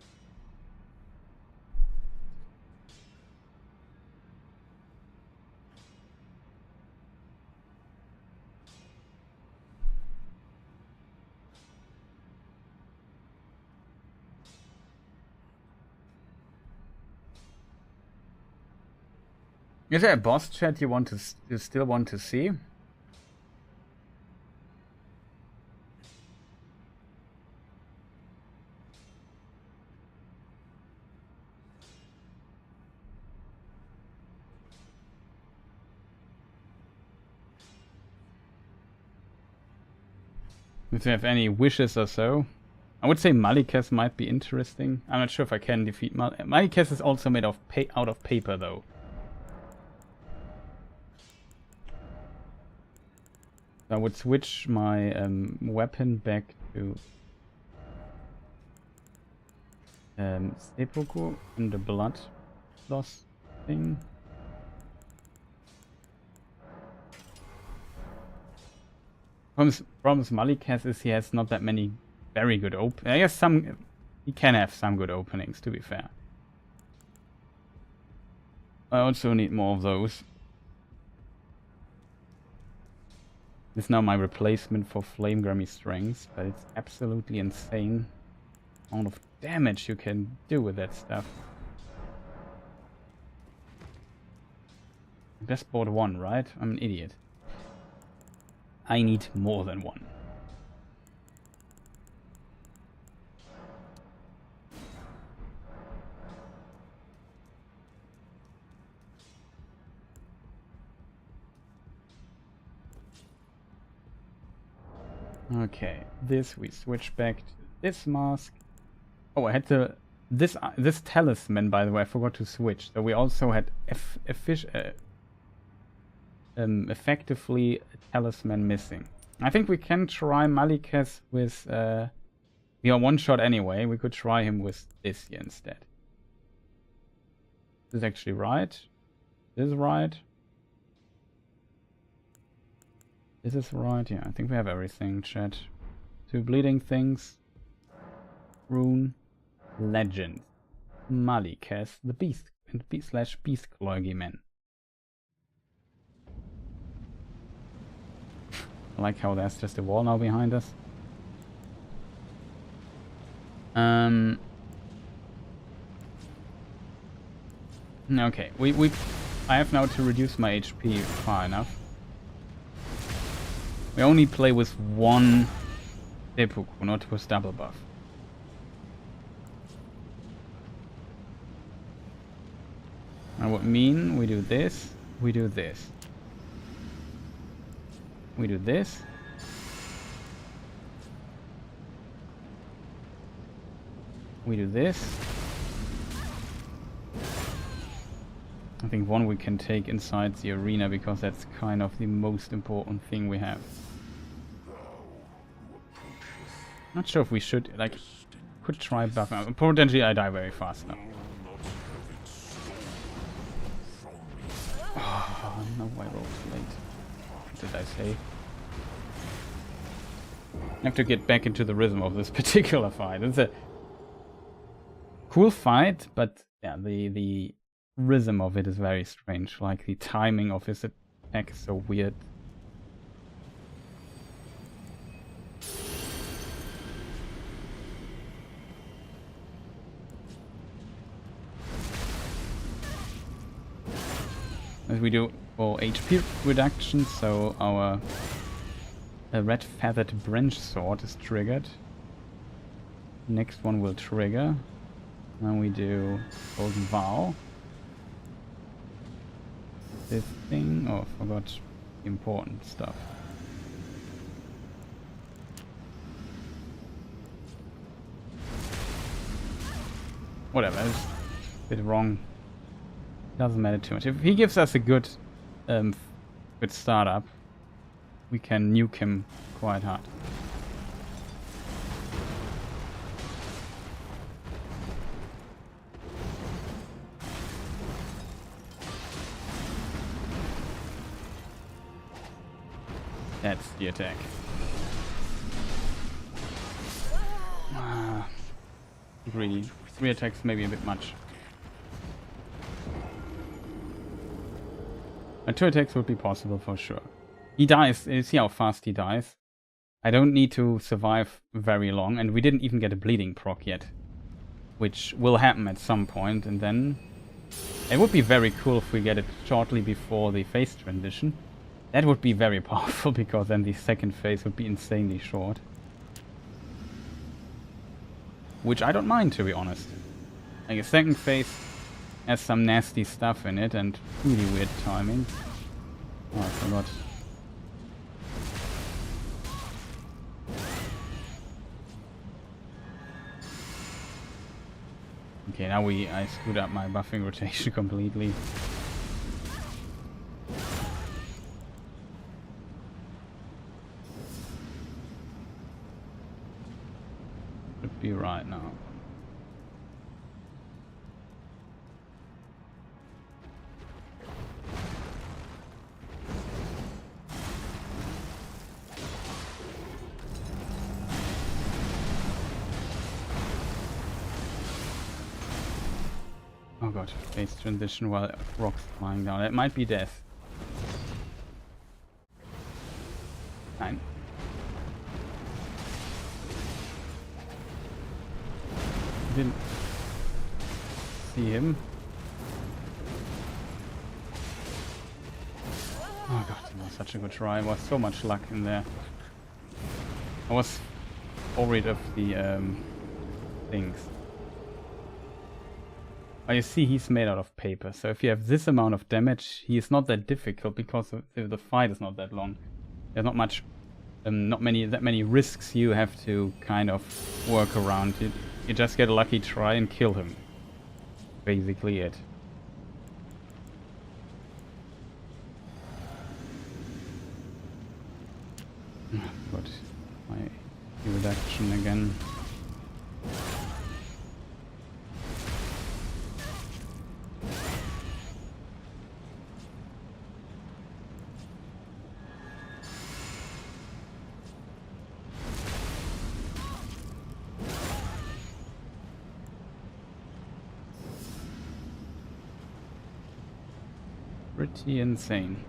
Is there a boss chat you still want to see? If you have any wishes or so. I would say Malikas might be interesting. I'm not sure if I can defeat Malikas is also made of out of paper though. I would switch my weapon back to seppuku and the blood loss thing. Problem with Malikas is he has not that many very good I guess he can have some good openings, to be fair. I also need more of those. It's now my replacement for Flame Grammy Strength, but it's absolutely insane amount of damage you can do with that stuff. Best bought one, right? I'm an idiot. I need more than one. Okay, this we switch back to this mask. Oh, I had this talisman, by the way, I forgot to switch. So we also had effectively a talisman missing. I think we can try Malikas with we are one shot anyway. We could try him with this here instead. This is actually right. This is right. This is right, yeah, I think we have everything, chat. 2 bleeding things. Rune. Legend. Malikas, the beast, and beast clergyman. I like how there's just a wall now behind us. Okay, I have now to reduce my HP far enough. We only play with one seppuku, not with double buff. That would mean we do this, we do this. We do this. We do this. I think one we can take inside the arena because that's kind of the most important thing we have. Not sure if we should, like, could try buff. Potentially I die very fast now. Oh, no, I rolled late. What did I say? I have to get back into the rhythm of this particular fight. It's a cool fight, but yeah, the rhythm of it is very strange. Like the timing of his attack is so weird. As we do for HP reduction, so our red feathered branch sword is triggered. Next one will trigger. Then we do golden vow. This thing, oh, I forgot the important stuff. Whatever, it's a bit wrong. Doesn't matter too much. If he gives us a good startup, we can nuke him quite hard. That's the attack. Really, 3 attacks maybe a bit much. 2 attacks would be possible for sure. He dies. You see how fast he dies? I don't need to survive very long, and we didn't even get a bleeding proc yet. Which will happen at some point, and then It would be very cool if we get it shortly before the phase transition. That would be very powerful, because then the second phase would be insanely short. Which I don't mind, to be honest. Like, a second phase has some nasty stuff in it and really weird timing. Oh, I forgot. Okay, now I screwed up my buffing rotation completely. Should be right now. Oh god, phase transition while rocks flying down. It might be death. Nein. Didn't see him. Oh god, that was such a good try. There was so much luck in there. I was worried of the things. Oh, you see, he's made out of paper, so if you have this amount of damage, he is not that difficult because the fight is not that long. There's not much, that many risks you have to kind of work around. You just get a lucky try and kill him. Basically it. Got my reduction again. Pretty insane.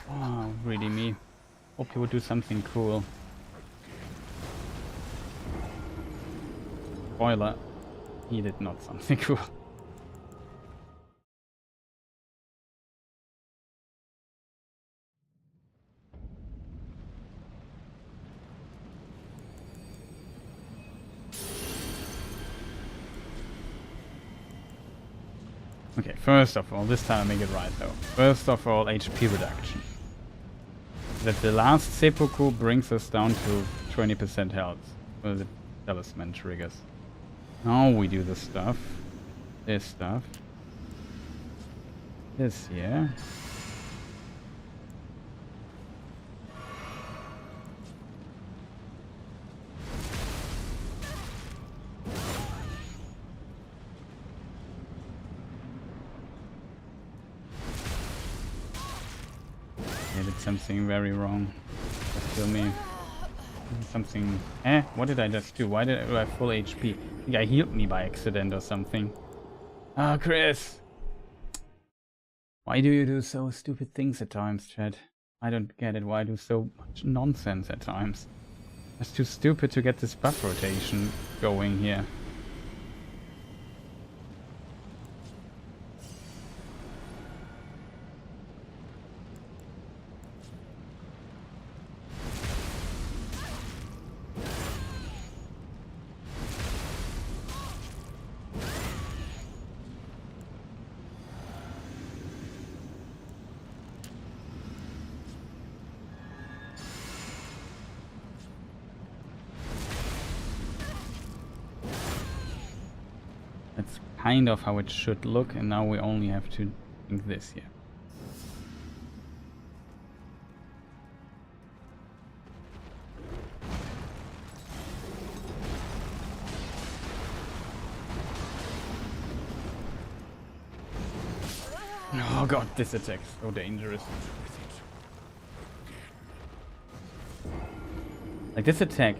Oh, really me. Hope he would do something cool. Spoiler, he did not something cool. Okay, first of all, this time I make it right though. First of all, HP reduction. That the last seppuku brings us down to 20% health. Well, the talisman triggers. Now we do the stuff. This stuff. This here. I did something very wrong. Just kill me. Something. What did I just do? Why did I have full HP? I think I healed me by accident or something. Ah, Chris! Why do you do so stupid things at times, Chad? I don't get it. Why do so much nonsense at times? It's too stupid to get this buff rotation going here. That's kind of how it should look, and now we only have to think this here. Oh god, this attack's so dangerous. Like this attack,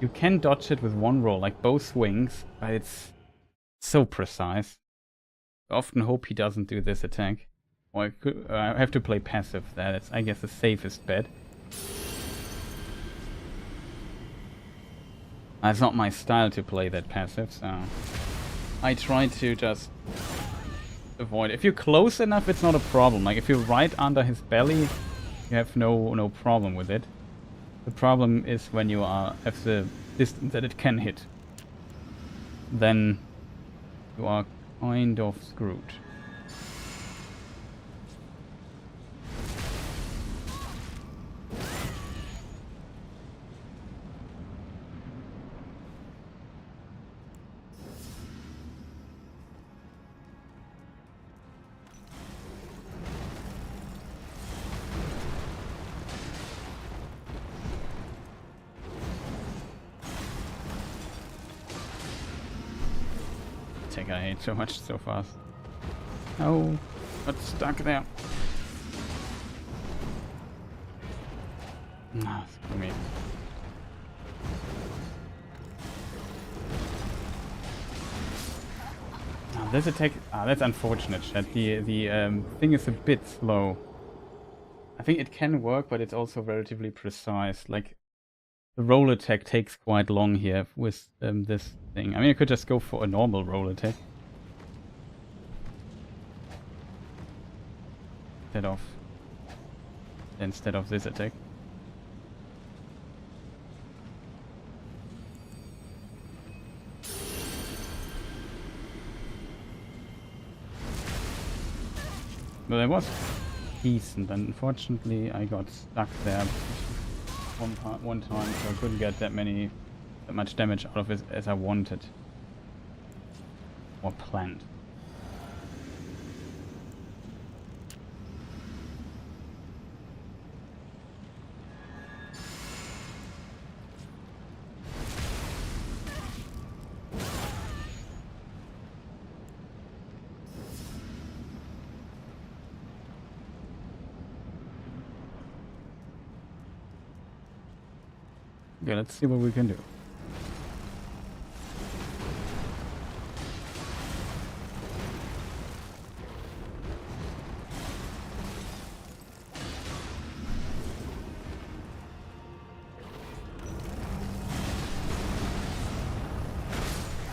you can dodge it with one roll, like both swings, but it's so precise. I often hope he doesn't do this attack. Or I have to play passive. That's, I guess, the safest bet. It's not my style to play that passive, so I try to just avoid. If you're close enough, it's not a problem. Like if you're right under his belly, you have no problem with it. The problem is when you are at the distance that it can hit. Then you are kind of screwed. I hate so much so fast. Oh, got stuck there. Nah, screw me. Now this attack, that's unfortunate, chat. The thing is a bit slow. I think it can work, but it's also relatively precise. Like the roll attack takes quite long here with this thing. I mean, I could just go for a normal roll attack instead of this attack. But it was decent, and unfortunately I got stuck there one time, so I couldn't get that much damage out of it as I wanted or planned. Okay, let's see what we can do.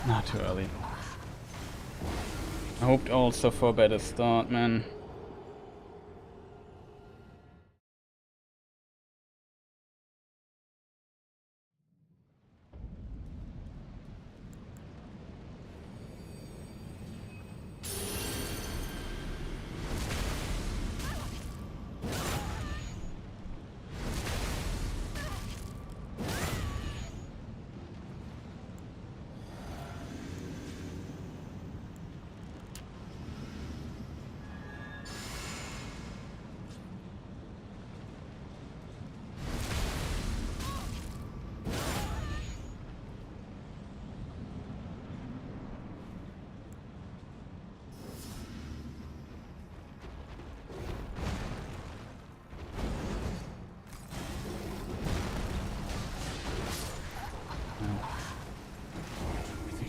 Not too early. I hoped also for a better start, man.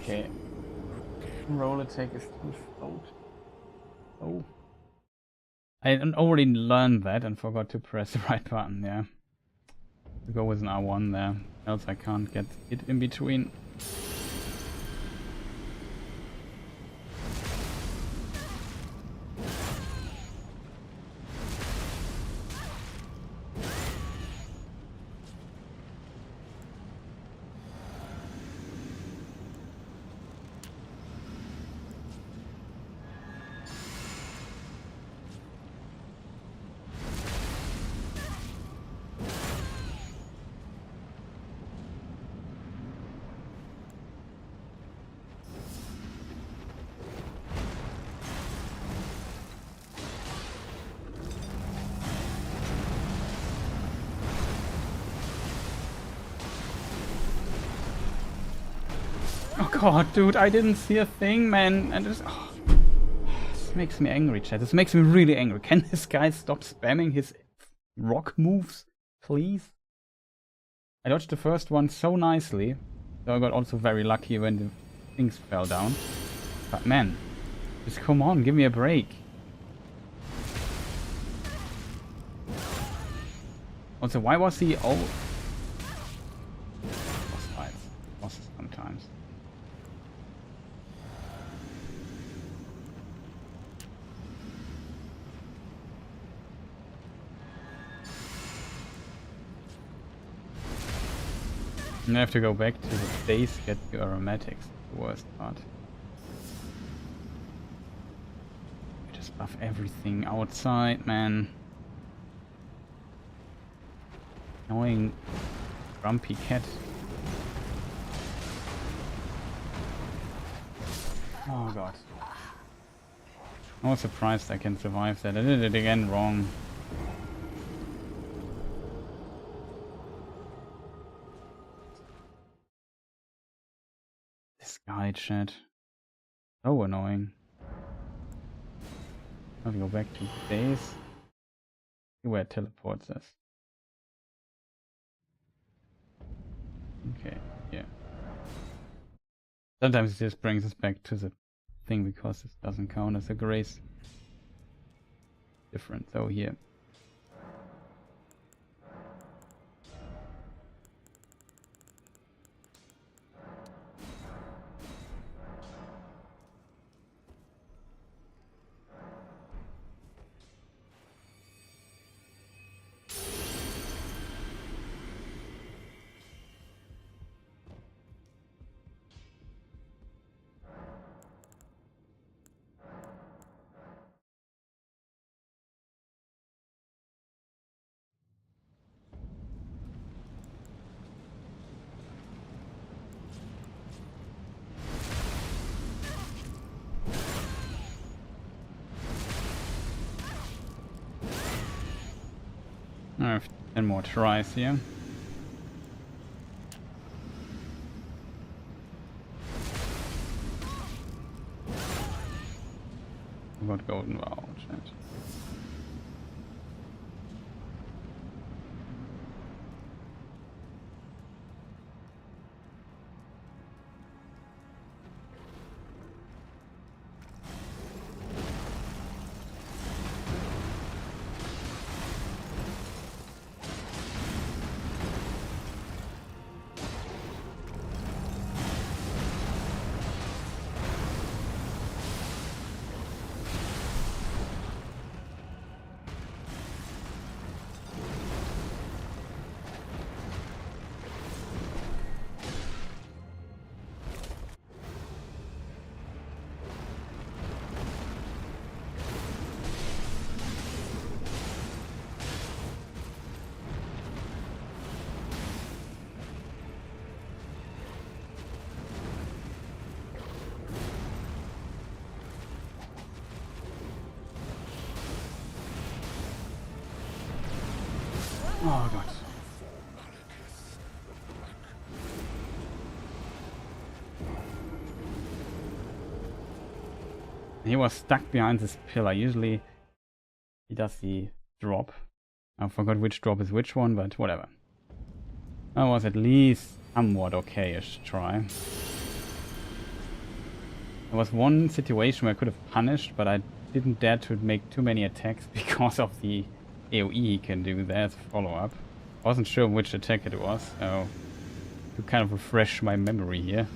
Okay. Roll attack is too slow. Oh. I already learned that and forgot to press the right button, yeah. To go with an R1 there, else I can't get it in between. Oh god, dude, I didn't see a thing, man. And this makes me angry, chat. This makes me really angry. Can this guy stop spamming his rock moves, please? I dodged the first one so nicely, so I got also very lucky when the things fell down. But man, just come on, give me a break. Also, why was he... Oh... Boss And I have to go back to the base, get the aromatics, the worst part. Just buff everything outside, man. Annoying grumpy cat. Oh god. I was surprised I can survive that. I did it again wrong. This guy, chat. So annoying. I have to go back to base. See where it teleports us. Okay, yeah. Sometimes it just brings us back to the thing because this doesn't count as a grace. Different though here. I have 10 more tries here. I got golden wow, chat. Oh god. He was stuck behind this pillar. Usually he does the drop. I forgot which drop is which one, but whatever. That was at least somewhat okay-ish try. There was one situation where I could have punished, but I didn't dare to make too many attacks because of the AoE he can do there as follow-up. I wasn't sure which attack it was, so to kind of refresh my memory here.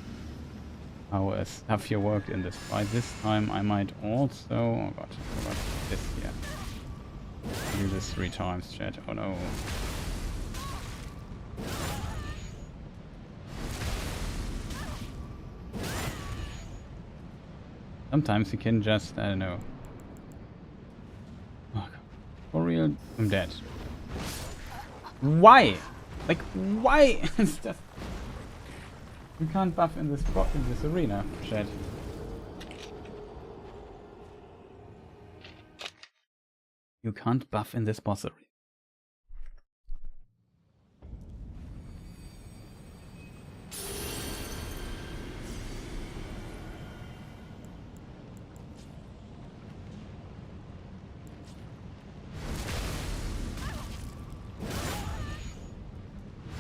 How stuff here worked in this fight. This time I might also... oh god, I forgot this here. Do this 3 times, chat. Oh no. Sometimes you can just, I don't know. Oh god. For real, I'm dead. Why? Like, why? It's just... you can't buff in this arena, chat. You can't buff in this boss arena.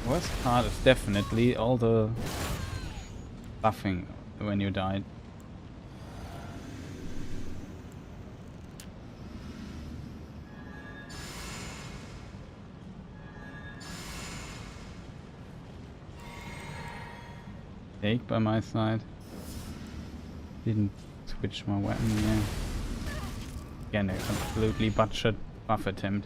Worst part is definitely all the buffing when you died. Take by my side. Didn't switch my weapon here. Again, a completely butchered buff attempt.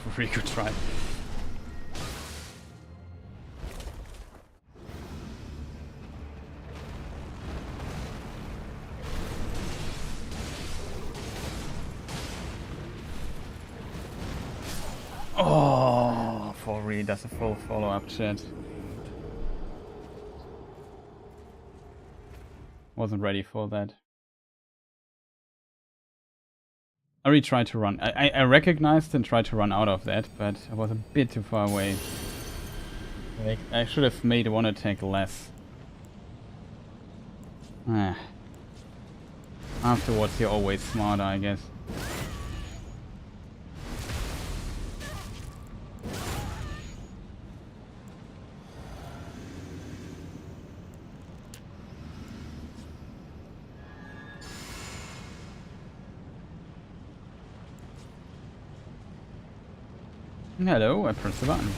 was a really good try. Oh, for really does a full follow-up chat. Wasn't ready for that. I really tried to run. I recognized and tried to run out of that, but I was a bit too far away. Like, I should have made one attack less. Afterwards, you're always smarter, I guess. Hello, I pressed the button.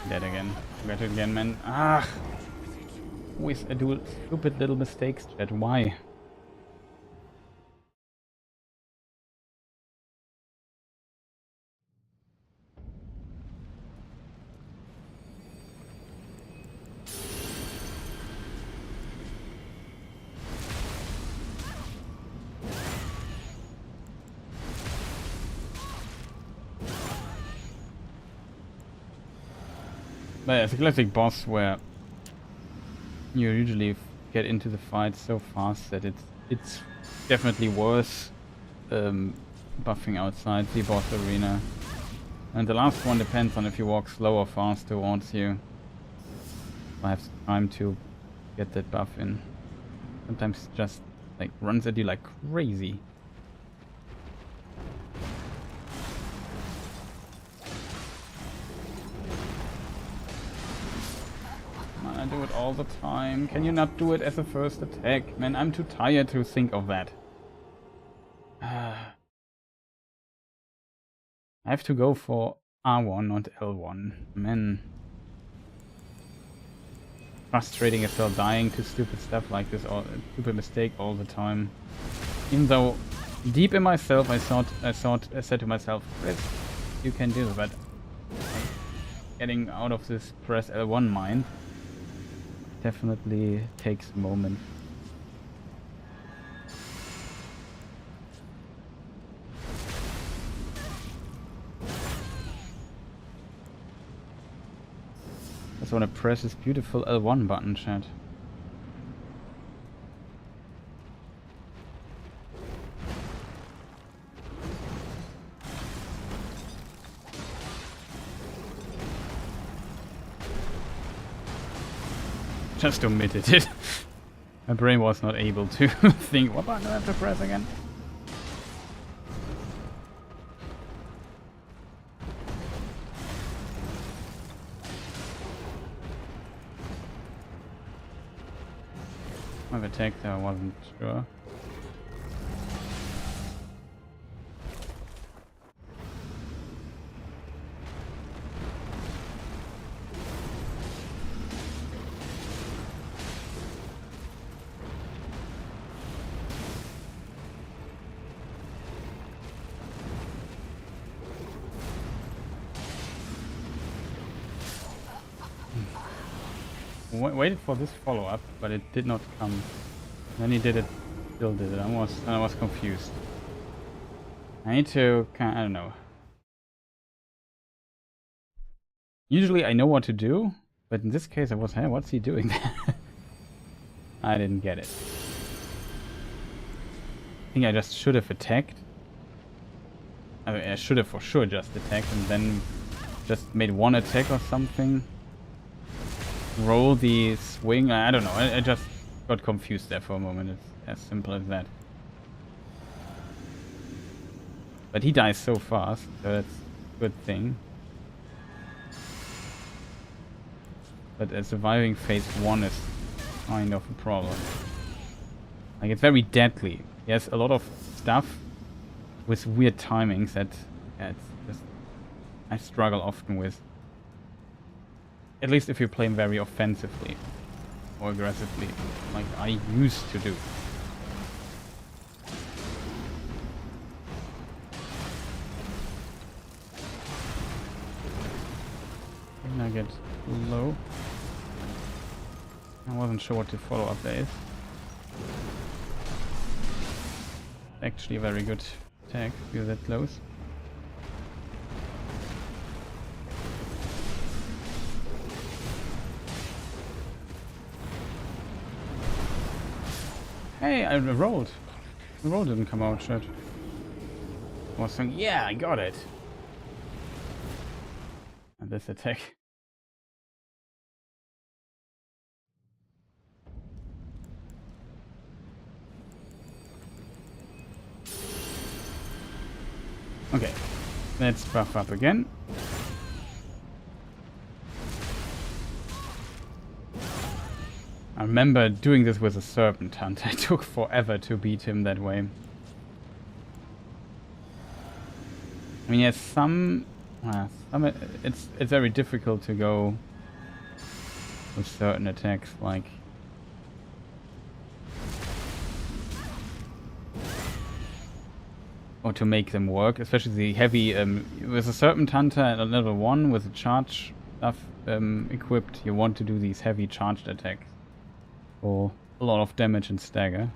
Dead again. Got it again, man. Ah! Always I do stupid little mistakes, chat. Why? But it's a classic boss where you usually get into the fight so fast that it's definitely worth buffing outside the boss arena. And the last one depends on if you walk slow or fast towards you. I have time to get that buff in. Sometimes it just like runs at you like crazy. I do it all the time. Can you not do it as a first attack? Man, I'm too tired to think of that. I have to go for R1, not L1. Man. Frustrating as well, dying to stupid stuff like this, or stupid mistake all the time. Even though, deep in myself, I said to myself, Chris, you can do it, but getting out of this press L1 mind definitely takes a moment. I just want to press this beautiful L1 button, chat. Just omitted it. My brain was not able to think, what button do I have to press again? I've attacked there, I wasn't sure. Waited for this follow-up, but it did not come. Then he did it, still did it. I was confused. I need to, I don't know. Usually I know what to do, but in this case I was, hey, what's he doing there? I didn't get it. I think I just should have attacked. I should have for sure just attacked and then just made one attack or something. Roll the swing. I don't know. I just got confused there for a moment. It's as simple as that. But he dies so fast, so that's a good thing. But surviving phase 1 is kind of a problem. Like, it's very deadly. He has a lot of stuff with weird timings that it's just I struggle often with. At least if you play very offensively or aggressively, like I used to do. Can I get low? I wasn't sure what the follow-up there is. Actually a very good attack, if you're that close. Hey, I rolled. The roll didn't come out, shit. I was saying, yeah, I got it. And this attack. Okay, let's buff up again. I remember doing this with a Serpent Hunter. It took forever to beat him that way. I mean, yes, some it's very difficult to go with certain attacks, like or to make them work, especially the heavy with a Serpent Hunter at level 1 with the charge stuff equipped. You want to do these heavy charged attacks for a lot of damage and stagger.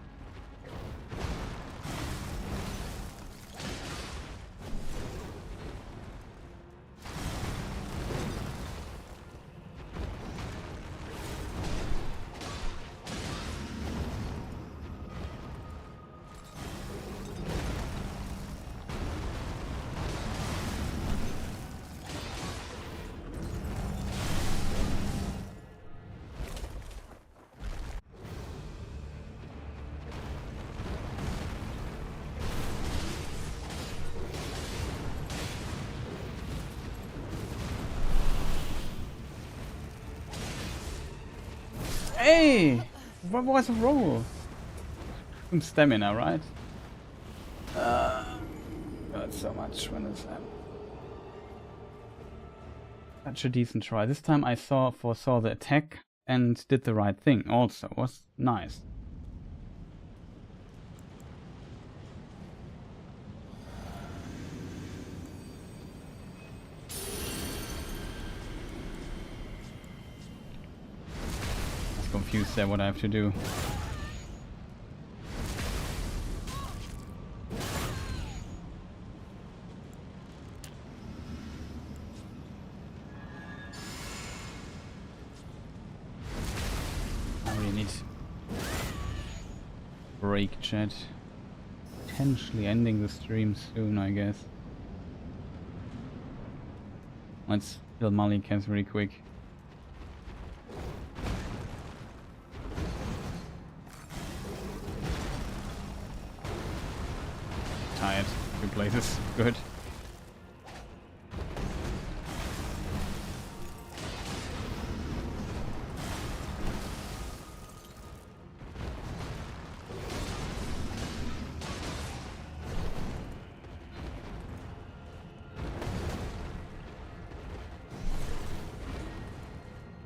Hey! What was a roll? Some stamina, right? Not so much when it's such a decent try. This time I foresaw the attack and did the right thing also. It was nice. Confused there what I have to do. I really need break, chat. Potentially ending the stream soon, I guess. Let's kill Malikans very quick. Tired. We play this good.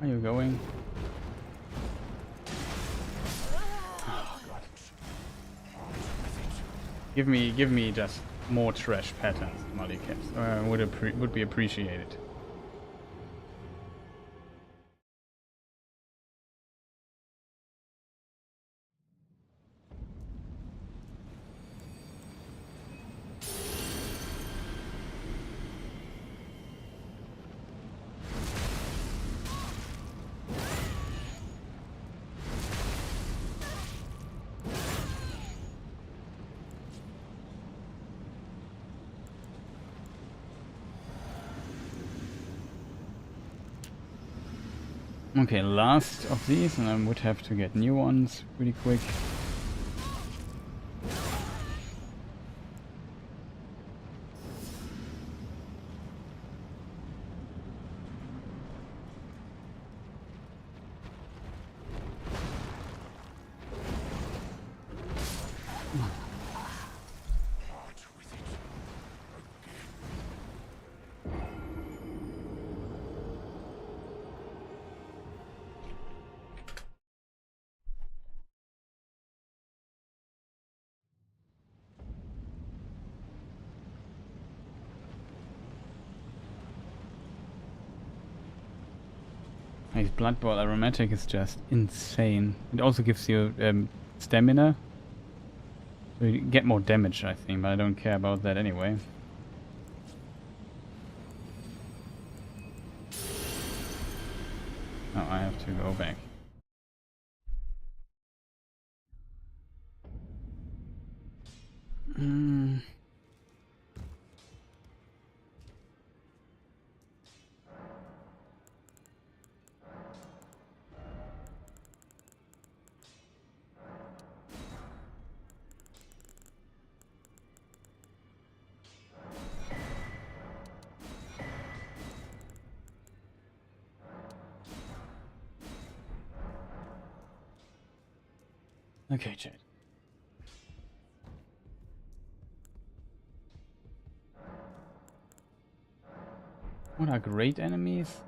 Are you going? Oh god. Give me just more trash patterns, Malikans. Would be appreciated. Okay, last of these, and I would have to get new ones pretty quick. His Blood Ball aromatic is just insane. It also gives you stamina. So you get more damage, I think, but I don't care about that anyway. Oh, I have to go back. Okay, chat. What are great enemies?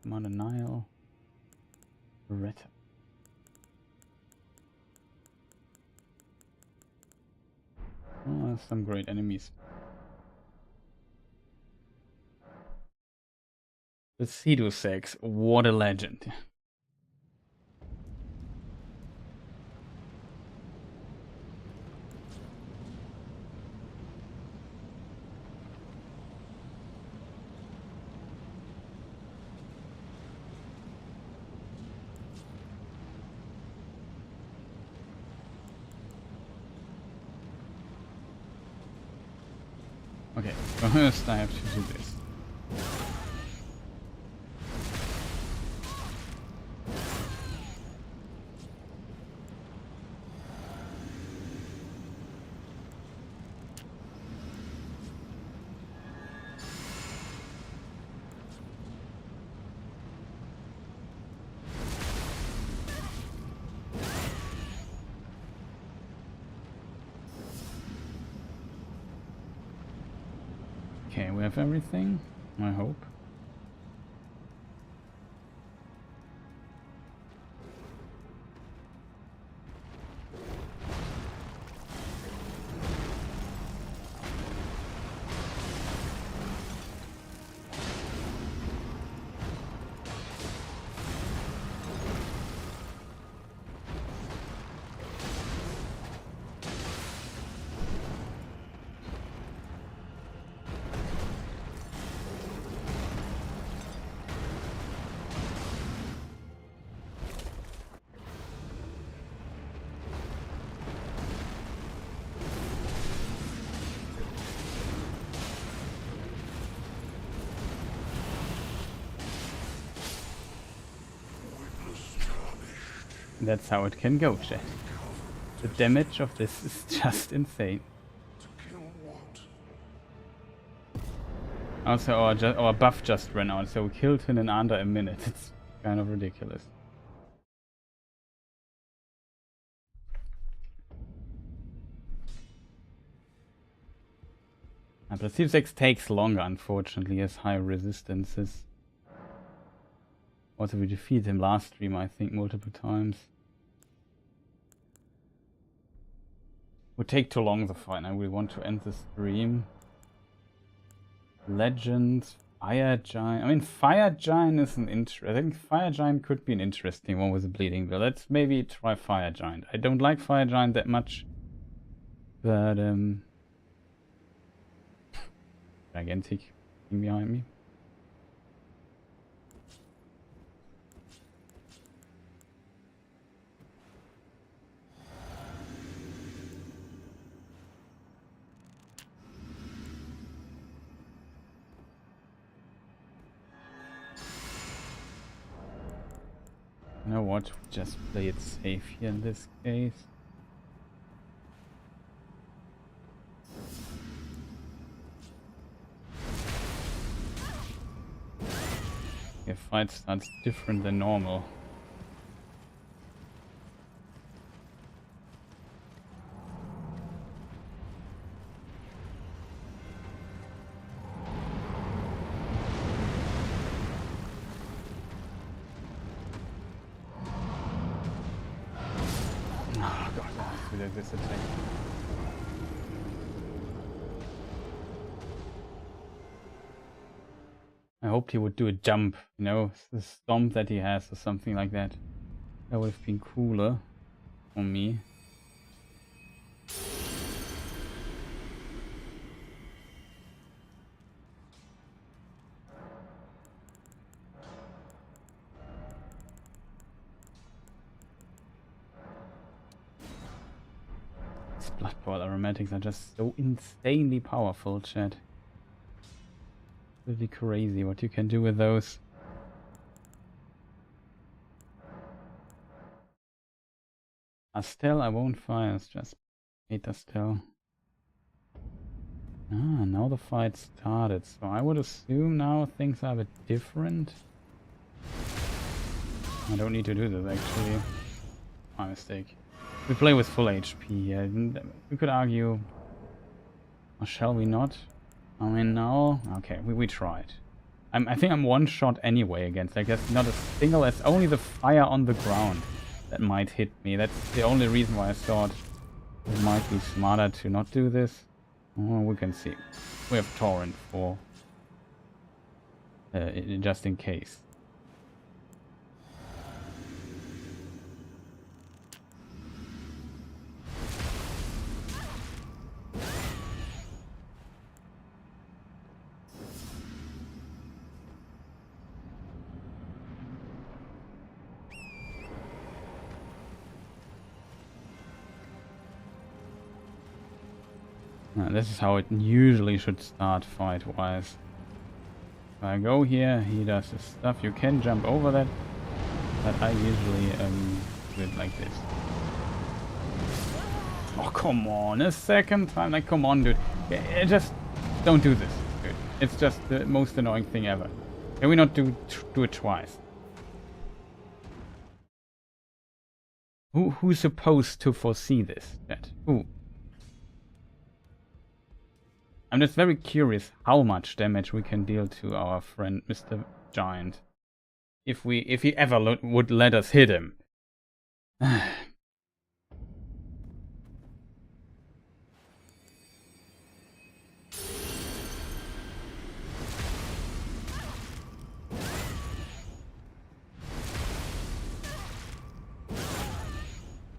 Commander Nile. Beretta. Oh, some great enemies. The Hastags, what a legend. Okay, first I have to do this. Okay, we have everything, I hope. That's how it can go, chat. The damage of this is just insane. Also, our buff just ran out, so we killed him in under a minute. It's kind of ridiculous. And the C6 takes longer, unfortunately, as high resistances. Also, we defeated him last stream, I think, multiple times. Would take too long the fight. Now we want to end the stream. Legends, Fire Giant. I mean, Fire Giant is an I think Fire Giant could be an interesting one with a bleeding bill. Let's maybe try Fire Giant. I don't like Fire Giant that much, but gigantic thing behind me. You know what? Just play it safe here in this case. Your fight starts different than normal. This attack. I hoped he would do a jump, you know, the stomp that he has or something like that. That would have been cooler for me. These Blood Bowl aromatics are just so insanely powerful, chat. Really crazy what you can do with those. Astel I won't fire, it's just hate Astel. Ah, now the fight started, so I would assume now things are a bit different. I don't need to do this actually. My mistake. We play with full HP here. We could argue, or shall we not? I mean, no. Okay, we tried. I think I'm one shot anyway against. Like there's not a single. It's only the fire on the ground that might hit me. That's the only reason why I thought it might be smarter to not do this. Oh, we can see. We have torrent for just in case. This is how it usually should start fight-wise. If I go here, he does his stuff. You can jump over that, but I usually do it like this. Oh, come on, a second time. Like, come on, dude. Just don't do this, dude. It's just the most annoying thing ever. Can we not do it twice? Who's supposed to foresee this? Who? I'm just very curious how much damage we can deal to our friend Mr. Giant. If he ever would let us hit him. I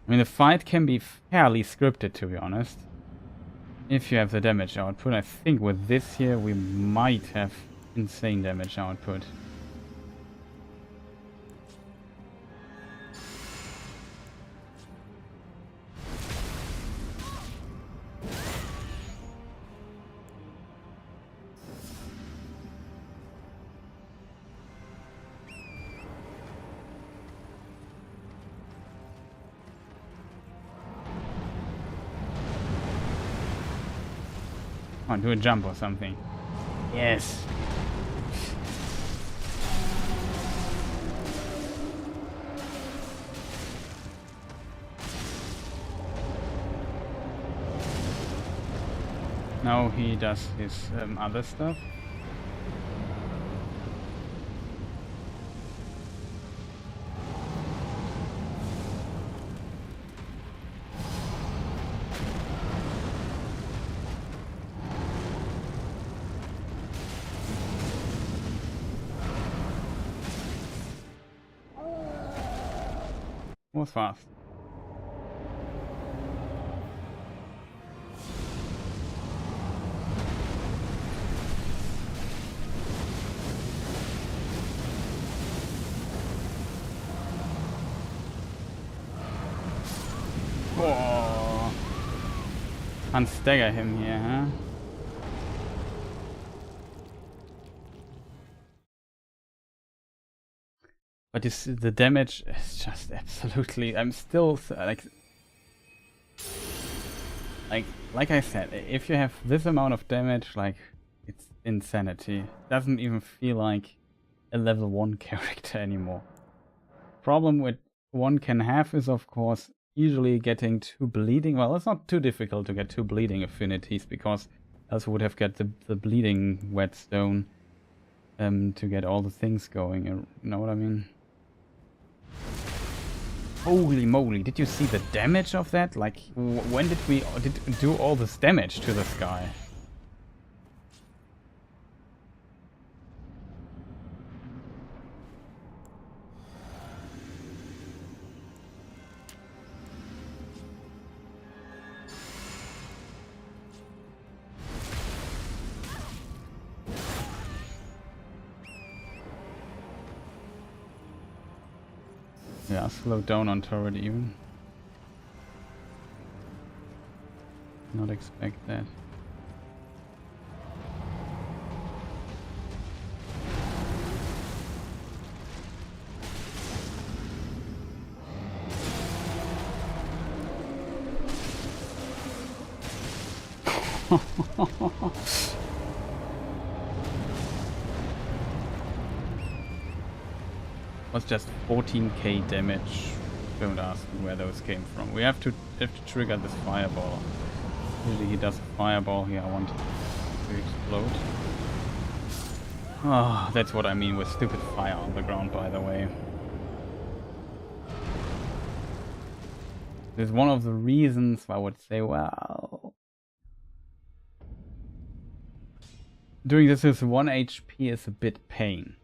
mean, the fight can be fairly scripted, to be honest. If you have the damage output, I think with this here we might have insane damage output. Come on, do a jump or something. Yes. Now he does his other stuff. Was fast. Oh. Can't stagger him here, huh? But you see, the damage is just absolutely. I'm still like I said, if you have this amount of damage, like it's insanity. Doesn't even feel like a level 1 character anymore. Problem with one can have is, of course, easily getting 2 bleeding. Well, it's not too difficult to get 2 bleeding affinities because else we would have got the bleeding whetstone to get all the things going. You know what I mean? Holy moly, did you see the damage of that? Like, when did we do all this damage to this guy? Yeah, slow down on turret even. Not expect that. Was just 14k damage. Don't ask me where those came from. We have to trigger this fireball. Usually he does a fireball here. I want it to explode. Oh, that's what I mean with stupid fire on the ground, by the way. This is one of the reasons I would say, well, doing this with 1 HP is a bit pain.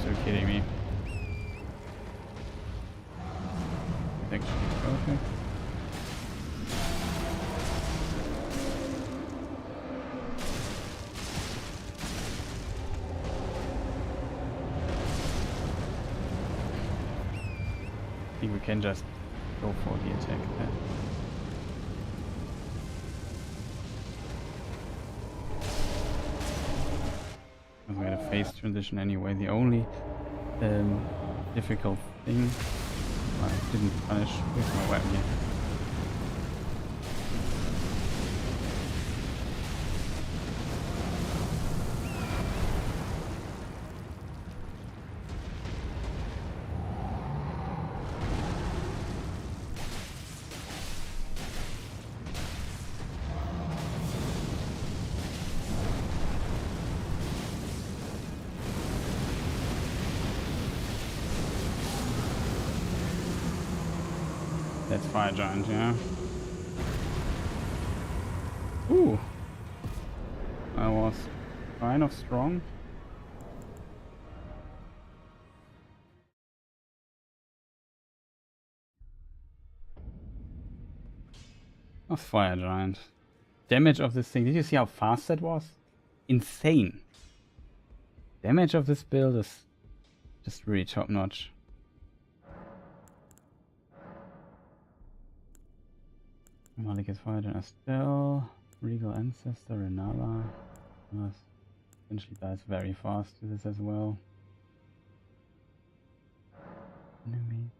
You're kidding me. It's actually perfect. I think we can just go for the attack there. We had a phase transition anyway. The only difficult thing I didn't punish with my weapon yet. That's Fire Giant, yeah. Ooh. I was kind of strong. A Fire Giant. Damage of this thing. Did you see how fast that was? Insane. Damage of this build is just really top notch. Malika's Fire Giant Estelle, Regal Ancestor, Renala. Essentially dies very fast to this as well. Enemy.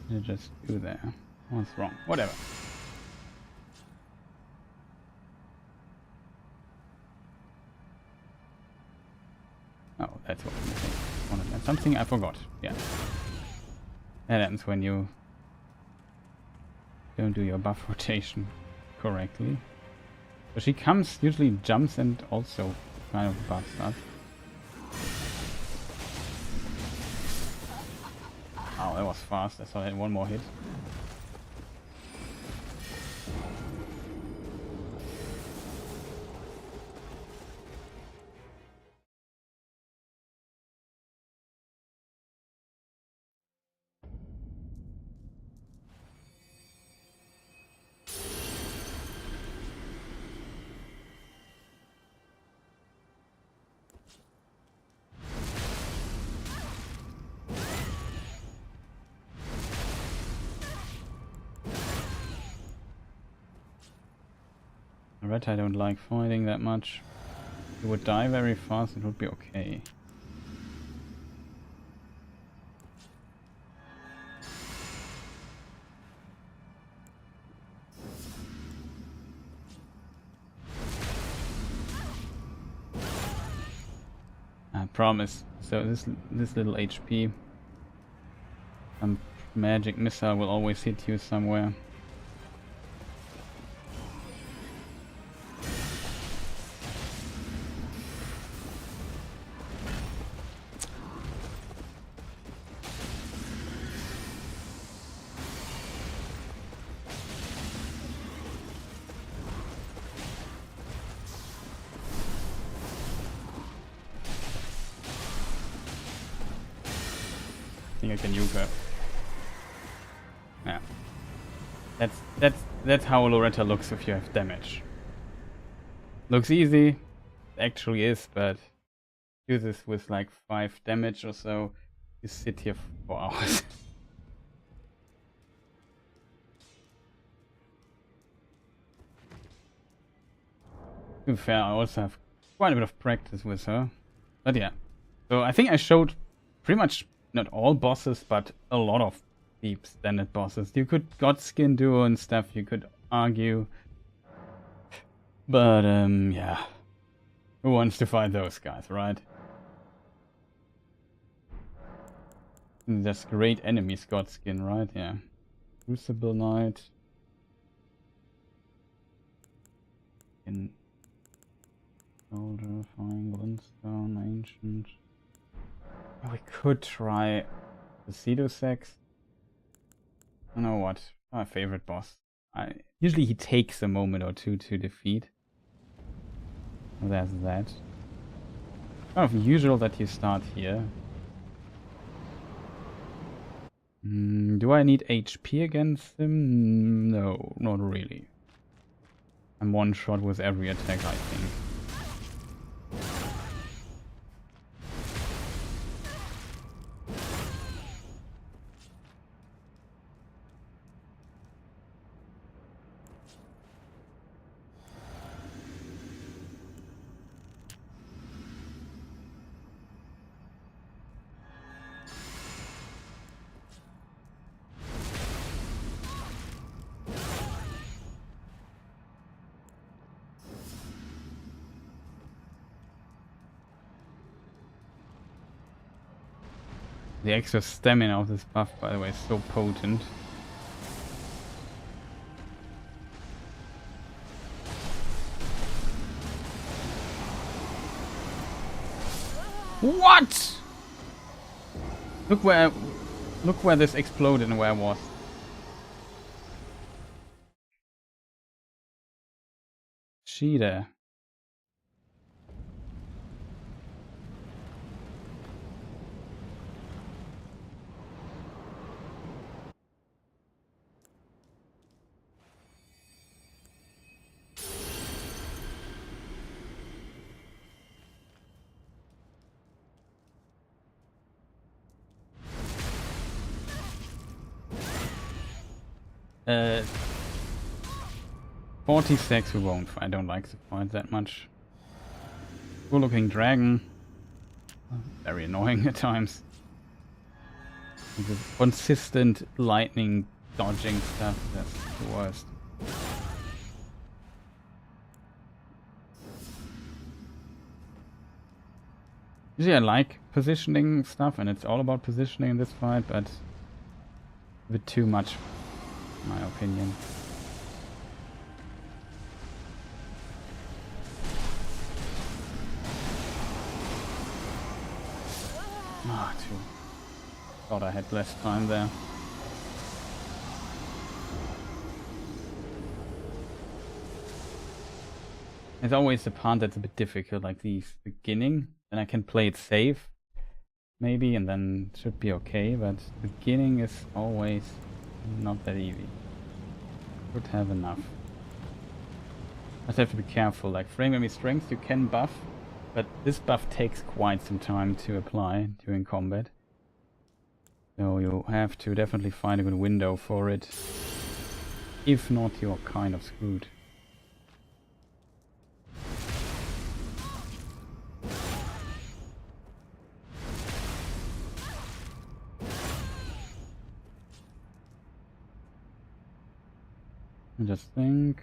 You just do there. What's wrong? Whatever. Oh, that's what I'm missing. Wanted that. Something I forgot. Yeah. That happens when you don't do your buff rotation correctly. So she comes, usually jumps and also kind of buffs us. Oh, that was fast. I thought I had one more hit. Loretta I don't like fighting that much. If it would die very fast, it would be okay. I promise. So this little HP, some magic missile will always hit you somewhere. I can nuke her. Yeah. That's how Loretta looks if you have damage. Looks easy, actually is, but do this with like 5 damage or so, you sit here for hours. To be fair, I also have quite a bit of practice with her. But yeah. So I think I showed pretty much not all bosses, but a lot of deep standard bosses. You could Godskin duo and stuff, you could argue. But yeah. Who wants to fight those guys, right? That's great enemies, Godskin, right? Yeah. Crucible Knight. In Soldier, Fine, Glintstone, Ancient. We could try the Pseudo-Sex. You know what? My favorite boss. Usually he takes a moment or two to defeat. So there's that. Kind of usual that you start here. Do I need HP against him? No, not really. I'm one shot with every attack, I think. The extra stamina of this buff, by the way, is so potent. What? Look where this exploded and where I was. Cheater. Uh, 46 we won't. I don't like the fight that much. Cool looking dragon. Very annoying at times. The consistent lightning dodging stuff, that's the worst. Usually I like positioning stuff, and it's all about positioning in this fight, but a bit too much, in my opinion. Ah, too. Thought I had less time there. There's always the part that's a bit difficult, like the beginning. Then I can play it safe, maybe, and then it should be okay, but the beginning is always not that easy. Would have enough. Just have to be careful, like frame enemy strength you can buff, but this buff takes quite some time to apply during combat. So you have to definitely find a good window for it. If not, you're kind of screwed. I just think.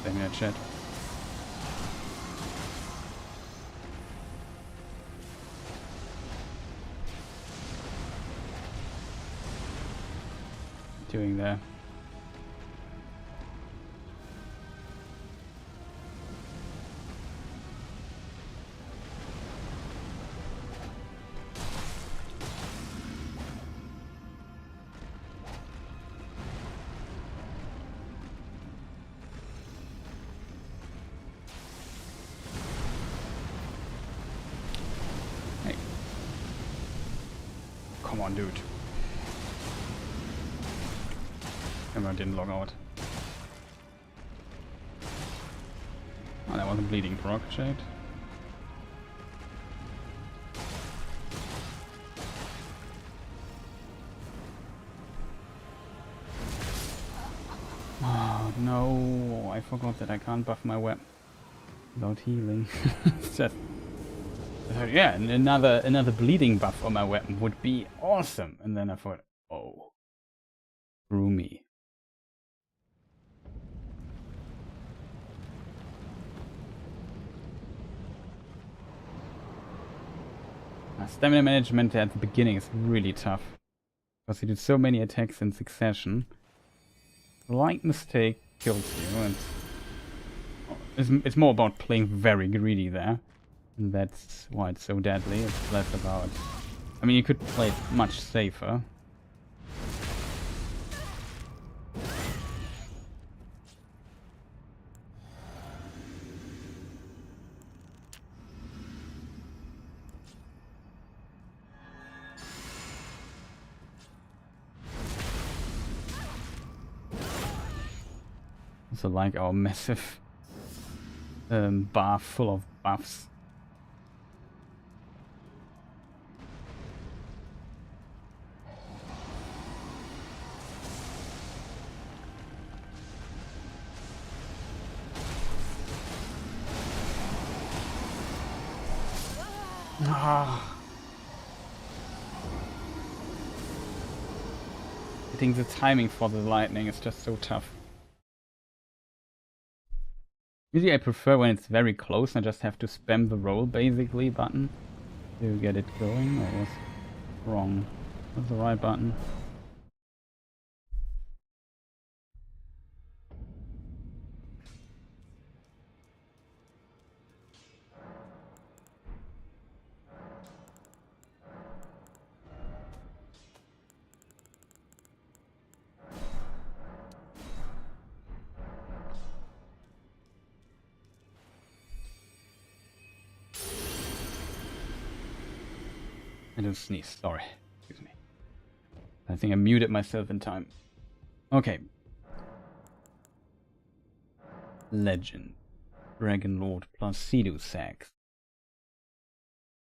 Stamina chat. Doing there. Come on, dude. Camera didn't log out. Oh, that was a bleeding proc shade. Oh no, I forgot that I can't buff my weapon without healing. It's just... yeah, and another bleeding buff on my weapon would be awesome. And then I thought, oh, screw me. Stamina management at the beginning is really tough because you do so many attacks in succession. Slight mistake kills you, and it's more about playing very greedy there. And that's why it's so deadly. It's less about... I mean, you could play it much safer. Also like our massive bar full of buffs. I think the timing for the lightning is just so tough. Usually I prefer when it's very close and I just have to spam the roll basically button to get it going. Or was wrong? What's the right button? I don't sneeze, sorry. Excuse me. I think I muted myself in time. Okay. Legend. Dragon Lord plus Hastags.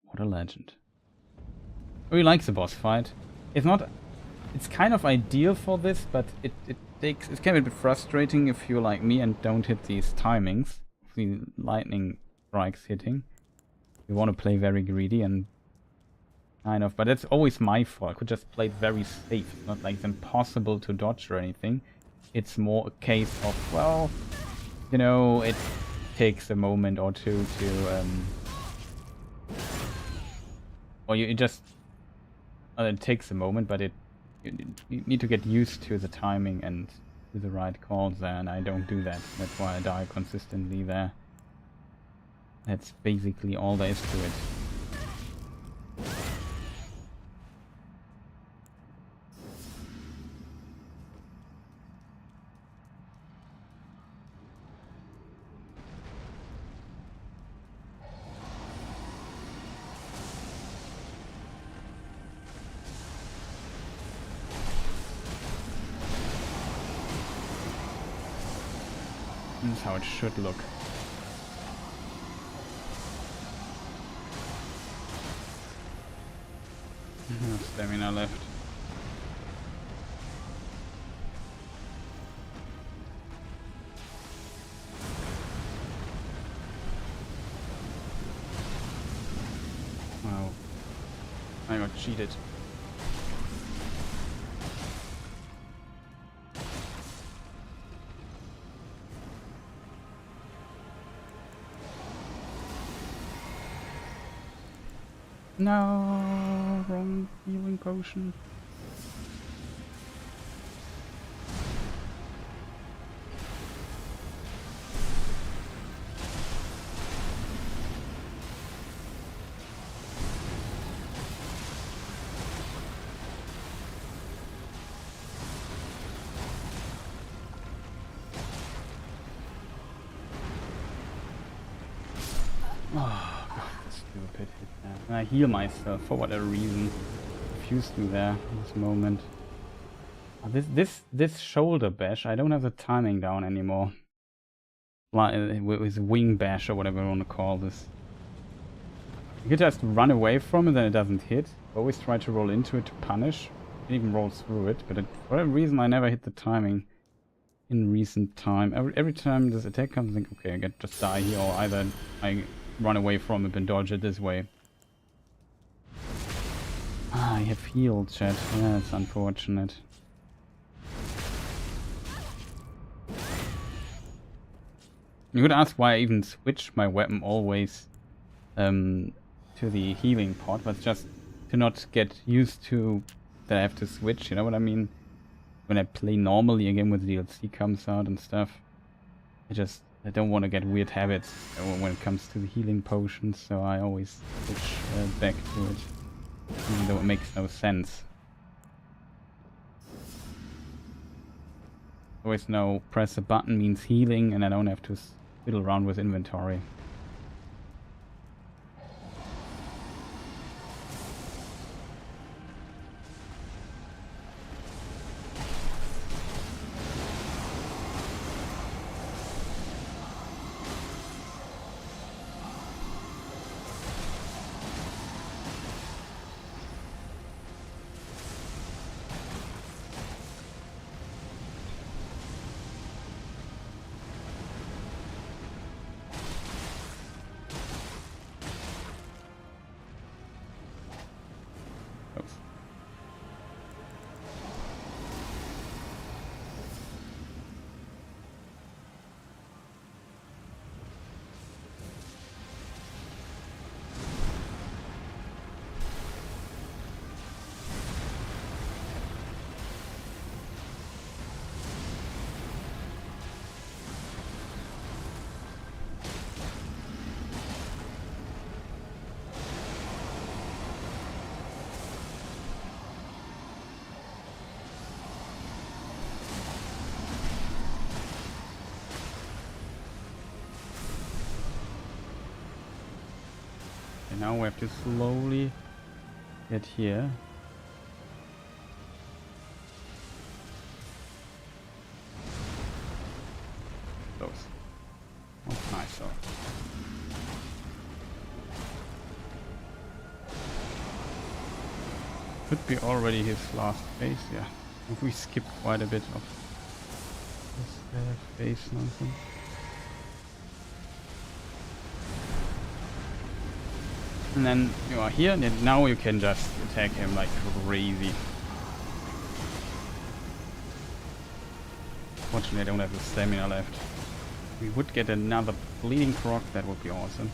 What a legend. I really like the boss fight. It's not... It's kind of ideal for this, but it can be a bit frustrating if you're like me and don't hit these timings. The lightning strikes hitting. You want to play very greedy and kind of, but that's always my fault. I could just play it very safe. It's not like it's impossible to dodge or anything. It's more a case of, well, you know, it takes a moment or two to, or you just, well, it takes a moment, but you need to get used to the timing and to the right calls there, and I don't do that. That's why I die consistently there. That's basically all there is to it. This is how it should look. No stamina left. Wow. I got cheated. No, wrong healing potion. Oh god, this stupid hit there. And I heal myself for whatever reason. Refuse to there in this moment. Oh, this shoulder bash, I don't have the timing down anymore. Like with wing bash or whatever you want to call this. You could just run away from it, then it doesn't hit. Always try to roll into it to punish. It even rolls through it, but for whatever reason I never hit the timing in recent time. Every time this attack comes, I think, okay, I get just die here, or either I run away from it and dodge it this way. Ah, I have healed, chat. Yeah, that's unfortunate. You could ask why I even switch my weapon always to the healing pot, but just to not get used to that I have to switch, you know what I mean? When I play normally again when the DLC comes out and stuff, I don't want to get weird habits when it comes to the healing potions, so I always switch back to it, even though it makes no sense. Always know press a button means healing, and I don't have to fiddle around with inventory. And now we have to slowly get here. Close. Oh, nice. So. Could be already his last phase, yeah. If we skip quite a bit of this phase nonsense. And then you are here, and now you can just attack him like crazy. Fortunately, I don't have the stamina left. If we would get another bleeding proc, that would be awesome.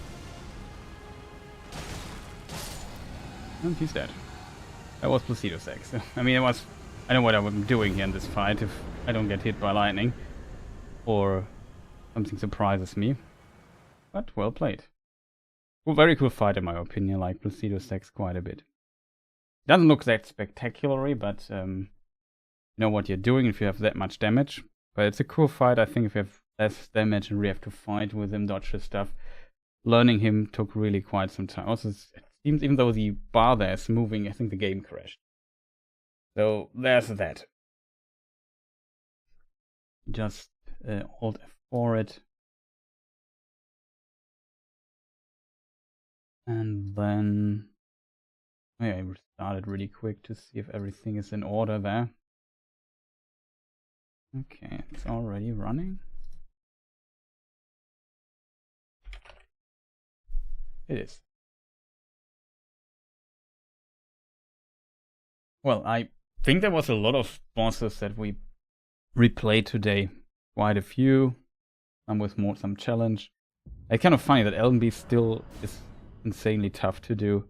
And he's dead. That was Placido's X. I mean, I know what I'm doing here in this fight if I don't get hit by lightning. Or something surprises me. But well played. Well, very cool fight in my opinion, like Placido stacks quite a bit. Doesn't look that spectacularly, but you know what you're doing if you have that much damage. But it's a cool fight, I think, if you have less damage and really have to fight with him, dodge his stuff. Learning him took really quite some time. Also, it seems even though the bar there is moving, I think the game crashed. So there's that. Just Alt for it. And then yeah, I restarted really quick to see if everything is in order there. Okay, it's already running. It is. Well, I think there was a lot of bosses that we replayed today. Quite a few. Some with more, some challenge. I kind of find that Elden still is insanely tough to do,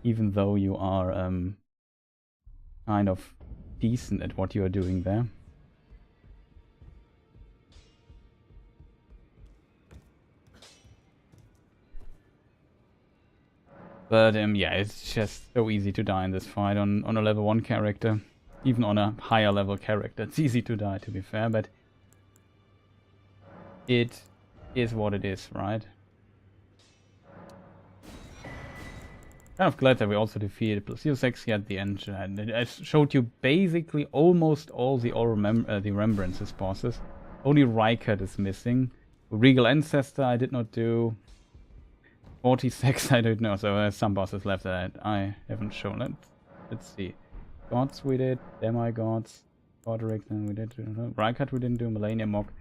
even though you are kind of decent at what you are doing there. But yeah, it's just so easy to die in this fight on a level 1 character. Even on a higher level character, it's easy to die, to be fair, but it is what it is, right? Kind of glad that we also defeated Placido Sexy at the end. I showed you basically almost all the the Remembrances bosses. Only Rykard is missing. Regal Ancestor I did not do. 46 I don't know, so there's some bosses left that I haven't shown. Let's see. Gods we did, Demigods, Godric then we did, Rykard we didn't do, Malenia Mock.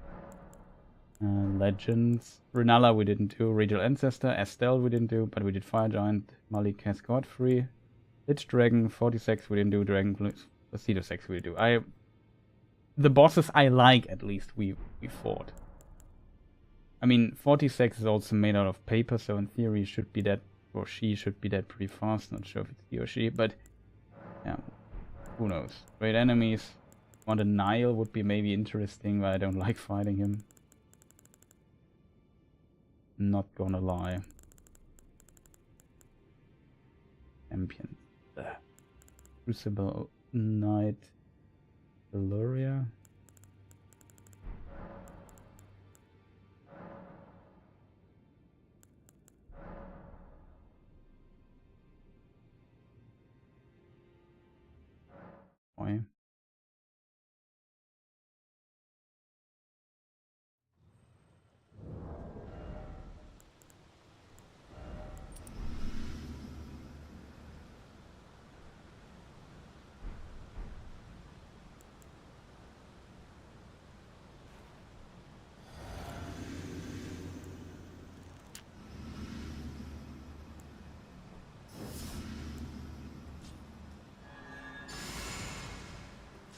Legends. Renala we didn't do. Regal Ancestor. Estelle we didn't do, but we did Fire Giant. Malikas Godfrey. Lich Dragon. 46 we didn't do. Dragon Placido 6 we do. The bosses I like, at least, we fought. I mean, 46 is also made out of paper, so in theory should be dead, or she should be dead pretty fast. Not sure if it's he or she, but yeah, who knows. Great enemies. Want a Nile would be maybe interesting, but I don't like fighting him. Not gonna lie. Champion. Crucible Knight. Valuria. Why?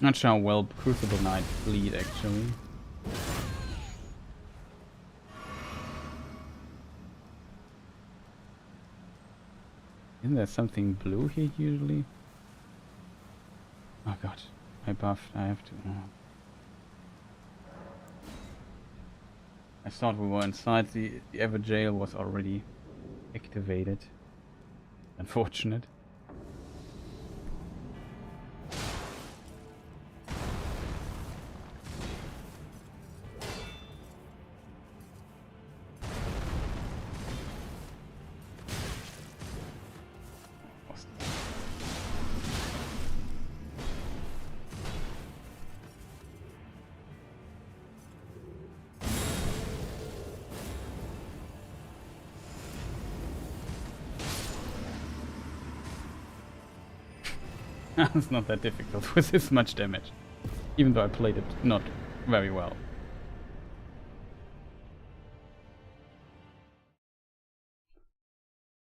Not sure how well Crucible Knight bleed actually. Isn't there something blue here usually? Oh god, I buffed, I have to. Oh. I thought we were inside, the Ever Jail was already activated. Unfortunate. It's not that difficult with this much damage, even though I played it not very well.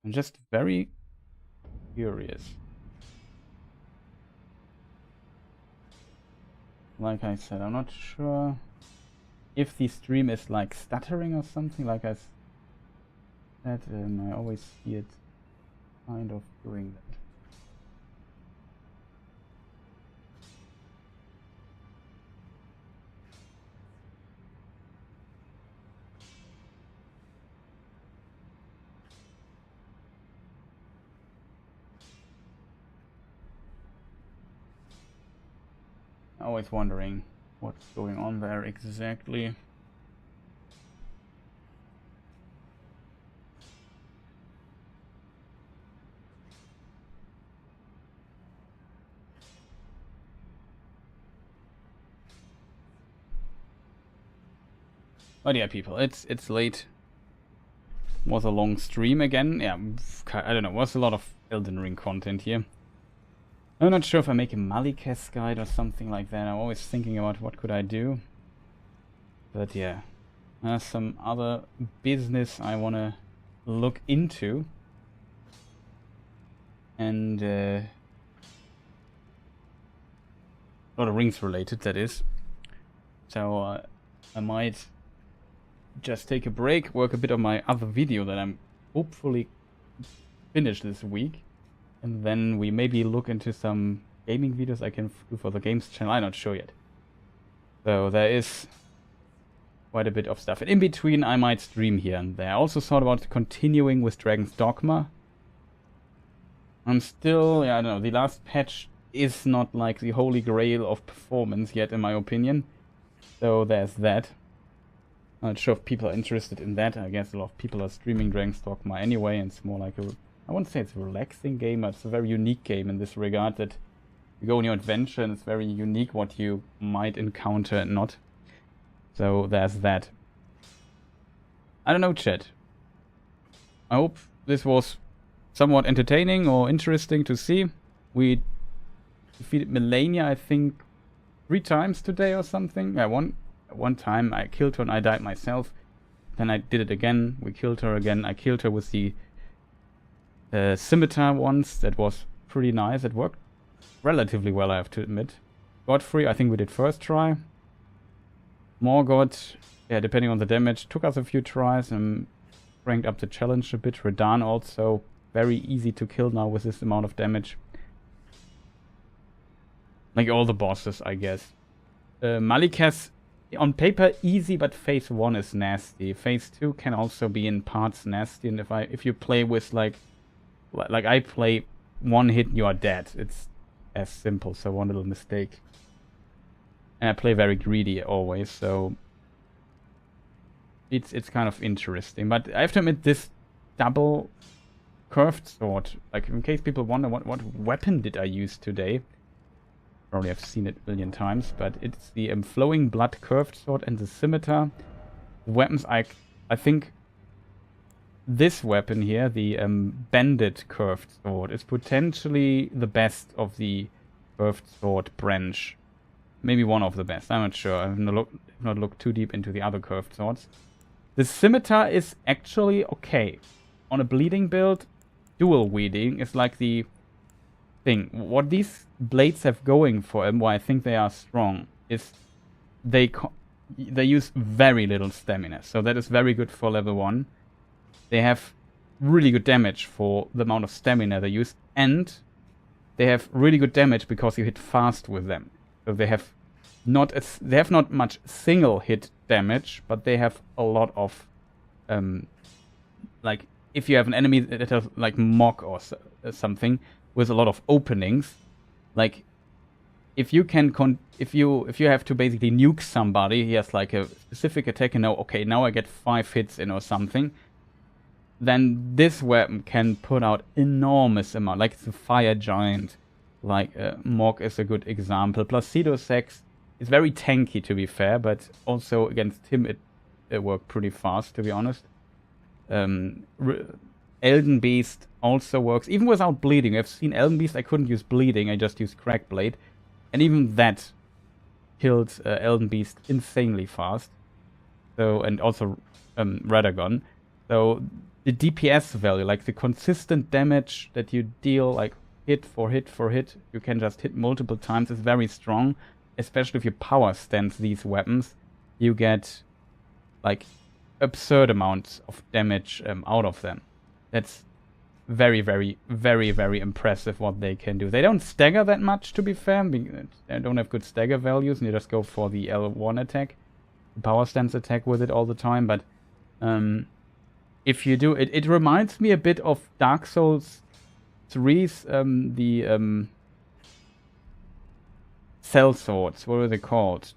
I'm just very curious. Like I said, I'm not sure if the stream is like stuttering or something. Like I said, I always see it kind of doing that. Always wondering what's going on there exactly. But yeah, people, it's late. Was a long stream again. Yeah, I don't know. Was a lot of Elden Ring content here. I'm not sure if I make a Malekith guide or something like that. I'm always thinking about what could I do. But yeah, there's some other business I want to look into. And a lot of Rings related, that is. So I might just take a break, work a bit on my other video that I'm hopefully finished this week. And then we maybe look into some gaming videos I can do for the games channel. I'm not sure yet. So there is quite a bit of stuff. And in between, I might stream here and there. I also thought about continuing with Dragon's Dogma. I'm still, yeah, I don't know, the last patch is not like the holy grail of performance yet, in my opinion. So there's that. I'm not sure if people are interested in that. I guess a lot of people are streaming Dragon's Dogma anyway, and it's more like a, I wouldn't say it's a relaxing game, but it's a very unique game in this regard, that you go on your adventure and it's very unique what you might encounter and not. So there's that. I don't know, chat. I hope this was somewhat entertaining or interesting to see. We defeated Malenia, I think, 3 times today or something. Yeah, one time I killed her and I died myself. Then I did it again. We killed her again. I killed her with the scimitar once. That was pretty nice. It worked relatively well, I have to admit. Godfrey, I think we did first try. Morgoth, yeah, depending on the damage, took us a few tries and ranked up the challenge a bit. Radahn also very easy to kill now with this amount of damage. Like all the bosses, I guess. Malekith, on paper easy, but phase 1 is nasty. Phase 2 can also be in parts nasty, and if you play with like I play, one hit you are dead. It's as simple, so one little mistake. And I play very greedy always, so it's kind of interesting. But I have to admit, this double curved sword, like in case people wonder what weapon did I use today. Probably have seen it a million times, but it's the flowing blood curved sword and the scimitar. The weapons, I think this weapon here, the banded curved sword, is potentially the best of the curved sword branch. Maybe one of the best, I'm not sure. I've not looked too deep into the other curved swords. The scimitar is actually okay. On a bleeding build, dual wielding is like the thing. What these blades have going for them, why I think they are strong, is they use very little stamina. So that is very good for level 1. They have really good damage for the amount of stamina they use, and they have really good damage because you hit fast with them. So they have not much single hit damage, but they have a lot of like if you have an enemy that has like mock or something with a lot of openings, like if you have to basically nuke somebody, he has like a specific attack and know, okay, now I get 5 hits in or something, then this weapon can put out enormous amount, like it's a fire giant, like Morg is a good example. Placido Sex is very tanky, to be fair, but also against him it worked pretty fast, to be honest. Elden Beast also works, even without bleeding. I've seen Elden Beast, I couldn't use bleeding, I just used Crack Blade. And even that killed Elden Beast insanely fast. So, and also Radagon. So the DPS value, like the consistent damage that you deal, like hit for hit for hit, you can just hit multiple times, is very strong. Especially if you power stance these weapons, you get like absurd amounts of damage out of them. That's very, very, very, very impressive what they can do. They don't stagger that much, to be fair. They don't have good stagger values, and you just go for the L1 attack, the power stance attack with it all the time. But if you do, it reminds me a bit of Dark Souls 3's the Cell Swords. What are they called?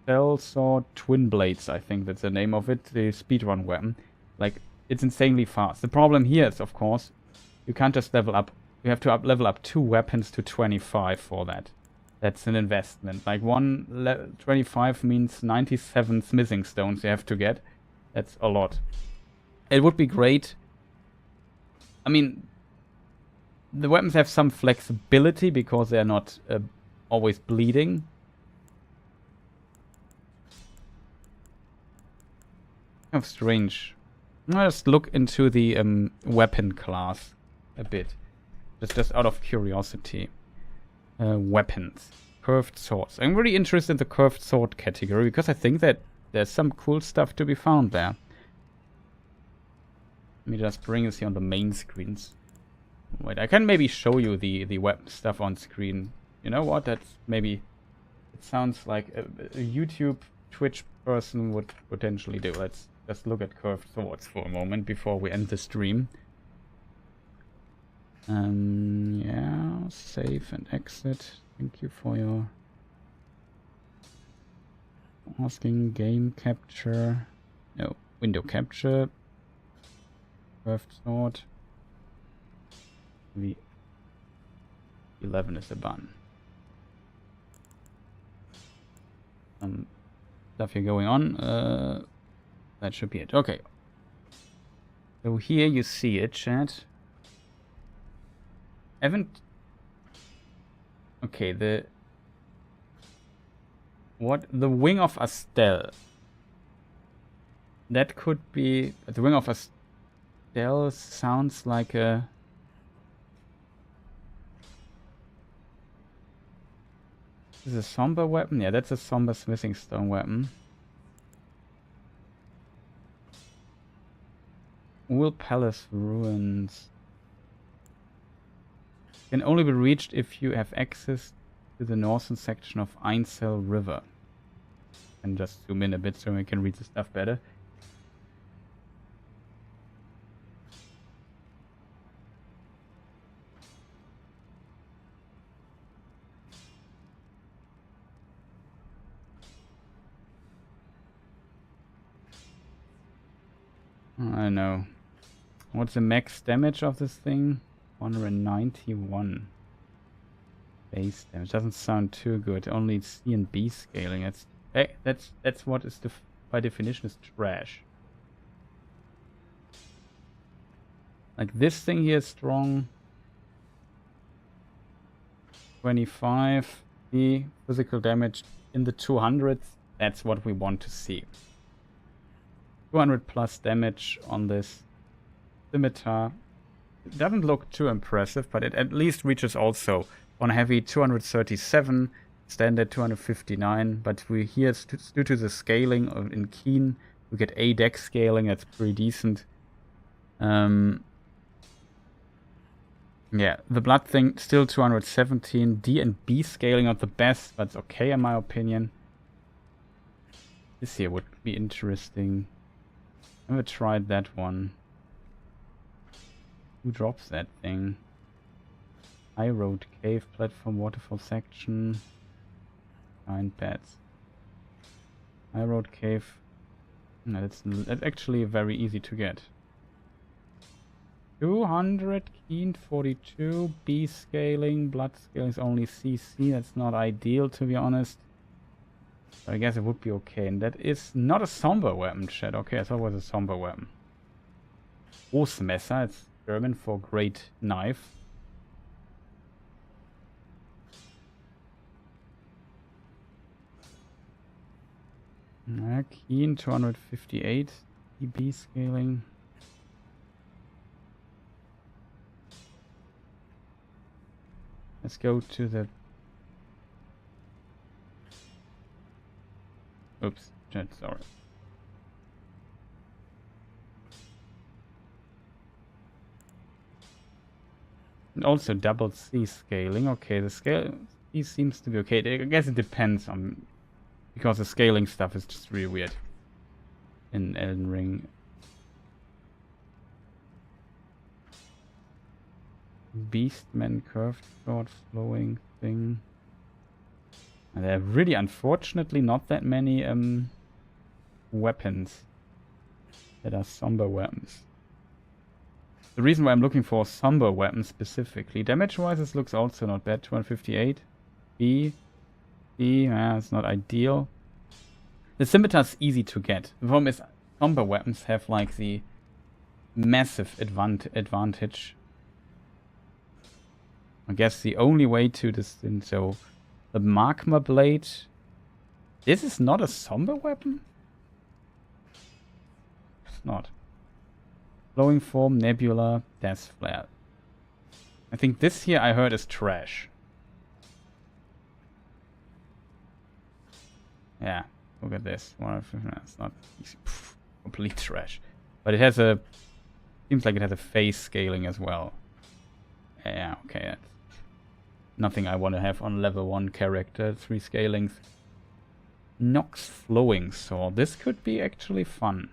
Cell Sword Twin Blades, I think that's the name of it. The speedrun weapon. Like, it's insanely fast. The problem here is, of course, you can't just level up. You have to level up 2 weapons to 25 for that. That's an investment. Like 125 means 97 smithing stones you have to get. That's a lot. It would be great. I mean, the weapons have some flexibility because they're not always bleeding. Kind of strange. Let's look into the weapon class a bit. Just out of curiosity. Weapons. Curved swords. I'm really interested in the curved sword category because I think that there's some cool stuff to be found there. Let me just bring this here on the main screens. Wait, I can maybe show you the weapon stuff on screen. You know what? That's maybe... It sounds like a YouTube, Twitch person would potentially do. Let's just look at curved swords for a moment before we end the stream. Yeah, save and exit. Thank you for your asking. Game capture. No, window capture. Curved sword. The 11 is a button. Stuff here going on. That should be it. Okay. So here you see it, chat. Haven't... Okay, the wing of Astel. That could be... The wing of Astel sounds like a... Is this a somber weapon? Yeah, that's a somber smithing stone weapon. Will Palace Ruins can only be reached if you have access to the northern section of Einsel River. And just zoom in a bit so we can read the stuff better. I know. What's the max damage of this thing? 191 base damage. Doesn't sound too good. Only C and B scaling. That's what is by definition is trash. Like this thing here is strong. 25. The physical damage in the 200s. That's what we want to see. 200 plus damage on this scimitar. It doesn't look too impressive, but it at least reaches also on heavy 237, standard 259. But we here, due to the scaling in Keen, we get A deck scaling. That's pretty decent. Yeah, the blood thing still 217. D and B scaling not the best, but it's okay in my opinion. This here would be interesting. Never tried that one. Who drops that thing? High road, cave, platform, waterfall section. Giant bats. High road, cave. No, that's actually very easy to get. 200, Keen 42, B scaling, blood scaling is only CC. That's not ideal to be honest. I guess it would be okay. And that is not a somber weapon, chat. Okay, I thought it was a somber weapon. Großmesser, it's German for great knife. Keen 258, EB scaling. Let's go to the... Oops, chat, sorry. And also double C scaling. Okay, the scale C seems to be okay. I guess it depends on... Because the scaling stuff is just really weird in Elden Ring. Beastman curved sword flowing thing. And there are really unfortunately not that many weapons that are somber weapons. The reason why I'm looking for somber weapons specifically. Damage wise this looks also not bad. 258. B see. It's not ideal. The scimitar's easy to get. The problem is somber weapons have like the massive advantage. I guess the only way to this thing, so the magma blade. This is not a somber weapon? It's not. Flowing form, nebula, death flare. I think this here I heard is trash. Yeah, look at this. It's not complete trash. But it has a... Seems like it has a phase scaling as well. Yeah, okay. That's nothing I want to have on level 1 character. 3 scalings. Nox flowing sword. This could be actually fun.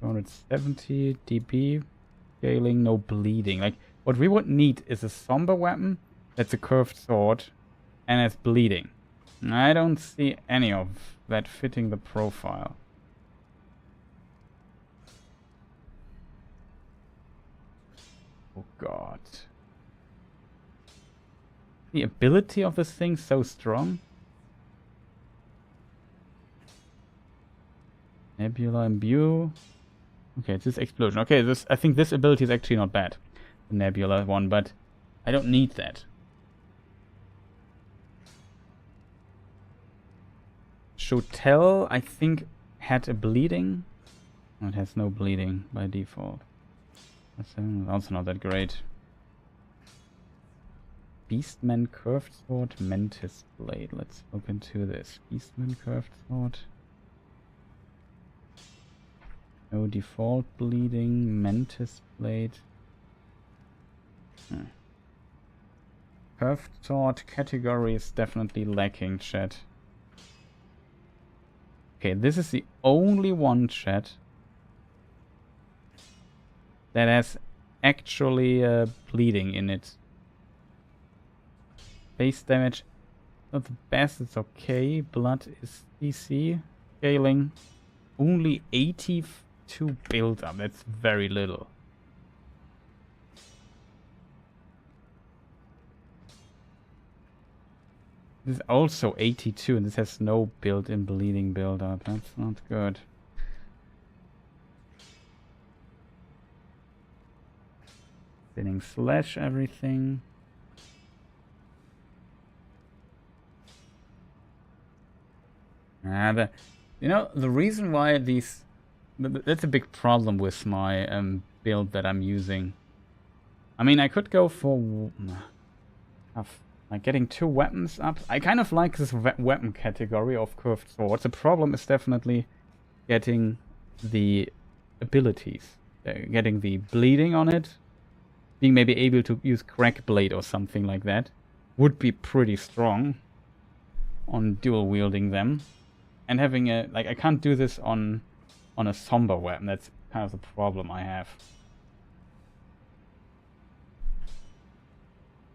270 dB scaling, no bleeding. Like, what we would need is a somber weapon that's a curved sword and has bleeding. I don't see any of that fitting the profile. Oh god. The ability of this thing so strong. Nebula imbue. Okay, it's this explosion. Okay, this I think this ability is actually not bad. The nebula one, but I don't need that. Shotel, I think, had a bleeding. Oh, it has no bleeding by default. That's also not that great. Beastman curved sword, Mantis blade. Let's look into this. Beastman curved sword. No default bleeding, Mantis blade. Curved sword category is definitely lacking, chat. Okay, this is the only one, chat, that has actually bleeding in it. Base damage, not the best, it's okay. Blood is DC. Scaling, only 82 build up, that's very little. This is also 82 and this has no built-in bleeding build up. That's not good. Spinning slash everything. You know, the reason why these... That's a big problem with my build that I'm using. I mean, I could go for... like getting 2 weapons up. I kind of like this weapon category of curved swords. The problem is definitely getting the abilities. Getting the bleeding on it. Being maybe able to use crack blade or something like that. Would be pretty strong on dual wielding them. And having a... Like, I can't do this on a somber weapon. That's kind of the problem I have.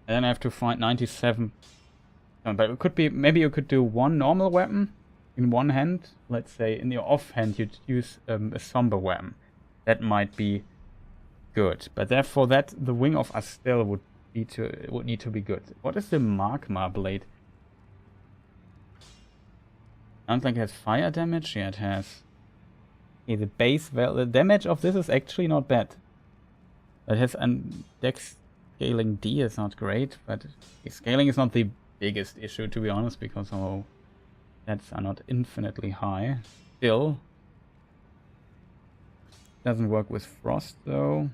And then I have to find 97. But it could be, maybe you could do 1 normal weapon in one hand. Let's say in your off hand you'd use a somber weapon. That might be good. But therefore that the Wing of Astel would need to be good. What is the magma blade? I don't think it has fire damage. Yeah, it has. Okay, the base the damage of this is actually not bad. It has dex. Scaling D is not great, but scaling is not the biggest issue, to be honest, because our stats are not infinitely high. Still, doesn't work with frost though.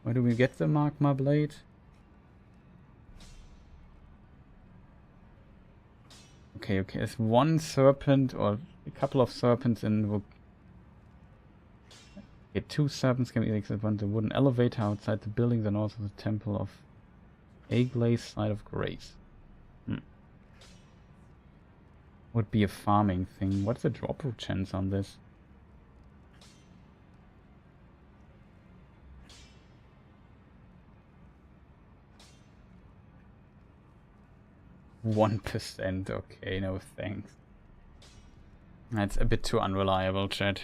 Where do we get the magma blade? Okay, there's 1 serpent or a couple of serpents in. Okay, 2 serpents can be exited on the wooden elevator outside the building, then also the temple of Aglaze, Side of Grace. Would be a farming thing. What's the drop chance on this? %. Okay, no thanks. That's a bit too unreliable, chat.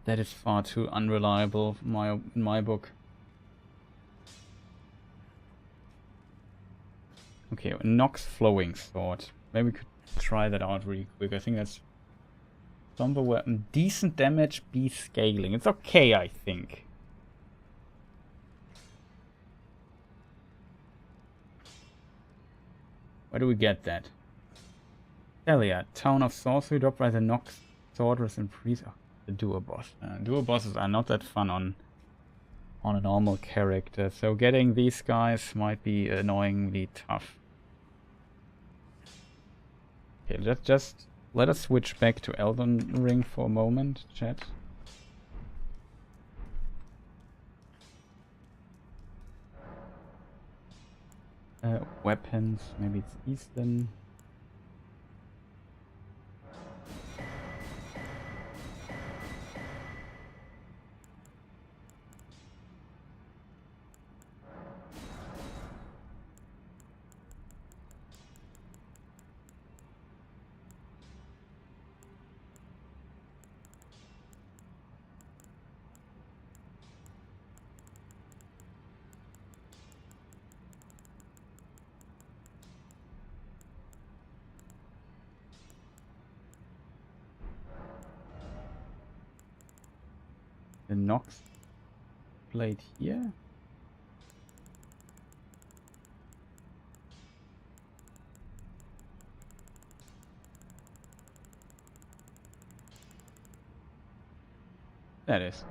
That is far too unreliable in my book. Okay, Nox Flowing Sword. Maybe we could try that out really quick. I think that's Somber Weapon. Decent damage, B scaling. It's okay, I think. Where do we get that? Celia, Town of Sorcery, dropped by the Nox Sorceress and Priest. Oh, the duo boss. Duo bosses are not that fun on a normal character, so getting these guys might be annoyingly tough. Okay, let us switch back to Elden Ring for a moment, chat. Weapons, maybe it's Eastern. The Nox blade here. That is.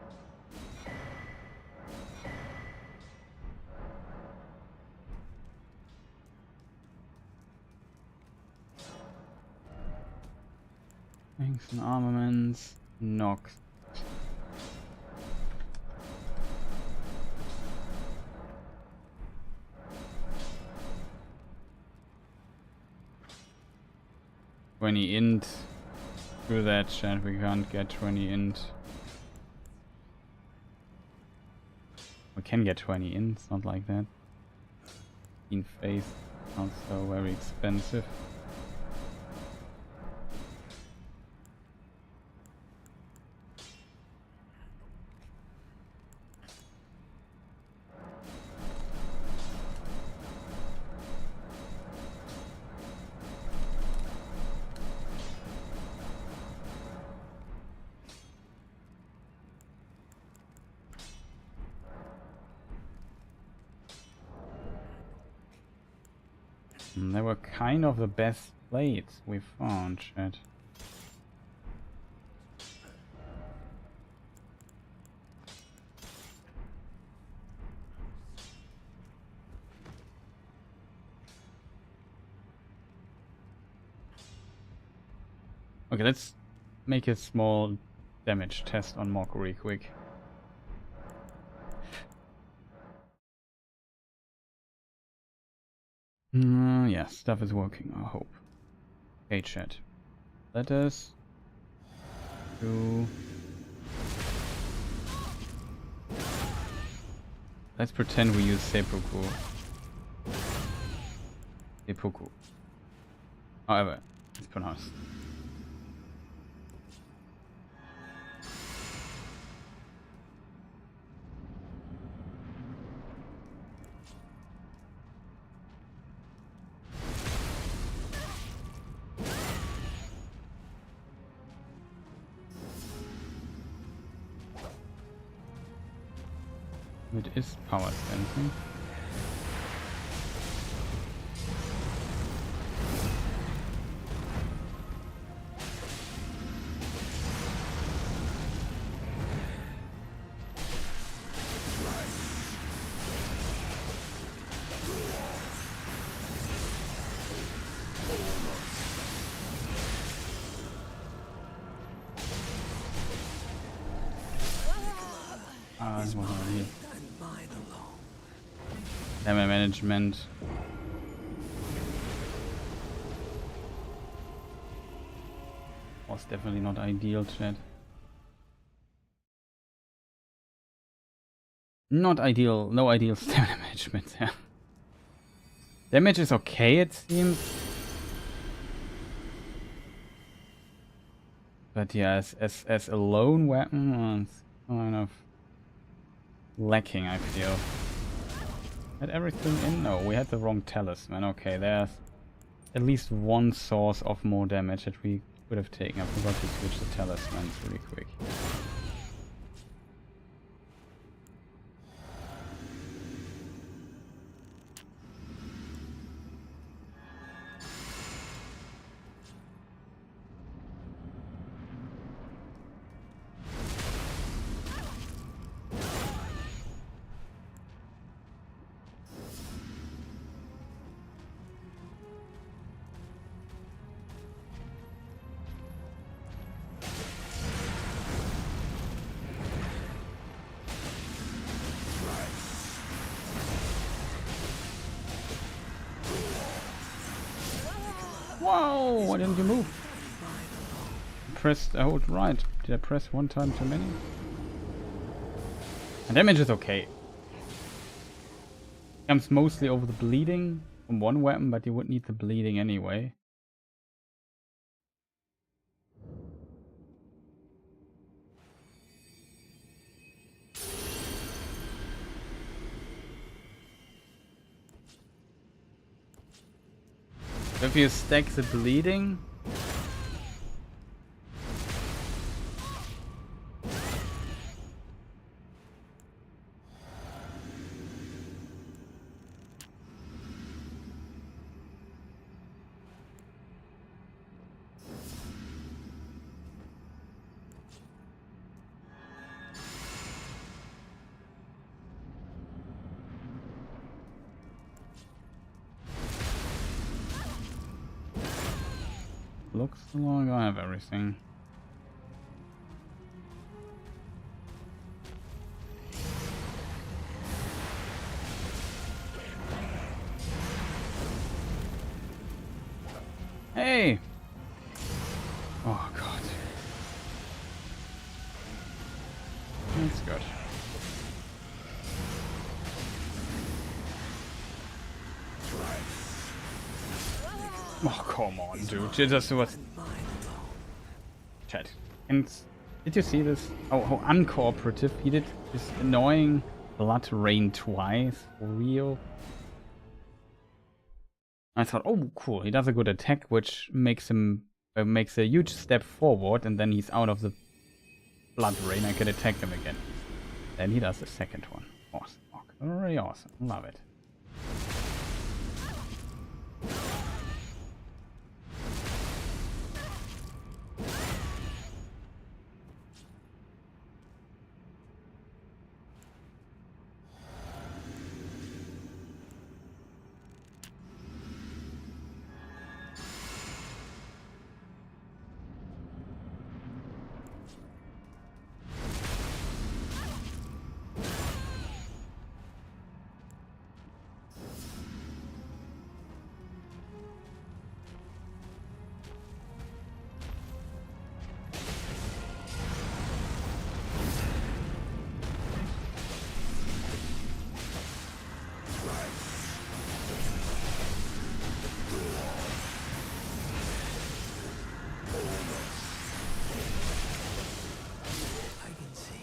Thanks and armaments. Nox. int. Through that chat, we can't get 20 int. We can get 20 int, it's not like that. In face, not so very expensive. They were kind of the best blades we found, chat. Okay, let's make a small damage test on Mockery quick. Yeah, stuff is working, I hope. Okay, chat. Let us do... Let's pretend we use seppuku. Seppuku. However, it's pronounced. It is power sensing. Damage management. Was definitely not ideal, chat. Not ideal, no ideal stamina management, yeah. Damage is okay, it seems. But yeah, as a lone weapon, it's kind of lacking, I feel. Had everything in? No, we had the wrong talisman. Okay, there's at least one source of more damage that we could have taken. I forgot to switch the talismans really quick. Whoa! Why didn't you move? Pressed hold right. Did I press one time too many? And damage is okay. Comes mostly over the bleeding from one weapon, but you would need the bleeding anyway. If you stack the bleeding, looks like I have everything. Hey! Oh god. That's good. Oh, come on, dude. You just was... Chat. And did you see this? Oh, how uncooperative he did this annoying blood rain twice. For real. I thought, oh, cool. He does a good attack, which makes him... makes a huge step forward, and then he's out of the blood rain. I can attack him again. Then he does the second one. Awesome. Very awesome. Love it.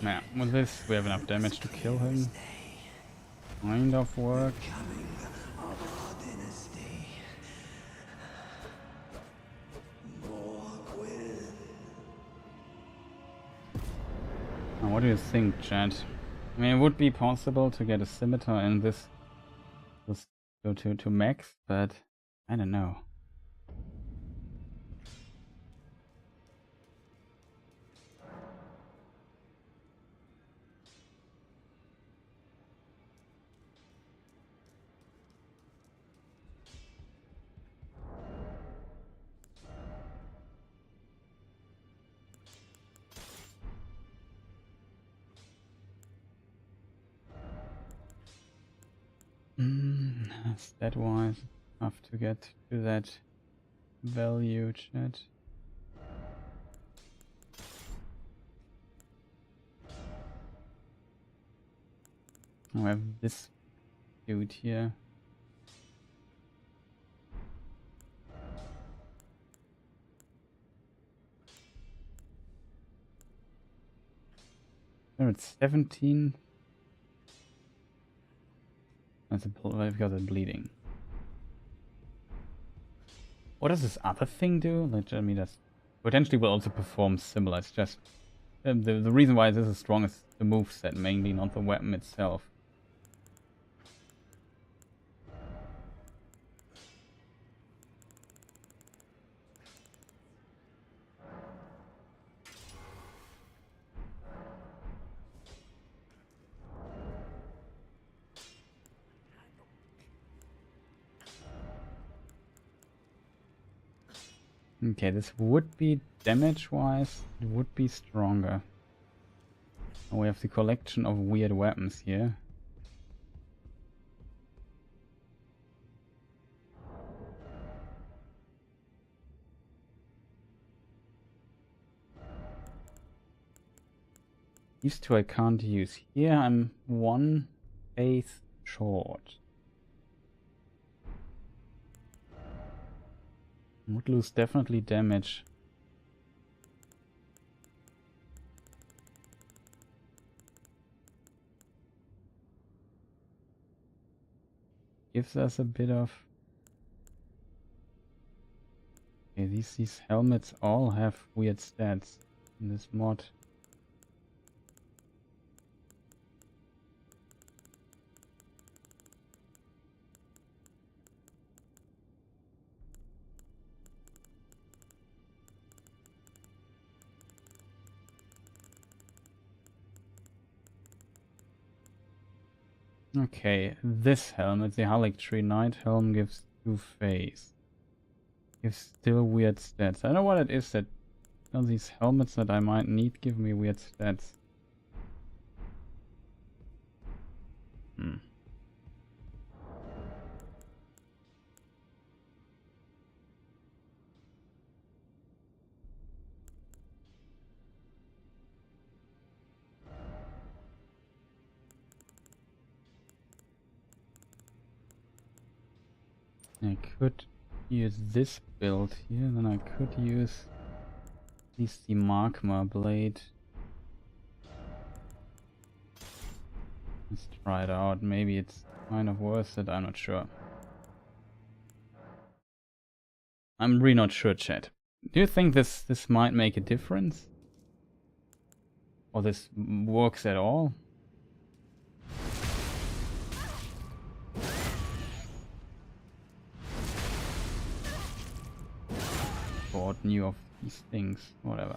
Yeah, with this we have enough damage to kill him. Kind of work. Now, what do you think, chat? I mean, it would be possible to get a scimitar in this to max, but I don't know. Stat-wise, have to get to that value, chat. I have this dude here. There it's 17. That's because of bleeding. What does this other thing do? Like, I mean, that's potentially will also perform similar. It's just the reason why this is strong is the moveset mainly, not the weapon itself. Okay, this would be damage-wise, it would be stronger. Oh, we have the collection of weird weapons here. These two I can't use. Here I'm one phase short. Would lose definitely damage. Gives us a bit of... Okay, these helmets all have weird stats in this mod. Okay, this helmet, the Halictree Knight helm, gives 2 phase. Gives still weird stats. I don't know what it is that all these helmets that I might need give me weird stats. I could use this build here, then I could use at least the Magma blade. Let's try it out. Maybe it's kind of worth it, I'm not sure. I'm really not sure, chat. Do you think this might make a difference? Or this works at all? God knew of these things, whatever.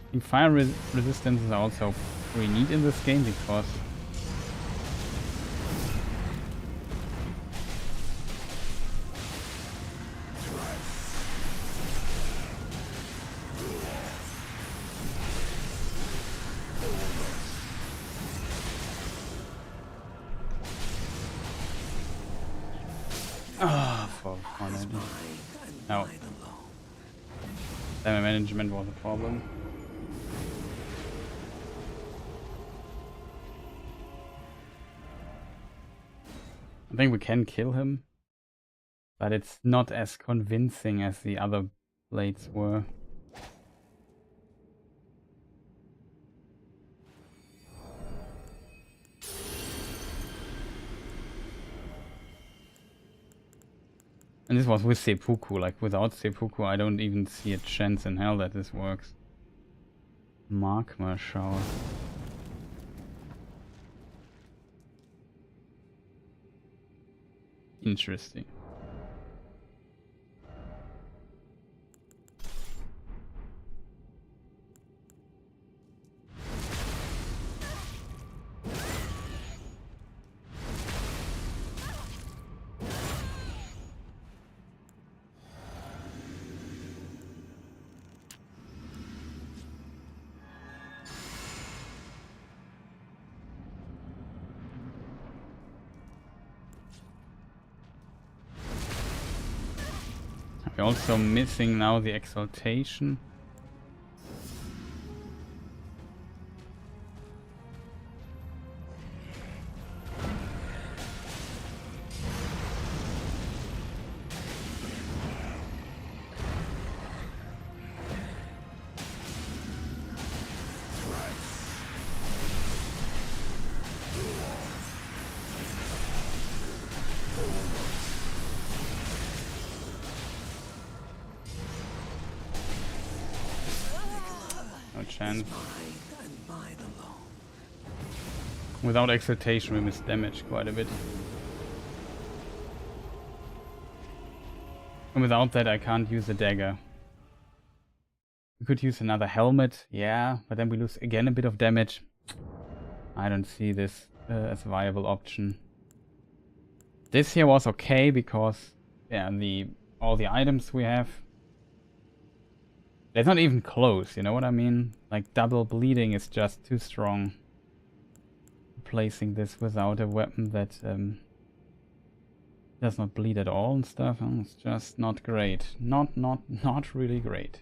I think fire resistance is also pretty neat in this game because for fun. No. Damage management was a problem. I think we can kill him, but it's not as convincing as the other blades were. And this was with seppuku. Like without seppuku I don't even see a chance in hell that this works. Magma shower. Interesting. We're also missing now the exaltation. No chance. Without exaltation, we miss damage quite a bit. And without that, I can't use a dagger. We could use another helmet, yeah, but then we lose again a bit of damage. I don't see this as a viable option. This here was okay because, yeah, all the items we have, they're not even close, you know what I mean? Like, double bleeding is just too strong. Replacing this without a weapon that does not bleed at all and stuff, it's just not great. Not really great.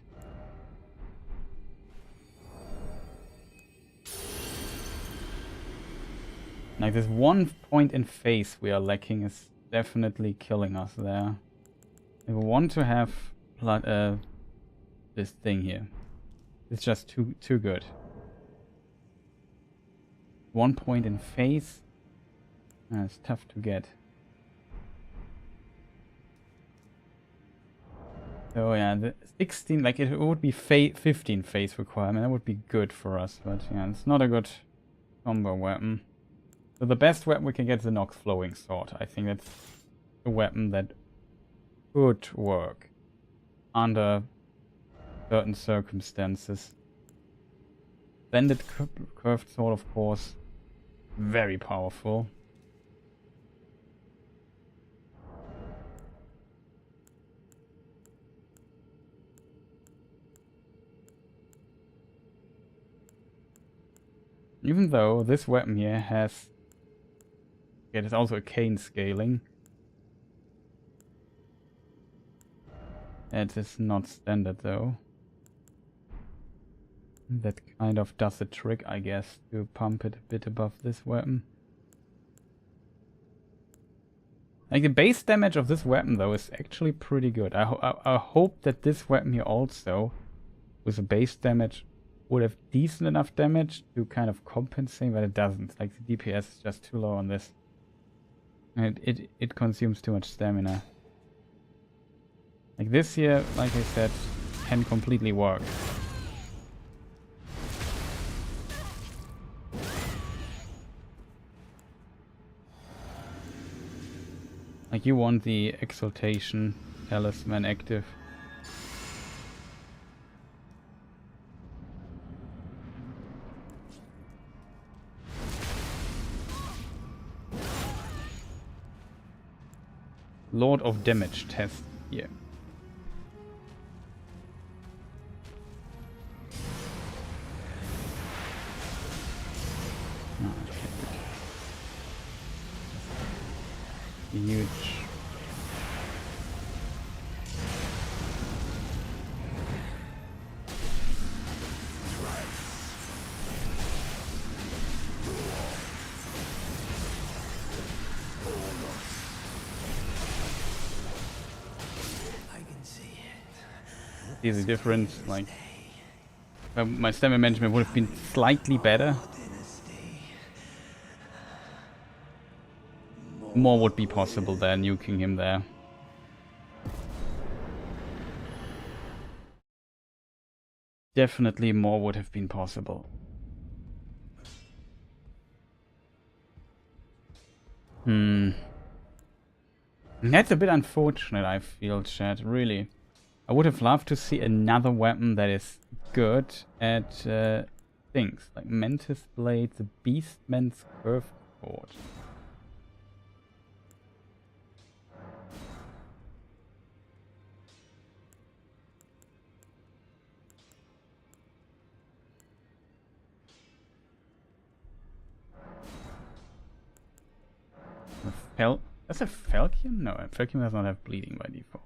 Like, this one point in phase we are lacking is definitely killing us there. If we want to have this thing here, it's just too good. 1 point in phase, it's tough to get. So yeah, the 16, like it would be 15 phase requirement. That would be good for us, but yeah, it's not a good combo weapon. So the best weapon we can get is the Nox Flowing Sword. I think that's a weapon that could work under certain circumstances. Bended Curved Sword, of course, very powerful. Even though this weapon here has... it is also a cane scaling. It is not standard though. That kind of does the trick, I guess, to pump it a bit above this weapon. Like, the base damage of this weapon though is actually pretty good. I hope that this weapon here also, with the base damage, would have decent enough damage to kind of compensate, but it doesn't. Like, the DPS is just too low on this. And it consumes too much stamina. Like, this here, like I said, can completely work. Like, you want the Exaltation Talisman active. Lord of Damage test here. Oh, huge. See the difference, like my stamina management would have been slightly better. More would be possible there, nuking him there. Definitely more would have been possible. That's a bit unfortunate, I feel, chat, really. I would have loved to see another weapon that is good at things like Mantis Blade, the Beastman's Curved Sword. That's a Falcon? No, a Falcon does not have bleeding by default.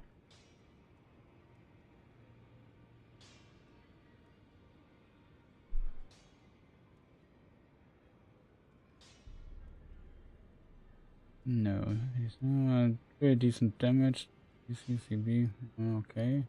No, he's very decent damage. CCB, okay.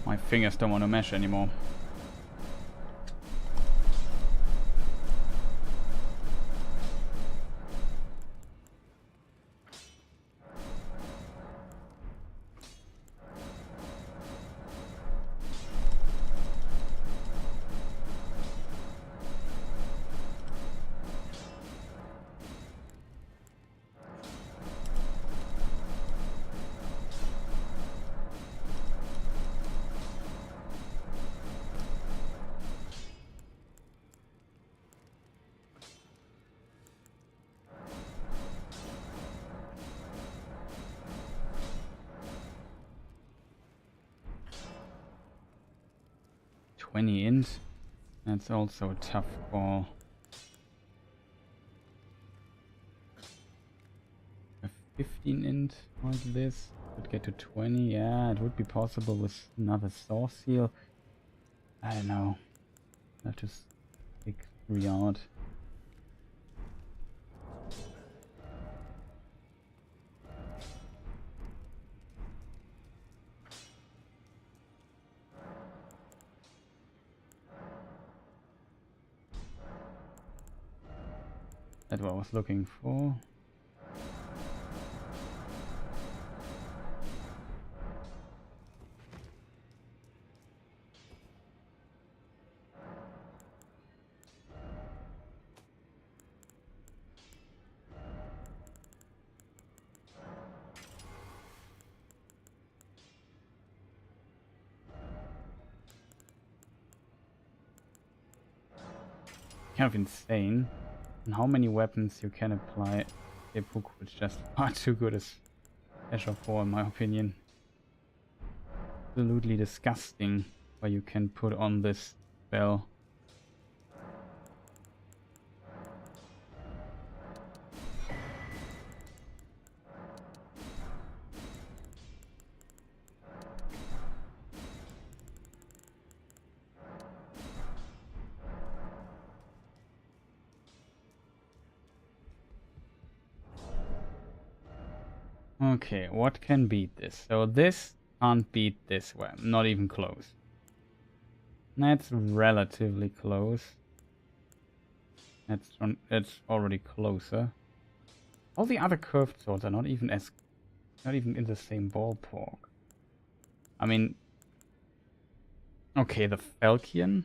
My fingers don't want to mesh anymore. Int. That's also a tough call. A 15 int like this would get to 20. Yeah, it would be possible with another source seal. I don't know. I have to stick 3 out. That's what I was looking for. Kind of insane. And how many weapons you can apply seppuku, which is just far too good as Azure 4 in my opinion. Absolutely disgusting what you can put on this spell. Okay, what can beat this? So this can't beat this one, not even close. That's relatively close. That's already closer. All the other curved swords are not even in the same ballpark. I mean, okay, the Falchion.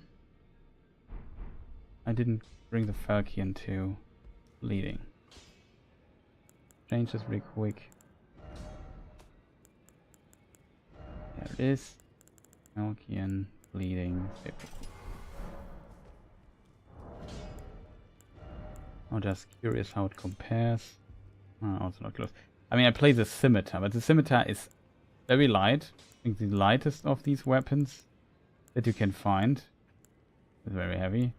I didn't bring the Falchion to bleeding. Change this really quick. There it is. Falchion, bleeding, seppuku. I'm just curious how it compares. Oh, also not close. I mean, I play the Scimitar, but the Scimitar is very light. I think the lightest of these weapons that you can find. It's very heavy.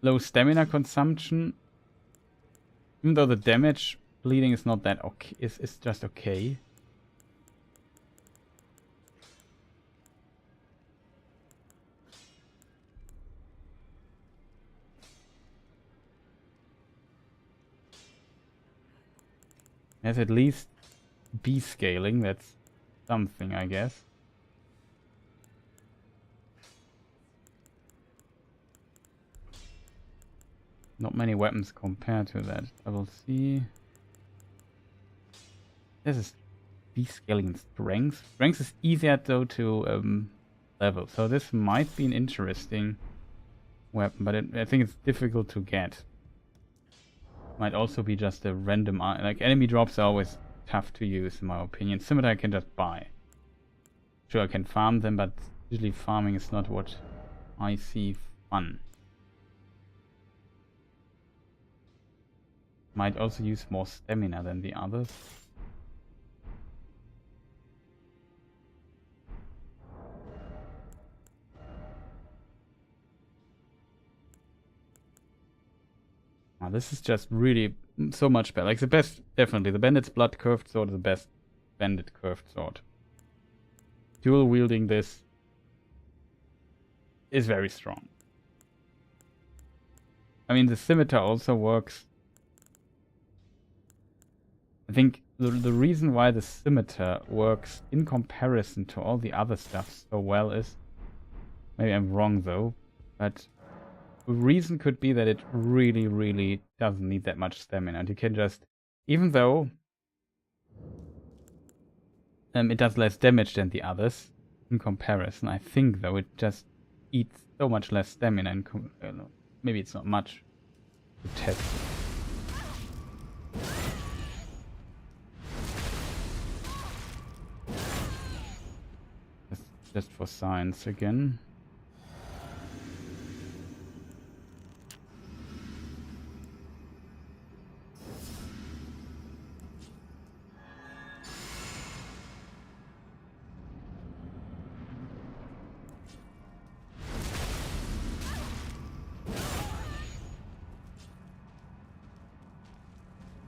Low stamina consumption. Even though the damage bleeding is not that okay, it's just okay. Has at least B scaling, that's something, I guess. Not many weapons compared to that. Double C. This is B scaling and strength. Strength is easier though to level, so this might be an interesting weapon, but I think it's difficult to get. Might also be just a random... Like, enemy drops are always tough to use, in my opinion. Scimitar I can just buy. Sure, I can farm them, but usually farming is not what I see fun. Might also use more stamina than the others. Now, this is just really so much better. Like the best, definitely. The Bandit's Blood Curved Sword is the best Bandit Curved Sword. Dual wielding this is very strong. I mean, the Scimitar also works. I think the reason why the Scimitar works in comparison to all the other stuff so well is... Maybe I'm wrong though, but... The reason could be that it really, really doesn't need that much stamina. And you can just, even though it does less damage than the others in comparison, I think though it just eats so much less stamina. And maybe it's not much to test. Just for science again.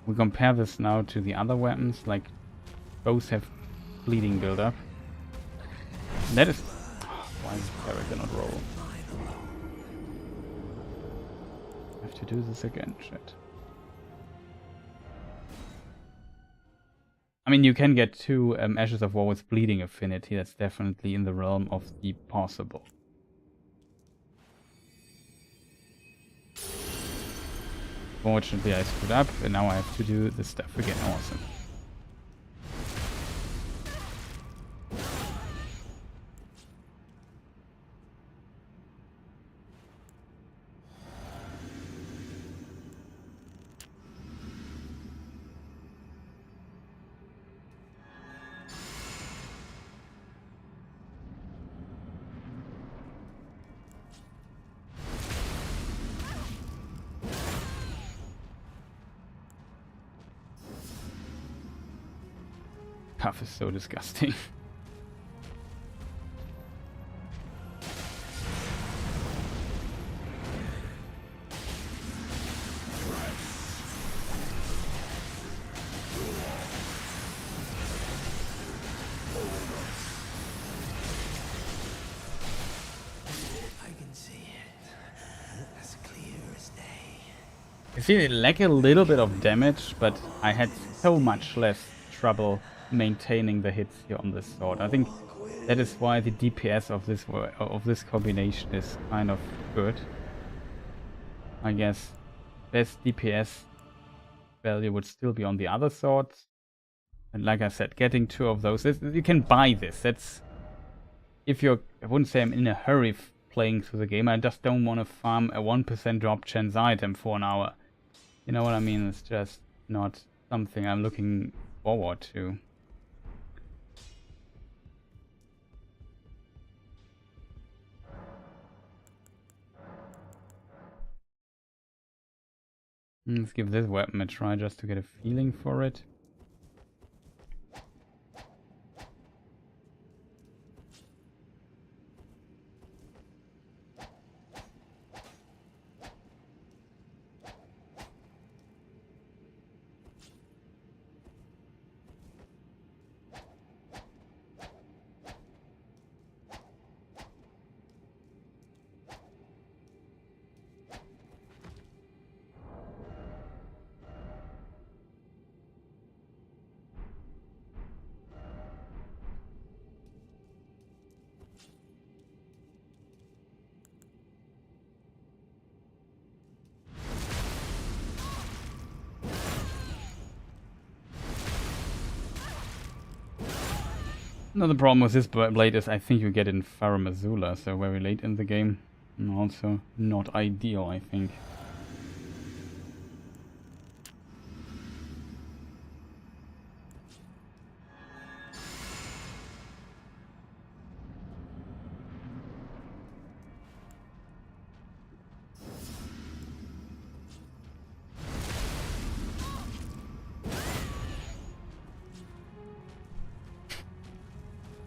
We compare this now to the other weapons, like both have bleeding buildup. That is... why is the character not roll? I have to do this again, shit. I mean, you can get 2 Ashes of War with bleeding affinity, that's definitely in the realm of the possible. Fortunately, I screwed up, and now I have to do this stuff again. Awesome. Puff is so disgusting. I see they lack a little bit of damage, but I had so much less trouble maintaining the hits here on this sword. I think that is why the DPS of this combination is kind of good. I guess best DPS value would still be on the other swords. And like I said, getting 2 of those, you can buy this. That's if you're, I wouldn't say I'm in a hurry playing through the game. I just don't want to farm a 1% drop chance item for an hour. You know what I mean? It's just not something I'm looking forward to. Let's give this weapon a try just to get a feeling for it. Another problem with this blade is I think you get it in Farum Azula, so very late in the game. And also not ideal, I think.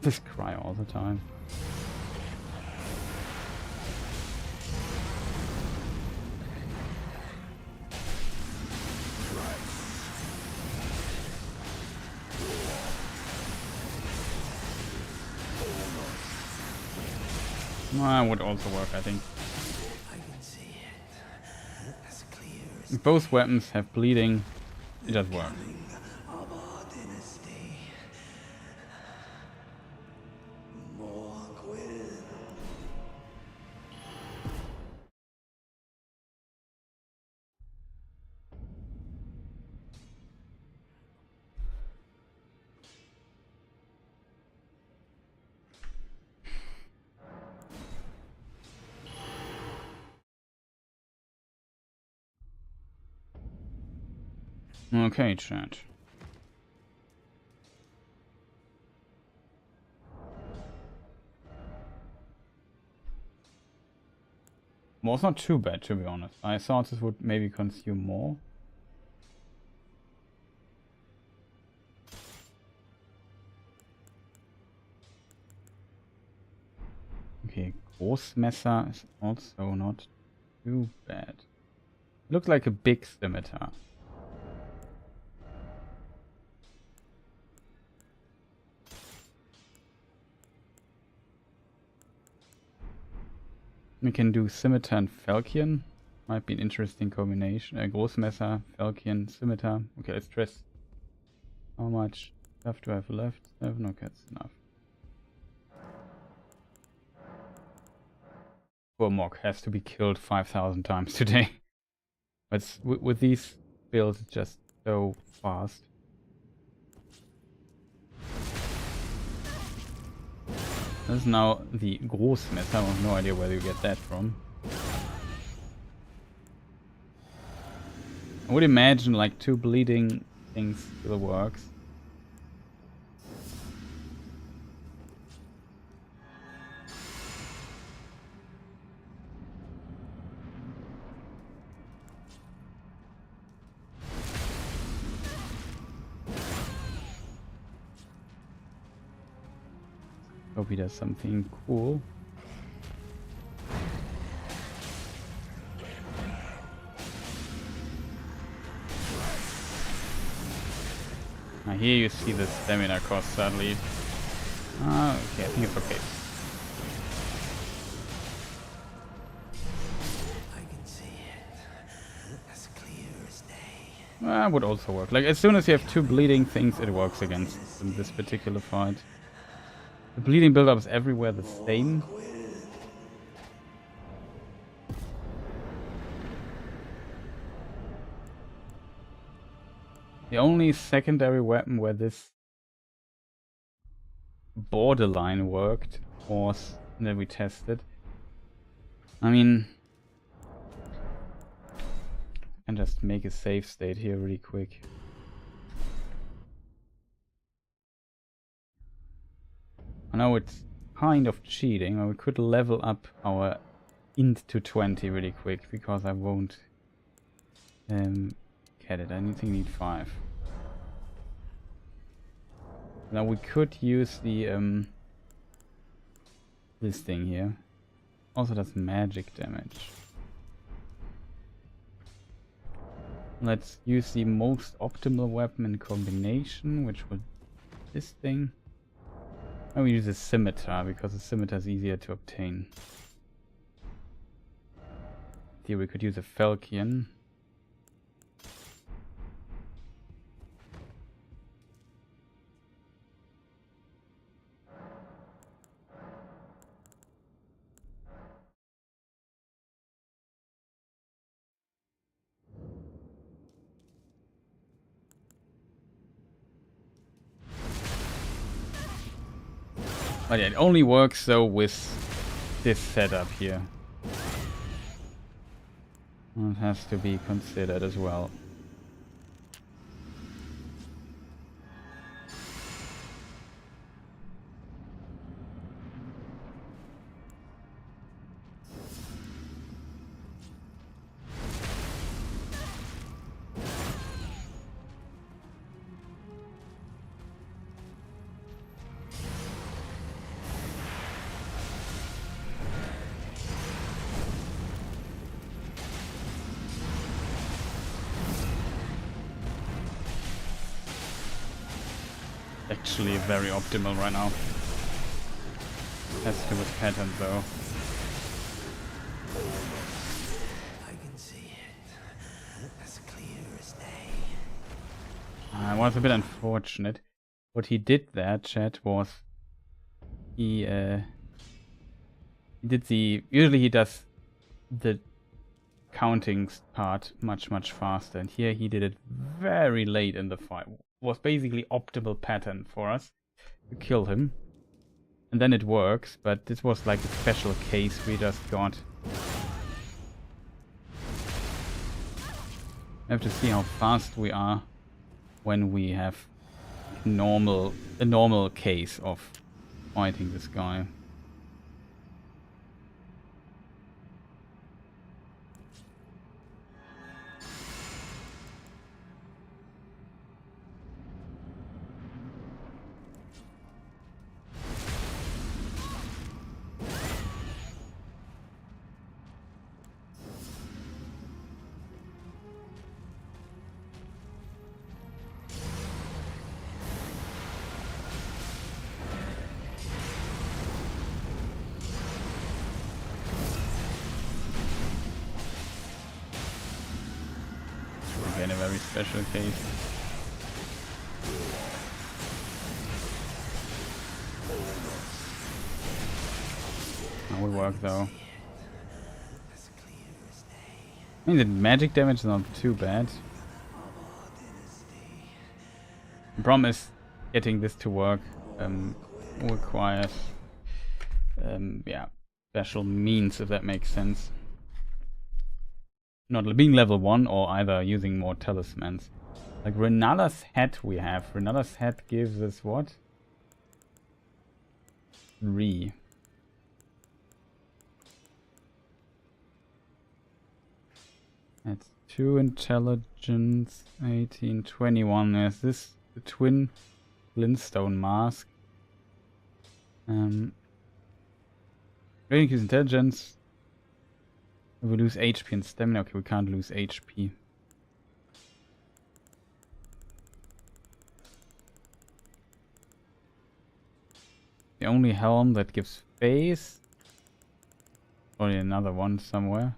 Just cry all the time. Would also work, I think. I can see it. As clear as If both weapons have bleeding, it does work. of our dynasty. More Quill. Okay, chat. Well, it's not too bad, to be honest. I thought this would maybe consume more. Okay, Großmesser is also not too bad. Looks like a big scimitar. We can do scimitar and falchion. Might be an interesting combination. Großmesser, falchion, scimitar. Okay, let's test. How much stuff do I have left? 7. Okay, that's enough. Poor Mog has to be killed 5,000 times today. But with these builds, it's just so fast. This is now the Großmesser. I have no idea where you get that from. I would imagine like 2 bleeding things still works. Hope he does something cool. Now here you see the stamina cost sadly. Okay, I think it's okay. I can see it. As clear as day. Would also work. Like as soon as you have 2 bleeding things, it works against in this particular fight. The bleeding buildup is everywhere the same. The only secondary weapon where this borderline worked was that we tested. I mean, and just make a save state here really quick. I know it's kind of cheating, but we could level up our int to 20 really quick because I won't get it. I think I need 5. Now we could use the this thing here. Also does magic damage. Let's use the most optimal weapon in combination, which would be this thing. And we use a scimitar because the scimitar is easier to obtain. Here we could use a falchion. But yeah, it only works though with this setup here. It has to be considered as well. actually very optimal right now. Has to do with pattern though. I can see it. As clear as day. It was a bit unfortunate. What he did there, chat, was he did the... Usually he does the counting part much faster, and here he did it very late in the fight. It was basically optimal pattern for us to kill him. And then it works, but this was like a special case we just got. We have to see how fast we are when we have a normal case of fighting this guy. Again, a very special case. That will work though. I mean, the magic damage is not too bad. The problem is getting this to work requires yeah, special means, if that makes sense. Not being level 1 or either using more talismans. Like Renalla's hat we have. Renalla's hat gives us what? 3. That's 2 intelligence, 18, 21. There's this, the twin glintstone mask. Increase intelligence. We lose HP and stamina. Okay, we can't lose HP. The only helm that gives face. Probably another one somewhere.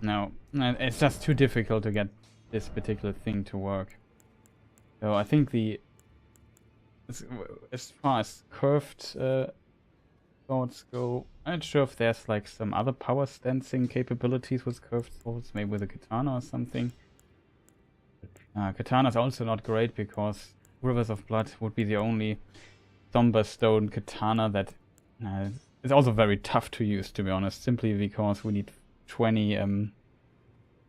No, it's just too difficult to get this particular thing to work. So I think as far as curved swords go, I'm not sure if there's like some other power stancing capabilities with curved swords, maybe with a katana or something. Katana's also not great because Rivers of Blood would be the only somber stone katana that is also very tough to use, to be honest, simply because we need 20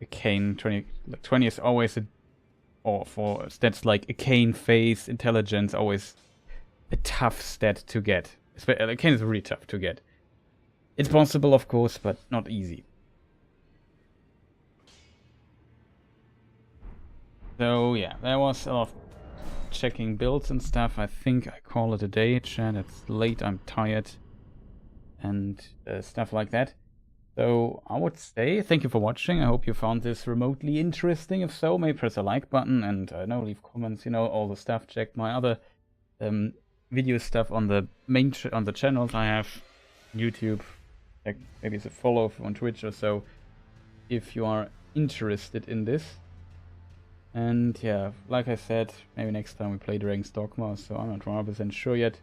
arcane. 20 is always or for stats like arcane, face, intelligence, always a tough stat to get. Arcane is really tough to get. It's possible, of course, but not easy. So yeah, there was a lot of checking builds and stuff. I think I call it a day, chat. It's late, I'm tired, and stuff like that. So I would say thank you for watching. I hope you found this remotely interesting. If so, maybe press a like button and leave comments. You know, all the stuff. Check my other video stuff on the main on the channels I have, YouTube. Like maybe it's a follow on Twitch or so, if you are interested in this. And yeah, like I said, maybe next time we play Dragon's Dogma. So I'm not 100% sure yet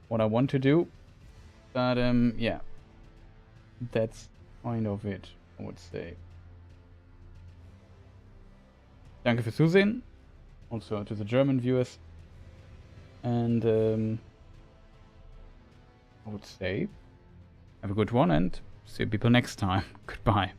what I want to do, but yeah, that's kind of it, I would say. Danke fürs Zusehen, also to the German viewers, and I would say have a good one and see you people next time. Goodbye.